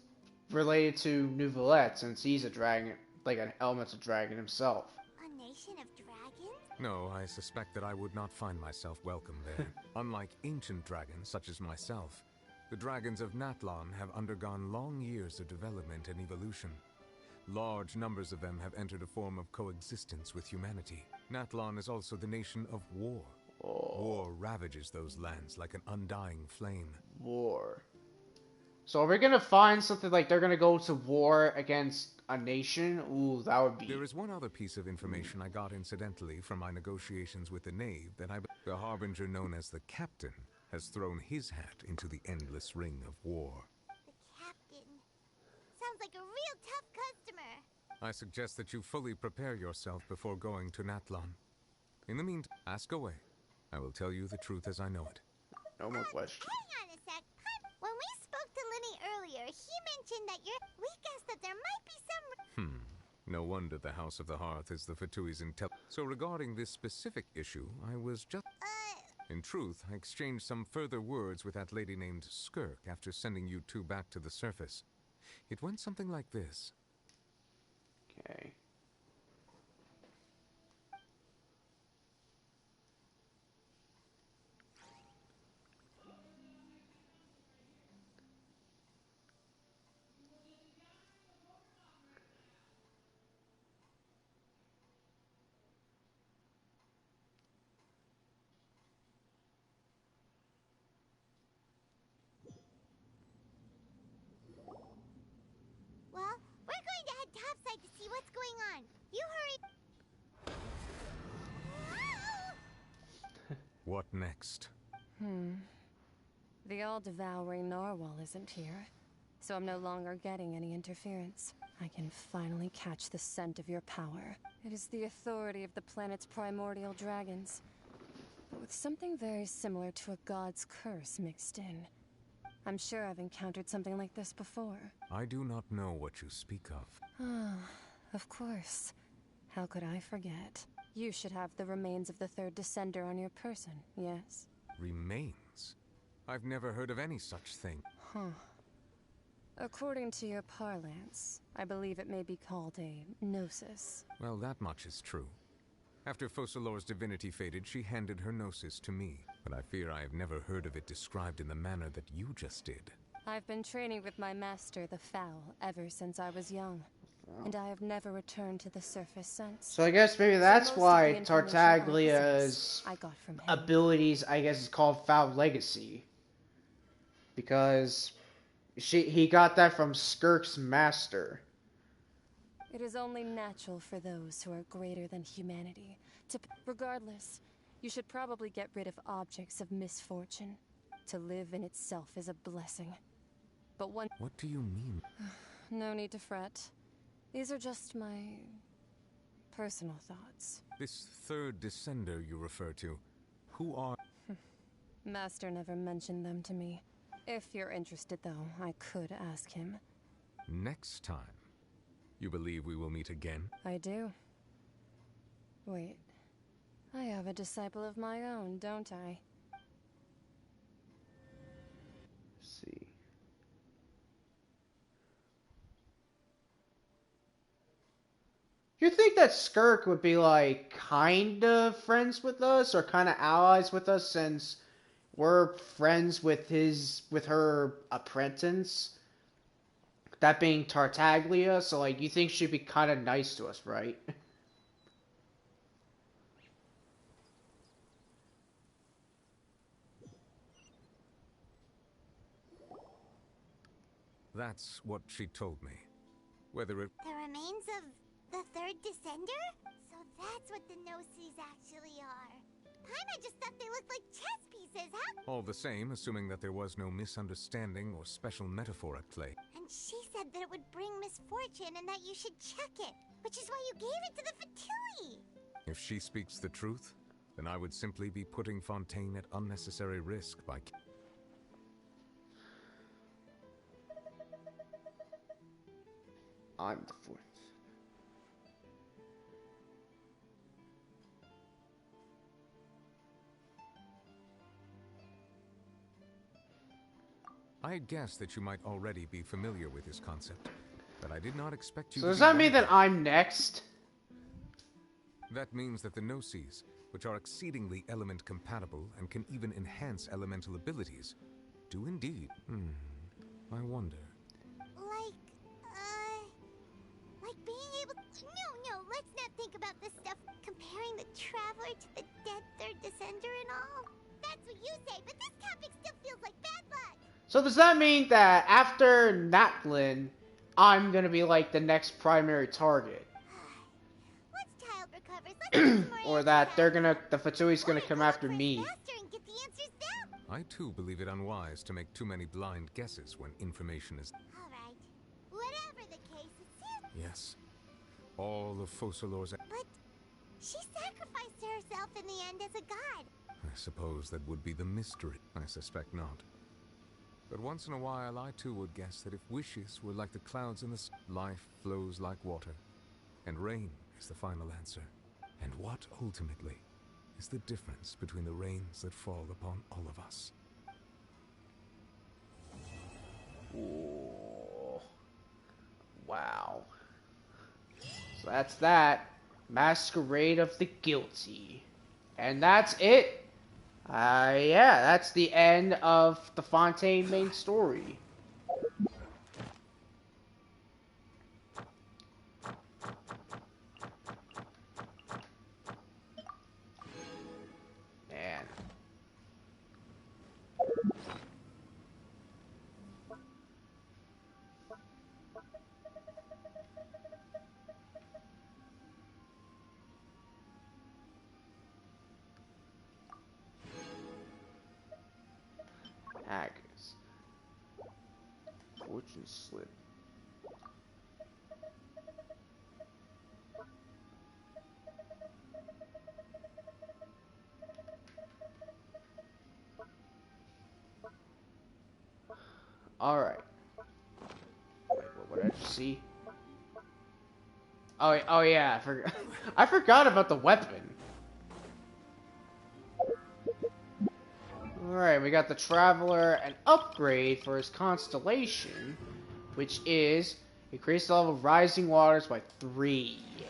related to Neuvillette, since he's a dragon, like an elemental dragon himself. A nation of dragons? No, I suspect that I would not find myself welcome there. Unlike ancient dragons such as myself, the dragons of Natlon have undergone long years of development and evolution. Large numbers of them have entered a form of coexistence with humanity. Natlon is also the nation of war. War ravages those lands like an undying flame. War. So are we gonna find something like they're gonna go to war against a nation? Ooh, that would be... There is one other piece of information I got incidentally from my negotiations with the Knave that the Harbinger known as the Captain has thrown his hat into the endless ring of war. The Captain. Sounds like a real tough customer. I suggest that you fully prepare yourself before going to Natlon. In the meantime, ask away. I will tell you the truth as I know it. No more questions. Hang on a sec. When we spoke to Lenny earlier, he mentioned that we guessed that there might be some... No wonder the House of the Hearth is the Fatui's intel. So regarding this specific issue, I was just... In truth, I exchanged some further words with that lady named Skirk after sending you two back to the surface. It went something like this. Okay. Well, we're going to head topside to see what's going on. You hurry. What next? The all-devouring narwhal isn't here, so I'm no longer getting any interference. I can finally catch the scent of your power. It is the authority of the planet's primordial dragons, but with something very similar to a god's curse mixed in. I'm sure I've encountered something like this before. I do not know what you speak of. Ah, of course. How could I forget? You should have the remains of the third descender on your person, yes? Remains? I've never heard of any such thing. Huh. According to your parlance, I believe it may be called a gnosis. Well, that much is true. After Focalor's divinity faded, she handed her gnosis to me, but I fear I have never heard of it described in the manner that you just did. I've been training with my master, the Foul, ever since I was young, and I have never returned to the surface since. So I guess maybe that's why Tartaglia's abilities, I guess, is called Foul Legacy. Because he got that from Skirk's master. It is only natural for those who are greater than humanity to... Regardless, you should probably get rid of objects of misfortune. To live in itself is a blessing. But one... What do you mean? No need to fret. These are just my... personal thoughts. This third descender you refer to, who are... Master never mentioned them to me. If you're interested, though, I could ask him. Next time. You believe we will meet again? I do. Wait. I have a disciple of my own, don't I? Let's see. You think that Skirk would be, like, kind of friends with us, or kind of allies with us, since we're friends with her apprentice? That being Tartaglia, so, like, you think she'd be kind of nice to us, right? That's what she told me. Whether it... The remains of the third descender? So that's what the Gnosis actually are. Paimon just thought they looked like chess pieces, huh? All the same, assuming that there was no misunderstanding or special metaphor at play. And she said that it would bring misfortune and that you should check it, which is why you gave it to the Fatui. If she speaks the truth, then I would simply be putting Fontaine at unnecessary risk by... I'm the fourth. I had guessed that you might already be familiar with this concept, but I did not expect you So to does be that one mean of that them. I'm next? That means that the Gnosis, which are exceedingly element compatible and can even enhance elemental abilities, do indeed. I wonder. Like being able. No, let's not think about this stuff. Comparing the Traveler to the dead Third Descender and all. That's what you say, but this topic still feels like bad luck. So does that mean that after Natlin, I'm gonna be like the next primary target? Once Child recovers, let's get some more Or that the Fatui's gonna come after me? faster and get the answers now. I too believe it unwise to make too many blind guesses when information is. Alright. Whatever the case, it seems. Yes. All of Focalors. But she sacrificed herself in the end as a god. I suppose that would be the mystery. I suspect not. But once in a while, I too would guess that if wishes were like the clouds in the sky, life flows like water, and rain is the final answer. And what, ultimately, is the difference between the rains that fall upon all of us? Ooh. Wow. So that's that. Masquerade of the Guilty. And that's it. Yeah, that's the end of the Fontaine main story. Man. Haggis. Fortune slip. Alright. Wait, what did I just see? Oh yeah, I forgot about the weapon. Alright, we got the Traveler an upgrade for his constellation, which is increase the level of Rising Waters by 3. Yeah.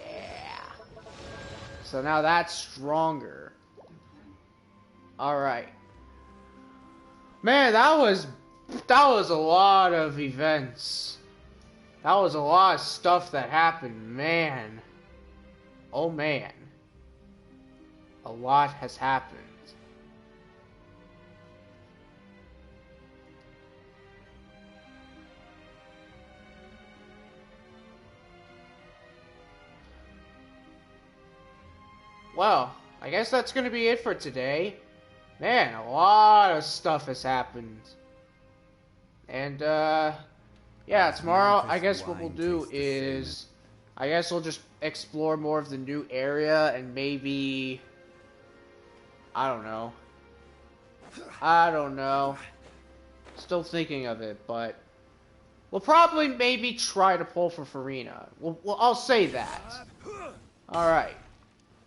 So now that's stronger. Alright. Man, that was a lot of events. That was a lot of stuff that happened, man. Oh man. A lot has happened. Well, I guess that's gonna be it for today. Man, a lot of stuff has happened. And, yeah, tomorrow, I guess what we'll do is, I guess we'll just explore more of the new area and maybe, I don't know. Still thinking of it, but we'll probably maybe try to pull for Farina. I'll say that. Alright.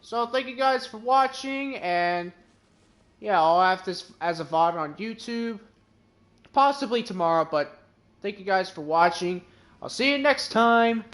So, thank you guys for watching, and yeah, I'll have this as a VOD on YouTube, possibly tomorrow, but thank you guys for watching. I'll see you next time.